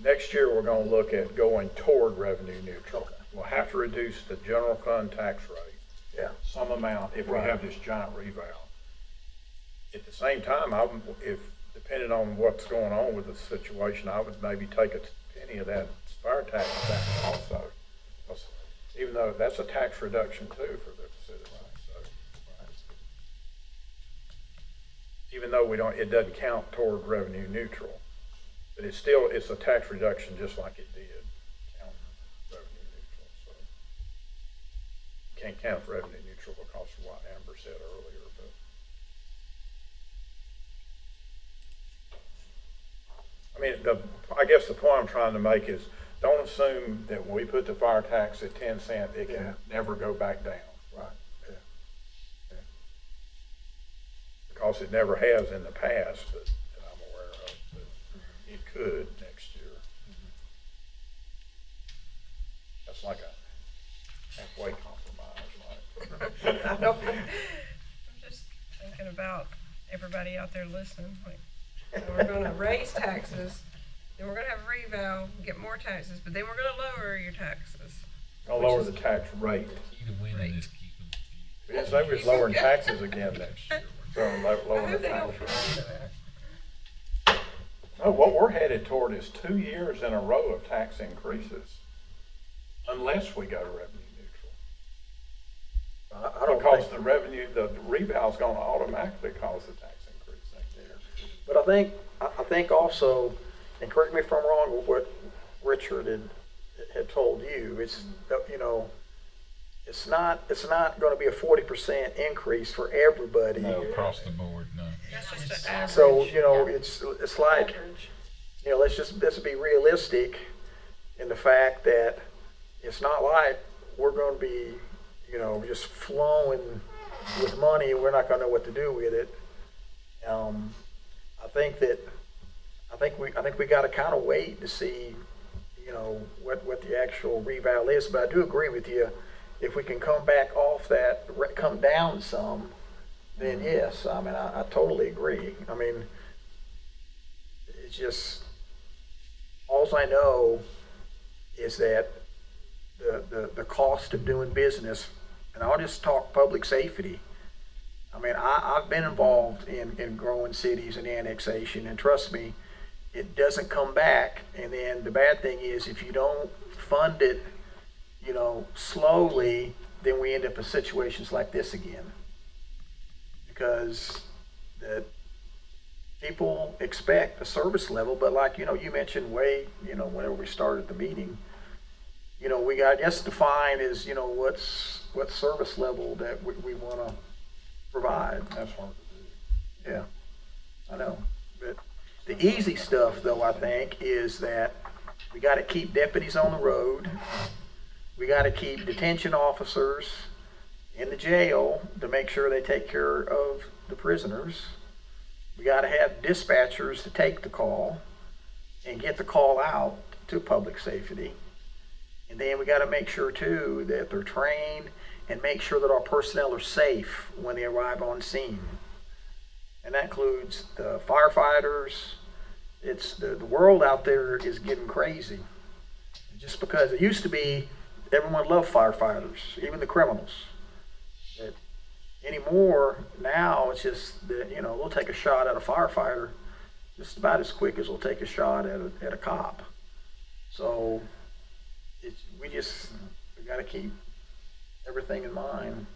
next year we're going to look at going toward revenue neutral. Okay. We'll have to reduce the general fund tax rate. Yeah. Some amount if we Right. have this giant reval. At the same time, depending on what's going on with the situation, I would maybe take a penny of that fire tax back also. Because even though that's a tax reduction too for the citizens. Even though it doesn't count toward revenue neutral, but it's a tax reduction just like it did count revenue neutral. So you can't count revenue neutral because of what Amber said earlier, but I guess the point I'm trying to make is don't assume that when we put the fire tax at 10 cents, it can never go back down. Right. Yeah. Because it never has in the past, but that I'm aware of, but it could next year. That's like a halfway compromise, right? I don't, I'm just thinking about everybody out there listening, like, we're gonna raise taxes, then we're gonna have a reval, get more taxes, but then we're gonna lower your taxes. I'll lower the tax rate. You can win in this, keep them. We didn't say we was lowering taxes again next year. So I lowering hope the they don't tax fall rate. into that. No, what we're headed toward is 2 years in a row of tax increases, unless we go revenue neutral. I don't Because think, the revenue, the reval's gonna automatically cause the tax increase next year. but I think also, and correct me if I'm wrong with what Richard had told you, it's, you know, it's not gonna be a 40% increase for everybody. No, across the board, no. That's just an average. So, you know, it's like, you know, let's be realistic in the fact that it's not like we're going to be, you know, just flowing with money and we're not going to know what to do with it. I think we got to kind of wait to see, you know, what the actual reval is. But I do agree with you. If we can come back off that, come down some, then yes. I mean, I totally agree. I mean, it's just, all I know is that the cost of doing business, and I'll just talk public safety. I mean, I've been involved in growing cities and annexation, and trust me, it doesn't come back. And then the bad thing is, if you don't fund it, you know, slowly, then we end up in situations like this again. Because the people expect a service level, but like, you know, you mentioned you know, whenever we started the meeting, you know, we got just defined as, you know, what service level that we want to provide. That's hard to do. Yeah, I know. But the easy stuff, though, I think, is that we got to keep deputies on the road. We got to keep detention officers in the jail to make sure they take care of the prisoners. We got to have dispatchers to take the call and get the call out to public safety. And then we got to make sure, too, that they're trained and make sure that our personnel are safe when they arrive on scene. And that includes the firefighters. It's the world out there is getting crazy. Just because it used to be everyone loved firefighters, even the criminals. But anymore, now it's just that, you know, we'll take a shot at a firefighter just about as quick as we'll take a shot at a cop. So we got to keep everything in mind.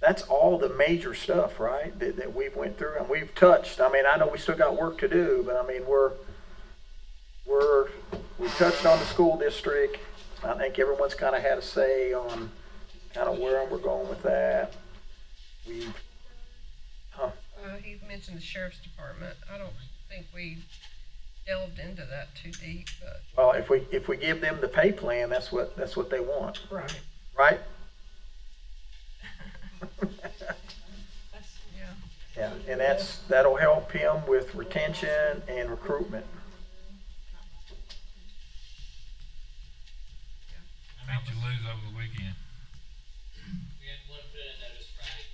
That's all the major stuff, right, that we've went through and we've touched. I mean, I know we still got work to do, but I mean, we touched on the school district. I think everyone's kind of had a say on kind of where we're going with that. He mentioned the sheriff's department. I don't think we delved into that too deep, but. Well, if we give them the pay plan, that's what they want. Right. Right? Yeah. Yeah, and that'll help him with retention and recruitment. How many did you lose over the weekend? We had one put in notice Friday,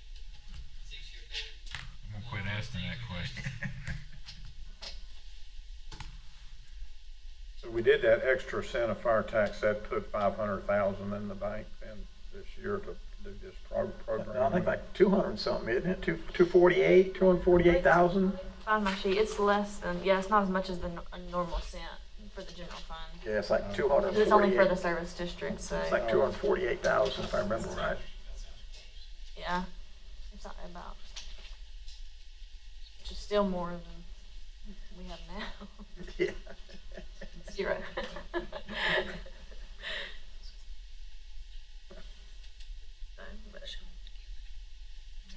6-year veteran. I'm gonna quit asking that question. So we did that extra cent of fire tax, that put 500,000 in the bank then this year to do this program. I think like 200 and something, isn't it? 248,000? On my sheet, it's less than, yeah, it's not as much as a normal cent for the general fund. Yeah, it's like 248. It's only for the service district, so. It's like 248,000 if I remember right. Yeah, it's not about, which is still more than we have now. Yeah. 0.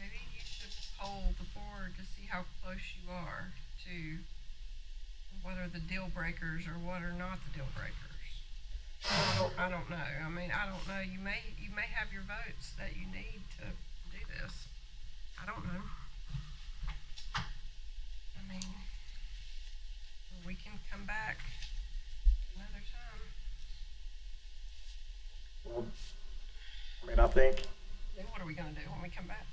Maybe you should poll the board to see how close you are to what are the deal breakers or what are not the deal breakers. I don't know. I mean, I don't know. You may have your votes that you need to do this. I don't know. I mean, we can come back another time. Well, think Then what are we gonna do when we come back?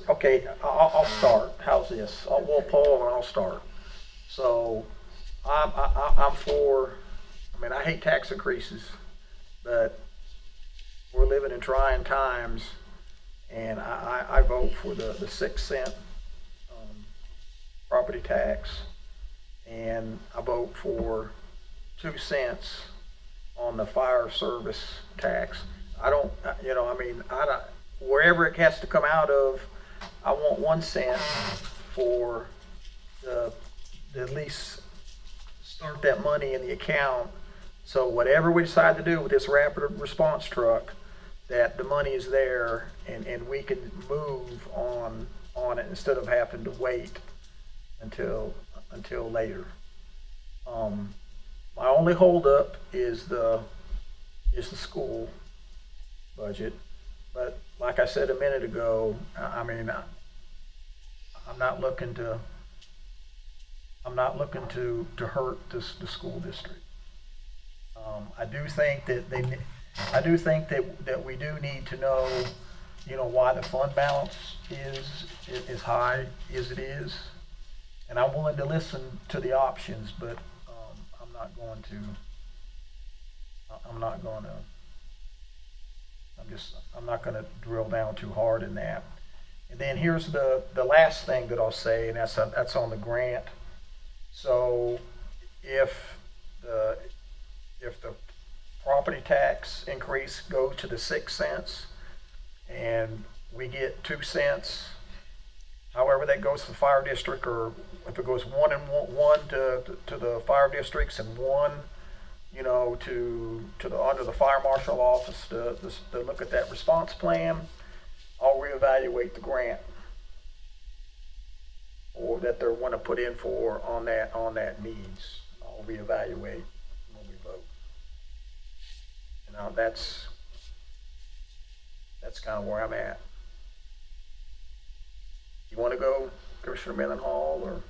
okay, I'll start. How's this? We'll poll and I'll start. So I'm for, I mean, I hate tax increases, but we're living in trying times, and I vote for the 6 cent property tax, and I vote for 2 cents on the fire service tax. I don't, I mean, I don't, wherever it has to come out of, I want 1 cent for at least start that money in the account. So whatever we decide to do with this rapid response truck, that the money is there and we can move on it instead of having to wait until later. My only holdup is the school budget, but like I said a minute ago, I mean, I'm not looking to hurt the school district. I do think that we do need to know, why the fund balance is as high as it is, and I'm willing to listen to the options, but I'm not going to drill down too hard in that. And then here's the last thing that I'll say, and that's on the grant. So if the property tax increase goes to the 6 cents and we get 2 cents, however that goes to the fire district, or if it goes one to the fire districts and 1, to the under the fire marshal office to look at that response plan, I'll reevaluate the grant or that they want to put in for on that needs. I'll reevaluate when we vote. That's kind of where I'm at. You want to go, Commissioner Mendenhall, or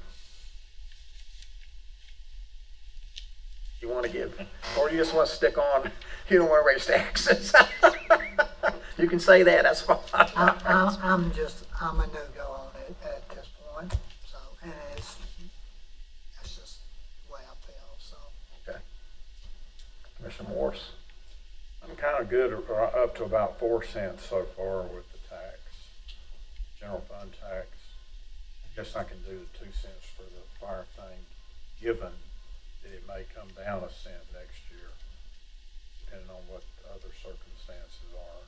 you want to give, or you just want to stick on? You don't want to raise taxes. You can say that. That's fine. I'm a no-go on it at this point. So, and that's just the way I feel. So. Okay. Commissioner Morris. I'm kind of good up to about 4 cents so far with the tax, general fund tax. I guess I can do the 2 cents for the fire thing, given that it may come down 1 cent next year, depending on what the other circumstances are.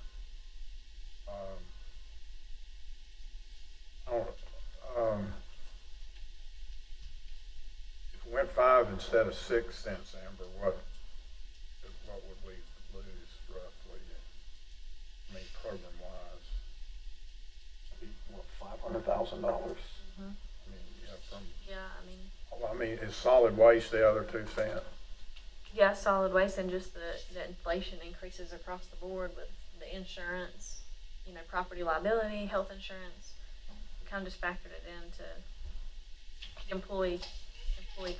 If we went 5 instead of 6 cents, Amber, what would we lose roughly? I mean, program-wise, What, $500,000? I mean, is solid waste the other 2 cents? Yeah, solid waste, and just the inflation increases across the board with the insurance, property liability, health insurance. We kind of just factored it into employee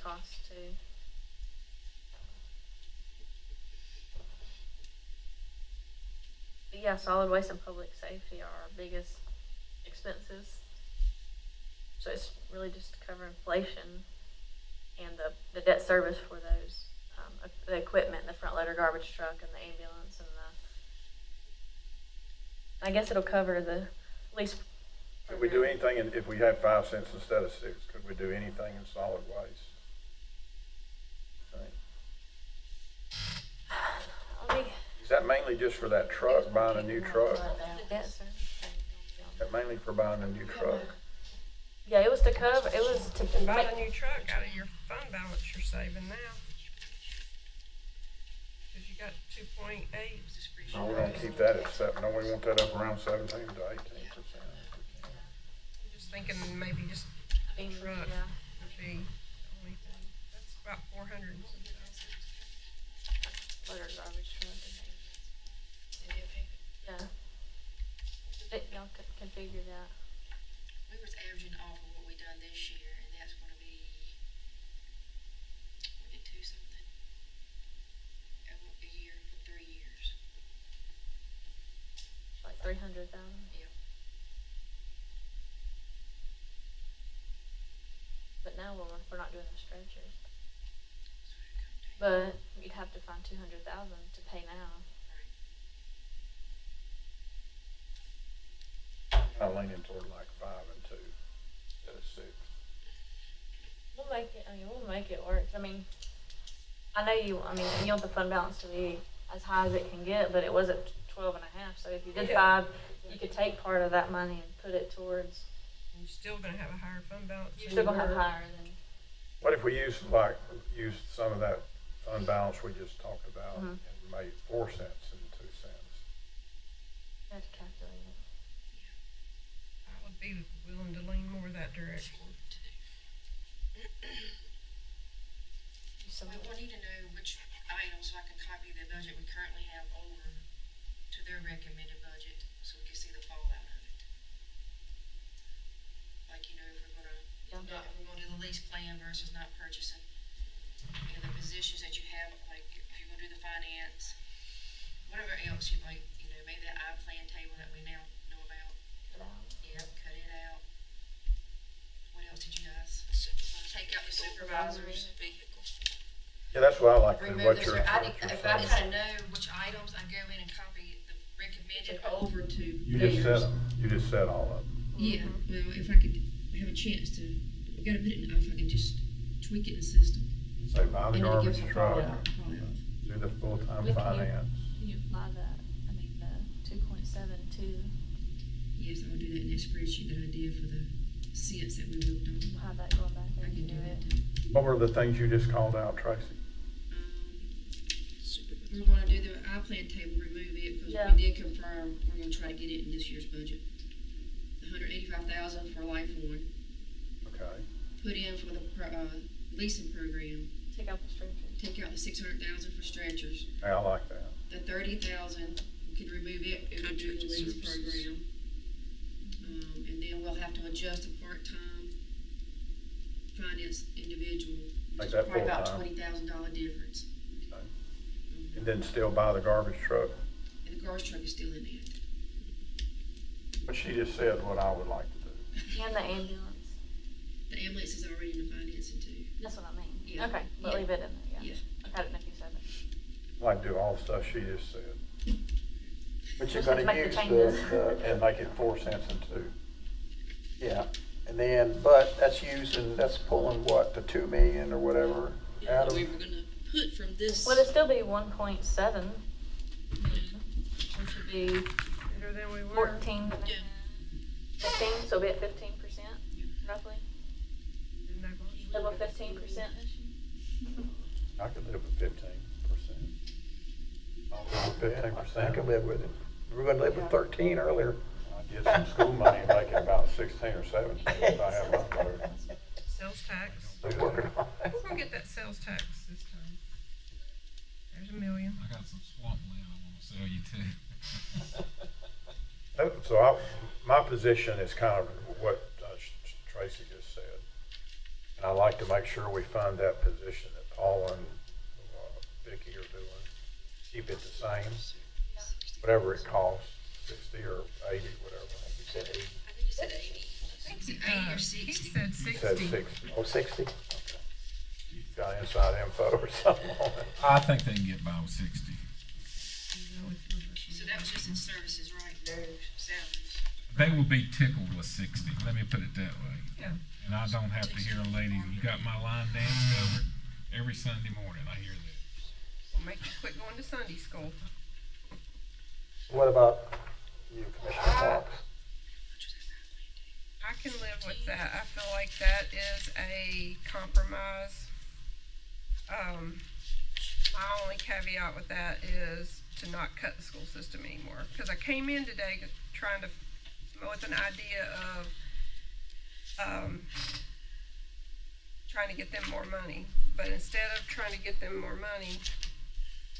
costs too. But yeah, solid waste and public safety are our biggest expenses. So it's really just to cover inflation and the debt service for those, the equipment, the front loader garbage truck and the ambulance and I guess it'll cover the least. Could we do anything, if we had 5 cents instead of 6, could we do anything in solid waste? Is that mainly just for that truck, buying a new truck? The debt service. Is that mainly for buying a new truck? Yeah, it was to cover, it was to Buy a new truck out of your fund balance you're saving now. Cause you got 2.8. No, we're gonna keep that at 7, no, we want that up around 17 to 18%. Just thinking maybe just a truck would be the only thing. That's about 400 and some thousand. loader garbage truck and ambulance. Yeah. Y'all can figure that. We was averaging off of what we done this year, and that's gonna be, we did 2 something a year for 3 years. now when we're not doing the stretchers. But you'd have to find 200,000 to pay now. I'm leaning toward like 5 and 2 instead of 6. We'll make it, we'll make it work. I mean, I know you want the fund balance to be as high as it can get, but it was at 12 and a half. So if you did 5, you could take part of that money and put it towards. You're still gonna have a higher fund balance. You're still gonna have higher than. What if we use some of that fund balance we just talked about and made 4 cents and 2 cents? You have to calculate it. I would be willing to lean more that direction. We need to know which items, so I can copy the budget we currently have over to their recommended budget, so we can see the fallout of it. Like, if we're gonna do the lease plan versus not purchasing, the positions that you have, like, if you're gonna do the finance, whatever else you'd like, maybe that I-plan table that we now know about. Yeah, cut it out. What else did you guys? Take out the supervisor's vehicle. Yeah, that's what I like, Remove what this, you're if I saying. kind of know which items, I go in and copy the recommended over to You just said them. You just said all of them. Yeah, well, if I could have a chance to, we gotta put it in, if I can just tweak it in the system. Say buy the And then it garbage gives a truck, fallout. do the full-time Can finance. you apply that? The 2.72. Yes, I will do that in that spreadsheet that I did for the cents that we worked on. We'll have that going back there. I can do it. What were the things you just called out, Tracy? We're gonna do the I-plan table, remove it, because Yeah. we did confirm, we're gonna try to get it in this year's budget. The $185,000 for Life One, Okay. put in for the, leasing program, Take out the stretchers. take out the 600,000 for stretchers. Hey, I like that. The 30,000, we can remove it if we do the lease program. And then we'll have to adjust a part-time finance individual. Make that Probably about full-time. $20,000 difference. Okay. And then still buy the garbage truck. And the garbage truck is still in it. But she just said what I would like to do. And the ambulance. The ambulance is already in the financing too. That's what I mean. Yeah. Okay, we'll Yeah. leave it in there, yeah. Yeah. I didn't know if you said it. I'd like to do all the stuff she just said. But you're Just have gonna to make the use changes. and make it 4 cents and 2. Yeah, and then, but that's pulling what, the 2 million or whatever out of? We were gonna put from this. Would it still be 1.7? Which would be Better than we were. 14, Yeah. 15, so it'll be at 15% roughly? Didn't they want- Live with 15% this year? I could live with 15%. I'll live with 15%. I can live with it. We were gonna live with 13 earlier. I'd get some school money and make it about 16 or 17 if I had my vote. Sales tax. We're working on it. We're gonna get that sales tax this time. There's $1 million. I got some swamp land I wanna sell you too. So my position is kind of what Tracy just said. And I like to make sure we fund that position that Paul and Vicky are doing. Keep it the same, whatever it costs, 60 or 80, whatever. You said 80. I think you said 80. I think it's 80 or He 60. said You 60. said 60. Oh, 60? Okay. You got inside info or something on it. I think they can get by with 60. So that was just in services, right? No salaries. They will be tickled with 60. Let me put it that way. Yeah. And I don't have to hear a lady, you got my line dance covered. Every Sunday morning I hear that. We'll make you quit going to Sunday school. What about you, Commissioner Fox? I can live with that. I feel like that is a compromise. My only caveat with that is to not cut the school system anymore. Because I came in today trying to, with an idea of, trying to get them more money. But instead of trying to get them more money,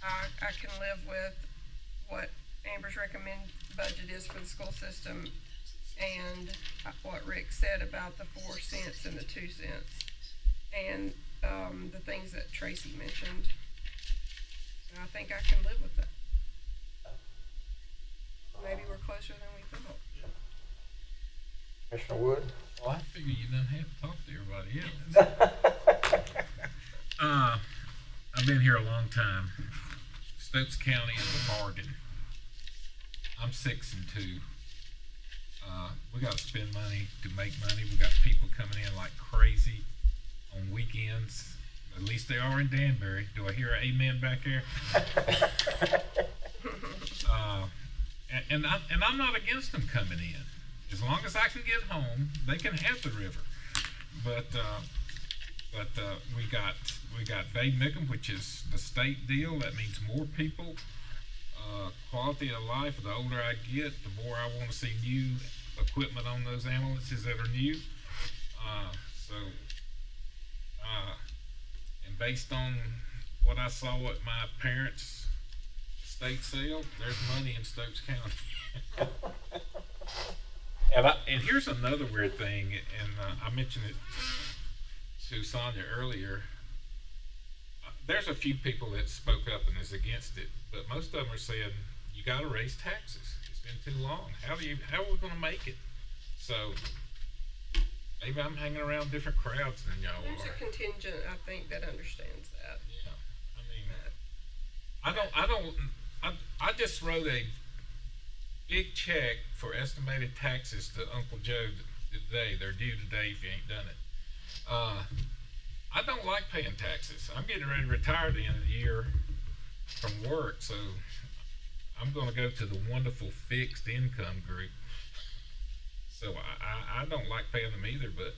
I can live with what Amber's recommended budget is for the school system and what Rick said about the 4 cents and the 2 cents and the things that Tracy mentioned. So I think I can live with that. Maybe we're closer than we thought. Commissioner Wood? Well, I figure you didn't have to talk to everybody else. I've been here a long time. Stokes County is a bargain. I'm 6 and 2. We got to spend money to make money. We got people coming in like crazy on weekends. At least they are in Danbury. Do I hear an amen back there? And I'm not against them coming in. As long as I can get home, they can have the river. But we got Vade Mickham, which is the state deal. That means more people. Quality of life. The older I get, the more I want to see new equipment on those ambulances that are new. And based on what I saw at my parents' estate sale, there's money in Stokes County. And here's another weird thing, and I mentioned it to Sonia earlier. There's a few people that spoke up and is against it, but most of them are saying you got to raise taxes. It's been too long. How are we going to make it? So maybe I'm hanging around different crowds than y'all There's are. a contingent, I think, that understands that. Yeah, I just wrote a big check for estimated taxes to Uncle Joe today. They're due today if you ain't done it. I don't like paying taxes. I'm getting ready to retire at the end of the year from work, so I'm going to go to the wonderful fixed income group. So I don't like paying them either, but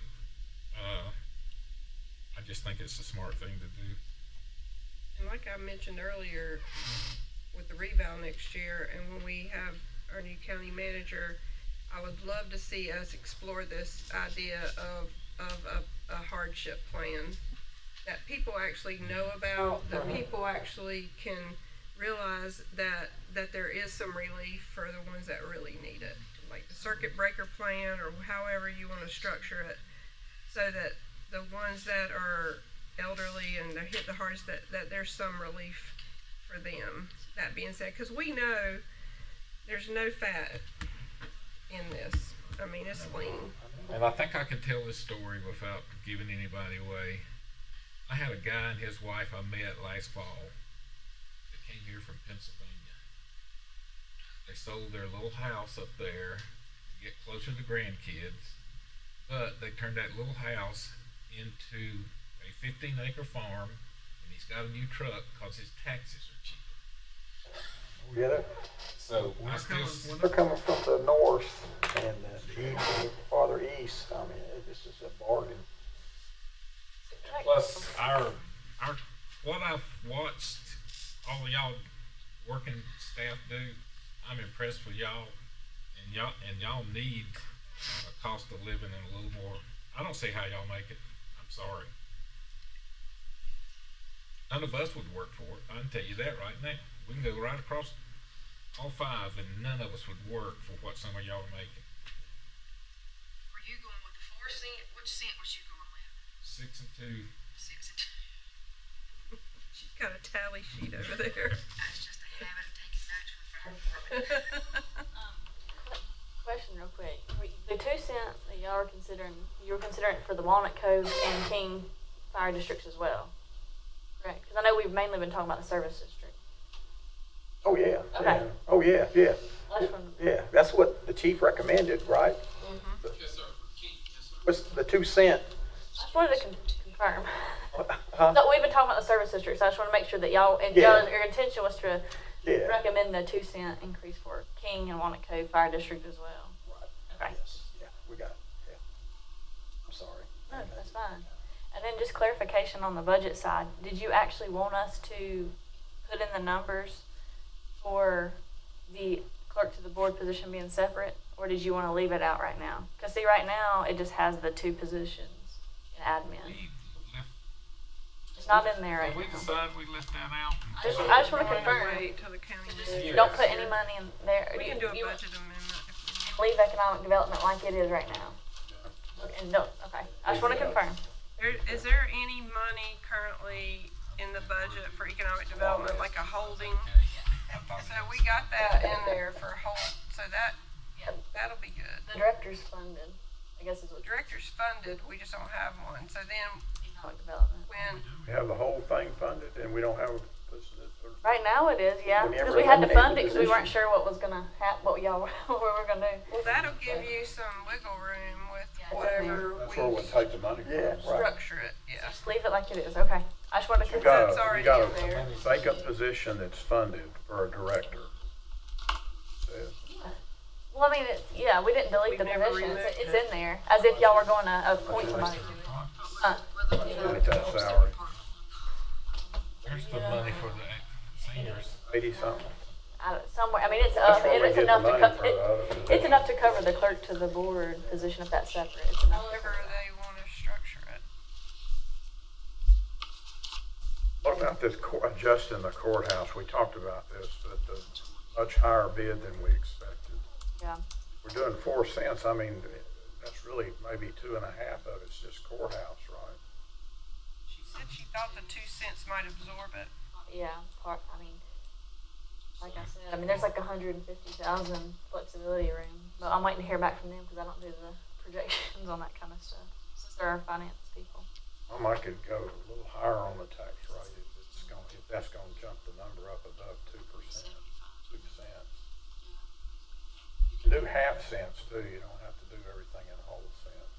I just think it's a smart thing to do. And like I mentioned earlier, with the reval next year, and when we have our new county manager, I would love to see us explore this idea of a hardship plan that people actually know about, that people actually can realize that there is some relief for the ones that really need it, like the circuit breaker plan or however you want to structure it, so that the ones that are elderly and they're hit the hardest, that there's some relief for them. That being said, because we know there's no fat in this. I mean, it's lean. And I think I can tell this story without giving anybody away. I had a guy and his wife I met last fall that came here from Pennsylvania. They sold their little house up there to get closer to grandkids, but they turned that little house into a 15-acre farm, and he's got a new truck because his taxes are cheaper. Yeah, So they're coming from the north and farther east. I mean, this is a bargain. Plus, what I've watched all of y'all working staff do, I'm impressed with y'all, and y'all need a cost of living and a little more. I don't see how y'all make it. I'm sorry. None of us would work for it. I can tell you that right now. We can go right across all 5, and none of us would work for what some of y'all are making. Were you going with the 4 cent? Which cent was you going with? 6 and 2. 6 and 2. She's got a tally sheet over there. That's just a habit of taking notes for the fire department. Question real quick. The 2 cent that y'all are considering, you were considering it for the Walnut Cove and King fire districts as well, correct? Because I know we've mainly been talking about the service district. Oh, yeah. Okay. Yeah. Oh, yeah, yeah. Last one. Yeah, that's what the chief recommended, right? Yes, sir. Yes, sir. What's the 2 cent? I just wanted to confirm. Huh? No, we've been talking about the service district, so I just want to make sure that y'all, and Yeah. your intention was to Yeah. recommend the 2 cent increase for King and Walnut Cove Fire District as well. Right. Okay. Yes. Yeah, we got it. Yeah. I'm sorry. No, that's fine. And then just clarification on the budget side, did you actually want us to put in the numbers for the clerk to the board position being separate, or did you want to leave it out right now? Because see, right now, it just has the 2 positions in admin. It's not in there right We now. decided we left that out. I just want to confirm. Wait till the county manager. Don't put any money in there. We can do a You budget amendment if we need. leave economic development like it is right now. And don't, okay. I just want to confirm. Is there any money currently in the budget for economic development, like a holding? So we got that in there for hold, so that'll be good. The director's funded. I guess is what Director's funded, we just don't have one, so then economic development. when, We have the whole thing funded and we don't have a position. Right now it is, yeah, We never because we had to eliminated fund the it because we weren't position. sure what was gonna what y'all what we were gonna do. well, that'll give you some wiggle room with Yeah, whatever That's where we'll we take the money from. Yeah, right. structure it, yeah. Just leave it like it is, okay. I just wanted to You confirm. got It's already you got in there. a vacant position that's funded for a director. Says. Well, I mean, yeah, we didn't delete the We never position, removed it's in there, as if y'all were gonna appoint somebody to it. With that salary, There's the money for the seniors. 80 something. Somewhere, I mean, it's up, That's where we it's get enough the to money co- for the other it's position. enough to cover the clerk to the board position if that's separate, it's enough. However they wanna structure it. What about this adjusting the courthouse? We talked about this, but the much higher bid than we expected. Yeah, We're doing 4 cents. I mean, that's really maybe 2.5 of it's just courthouse, right? She said she thought the 2 cents might absorb it. yeah, I mean, like I said, I mean, there's like 150,000 flexibility room, but I'm waiting to hear back from them because I don't do the projections on that kind of stuff, since they're our finance people. I might could go a little higher on the tax rate if that's gonna jump the number up above 2%, 2 cents. You can do half cents too. You don't have to do everything in whole cents.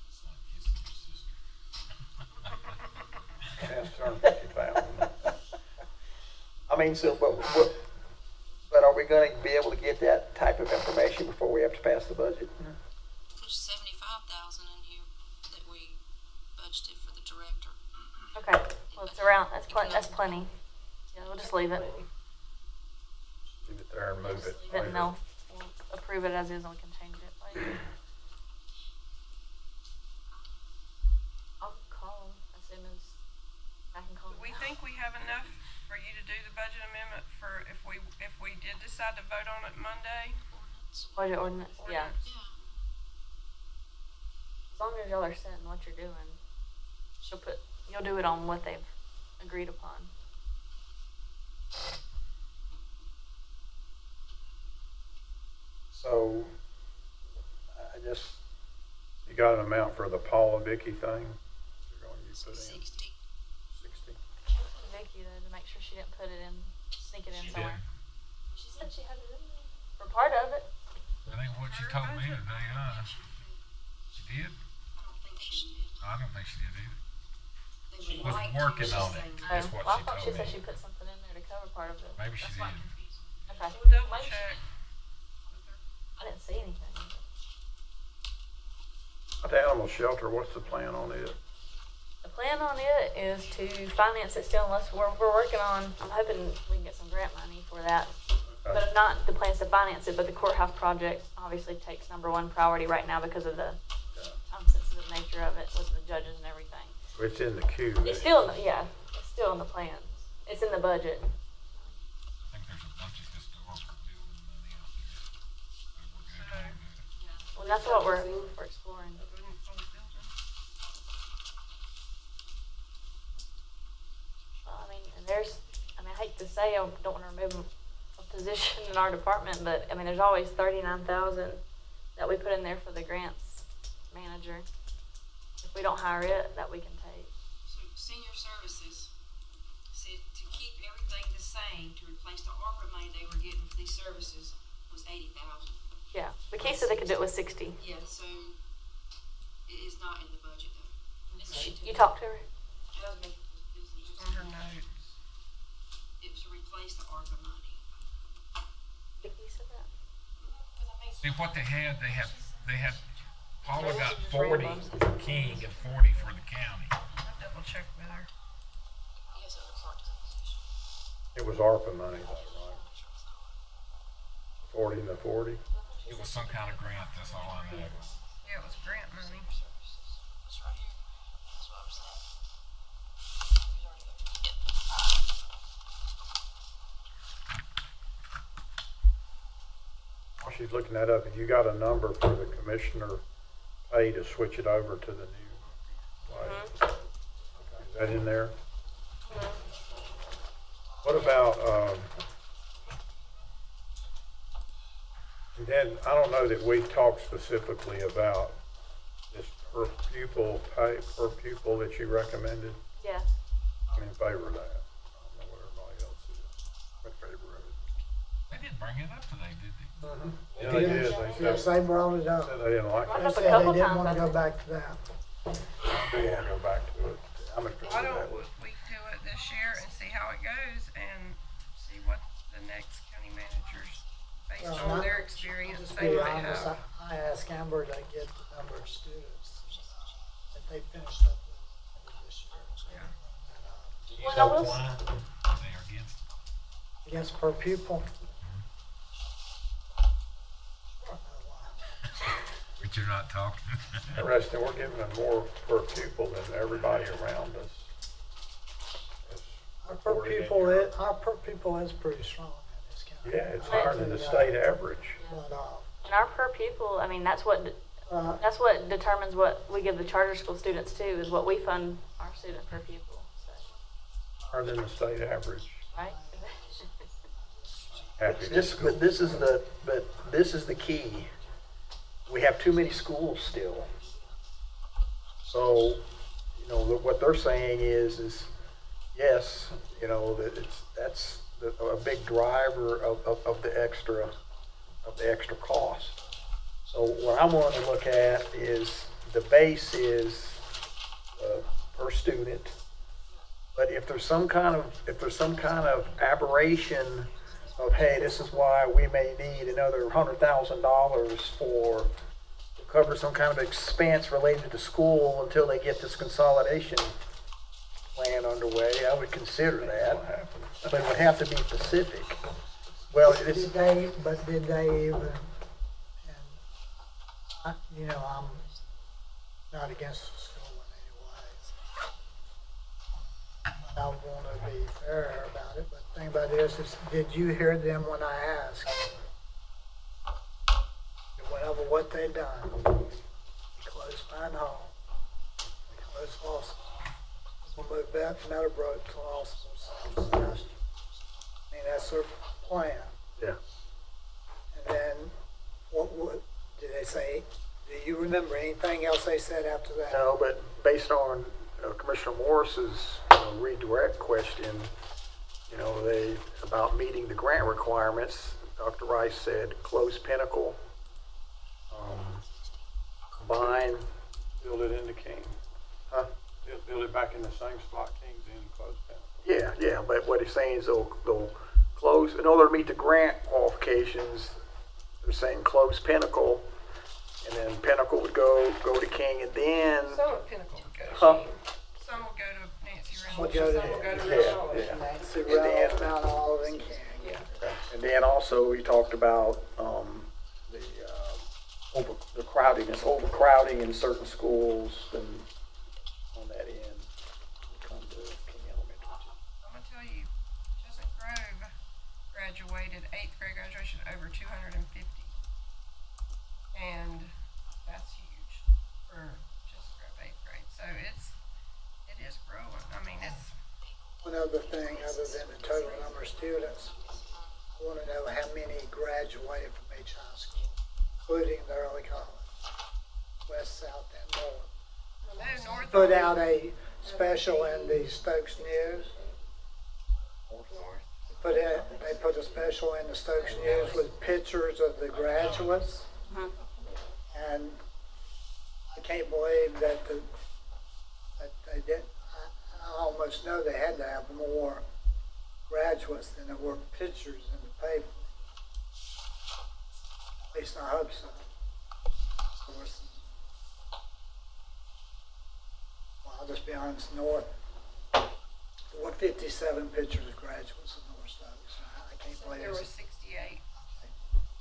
It's like kissing your sister. Cents turn 50,000. I mean, so, but are we gonna be able to get that type of information before we have to pass the budget? There's 75,000 in here that we budgeted for the director. Okay, well, it's around, that's plenty. Yeah, we'll just leave it. Leave it there and move it. Leave it and we'll approve it as is and we can change it later. I'll call them as soon as I can call Do them. we think we have enough for you to do the budget amendment for if we did decide to vote on it Monday? Budget ordinance, yeah. Yeah. As long as y'all are setting what you're doing, you'll do it on what they've agreed upon. So, you got an amount for the Paula Vicky thing? You're going to put in 60. 60. Vicky though, to make sure she didn't put it in, sneak it in She somewhere. didn't. She said she had it in there. For part of it. That ain't what she told me today, She did? I don't think she did. I don't think she did either. They She would was like working to, on she's it. saying. That's what Well, I she thought she told said me. she put something in there to cover part of it. Maybe she That's fine. did. Okay. We'll double Maybe- check. I didn't see anything. The animal shelter, what's the plan on it? The plan on it is to finance it still unless we're working on, I'm hoping we can get some grant money for that. But if not, the plan is to finance it, but the courthouse project obviously takes #1 priority right now because of the time-sensitive nature of it with the judges and everything. It's in the queue. It's still, it's still in the plans. It's in the budget. I think there's a bunch of historical building money out there that we're going to do. Well, that's what we're exploring. Well, I mean, I hate to say, I don't want to remove a position in our department, but I mean, there's always 39,000 that we put in there for the grants manager. If we don't hire it, that we can take. So senior services said to keep everything the same, to replace the ARPA money they were getting for these services was 80,000. Yeah, the case said they could do it with 60. Yeah, so it is not in the budget though. You talked to her? On her notes. It was to replace the ARPA money. Vicky said that? See what they had, Paula got 40 for King and 40 for the county. I'll double check with her. Yes, it was a part-time position. It was ARPA money, though, right? 40 and the 40? It was some kind of grant, that's all I know. Yeah, it was grant money. It's right here. That's what I was saying. While she's looking that up, have you got a number for the commissioner pay to switch it over to the new way? Okay, is that in there? What about, And then, I don't know that we talked specifically about this per pupil pay, per pupil that you recommended. Yeah. I'm in favor of that. I don't know what everybody else is. I'm in favor of it. They didn't bring it up today, did they? Yeah, they did. Yes, they brought it up. Said they didn't like Brought it. They up a said couple they didn't times, want I to go think. back to that. They want to go back to it. I'm in favor Why of don't that. we do it this year and see how it goes and see what the next county managers, based Well, on their experience, Just they be might honest, have. I asked Amber to get the number of students that they finished up with this year. Do you Well, know I will why they are against it? Against per pupil. But you're not talking. Interesting, we're giving them more per pupil than everybody around us. It's Our per reported in pupil your- is, our per pupil is pretty strong in this county. Yeah, it's higher than the state average. But, And our per pupil, I mean, that's what determines what we give the charter school students too, is what we fund our students per pupil, so, Higher than the state average. right? Happy This, but this is the key. We have too many schools still. So, you know, what they're saying is yes, you know, that that's a big driver of the extra cost. So what I want to look at is the base is per student. But if there's some kind of aberration of, hey, this is why we may need another $100,000 to cover some kind of expense related to school until they get this consolidation plan underway, I would consider that. But it would have to be specific. Well, it's, did they even, and you know, I'm not against the school in any ways. But I want to be fair about it, but the thing about this is, did you hear them when I asked? Whatever what they done, we closed Pine Hall, we closed Lawson, we'll move back to Meadowbrook to Lawson. I mean, that's their plan. yeah. And then, what did they say? Do you remember anything else they said after that? No, but based on Commissioner Morris's redirect question, you know, about meeting the grant requirements, Dr. Rice said close Pinnacle, combine. Build it into King. Huh? Build it back in the same spot King's in, close down. Yeah, but what he's saying is they'll close, in order to meet the grant qualifications, they're saying close Pinnacle, and then Pinnacle would go to King, and then, Some of Pinnacle would go to Huh? Sheen. Some will go to Nancy We'll Reynolds, go to- some will go to yeah, Randolph. yeah. Nancy And then- Reynolds, Mount Olive, and King. Yeah. And then also, we talked about the overcrowding in certain schools, and on that end, we come to King Elementary. I'm gonna tell you, Chestnut Grove graduated, 8th grade graduation, over 250. And that's huge for Chestnut Grove 8th grade. So it is growing. I mean, it's, One other thing, other than the total number of students, I want to know how many graduated from each high school, including the early college, west, south, and north. no, North. Put out a special in the Stokes News. They put a special in the Stokes News with pictures of the graduates. And I can't believe that they did. I almost know they had to have more graduates than there were pictures in the paper. At least I hope so. Well, I'll just be honest, North, there were 57 pictures of graduates in North Stokes. I can't believe There it. were 68.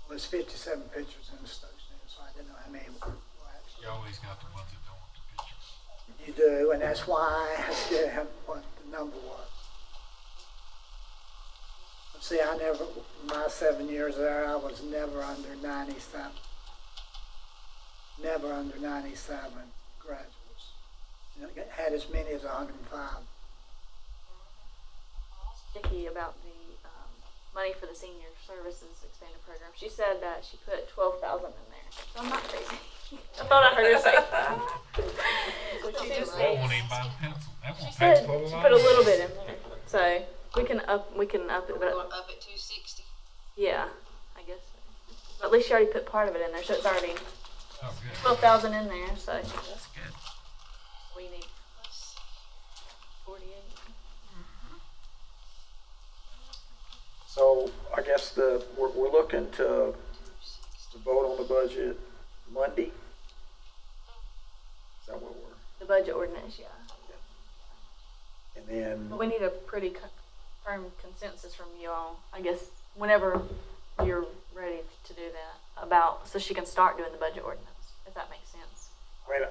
There's 57 pictures in the Stokes News, so I didn't know how many were actually. You always got the ones that don't want the picture. You do, and that's why I asked you what the number was. But see, my 7 years there, I was never under 97. Never under 97 graduates. You know, had as many as 105. Sticky about the money for the senior services expanded program. She said that she put 12,000 in there. So I'm not crazy. I thought I heard her say that. That won't even buy a pencil. That She won't said pay for she put a little bit in there. So we can up it, We're but going up at 260. yeah, I guess so. But at least she already put part of it in there, so it's already Oh, good. 12,000 in there. So That's good. we need 48. So I guess we're looking to vote on the budget Monday. Is that what we're? The budget ordinance, yeah. And then, But we need a pretty firm consensus from you all, I guess, whenever you're ready to do that, about, so she can start doing the budget ordinance, if that makes sense. I mean,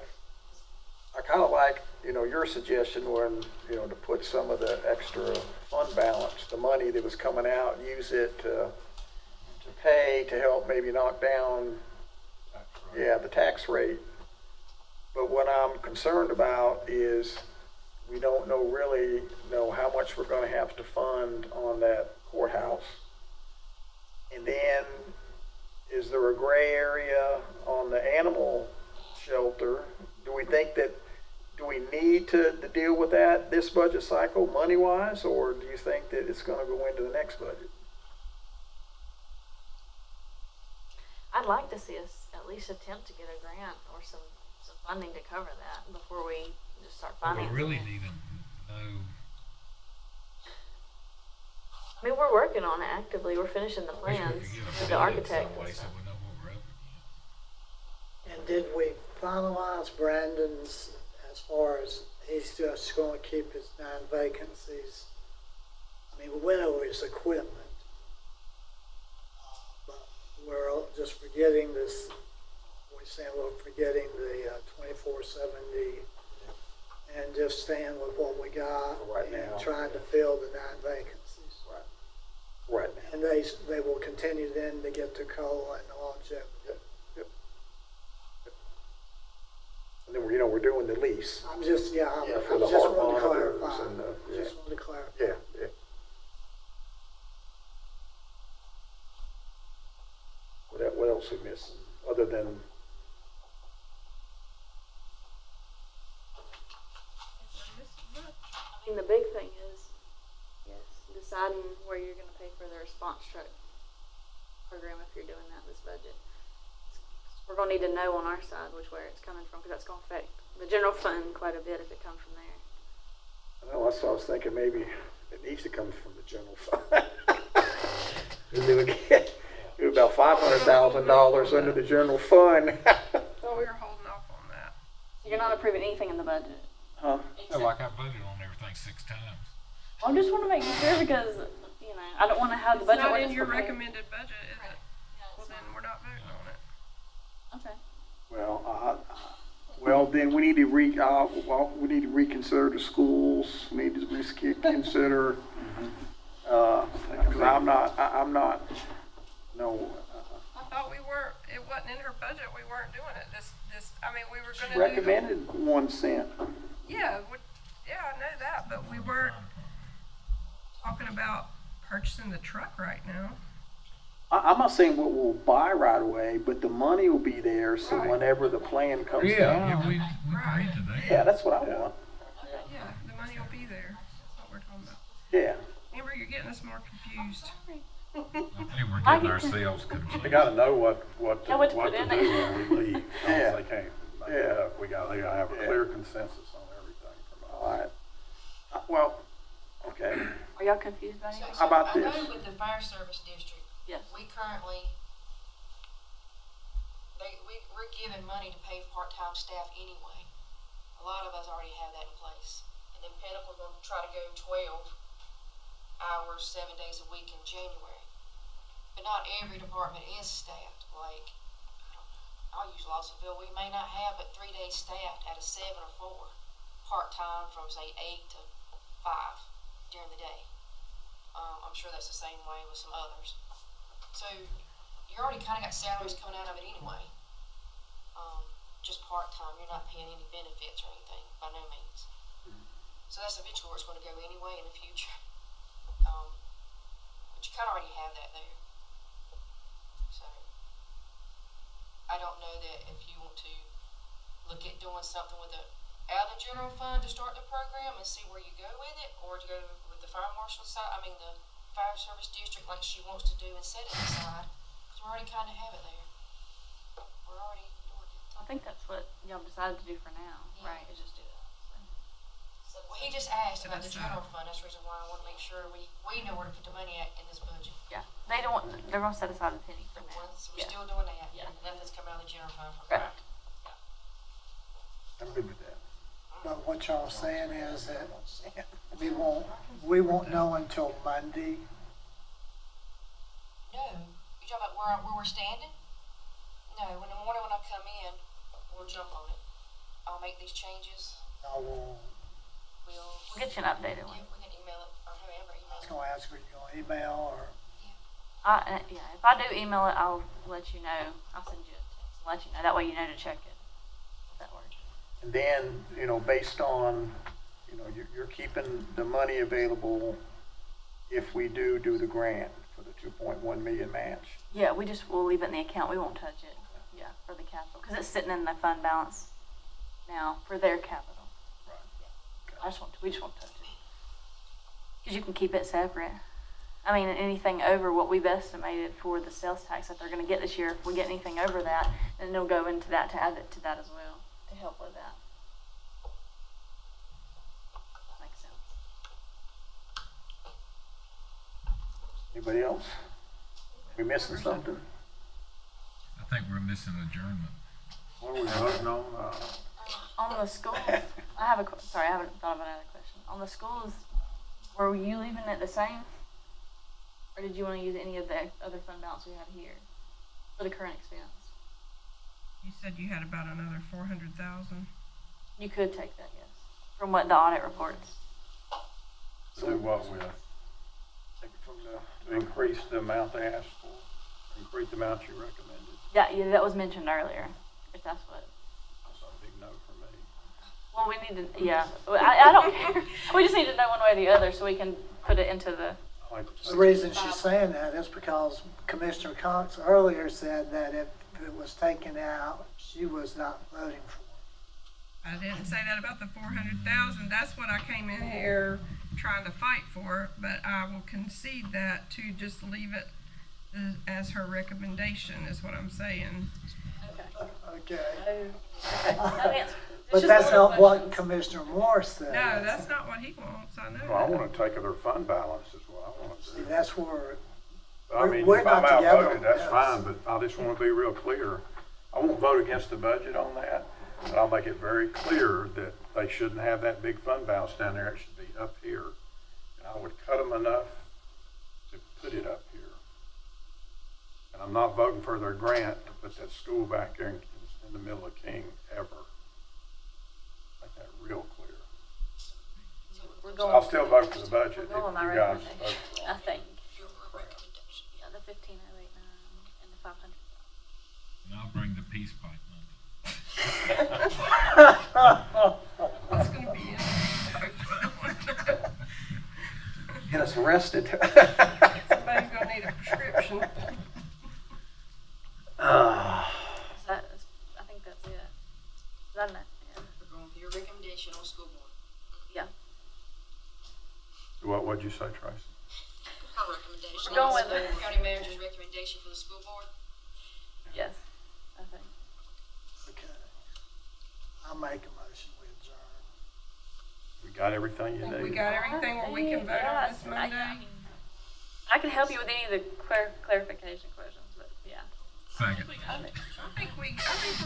I kind of like, your suggestion when, to put some of the extra fund balance, the money that was coming out, use it to pay, to help maybe knock down, the tax rate. But what I'm concerned about is we don't really know how much we're going to have to fund on that courthouse. And then, is there a gray area on the animal shelter? Do we need to deal with that this budget cycle money-wise, or do you think that it's going to go into the next budget? I'd like to see us at least attempt to get a grant or some funding to cover that before we just start We financing really it. need to know. I mean, we're working on it actively. We're finishing the Wish we could plans get a with the bid architect. some way so we know what we're up against. And did we finalize Brandon's as far as he's just going to keep his 9 vacancies? I mean, we went over his equipment, but we're just forgetting this. We're saying we're forgetting the 2470 and just staying with what we got Right and now. trying to fill the 9 vacancies. Right now. And they will continue then to get to COLA and longevity. Yep. And then we're doing the lease. I'm just, For I the just heart wanted to monitors clarify. and Just wanted to clarify. yeah. What else are we missing, other than, I mean, the big thing is deciding where you're going to pay for the response truck program if you're doing that this budget. We're going to need to know on our side where it's coming from, because that's going to affect the general fund quite a bit if it comes from there. I know, that's what I was thinking, maybe it needs to come from the general fund. We would get about $500,000 under the general fund. Well, we were holding off on that. So you're not approving anything in the budget? Huh? Feel like I voted on everything 6 times. I just want to make sure because, I don't want to have the budget It's not in ordinance your prepared. recommended budget, is it? Well, then we're not voting on it. Okay. Well, then we need to we need to reconsider the schools. We need to reconsider, because I'm not, no. I thought it wasn't in her budget, we weren't doing it. We were She gonna recommended 1 cent. Yeah, I know that, but we weren't talking about purchasing the truck right now. I'm not saying what we'll buy right away, but the money will be there, so Right. whenever the plan comes down. we agreed to that. Yeah, that's what I want. Yeah, the money will be there. That's what we're talking about. Yeah. Amber, you're getting us more confused. I think we're getting ourselves confused. They gotta know what Yeah, what to to put in do it. when we leave. Yeah. They can't make Yeah. it up. They gotta have a Yeah. clear consensus on everything from us. All right. Well, okay. Are y'all confused about anything? How about I this? know with the fire service district, Yes. we currently, we're giving money to pay part-time staff anyway. A lot of us already have that in place. And then Pinnacle, we're gonna try to go 12 hours, 7 days a week in January. But not every department is staffed, like, I'll use Lawsonville, we may not have but 3 days staffed out of 7 or 4, part-time from say 8 to 5 during the day. I'm sure that's the same way with some others. So you already kind of got salaries coming out of it anyway. Just part-time, you're not paying any benefits or anything, by no means. So that's eventually where it's going to go anyway in the future. But you kinda already have that there. So, I don't know that if you want to look at doing something with it out of the general fund to start the program and see where you go with it, or to go with the fire marshal side, the fire service district like she wants to do and set it aside, cause we already kinda have it there. We're already doing it. I think that's what y'all decided to do for now, Yeah. right? Is just do that. Well, he just asked about the general fund, that's the reason why I wanna make sure we know where to put the money at in this budget. Yeah, they're gonna set aside a penny for now. So we're Yeah. still doing that, Yeah. and nothing's coming out of the general fund for Right. that. I'm good with that. But what y'all saying is that we won't know until Monday. No, you talking about where we're standing? No, in the morning when I come in, we'll jump on it. I'll make these changes. We'll We'll get you an updated one. Yeah, we can email it, or whoever I emails was it. gonna ask, are you gonna email or? Yeah, if I do email it, I'll let you know. I'll send you a text and let you know. That way you know to check it. If that works. And then, based on, you're keeping the money available if we do the grant for the 2.1 million match. Yeah, we'll leave it in the account. We won't touch it. Yeah, for the capital, because it's sitting in the fund balance now for their capital. Right. We just won't touch it. Because you can keep it separate. Anything over what we've estimated for the sales tax that they're going to get this year, if we get anything over that, then they'll go into that to add it to that as well, to help with that. Makes sense. Anybody else? We missing something? I think we're missing adjournment. What are we voting on? On the schools, I haven't thought of another question. On the schools, were you leaving it the same? Or did you want to use any of the other fund balance we have here for the current expense? You said you had about another 400,000. You could take that, yes, from what the audit reports. Do what with? Take it from to increase the amount they asked for, increase the amount you recommended. Yeah, that was mentioned earlier, if that's what. That's a big no for me. Well, we need to, yeah, I don't care. We just need to know one way or the other so we can put it into the. The reason she's saying that is because Commissioner Cox earlier said that if it was taken out, she was not voting for it. I didn't say that about the 400,000. That's what I came in here trying to fight for, but I will concede that to just leave it as her recommendation is what I'm saying. Okay. No answer. But that's not what Commissioner Moore said. No, that's not what he wants. I know. Well, I that. want to take their fund balance is what I want to See, do. that's where, If we're I'm not together outvoted, on that's this. fine, but I just want to be real clear. I won't vote against the budget on that, but I'll make it very clear that they shouldn't have that big fund balance down there. It should be up here. And I would cut them enough to put it up here. And I'm not voting for their grant to put that school back there in the middle of King ever. Make that real clear. We're So going. I'll still vote for the budget if We're going you on my guys recommendation. vote for I it. think. Yeah, the 15,089 and the 500. And I'll bring the peace pipe money. That's going to be it. Get us arrested. Somebody's going to need a prescription. I think that's it. Is that enough? Yeah. We're going for your recommendation on school board. Yeah. What'd you say, Tracy? Her recommendation. We're going with the county manager's recommendation for the school board. Yes, I think. Okay. I'll make a motion, we adjourn. We got everything you We need? got everything where we can vote on this Monday. I can help you with any of the clarification questions, but yeah. Second. I think we're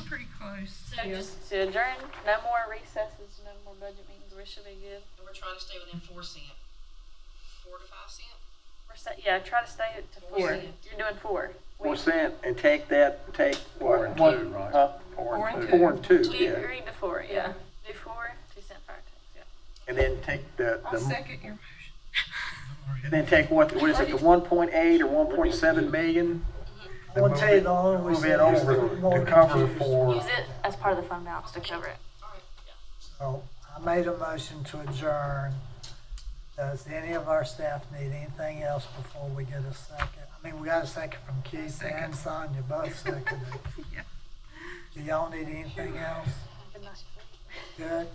pretty close. So just to adjourn, no more recesses, no more budget meetings, we should be good. And we're trying to stay within 4 cent. 4 to 5 cent. Try to stay to 4. You're doing 4. 4 cent and take Four and two, right? Four and two. 4 and 2, We yeah. agreed to 4, yeah. Do 4, 2 cent fire tax, yeah. And then take I'll second your motion. and then take what is it, the 1.8 or 1.7 million? I will tell you the only Move reason it is over more to cover confused. for, Use it as part of the fund balance to cover it. So I made a motion to adjourn Does any of our staff need anything else before we get a second? I mean, we got a second from Keith and Sonia, both seconded. Do y'all need anything else? Good.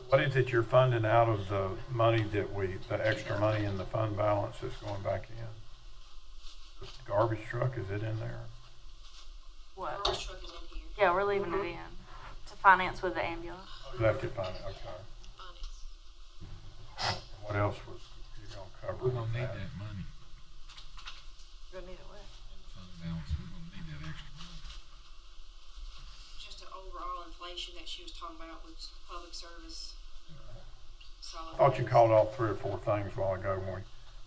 What is it you're funding out of the money that the extra money in the fund balance that's going back in? The garbage truck, is it in there? What? Yeah, we're leaving it in to finance with the ambulance. Left it fine, okay. What else was you gonna cover? We're gonna with need that? that money. We're gonna need it what? Fund balance, we're gonna need that extra money. Just an overall inflation that she was talking about with public service. I thought you called off 3 or 4 things a while ago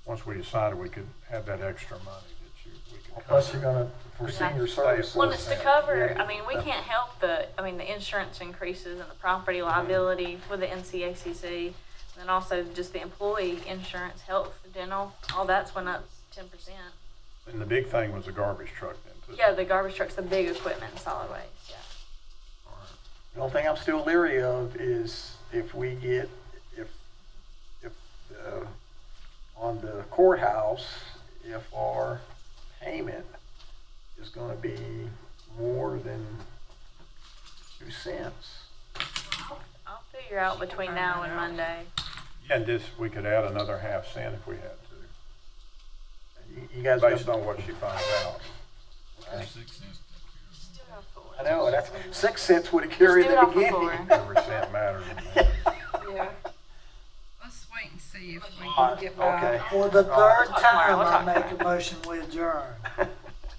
once we decided we could have that extra money we could cover. Plus you're gonna, for senior services. Well, it's to cover, I mean, we can't help the insurance increases and the property liability with the NCACC. And then also just the employee insurance, health, dental, all that's went up 10%. And the big thing was the garbage truck then too. Yeah, the garbage truck's the big equipment in solid waste, yeah. The only thing I'm still leery of is if we get, on the courthouse, if our payment is gonna be more than 2 cents. I'll figure out between now and Monday. And we could add another ½ cent if we had to, You guys. based on what she finds out. 6 cents. Still have 4. I know, that's 6 cents would have carried Just the do it off beginning. Every cent matters. Yeah. Let's wait and see if we Alright, can get by. okay. For the third time, We'll I talk make a tomorrow. motion we adjourn.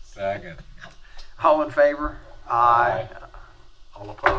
Second. All in favor? Aye. All opposed?